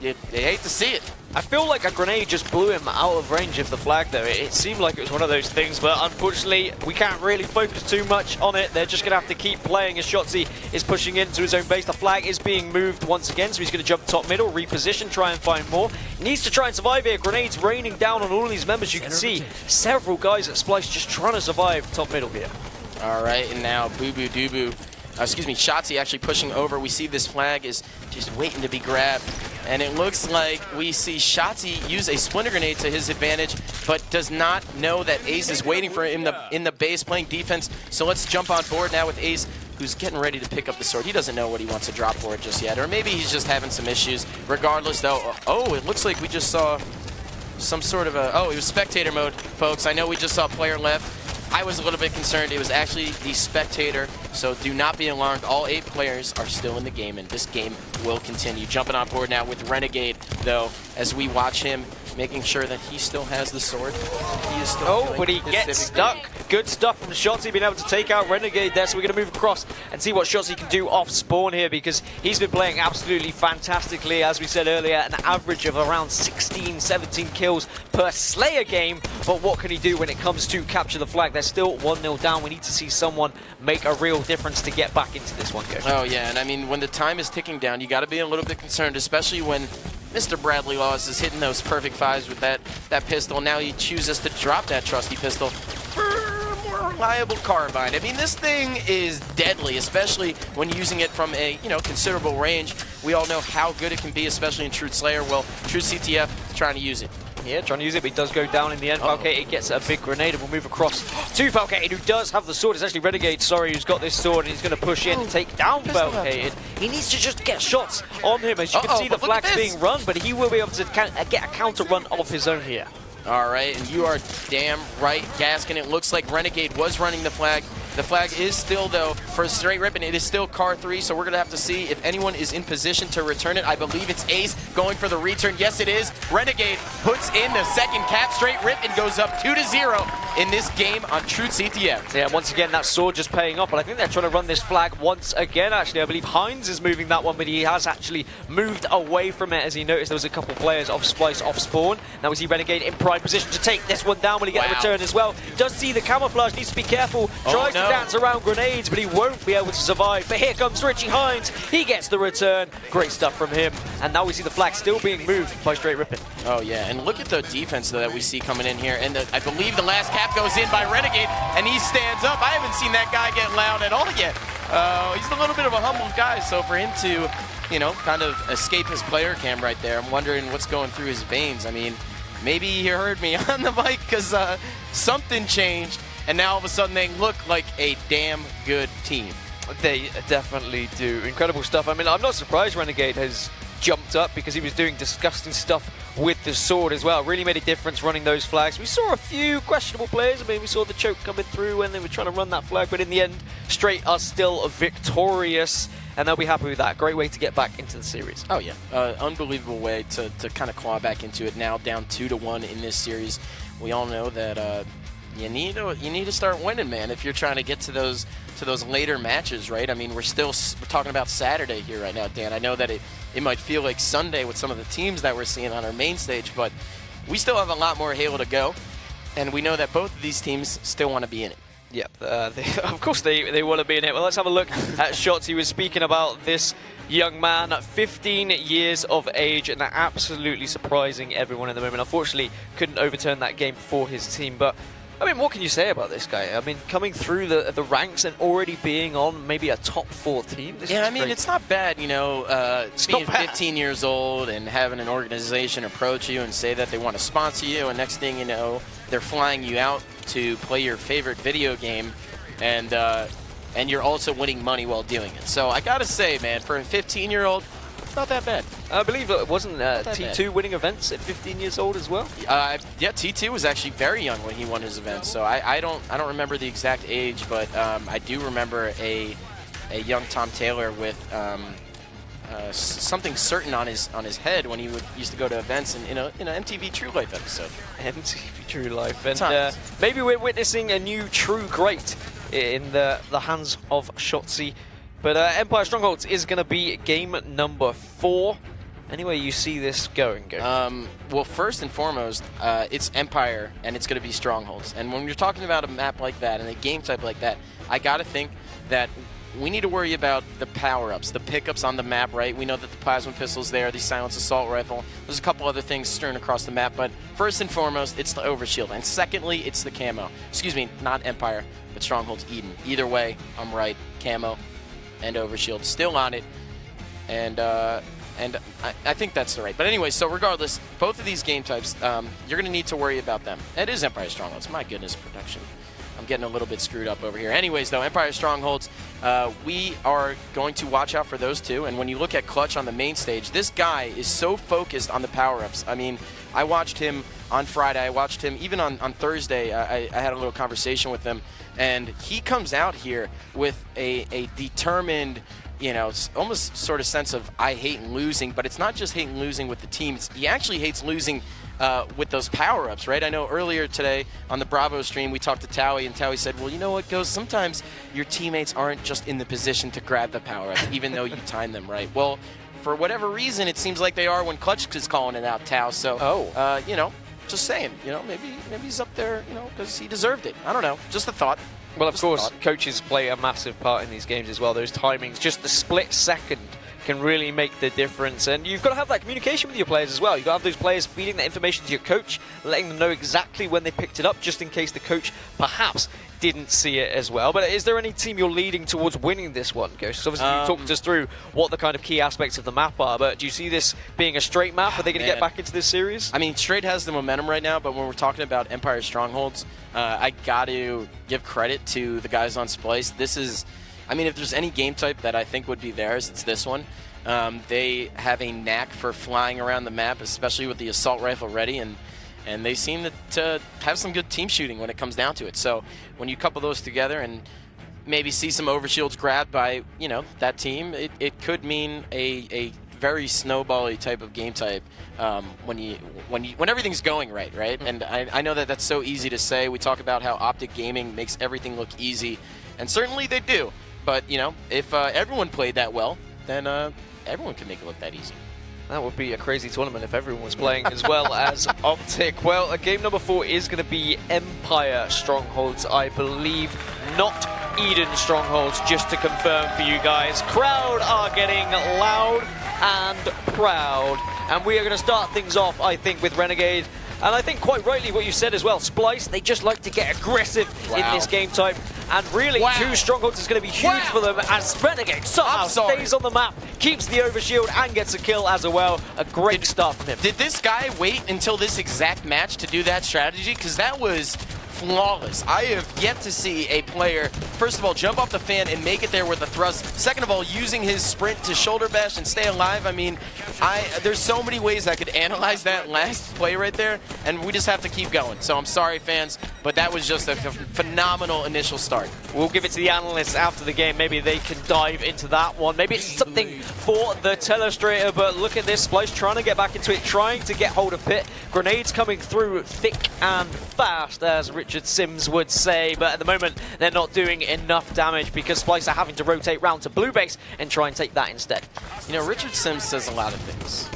you hate to see it. I feel like a grenade just blew him out of range of the flag, though. It seemed like it was one of those things, but unfortunately, we can't really focus too much on it. They're just going to have to keep playing as Shotzzy is pushing into his own base. The flag is being moved once again, so he's going to jump top middle, reposition, try and find more. He needs to try and survive here. Grenades raining down on all of these members. You can see several guys at Splyce just trying to survive top middle here. All right, and now Shotzzy actually pushing over. We see this flag is just waiting to be grabbed. And it looks like we see Shotzzy use a splinter grenade to his advantage, but does not know that Ace is waiting for him in the base playing defense. So let's jump on board now with Ace, who's getting ready to pick up the sword. He doesn't know what he wants to drop for it just yet, or maybe he's just having some issues. Regardless, though, it looks like we just saw some sort of it was spectator mode, folks. I know we just saw a player left. I was a little bit concerned. It was actually the spectator, so do not be alarmed. All 8 players are still in the game, and this game will continue. Jumping on board now with Renegade, though, as we watch him making sure that he still has the sword. He is still but he gets stuck. Good stuff from Shotzzy being able to take out Renegade there, so we're going to move across and see what Shotzzy can do off spawn here, because he's been playing absolutely fantastically. As we said earlier, an average of around 16, 17 kills per Slayer game, but what can he do when it comes to capture the flag? They're still 1-0 down. We need to see someone make a real difference to get back into this one, Coach. Oh yeah, and I mean, when the time is ticking down, you got to be a little bit concerned, especially when Mr. Bradley Laws is hitting those perfect 5s with that pistol. Now he chooses to drop that trusty pistol for a more reliable carbine. I mean, this thing is deadly, especially when using it from a considerable range. We all know how good it can be, especially in Truth Slayer. Well, Truth CTF is trying to use it. Yeah, trying to use it, but he does go down in the end. Falcated gets a big grenade, and we'll move across to Falcated, who does have the sword. It's actually Renegade, who's got this sword, and he's going to push in and take down Falcated. He needs to just get shots on him. As you can see, the flag's being run, but he will be able to get a counter run of his own here. All right, and you are damn right, Gaskin. It looks like Renegade was running the flag. The flag is still, though, for Straight Rippin', it is still Car 3, so we're going to have to see if anyone is in position to return it. I believe it's Ace. going for the return. Yes, it is. Renegade puts in the second cap, straight rip, and goes up 2-0 in this game on True CTF. Yeah, once again, that sword just paying off, but I think they're trying to run this flag once again, actually. I believe Heinz is moving that one, but he has actually moved away from it as he noticed there was a couple players of Splyce off spawn. Now we see Renegade in prime position to take this one down. Will he get a return as well? Does see the camouflage, needs to be careful. Tries to dance around grenades, but he won't be able to survive. But here comes Richie Heinz. He gets the return. Great stuff from him. And now we see the flag still being moved by Straight Rippin. Oh, yeah. And look at the defense that we see coming in here. And I believe the last cap goes in by Renegade, and he stands up. I haven't seen that guy get loud at all yet. He's a little bit of a humble guy, so for him to, you know, kind of escape his player cam right there, I'm wondering what's going through his veins. I mean, maybe he heard me on the mic because something changed, and now all of a sudden they look like a damn good team. They definitely do. Incredible stuff. I mean, I'm not surprised Renegade has jumped up because he was doing disgusting stuff with the sword as well. Really made a difference running those flags. We saw a few questionable players. I mean, we saw the choke coming through when they were trying to run that flag, but in the end, Straight are still victorious, and they'll be happy with that. Great way to get back into the series. Oh, yeah. Unbelievable way to kind of claw back into it. Now down 2-1 in this series. We all know that you need to start winning, man, if you're trying to get to those later matches, right? I mean, we're talking about Saturday here right now, Dan. I know that it might feel like Sunday with some of the teams that we're seeing on our main stage, but we still have a lot more Halo to go, and we know that both of these teams still want to be in it. Yep, of course they want to be in it. Well, let's have a look at shots. He was speaking about this young man, 15 years of age, and absolutely surprising everyone in the moment. Unfortunately, couldn't overturn that game for his team, but I mean, what can you say about this guy? I mean, coming through the ranks and already being on maybe a top 4 team. Yeah, I mean, it's not bad, you know, being 15 years old and having an organization approach you and say that they want to sponsor you, and next thing you know, they're flying you out to play your favorite video game, and you're also winning money while doing it. So I gotta say, man, for a 15-year-old, it's not that bad. I believe it wasn't T2 winning events at 15 years old as well. Yeah, T2 was actually very young when he won his events. So I don't remember the exact age, but I do remember a young Tom Taylor with something certain on his head when he used to go to events in an MTV True Life episode. MTV True Life, and maybe we're witnessing a new true great in the hands of Shotzzy. But Empire Strongholds is going to be game number 4. Anyway, you see this going, Go? Well, first and foremost, it's Empire, and it's going to be Strongholds. And when you're talking about a map like that and a game type like that, I got to think that we need to worry about the power-ups, the pickups on the map, right? We know that the Plasma Pistol's there, the Silenced Assault Rifle. There's a couple other things strewn across the map, but first and foremost, it's the Overshield. And secondly, it's the camo. Excuse me, not Empire, but Strongholds Eden. Either way, I'm right. Camo and Overshield still on it, and I think that's the right. But anyway, so regardless, both of these game types, you're going to need to worry about them. It is Empire Strongholds. My goodness, production. I'm getting a little bit screwed up over here. Anyways, though, Empire Strongholds, we are going to watch out for those two. And when you look at Clutch on the main stage, this guy is so focused on the power-ups. I mean, I watched him on Friday. I watched him even on Thursday. I had a little conversation with him. And he comes out here with a determined, you know, almost sort of sense of I hate losing, but it's not just hating losing with the team. He actually hates losing with those power-ups, right? I know earlier today on the Bravo stream, we talked to Towie, and Towie said, well, you know what, Goes, sometimes your teammates aren't just in the position to grab the power-ups, even though you time them right. Well, for whatever reason, it seems like they are when Clutch is calling it out, Tao. So, you know, just saying, you know, maybe he's up there, you know, because he deserved it. I don't know. Just a thought. Well, of course, coaches play a massive part in these games as well. Those timings, just the split second can really make the difference. And you've got to have that communication with your players as well. You've got to have those players feeding that information to your coach, letting them know exactly when they picked it up, just in case the coach perhaps didn't see it as well. But is there any team you're leading towards winning this one, Ghost? Obviously, you talked us through what the kind of key aspects of the map are, but do you see this being a straight map? Are they going to get back into this series? I mean, straight has the momentum right now, but when we're talking about Empire Strongholds, I got to give credit to the guys on Splyce. This is, I mean, if there's any game type that I think would be theirs, it's this one. They have a knack for flying around the map, especially with the assault rifle ready, and they seem to have some good team shooting when it comes down to it. So when you couple those together and maybe see some overshields grabbed by, you know, that team, it could mean a very snowbally type of game type when everything's going right? And I know that that's so easy to say. We talk about how Optic Gaming makes everything look easy, and certainly they do. But, you know, if everyone played that well, then everyone can make it look that easy. That would be a crazy tournament if everyone was playing as well as Optic. Well, game number 4 is going to be Empire Strongholds, I believe, not Eden Strongholds, just to confirm for you guys. Crowd are getting loud and proud. And we are going to start things off, I think, with Renegade. And I think quite rightly what you said as well, Splyce, they just like to get aggressive in this game type. And really, 2 Strongholds is going to be huge for them as Renegade somehow stays on the map, keeps the overshield, and gets a kill as well. A great start from him. Did this guy wait until this exact match to do that strategy? Because that was flawless. I have yet to see a player, first of all, jump off the fan and make it there with a thrust. Second of all, using his sprint to shoulder bash and stay alive. I mean, there's so many ways I could analyze that last play right there, and we just have to keep going. So I'm sorry, fans, but that was just a phenomenal initial start. We'll give it to the analysts after the game. Maybe they can dive into that one. Maybe it's something for the Telestrator, but look at this. Splyce trying to get back into it, trying to get hold of Pit. Grenades coming through thick and fast, as Richard Sims would say, but at the moment they're not doing enough damage because Splyce are having to rotate round to blue base and try and take that instead. You know, Richard Sims says a lot of things,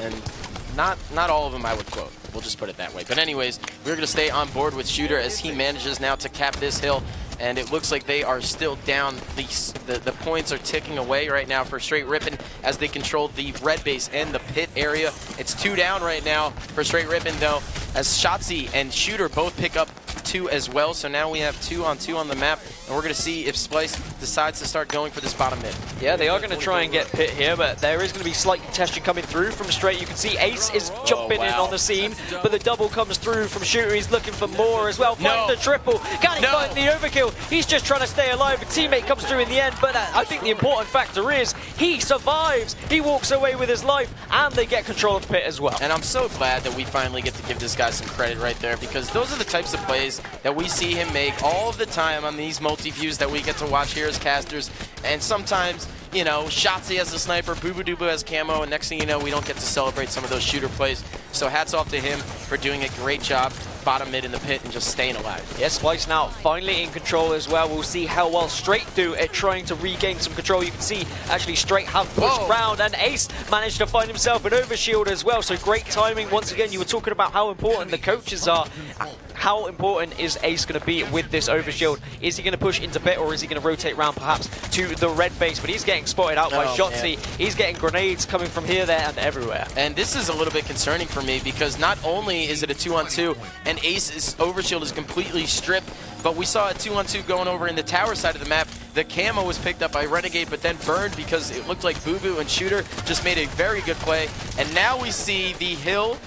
and not all of them I would quote. We'll just put it that way. But anyways, we're going to stay on board with Shooter as he manages now to cap this hill. And it looks like they are still down. The points are ticking away right now for Straight Rippin' as they control the red base and the pit area. It's 2 down right now for Straight Rippin' though, as Shotzzy and Shooter both pick up 2 as well. So now we have 2 on 2 on the map, and we're going to see if Splyce decides to start going for this bottom mid. Yeah, they are going to try and get Pit here, but there is going to be slight congestion coming through from Straight. You can see Ace is jumping in on the scene, but the double comes through from Shooter. He's looking for more as well. Find the triple. Can he find the overkill? He's just trying to stay alive. A teammate comes through in the end, but I think the important factor is he survives. He walks away with his life, and they get control of Pit as well. And I'm so glad that we finally get to give this guy some credit right there, because those are the types of plays that we see him make all of the time on these multi-views that we get to watch here as casters. And sometimes, you know, Shotzzy as the sniper, Booba as camo, and next thing you know, we don't get to celebrate some of those Shooter plays. So hats off to him for doing a great job bottom mid in the pit and just staying alive. Yes, Splyce now finally in control as well. We'll see how well Straight do at trying to regain some control. You can see actually Straight have pushed round, and Ace managed to find himself an overshield as well. So great timing. Once again, you were talking about how important the coaches are. How important is Ace going to be with this overshield? Is he going to push into pit, or is he going to rotate around perhaps to the red base? But he's getting spotted out by Shotzzy. He's getting grenades coming from here, there, and everywhere. And this is a little bit concerning for me, because not only is it a 2-on-2 and Ace's overshield is completely stripped, but we saw a 2-on-2 going over in the tower side of the map. The camo was picked up by Renegade, but then burned because it looked like Boo and Shooter just made a very good play. And now we see the hill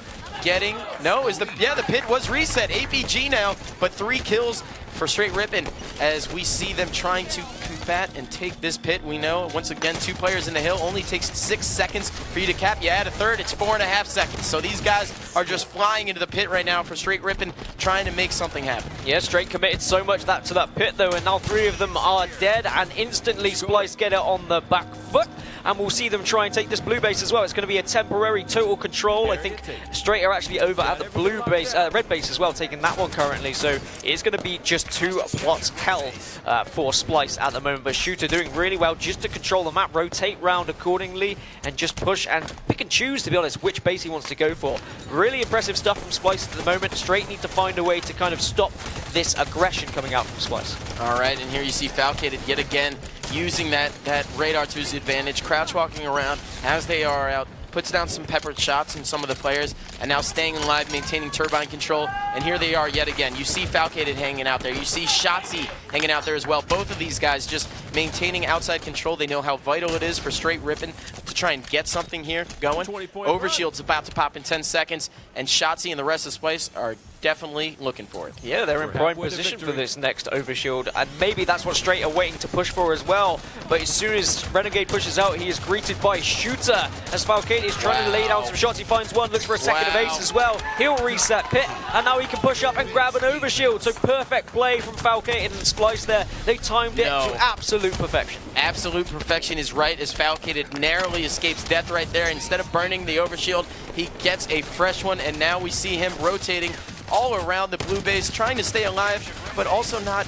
getting, the pit was reset. APG now, but 3 kills for Straight Rippin' as we see them trying to combat and take this pit. We know, once again, 2 players in the hill only takes 6 seconds for you to cap. You add a third, it's 4.5 seconds. So these guys are just flying into the pit right now for Straight Rippin', trying to make something happen. Yeah, Straight committed so much to that pit though, and now 3 of them are dead, and instantly Splyce get it on the back foot. And we'll see them try and take this blue base as well. It's going to be a temporary total control. I think Straight are actually over at the blue base, red base as well, taking that one currently. So it's going to be just 2 plots hell for Splyce at the moment. But Shooter doing really well just to control the map, rotate round accordingly, and just push and pick and choose, to be honest, which base he wants to go for. Really impressive stuff from Splyce at the moment. Straight need to find a way to kind of stop this aggression coming out from Splyce. All right, and here you see Falcated yet again using that radar to his advantage, crouch walking around as they are out, puts down some peppered shots in some of the players, and now staying alive, maintaining turbine control. And here they are yet again. You see Falcated hanging out there. You see Shotzzy hanging out there as well. Both of these guys just maintaining outside control. They know how vital it is for Straight Rippin' to try and get something here going. Overshield's about to pop in 10 seconds, and Shotzzy and the rest of Splyce are definitely looking for it. Yeah, they're in prime position for this next overshield, and maybe that's what Straight are waiting to push for as well. But as soon as Renegade pushes out, he is greeted by Shooter, as Falcade is trying to lay down some shots. He finds one, looks for a second of Ace as well. He'll reset Pit, and now he can push up and grab an overshield. So perfect play from Falcade and Splyce there. They timed it to absolute perfection. Absolute perfection is right, as Falcade narrowly escapes death right there. Instead of burning the overshield, he gets a fresh one, and now we see him rotating all around the blue base, trying to stay alive, but also not,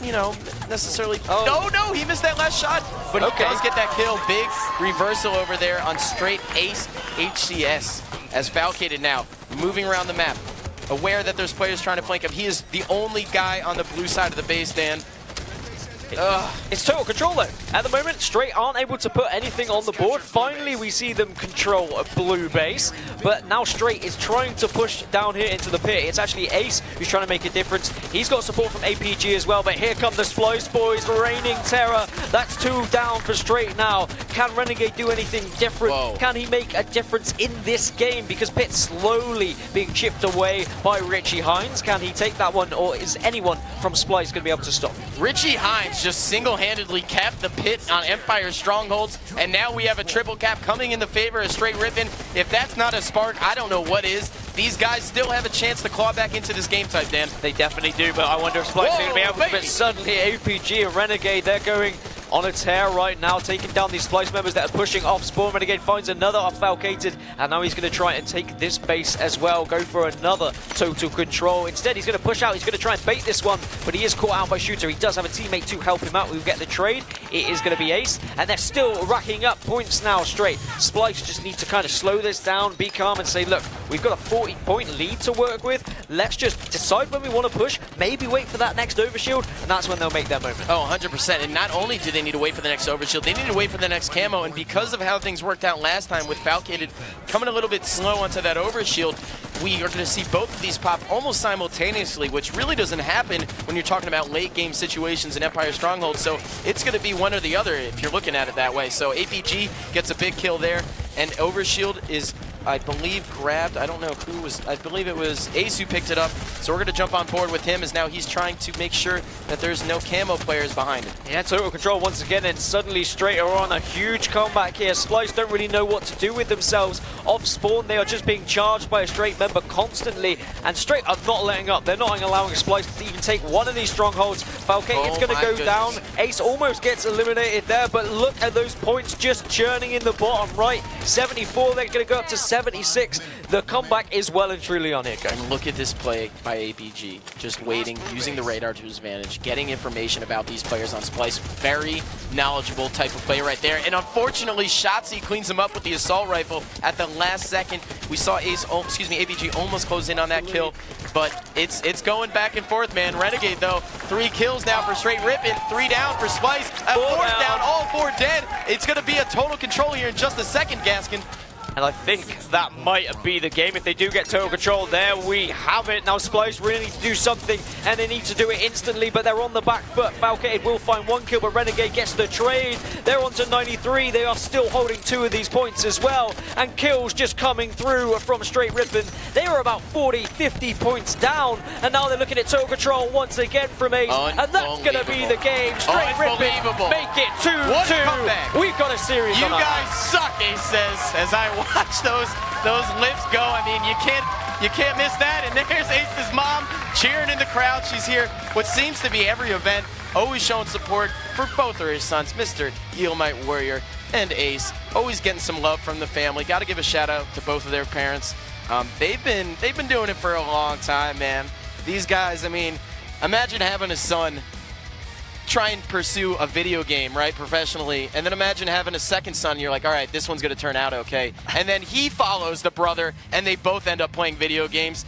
you know, necessarily. Oh no, he missed that last shot, but he does get that kill. Big reversal over there on Straight Ace HCS, as Falcade now moving around the map, aware that there's players trying to flank him. He is the only guy on the blue side of the base, Dan. It's total control though. At the moment, Straight aren't able to put anything on the board. Finally, we see them control a blue base, but now Straight is trying to push down here into the pit. It's actually Ace who's trying to make a difference. He's got support from APG as well, but here come the Splyce boys, reigning terror. That's 2 down for Straight now. Can Renegade do anything different? Whoa. Can he make a difference in this game? Because Pit's slowly being chipped away by Richie Hines. Can he take that one, or is anyone from Splyce going to be able to stop? Richie Hines just single-handedly capped the Pit on Empire's strongholds, and now we have a triple cap coming in the favor of Straight Rippin. If that's not a spark, I don't know what is. These guys still have a chance to claw back into this game type, Dan. They definitely do, but I wonder if Splyce are going to be able to. But suddenly APG and Renegade, they're going on a tear right now, taking down these Splyce members that are pushing off spawn. Renegade finds another off Falcated, and now he's going to try and take this base as well, go for another total control. Instead, he's going to push out, he's going to try and bait this one, but he is caught out by Shooter. He does have a teammate to help him out. We'll get the trade. It is going to be Ace, and they're still racking up points now. Straight Splyce just need to kind of slow this down, be calm, and say, look, we've got a 40-point lead to work with. Let's just decide when we want to push, maybe wait for that next overshield, and that's when they'll make their moment. Oh, 100%. And not only do they need to wait for the next overshield, they need to wait for the next camo, and because of how things worked out last time with Falcated coming a little bit slow onto that overshield, we are going to see both of these pop almost simultaneously, which really doesn't happen when you're talking about late game situations in Empire Stronghold. So it's going to be one or the other if you're looking at it that way. So APG gets a big kill there, and overshield is, I believe, grabbed. I don't know who was. I believe it was Ace who picked it up. So we're going to jump on board with him, as now he's trying to make sure that there's no camo players behind him. Yeah, total control once again, and suddenly Straight are on a huge comeback here. Splyce don't really know what to do with themselves. Off spawn, they are just being charged by a Straight member constantly, and Straight are not letting up. They're not allowing Splyce to even take one of these strongholds. Falcade is going to go down. Ace almost gets eliminated there, but look at those points just churning in the bottom right. 74, they're going to go up to 76. The comeback is well and truly on here, guys. And look at this play by APG. Just waiting, using the radar to his advantage, getting information about these players on Splyce. Very knowledgeable type of play right there. And unfortunately, Shotzzy cleans him up with the assault rifle at the last second. We saw APG almost close in on that kill, but it's going back and forth, man. Renegade, though, 3 kills now for Straight Rippin, 3 down for Splyce, a 4th down, all 4 dead. It's going to be a total control here in just a second, Gaskin. And I think that might be the game if they do get total control. There we have it. Now Splyce really need to do something, and they need to do it instantly, but they're on the back foot. Falcade will find 1 kill, but Renegade gets the trade. They're on to 93. They are still holding 2 of these points as well, and kills just coming through from Straight Rippin. They were about 40, 50 points down, and now they're looking at total control once again from Ace, and that's going to be the game. Straight Rippin make it 2-2. We've got a series on our hands. You guys suck, Ace says, as I watch those lips go. I mean, you can't miss that. And there's Ace's mom cheering in the crowd. She's here what seems to be every event, always showing support for both of his sons, Mr. Elamite Warrior and Ace. Always getting some love from the family. Got to give a shout out to both of their parents. They've been doing it for a long time, man. These guys, I mean, imagine having a son try and pursue a video game, right, professionally, and then imagine having a second son, you're like, all right, this one's going to turn out okay. And then he follows the brother, and they both end up playing video games.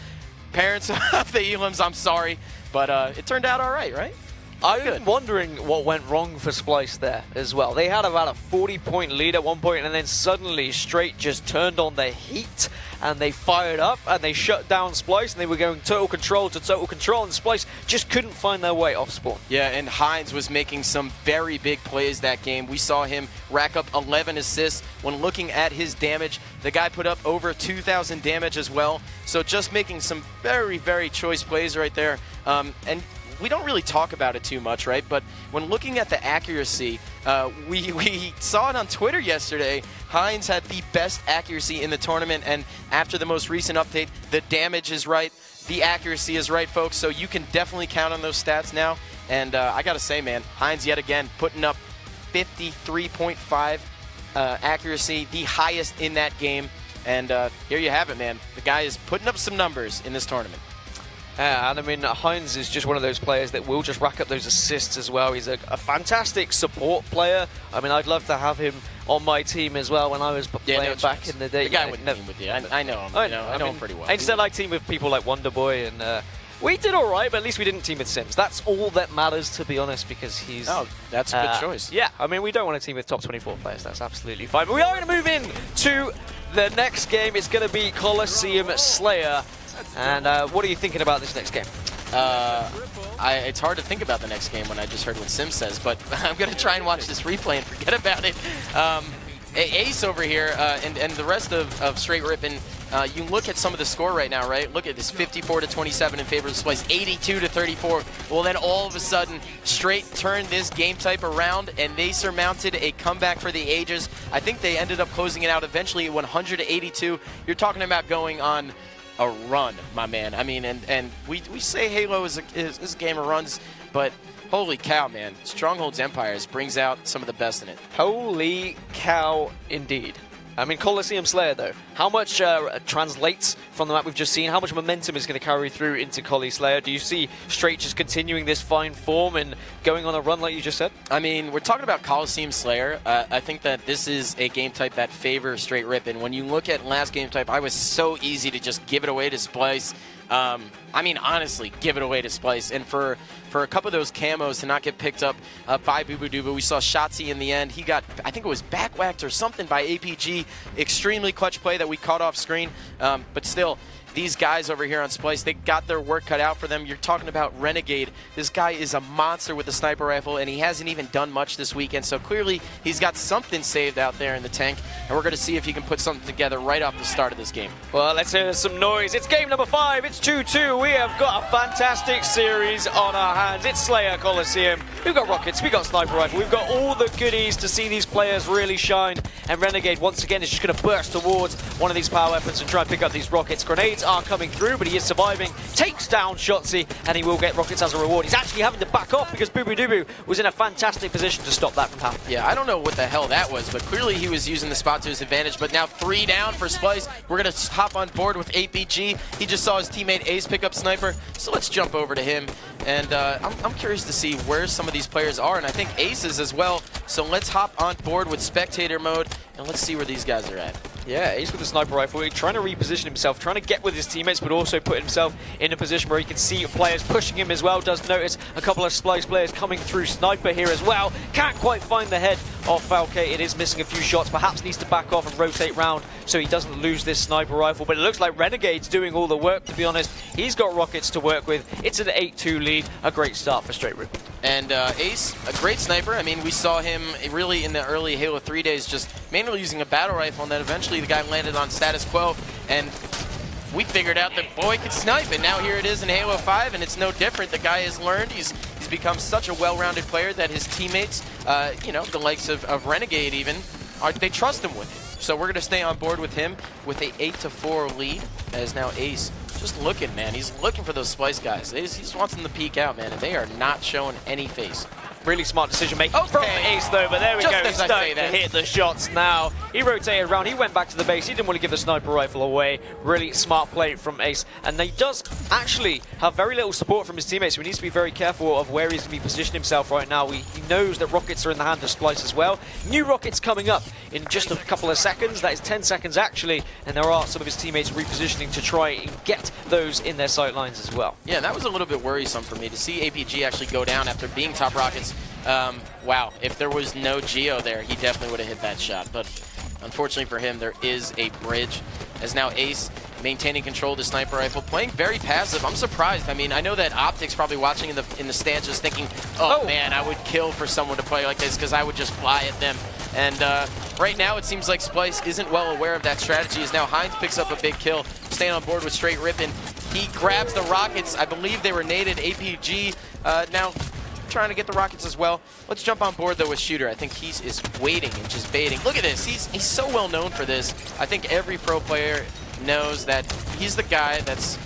Parents of the Elams, I'm sorry, but it turned out all right, right? I'm wondering what went wrong for Splyce there as well. They had about a 40-point lead at one point, and then suddenly Straight just turned on the heat, and they fired up, and they shut down Splyce, and they were going total control to total control, and Splyce just couldn't find their way off spawn. Yeah, and Heinz was making some very big plays that game. We saw him rack up 11 assists. When looking at his damage, the guy put up over 2,000 damage as well. So just making some very, very choice plays right there. And we don't really talk about it too much, right? But when looking at the accuracy, we saw it on Twitter yesterday. Heinz had the best accuracy in the tournament, and after the most recent update, the damage is right, the accuracy is right, folks. So you can definitely count on those stats now. And I gotta say, man, Heinz yet again putting up 53.5 accuracy, the highest in that game. And here you have it, man. The guy is putting up some numbers in this tournament. Yeah, and I mean, Heinz is just one of those players that will just rack up those assists as well. He's a fantastic support player. I mean, I'd love to have him on my team as well when I was playing back in the day. The guy wouldn't team with you. I know him. I know him pretty well. Instead, I team with people like Wonderboy, and we did all right, but at least we didn't team with Sims. That's all that matters, to be honest, because he's... Oh, that's a good choice. Yeah, I mean, we don't want to team with top 24 players. That's absolutely fine. But we are going to move in to the next game. It's going to be Colosseum Slayer. And what are you thinking about this next game? It's hard to think about the next game when I just heard what Sim says, but I'm going to try and watch this replay and forget about it. Ace over here and the rest of Straight Rippin', you look at some of the score right now, right? Look at this 54-27 in favor of Splyce, 82-34. Well, then all of a sudden, Straight turned this game type around, and they surmounted a comeback for the ages. I think they ended up closing it out eventually at 100-82. You're talking about going on a run, my man. I mean, and we say Halo is a game of runs, but holy cow, man. Strongholds Empires brings out some of the best in it. Holy cow, indeed. I mean, Colosseum Slayer, though. How much translates from the map we've just seen? How much momentum is going to carry through into Collie Slayer? Do you see Straight just continuing this fine form and going on a run like you just said? I mean, we're talking about Colosseum Slayer. I think that this is a game type that favors Straight Rippin'. When you look at last game type, I was so easy to just give it away to Splyce. I mean, honestly, give it away to Splyce. And for a couple of those camos to not get picked up by Bubudubu, we saw Shotzi in the end. He got, I think it was back-whacked or something by APG. Extremely clutch play that we caught off screen. But still, these guys over here on Splyce, they got their work cut out for them. You're talking about Renegade. This guy is a monster with a sniper rifle, and he hasn't even done much this weekend. So clearly, he's got something saved out there in the tank, and we're going to see if he can put something together right off the start of this game. Well, let's hear some noise. It's game number 5. It's 2-2. We have got a fantastic series on our hands. It's Slayer Colosseum. We've got rockets. We've got sniper rifle. We've got all the goodies to see these players really shine. And Renegade, once again, is just going to burst towards one of these power weapons and try and pick up these rockets. Grenades are coming through, but he is surviving. Takes down Shotzi, and he will get rockets as a reward. He's actually having to back off because Bubudubu was in a fantastic position to stop that from happening. Yeah, I don't know what the hell that was, but clearly he was using the spot to his advantage. But now 3 down for Splyce. We're going to hop on board with APG. He just saw his teammate Ace pick up Sniper, so let's jump over to him. And I'm curious to see where some of these players are, and I think Ace is as well. So let's hop on board with spectator mode, and let's see where these guys are at. Yeah, Ace with the sniper rifle, trying to reposition himself, trying to get with his teammates, but also put himself in a position where he can see players pushing him as well. Does notice a couple of Splyce players coming through sniper here as well. Can't quite find the head of Falke. It is missing a few shots. Perhaps needs to back off and rotate round so he doesn't lose this sniper rifle. But it looks like Renegade's doing all the work, to be honest. He's got rockets to work with. It's an 8-2 lead. A great start for Straight Rippin'. And Ace, a great sniper. I mean, we saw him really in the early Halo 3 days just mainly using a battle rifle, and then eventually the guy landed on status quo, and we figured out that boy could snipe, and now here it is in Halo 5, and it's no different. The guy has learned. He's become such a well-rounded player that his teammates, you know, the likes of Renegade even, they trust him with it. So we're going to stay on board with him with a 8-4 lead, as now Ace just looking, man. He's looking for those Splyce guys. He just wants them to peek out, man, and they are not showing any face. Really smart decision making from Ace though, but there we go. He's starting to hit the shots now. He rotated around, he went back to the base, he didn't want to give the sniper rifle away. Really smart play from Ace, and he does actually have very little support from his teammates, so he needs to be very careful of where he's going to be positioning himself right now. He knows that rockets are in the hand of Splyce as well. New rockets coming up in just a couple of seconds, that is 10 seconds actually, and there are some of his teammates repositioning to try and get those in their sight lines as well. Yeah, that was a little bit worrisome for me to see APG actually go down after being top rockets. Wow, if there was no Geo there, he definitely would have hit that shot. But unfortunately for him, there is a bridge. As now Ace maintaining control of the sniper rifle, playing very passive. I'm surprised. I mean, I know that Optic's probably watching in the stands just thinking, oh man, I would kill for someone to play like this because I would just fly at them. And right now, it seems like Splyce isn't well aware of that strategy. As now Heinz picks up a big kill, staying on board with Straight Rippin'. He grabs the rockets. I believe they were naded. APG now trying to get the rockets as well. Let's jump on board though with Shooter. I think he is waiting and just baiting. Look at this. He's so well known for this. I think every pro player knows that he's the guy that's,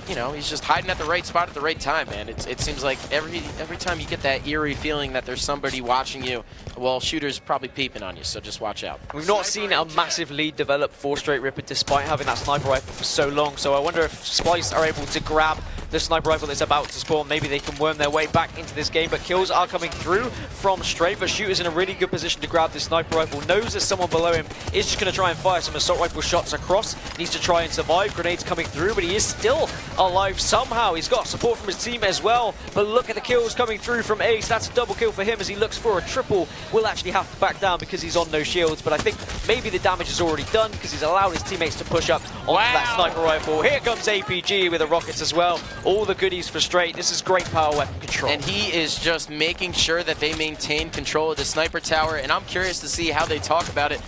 you know, he's just hiding at the right spot at the right time, man. It seems like every time you get that eerie feeling that there's somebody watching you, well, Shooter's probably peeping on you, so just watch out. We've not seen a massive lead develop for Straight Rippin' despite having that sniper rifle for so long, so I wonder if Splyce are able to grab the sniper rifle that's about to spawn. Maybe they can worm their way back into this game, but kills are coming through from Straight, but Shooter's in a really good position to grab this sniper rifle, knows there's someone below him, is just going to try and fire some assault rifle shots across, needs to try and survive, grenades coming through, but he is still alive somehow. He's got support from his team as well, but look at the kills coming through from Ace. That's a double kill for him as he looks for a triple. Will actually have to back down because he's on no shields, but I think maybe the damage is already done because he's allowed his teammates to push up onto that sniper rifle. Here comes APG with the rockets as well. All the goodies for Straight. This is great power weapon control. And he is just making sure that they maintain control of the sniper tower, and I'm curious to see how they talk about it.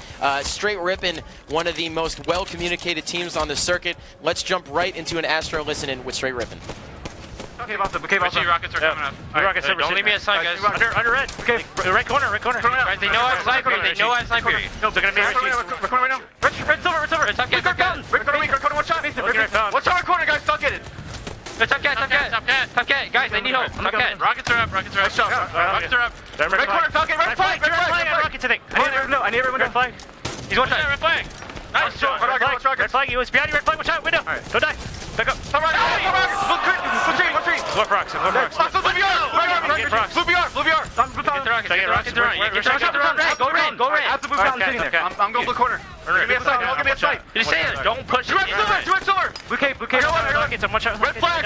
Straight Rippin', one of the most well-communicated teams on the circuit. Let's jump right into an Astro listen-in with Straight Rippin'. Okay, Boston. Okay, Boston. Rockets are coming up. Rockets are don't leave me aside, guys. Under red. Okay, right corner. Right, they know I sniper you. They know I sniper you. No, they're gonna be right corner right now. Red silver. Top cat. Red corner, one shot. Watch out, corner, guys. Don't get it. Top cat. Guys, they need help. Top cat. Rockets are up. Rockets are up. Red corner, Falcon. Red flag. Rockets, I think. I need everyone to flag. He's one shot. Red flag. Nice shot. Red flag. He was behind you. Red flag. Watch out. Window. Don't die. Back up. One tree. Look rocks. Blue BR. Rockets are on. Go red. After blue fountain sitting there. I'm going blue corner. Give me a sight. Just say it. Don't push it. Do it silver. Blue cave. Rockets. Watch out. Red flag.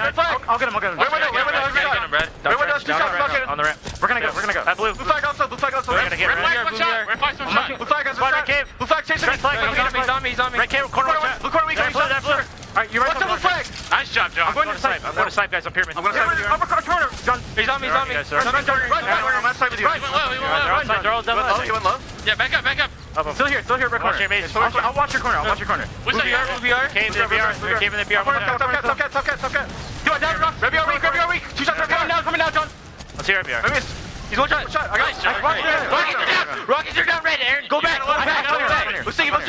I'll get him. Red window. 2 shots. On the ramp. We're gonna go. Blue flag also. Red flag, watch out. Red flag, some shot. Blue flag has a shot. Blue flag chasing me. He's on me. Red cave corner. Blue corner. Alright, you're right. Watch out, blue flag. Nice job, John. I'm going to snipe, guys. On pyramid. I'm going to snipe. Upper corner. John. He's on me. Run. I'm on side with you. He went low. You went low? Yeah, back up. Still here, red corner. I'll watch your corner. What's that? Blue VR? Cave in the BR. Top cat. Do it down, Red BR weak. 2 shots coming down, John. Let's hear it, BR. He's one shot. I got it. Rockets are down red, Aaron. Go back. Let's see. Richie,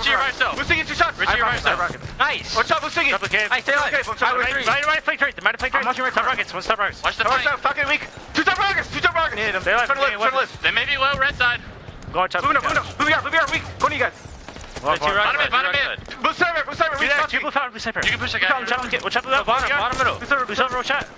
you're by yourself. Let's see 2 shots. Richie, you're by yourself. Nice. Watch out, let's see. Nice, stay alive. Right flank trade. I'm watching right rockets. Watch the flank. Falcon weak. 2 top rockets. Hit him. Turn left. They may be low, red side. Go on top. Blue BR weak. Go to you guys. Bottom mid. Blue server. You can push the guy. Watch out. Bottom middle. Blue server. Watch out.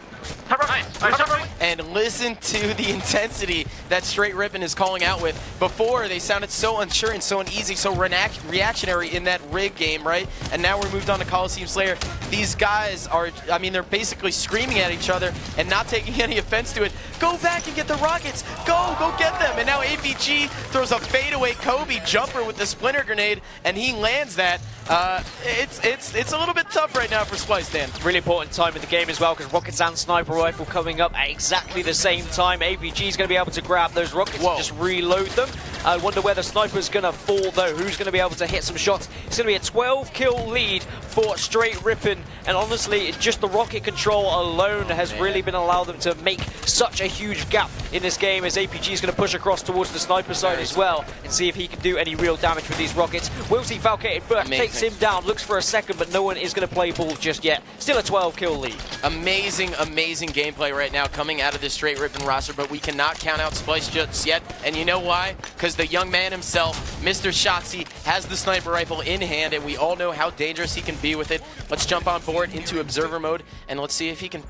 And listen to the intensity that Straight Rippin' is calling out with. Before, they sounded so unsure and so uneasy, so reactionary in that rig game, right? And now we're moved on to Coliseum Slayer. These guys are, I mean, they're basically screaming at each other and not taking any offense to it. Go back and get the rockets. Go get them. And now APG throws a fadeaway Kobe jumper with the splinter grenade, and he lands that. It's a little bit tough right now for Splyce, Dan. Really important time in the game as well because rockets and sniper rifle coming up at exactly the same time. APG is going to be able to grab those rockets and just reload them. I wonder where the sniper's going to fall, though. Who's going to be able to hit some shots? It's going to be a 12-kill lead for Straight Rippin'. And honestly, just the rocket control alone has really been allowed them to make such a huge gap in this game, as APG is going to push across towards the sniper side as well and see if he can do any real damage with these rockets. We'll see Falcated first, takes him down, looks for a second, but no one is going to play ball just yet. Still a 12-kill lead. Amazing gameplay right now coming out of this Straight Rippin' roster, but we cannot count out Splyce just yet. And you know why? Because the young man himself, Mr. Shotzzy, has the sniper rifle in hand, and we all know how dangerous he can be with it. Let's jump on board into observer mode, and let's see if he can,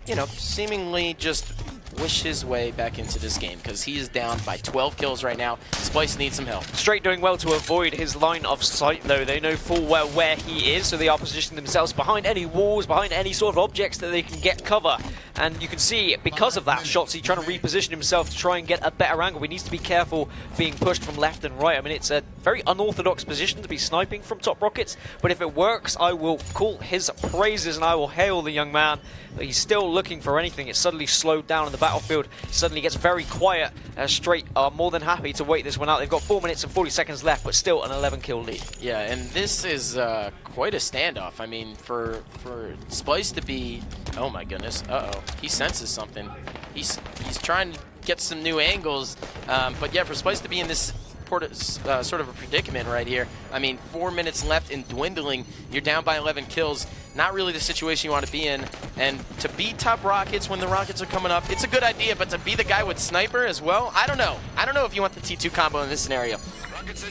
you know, seemingly just wish his way back into this game, because he is down by 12 kills right now. Splyce needs some help. Straight doing well to avoid his line of sight, though. They know full well where he is, so they are positioning themselves behind any walls, behind any sort of objects that they can get cover. And you can see, because of that, Shotzzy trying to reposition himself to try and get a better angle. He needs to be careful being pushed from left and right. I mean, it's a very unorthodox position to be sniping from top rockets, but if it works, I will call his praises and I will hail the young man. But he's still looking for anything. It's suddenly slowed down on the battlefield. It suddenly gets very quiet. Straight are more than happy to wait this one out. They've got 4 minutes and 40 seconds left, but still an 11-kill lead. Yeah, and this is quite a standoff. I mean, for Splyce to be, oh my goodness, he senses something. He's trying to get some new angles, but yeah, for Splyce to be in this sort of a predicament right here. I mean, 4 minutes left and dwindling. You're down by 11 kills. Not really the situation you want to be in. And to beat top rockets when the rockets are coming up, it's a good idea, but to be the guy with sniper as well, I don't know. I don't know if you want the T2 combo in this scenario.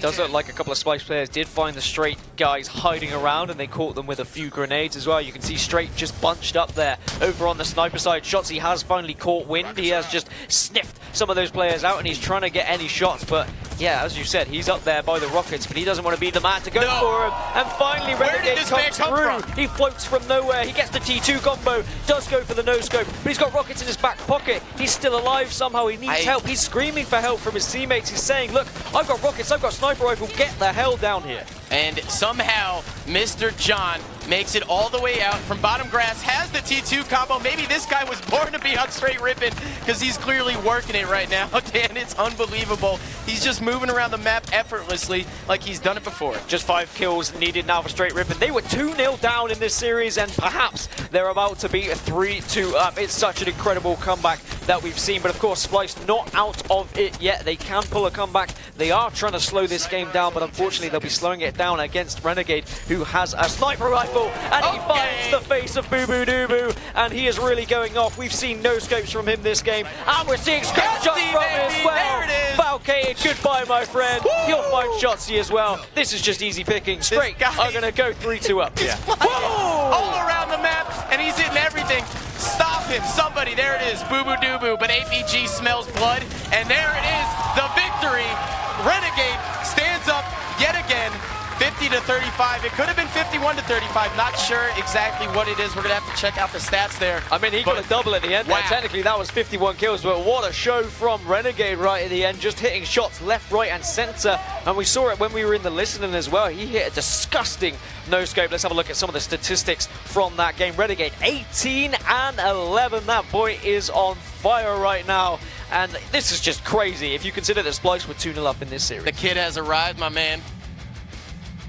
Does look like a couple of Splyce players did find the Straight guys hiding around, and they caught them with a few grenades as well. You can see Straight just bunched up there over on the sniper side. Shotzzy has finally caught wind. He has just sniffed some of those players out, and he's trying to get any shots. But yeah, as you said, he's up there by the rockets, but he doesn't want to be the man to go for him. And finally, Renegade comes through. He floats from nowhere. He gets the T2 combo, does go for the no-scope, but he's got rockets in his back pocket. He's still alive somehow. He needs help. He's screaming for help from his teammates. He's saying, look, I've got rockets, I've got sniper rifle, get the hell down here. And somehow, Mr. John makes it all the way out from bottom grass, has the T2 combo. Maybe this guy was born to be on Straight Rippin', because he's clearly working it right now. Dan, it's unbelievable. He's just moving around the map effortlessly like he's done it before. Just 5 kills needed now for Straight Rippin'. They were 2-0 down in this series, and perhaps they're about to be 3-2 up. It's such an incredible comeback that we've seen, but of course, Splyce not out of it yet. They can pull a comeback. They are trying to slow this game down, but unfortunately, they'll be slowing it down against Renegade, who has a sniper rifle, and he finds the face of Boo Boo Doo Boo, and he is really going off. We've seen no scopes from him this game, and we're seeing scope shots from him as well. There it is. Falcated, goodbye, my friend. Woo! He'll find Shotzzy as well. This is just easy picking. Straight are going to go 3-2 up. Yeah. All around the map, and he's hitting everything. Stop him, somebody. There it is, Boo Boo Doo Boo, but APG smells blood, and there it is, the victory. Renegade stands up yet again, 50-35. It could have been 51-35. Not sure exactly what it is. We're going to have to check out the stats there. I mean, he got a double at the end there. Technically, that was 51 kills, but what a show from Renegade right at the end, just hitting shots left, right, and center. And we saw it when we were in the listening as well. He hit a disgusting no-scope. Let's have a look at some of the statistics from that game. Renegade 18-11. That boy is on fire right now. And this is just crazy if you consider that Splyce were 2-0 up in this series. The kid has arrived, my man.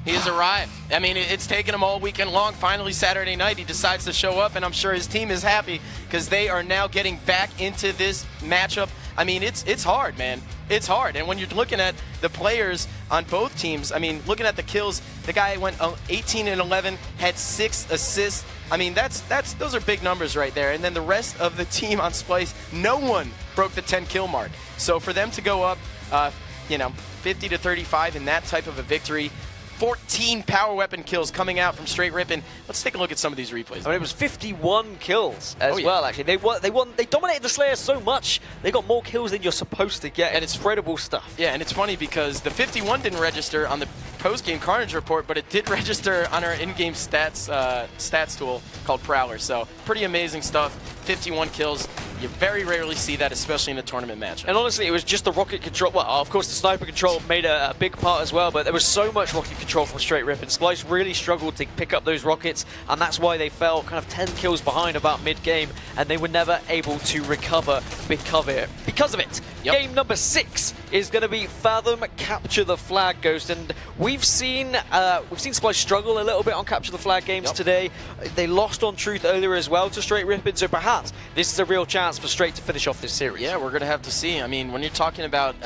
He has arrived. I mean, it's taken him all weekend long. Finally, Saturday night, he decides to show up, and I'm sure his team is happy because they are now getting back into this matchup. I mean, it's hard, man. It's hard. And when you're looking at the players on both teams, I mean, looking at the kills, the guy went 18-11, had 6 assists. I mean, those are big numbers right there. And then the rest of the team on Splyce, no one broke the 10-kill mark. So for them to go up, 50-35 in that type of a victory, 14 power weapon kills coming out from Straight Rippin'. Let's take a look at some of these replays. I mean, it was 51 kills as well, actually. They dominated the Slayers so much, they got more kills than you're supposed to get, and it's incredible stuff. Yeah, and it's funny because the 51 didn't register on the post-game Carnage report, but it did register on our in-game stats tool called Prowler. So pretty amazing stuff. 51 kills. You very rarely see that, especially in a tournament match. And honestly, it was just the rocket control. Well, of course, the sniper control made a big part as well, but there was so much rocket control from Straight Rippin'. Splyce really struggled to pick up those rockets, and that's why they fell kind of 10 kills behind about mid-game, and they were never able to recover because of it. Yep. Game number 6 is going to be Fathom Capture the Flag, Ghost. And we've seen Splyce struggle a little bit on Capture the Flag games today. They lost on Truth earlier as well to Straight Rippin', so perhaps this is a real chance for Straight to finish off this series. Yeah, we're going to have to see. I mean, when you're talking about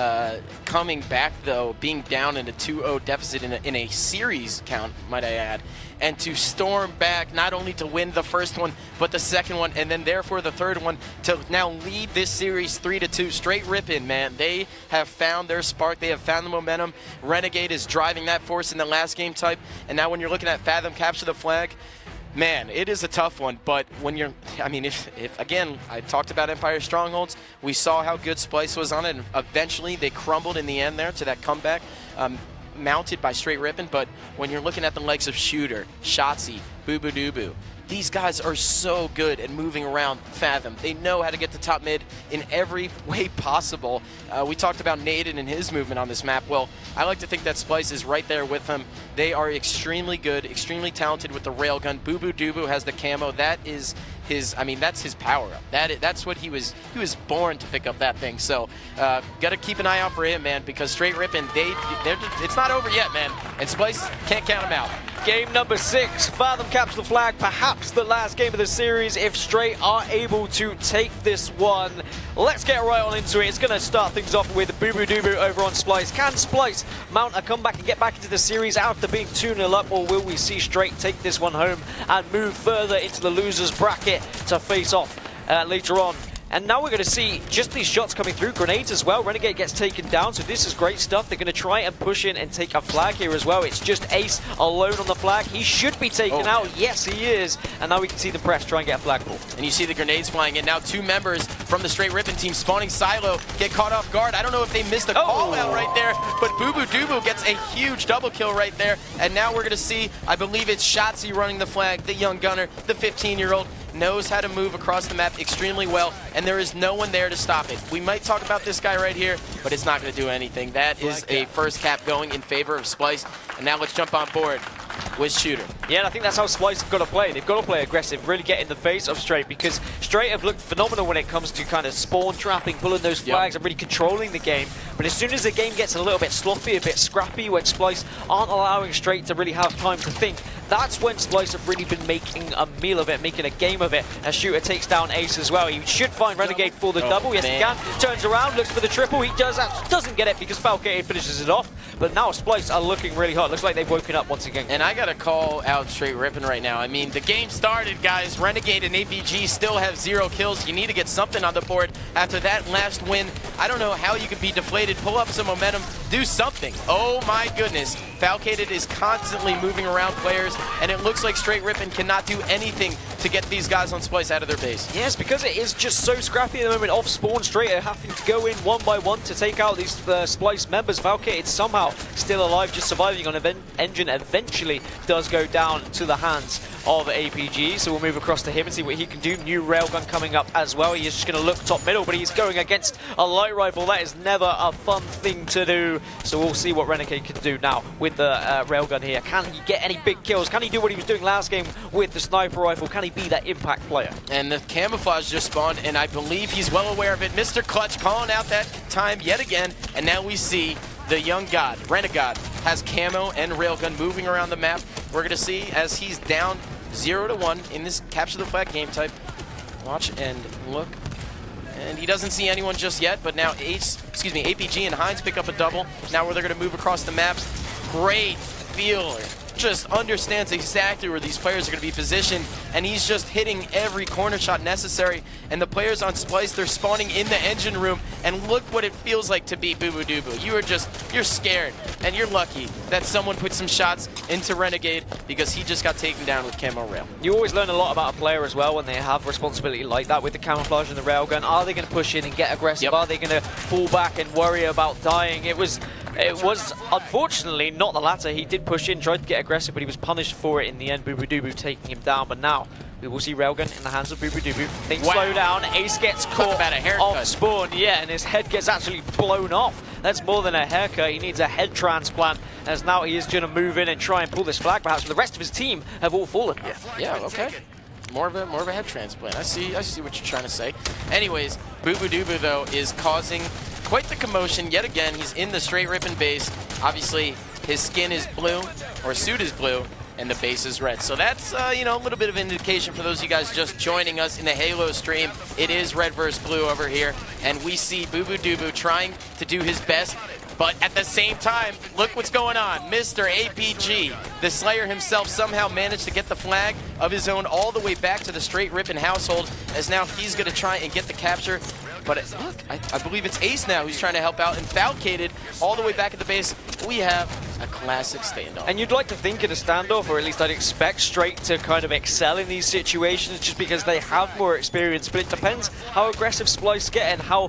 coming back, though, being down in a 2-0 deficit in a series count, might I add, and to storm back not only to win the first one, but the second one, and then therefore the third one, to now lead this series 3-2. Straight Rippin', man. They have found their spark. They have found the momentum. Renegade is driving that force in the last game type, and now when you're looking at Fathom Capture the Flag, man, it is a tough one, but when you're, I mean, if again, I talked about Empire Strongholds, we saw how good Splyce was on it, and eventually they crumbled in the end there to that comeback, mounted by Straight Rippin', but when you're looking at the likes of Shooter, Shotzzy, Bubudubu, these guys are so good at moving around Fathom. They know how to get to top mid in every way possible. We talked about Naden and his movement on this map. Well, I like to think that Splyce is right there with him. They are extremely good, extremely talented with the railgun. Bubudubu has the camo. That is his, I mean, that's his power-up. That's what he was born to pick up that thing. So, got to keep an eye out for him, man, because Straight Rippin', it's not over yet, man. And Splyce can't count them out. Game number 6, Fathom Capture the Flag, perhaps the last game of the series if Straight are able to take this one. Let's get right on into it. It's going to start things off with Bubudubu over on Splyce. Can Splyce mount a comeback and get back into the series after being 2-0 up, or will we see Straight take this one home and move further into the losers bracket to face off later on? And now we're going to see just these shots coming through, grenades as well. Renegade gets taken down, so this is great stuff. They're going to try and push in and take a flag here as well. It's just Ace alone on the flag. He should be taken out. Yes, he is. And now we can see the press try and get a flag pull. And you see the grenades flying in. Now 2 members from the Straight Rippin' team spawning Silo get caught off guard. I don't know if they missed a call out right there, but Bubudubu gets a huge double kill right there. And now we're going to see, I believe it's Shotzzy running the flag, the young gunner, the 15-year-old. Knows how to move across the map extremely well, and there is no one there to stop it. We might talk about this guy right here, but it's not going to do anything. That is a first cap going in favor of Splyce, and now let's jump on board with Shooter. Yeah, and I think that's how Splyce have got to play. They've got to play aggressive, really get in the face of Straight, because Straight have looked phenomenal when it comes to kind of spawn trapping, pulling those flags, and really controlling the game. But as soon as the game gets a little bit sloppy, a bit scrappy, when Splyce aren't allowing Straight to really have time to think, that's when Splyce have really been making a meal of it, making a game of it, as Shooter takes down Ace as well. He should find Renegade for the double. Yes, he can. Turns around, looks for the triple. He doesn't get it because Falcate finishes it off. But now Splyce are looking really hot. Looks like they've woken up once again. And I got to call out Straight Rippin' right now. I mean, the game started, guys. Renegade and APG still have 0 kills. You need to get something on the board after that last win. I don't know how you could be deflated. Pull up some momentum. Do something. Oh, my goodness. Falcated is constantly moving around players, and it looks like Straight Rippin' cannot do anything to get these guys on Splyce out of their base. Yes, because it is just so scrappy at the moment. Off spawn, Straight are having to go in one by one to take out these Splyce members. Falcated somehow still alive, just surviving on engine. Eventually does go down to the hands of APG, so we'll move across to him and see what he can do. New railgun coming up as well. He is just going to look top middle, but he's going against a light rifle. That is never a fun thing to do. So we'll see what Renegade can do now with the railgun here. Can he get any big kills? Can he do what he was doing last game with the sniper rifle? Can he be that impact player? And the camouflage just spawned, and I believe he's well aware of it. Mr. Clutch calling out that time yet again, and now we see the young god, Renegade, has camo and railgun moving around the map. We're going to see as he's down 0-1 in this Capture the Flag game type. Watch and look. And he doesn't see anyone just yet, but now APG and Hines pick up a double. Now where they're going to move across the maps. Great feeler. Just understands exactly where these players are going to be positioned, and he's just hitting every corner shot necessary. And the players on Splyce, they're spawning in the engine room, and look what it feels like to be Bubudubu. You're scared, and you're lucky that someone put some shots into Renegade because he just got taken down with camo rail. You always learn a lot about a player as well when they have responsibility like that with the camouflage and the railgun. Are they going to push in and get aggressive? Are they going to fall back and worry about dying? It was unfortunately not the latter. He did push in, tried to get aggressive, but he was punished for it in the end. Bubudubu taking him down, but now we will see railgun in the hands of Bubudubu. Things slow down. Ace gets caught off spawn, and his head gets actually blown off. That's more than a haircut. He needs a head transplant, as now he is going to move in and try and pull this flag. Perhaps the rest of his team have all fallen. Yeah, okay. More of a head transplant. I see what you're trying to say. Anyways, Bubudubu though is causing quite the commotion. Yet again, he's in the straight ripping base. Obviously, his skin is blue, or suit is blue, and the base is red. So that's, you know, a little bit of indication for those of you guys just joining us in the Halo stream. It is red versus blue over here, and we see BuBuDuBu trying to do his best. But at the same time, look what's going on. Mr. APG, the Slayer himself, somehow managed to get the flag of his own all the way back to the straight ripping household, as now he's going to try and get the capture. But look, I believe it's Ace now who's trying to help out, and Falcated all the way back at the base. We have a classic standoff. And you'd like to think in a standoff, or at least I'd expect Straight to kind of excel in these situations just because they have more experience, but it depends how aggressive Splyce get and how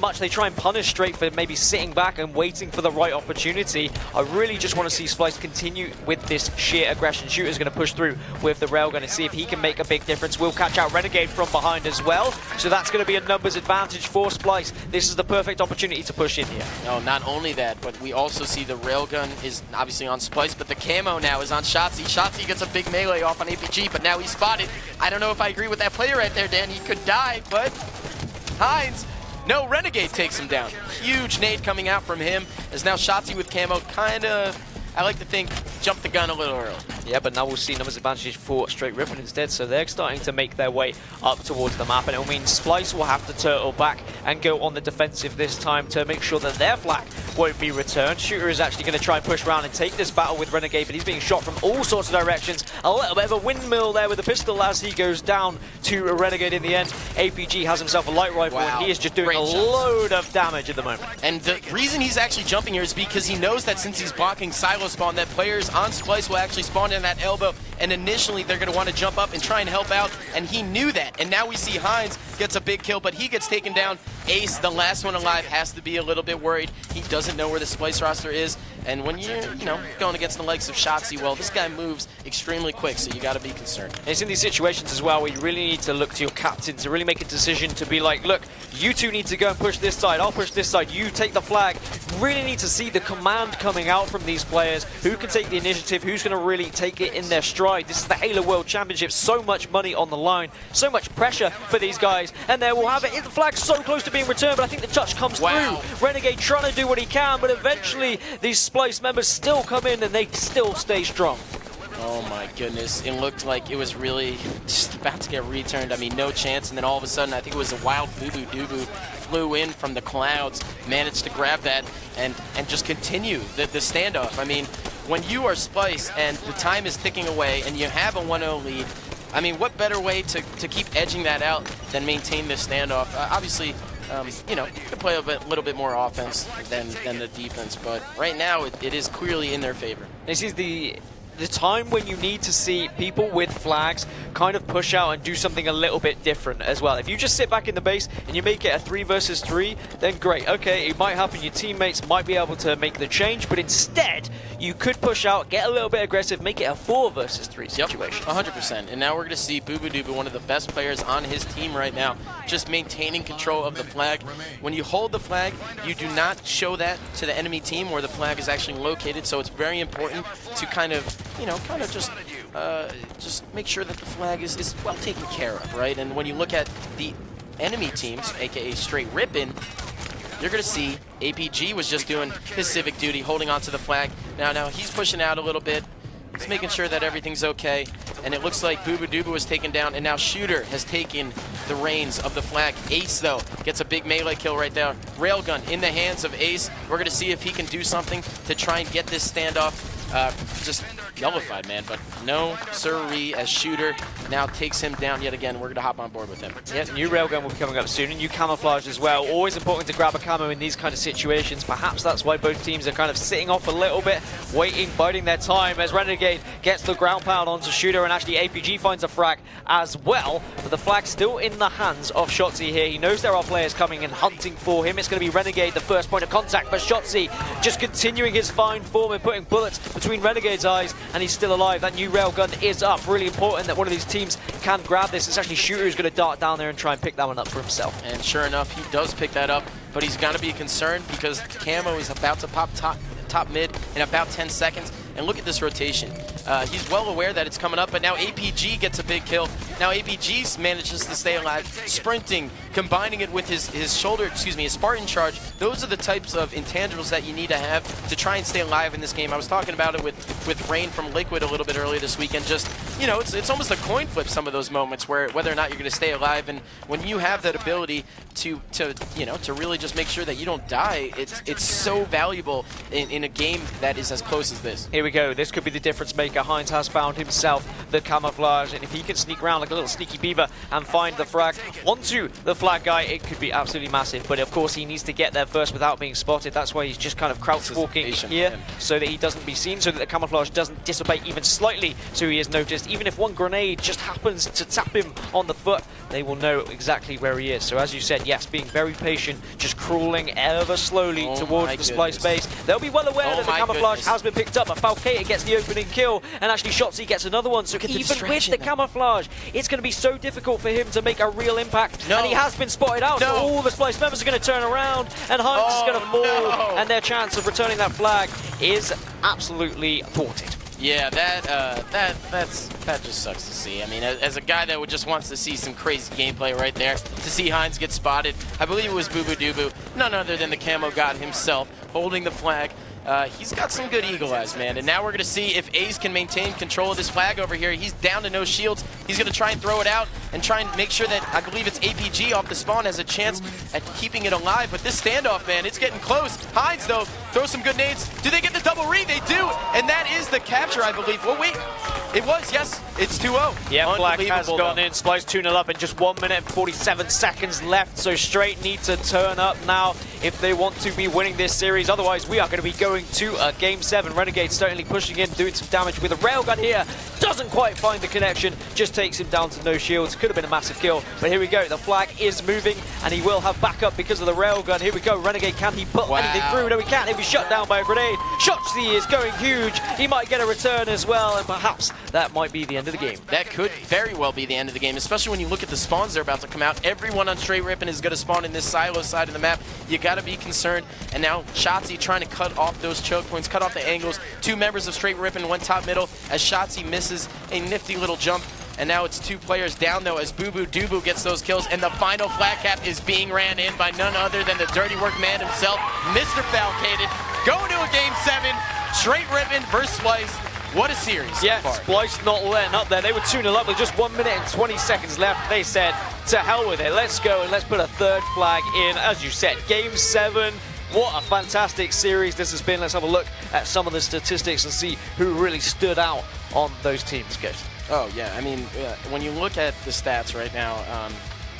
much they try and punish Straight for maybe sitting back and waiting for the right opportunity. I really just want to see Splyce continue with this sheer aggression. Shooter's going to push through with the Railgun and see if he can make a big difference. We'll catch out Renegade from behind as well, so that's going to be a numbers advantage for Splyce. This is the perfect opportunity to push in here. No, not only that, but we also see the Railgun is obviously on Splyce, but the camo now is on Shotzzy. Shotzzy gets a big melee off on APG, but now he's spotted. I don't know if I agree with that play right there, Dan. He could die, but Heinz, no, Renegade takes him down. Huge nade coming out from him, as now Shotzzy with camo kind of, I like to think, jumped the gun a little early. Yeah, but now we'll see numbers advantage for Straight Ripping instead, so they're starting to make their way up towards the map, and it'll mean Splyce will have to turtle back and go on the defensive this time to make sure that their flag won't be returned. Shooter is actually going to try and push around and take this battle with Renegade, but he's being shot from all sorts of directions. A little bit of a windmill there with the pistol as he goes down to Renegade in the end. APG has himself a light rifle, and he is just doing a load of damage at the moment. And the reason he's actually jumping here is because he knows that since he's blocking silo spawn, that players on Splyce will actually spawn in that elbow, and initially they're going to want to jump up and try and help out, and he knew that. And now we see Heinz gets a big kill, but he gets taken down. Ace, the last one alive, has to be a little bit worried. He doesn't know where the Splyce roster is, and when you're, going against the likes of Shotzzy, well, this guy moves extremely quick, so you got to be concerned. And it's in these situations as well where you really need to look to your captain to really make a decision to be like, look, you two need to go and push this side, I'll push this side, you take the flag. Really need to see the command coming out from these players, who can take the initiative, who's going to really take it in their stride. This is the Halo World Championship, so much money on the line, so much pressure for these guys, and there we'll have it. The flag's so close to being returned, but I think the touch comes through. Renegade trying to do what he can, but eventually these Splyce members still come in and they still stay strong. Oh my goodness, it looked like it was really just about to get returned. I mean, no chance, and then all of a sudden, I think it was a wild BuBuDuBu flew in from the clouds, managed to grab that, and just continue the standoff. I mean, when you are Splyce and the time is ticking away and you have a 1-0 lead, I mean, what better way to keep edging that out than maintain this standoff? Obviously, you could play a little bit more offense than the defense, but right now it is clearly in their favor. This is the time when you need to see people with flags kind of push out and do something a little bit different as well. If you just sit back in the base and you make it a 3 versus 3, then great. Okay, it might happen, your teammates might be able to make the change, but instead, you could push out, get a little bit aggressive, make it a 4 versus 3 situation. 100%. And now we're going to see BuBuDuBu, one of the best players on his team right now, just maintaining control of the flag. When you hold the flag, you do not show that to the enemy team where the flag is actually located, so it's very important to kind of just make sure that the flag is well taken care of, right? And when you look at the enemy teams, aka Straight Rippin', you're going to see APG was just doing his civic duty, holding onto the flag. Now he's pushing out a little bit. He's making sure that everything's okay. And it looks like BuBuDuBu was taken down, and now Shooter has taken the reins of the flag. Ace, though, gets a big melee kill right there. Railgun in the hands of Ace. We're going to see if he can do something to try and get this standoff just nullified, man. But no sirree, as Shooter now takes him down yet again. We're going to hop on board with him. Yeah, new Railgun will be coming up soon, and new camouflage as well. Always important to grab a camo in these kind of situations. Perhaps that's why both teams are kind of sitting off a little bit, waiting, biding their time as Renegade gets the ground pound onto Shooter, and actually APG finds a frag as well. But the flag's still in the hands of Shotzzy here. He knows there are players coming and hunting for him. It's going to be Renegade, the first point of contact, but Shotzzy just continuing his fine form and putting bullets between Renegade's eyes, and he's still alive. That new Railgun is up. Really important that one of these teams can grab this. It's actually Shooter who's going to dart down there and try and pick that one up for himself. And sure enough, he does pick that up, but he's got to be concerned because Camo is about to pop top mid in about 10 seconds. And look at this rotation. He's well aware that it's coming up, but now APG gets a big kill. Now APG manages to stay alive, sprinting, combining it with his shoulder, excuse me, his Spartan charge. Those are the types of intangibles that you need to have to try and stay alive in this game. I was talking about it with Rain from Liquid a little bit earlier this weekend. Just, you know, it's almost a coin flip, some of those moments where whether or not you're going to stay alive. And when you have that ability to you know, to really just make sure that you don't die, it's so valuable in a game that is as close as this. Here we go. This could be the difference maker. Heinz has found himself the camouflage, and if he can sneak around like a little sneaky beaver and find the frag onto the flag guy, it could be absolutely massive. But of course, he needs to get there first without being spotted. That's why he's just kind of crouch walking here, so that he doesn't be seen, so that the camouflage doesn't dissipate even slightly, so he is noticed. Even if one grenade just happens to tap him on the foot, they will know exactly where he is. So as you said, yes, being very patient, just crawling ever slowly towards the Splyce base. They'll be well aware that the camouflage has been picked up, but Falcator gets the opening kill, and actually Shotzzy gets another one. So even with the camouflage, it's going to be so difficult for him to make a real impact. And he has been spotted out, so all the Splyce members are going to turn around, and Heinz is going to fall, and their chance of returning that flag is absolutely thwarted. Yeah, that just sucks to see. I mean, as a guy that just wants to see some crazy gameplay right there, to see Heinz get spotted, I believe it was Bubu, none other than the camo god himself, holding the flag. He's got some good eagle eyes, man. And now we're going to see if Ace can maintain control of this flag over here. He's down to no shields. He's going to try and throw it out and try and make sure that, I believe it's APG off the spawn, has a chance at keeping it alive. But this standoff, man, it's getting close. Heinz, though, throws some good nades. Do they get the double read? They do. And that is the capture, I believe. Well, wait. It was, yes. It's 2-0. Yeah, Black has gone in. Splyce 2-0 up in just 1 minute and 47 seconds left. So Straight need to turn up now if they want to be winning this series. Otherwise, we are going to be going to a Game 7. Renegade certainly pushing in, doing some damage with a railgun here. Doesn't quite find the connection. Just takes him down to no shields. Could have been a massive kill. But here we go. The flag is moving, and he will have backup because of the railgun. Here we go. Renegade, can he put anything through? No, he can't. He'll be shut down by a grenade. Shotzzy is going huge. He might get a return as well, and perhaps that might be the end of the game. That could very well be the end of the game, especially when you look at the spawns that are about to come out. Everyone on Straight Rippin' is going to spawn in this silo side of the map. You got to be concerned. And now Shotzzy trying to cut off those choke points, cut off the angles. Two members of Straight Rippin' went top middle as Shotzzy misses a nifty little jump. And now it's 2 players down, though, as Bubu gets those kills. And the final flag cap is being ran in by none other than the dirty work man himself, Mr. Falcated. Going to a Game 7, Straight Rippin' versus Splyce. What a series so far. Splyce not letting up there. They were 2-0 up with just 1 minute and 20 seconds left. They said, to hell with it. Let's go and let's put a third flag in. As you said, Game 7. What a fantastic series this has been. Let's have a look at some of the statistics and see who really stood out on those teams, guys. Oh, yeah. I mean, when you look at the stats right now,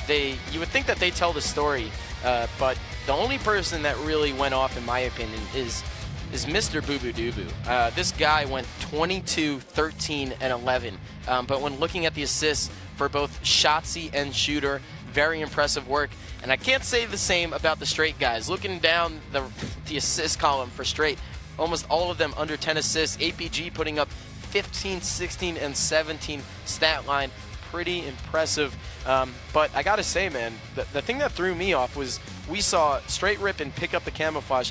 you would think that they tell the story, but the only person that really went off, in my opinion, is Mr. Bubu. This guy went 22, 13, and 11. But when looking at the assists for both Shotzzy and Shooter, very impressive work. And I can't say the same about the Straight guys. Looking down the assist column for Straight, almost all of them under 10 assists. APG putting up 15, 16, and 17 stat line. Pretty impressive. But I gotta say, man, the thing that threw me off was we saw Straight Rippin' pick up the camouflage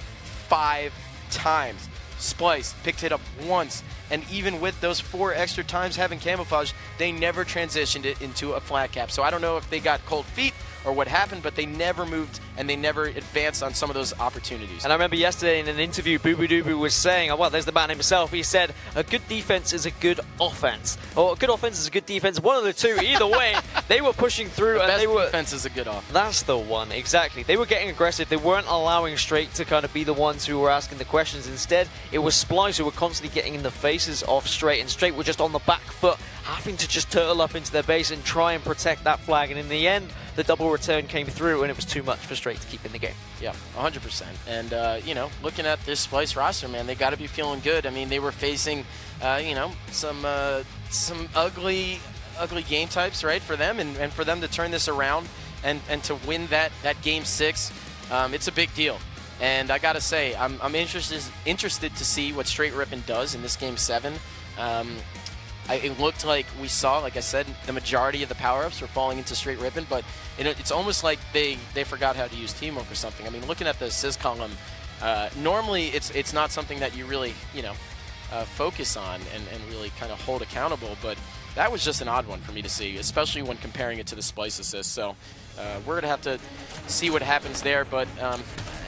5 times. Splyce picked it up once, and even with those 4 extra times having camouflage, they never transitioned it into a flat cap. So I don't know if they got cold feet or what happened, but they never moved and they never advanced on some of those opportunities. And I remember yesterday in an interview, Bubu was saying, oh, well, there's the man himself. He said, a good defense is a good offense. Or a good offense is a good defense. One of the two. Either way, they were pushing through. The and they were. Defense is a good offense. That's the one, exactly. They were getting aggressive. They weren't allowing Straight to kind of be the ones who were asking the questions. Instead, it was Splyce who were constantly getting in the faces of Straight, and Straight were just on the back foot, having to just turtle up into their base and try and protect that flag. And in the end, the double return came through, and it was too much for Straight to keep in the game. Yeah, 100%. And, you know, looking at this Splyce roster, man, they got to be feeling good. I mean, they were facing, you know, some ugly game types, right, for them. And for them to turn this around and to win that Game 6, it's a big deal. And I got to say, I'm interested to see what Straight Rippin' does in this Game 7. It looked like we saw, like I said, the majority of the power-ups were falling into Straight Rippin', but it's almost like they forgot how to use teamwork or something. I mean, looking at the assist column, normally it's not something that you really, you know, focus on and really kind of hold accountable, but that was just an odd one for me to see, especially when comparing it to the Splyce assist. So we're going to have to see what happens there. But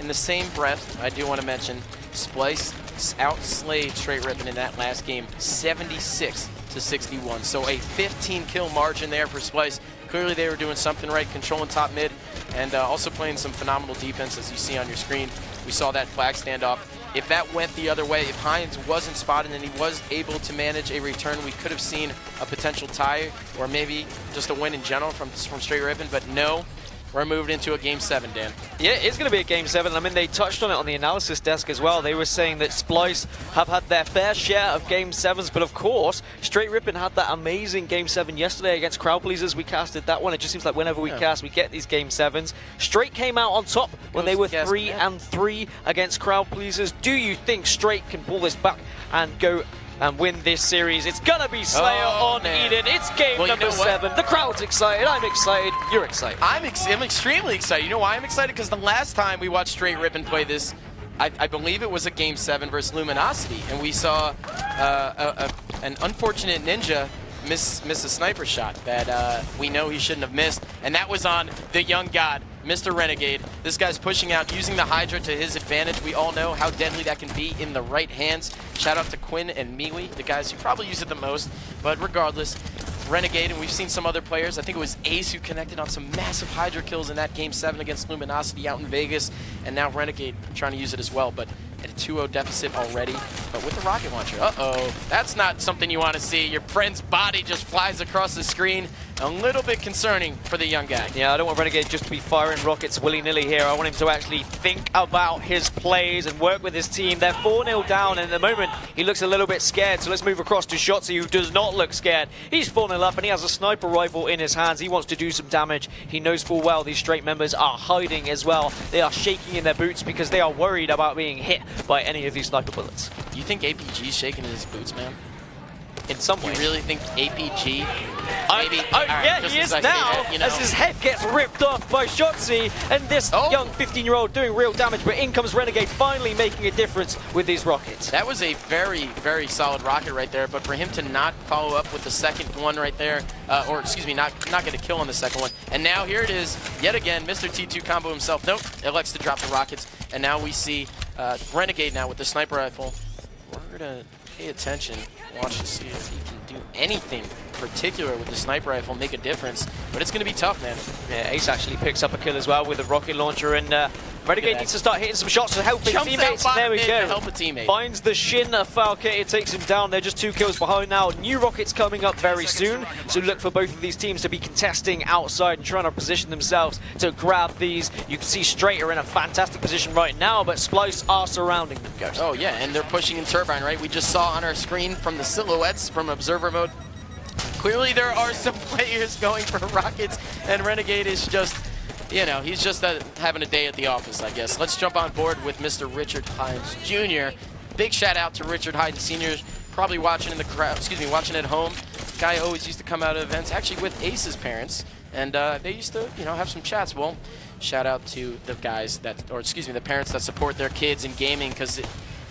in the same breath, I do want to mention Splyce outslayed Straight Rippin in that last game 76-61. So a 15-kill margin there for Splyce. Clearly they were doing something right, controlling top mid, and also playing some phenomenal defense, as you see on your screen. We saw that flag standoff. If that went the other way, if Hines wasn't spotted and he was able to manage a return, we could have seen a potential tie or maybe just a win in general from Straight Rippin, but no. We're moved into a Game 7, Dan. Yeah, it's going to be a Game 7. I mean, they touched on it on the analysis desk as well. They were saying that Splyce have had their fair share of Game 7s, but of course, Straight Rippin had that amazing Game 7 yesterday against Crowd Pleasers. We casted that one. It just seems like whenever we cast, we get these Game 7s. Straight came out on top when they were 3-3 against Crowd Pleasers. Do you think Straight can pull this back and go and win this series? It's gonna be Slayer on Eden. It's game number 7. The crowd's excited. I'm excited. You're excited. I'm extremely excited. You know why I'm excited? Because the last time we watched Straight Rippin play this, I believe it was a Game 7 versus Luminosity, and we saw an unfortunate Ninja miss a sniper shot that we know he shouldn't have missed, and that was on the young god, Mr. Renegade. This guy's pushing out, using the Hydra to his advantage. We all know how deadly that can be in the right hands. Shout out to Quinn and Miwi, the guys who probably use it the most, but regardless, Renegade, and we've seen some other players. I think it was Ace who connected on some massive Hydra kills in that Game 7 against Luminosity out in Vegas, and now Renegade trying to use it as well, but at a 2-0 deficit already, but with the rocket launcher. Uh-oh, that's not something you want to see. Your friend's body just flies across the screen. A little bit concerning for the young guy. Yeah, I don't want Renegade just to be firing rockets willy-nilly here. I want him to actually think about his plays and work with his team. They're 4-0 down, and at the moment, he looks a little bit scared. So let's move across to Shotzzy, who does not look scared. He's 4-0 up, and he has a sniper rifle in his hands. He wants to do some damage. He knows full well these Straight members are hiding as well. They are shaking in their boots because they are worried about being hit by any of these sniper bullets. Do you think APG's shaking in his boots, man? In some way. You really think APG? Maybe. Yeah, he is now, that, you know? As his head gets ripped off by Shotzzy, and this young 15-year-old doing real damage, but in comes Renegade, finally making a difference with these rockets. That was a very, very solid rocket right there, but for him to not follow up with the second one right there, or excuse me, not get a kill on the second one, and now here it is, yet again, Mr. T2 combo himself. Nope, elects to drop the rockets, and now we see Renegade now with the sniper rifle. We're going to pay attention, watch to see if he can do anything particular with the sniper rifle, make a difference, but it's going to be tough, man. Yeah, Ace actually picks up a kill as well with a rocket launcher, and Renegade needs to start hitting some shots to help his teammates. There we go. To help a teammate. Finds the shin of Falke, it takes him down. They're just 2 kills behind now. New rockets coming up very soon, so look for both of these teams to be contesting outside and trying to position themselves to grab these. You can see Straight are in a fantastic position right now, but Splyce are surrounding them, Ghost. Oh yeah, and they're pushing in Turbine, right? We just saw on our screen from the silhouettes from observer mode. Clearly there are some players going for rockets, and Renegade is just, you know, he's just having a day at the office, I guess. Let's jump on board with Mr. Richard Hines Jr. Big shout out to Richard Hines Sr., probably watching in the crowd, excuse me, watching at home. Guy always used to come out of events, actually with Ace's parents, and they used to, you know, have some chats. Well, shout out to the guys that, or excuse me, the parents that support their kids in gaming, because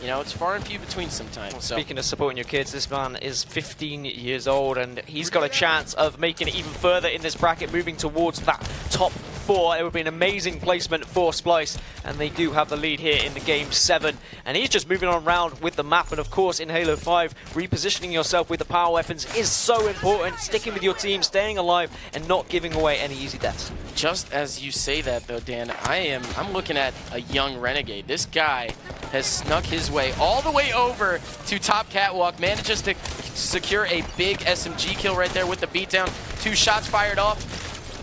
you know, it's far and few between sometimes. Well, speaking of supporting your kids, this man is 15 years old, and he's got a chance of making it even further in this bracket, moving towards that top 4. It would be an amazing placement for Splyce, and they do have the lead here in the Game 7. And he's just moving on around with the map, and of course in Halo 5, repositioning yourself with the power weapons is so important. Sticking with your team, staying alive, and not giving away any easy deaths. Just as you say that though, Dan, I'm looking at a young Renegade. This guy has snuck his way all the way over to top catwalk, manages to secure a big SMG kill right there with the beatdown. 2 shots fired off.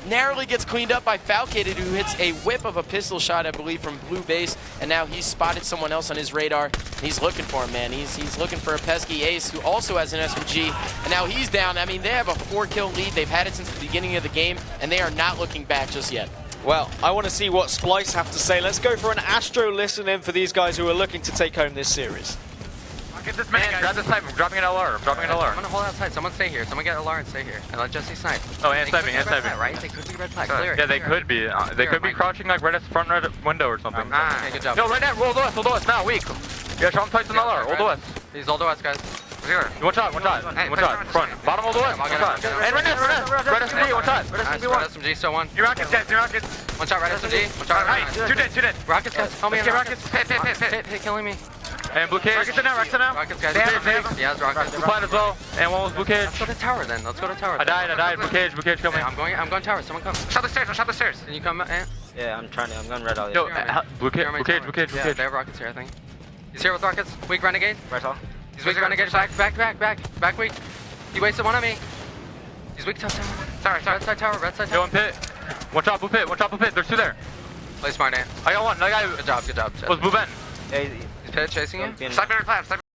Narrowly gets cleaned up by Falcated, who hits a whip of a pistol shot, I believe, from blue base, and now he's spotted someone else on his radar. He's looking for him, man. He's looking for a pesky Ace, who also has an SMG, and now he's down. I mean, they have a 4-kill lead. They've had it since the beginning of the game, and they are not looking back just yet. Well, I want to see what Splyce have to say. Let's go for an Astro listen-in for these guys who are looking to take home this series. Get this man, grab this sniper. I'm dropping an LR. I'm dropping an LR. I'm gonna hold outside. Someone stay here. Someone get LR and stay here. And let Jesse snipe. Oh, and sniping, and sniping. Right? They could be red flag. Clear. Yeah, they could be. They could be crouching like right at the front right window or something. Okay, good job. Yo, right now, roll the west, now, weak. Yeah, Sean Tyson LR, hold the west. He's all the west, guys. One shot. Front. Bottom all the way. One shot. And red SMG, one shot. Red SMG, one. Red SMG, still one. New rockets, guys, new rockets. One shot, red SMG. One shot, nice. Two dead. Rockets, guys. Help me. Let's get rockets. Hit, killing me. And blue cage. Rockets in now. Rockets, guys. Yeah, it's rockets. Blue plant as well. And one was blue cage. Let's go to tower then. I died. Blue cage, kill me. I'm going tower. Someone come. Shot the stairs. Can you come, Ant? Yeah, I'm going red out. Yo, blue cage. Yeah, they have rockets here, I think. He's here with rockets. Weak renegade. Right off. He's weak renegade. Back weak. He wasted one on me. He's weak top tower. Sorry. Red side tower. Yo, one pit. One shot blue pit. There's two there. Play smart, Ant. I got one. Good job. Was blue Ben? Yeah, He's pit chasing you. Sniper in clap.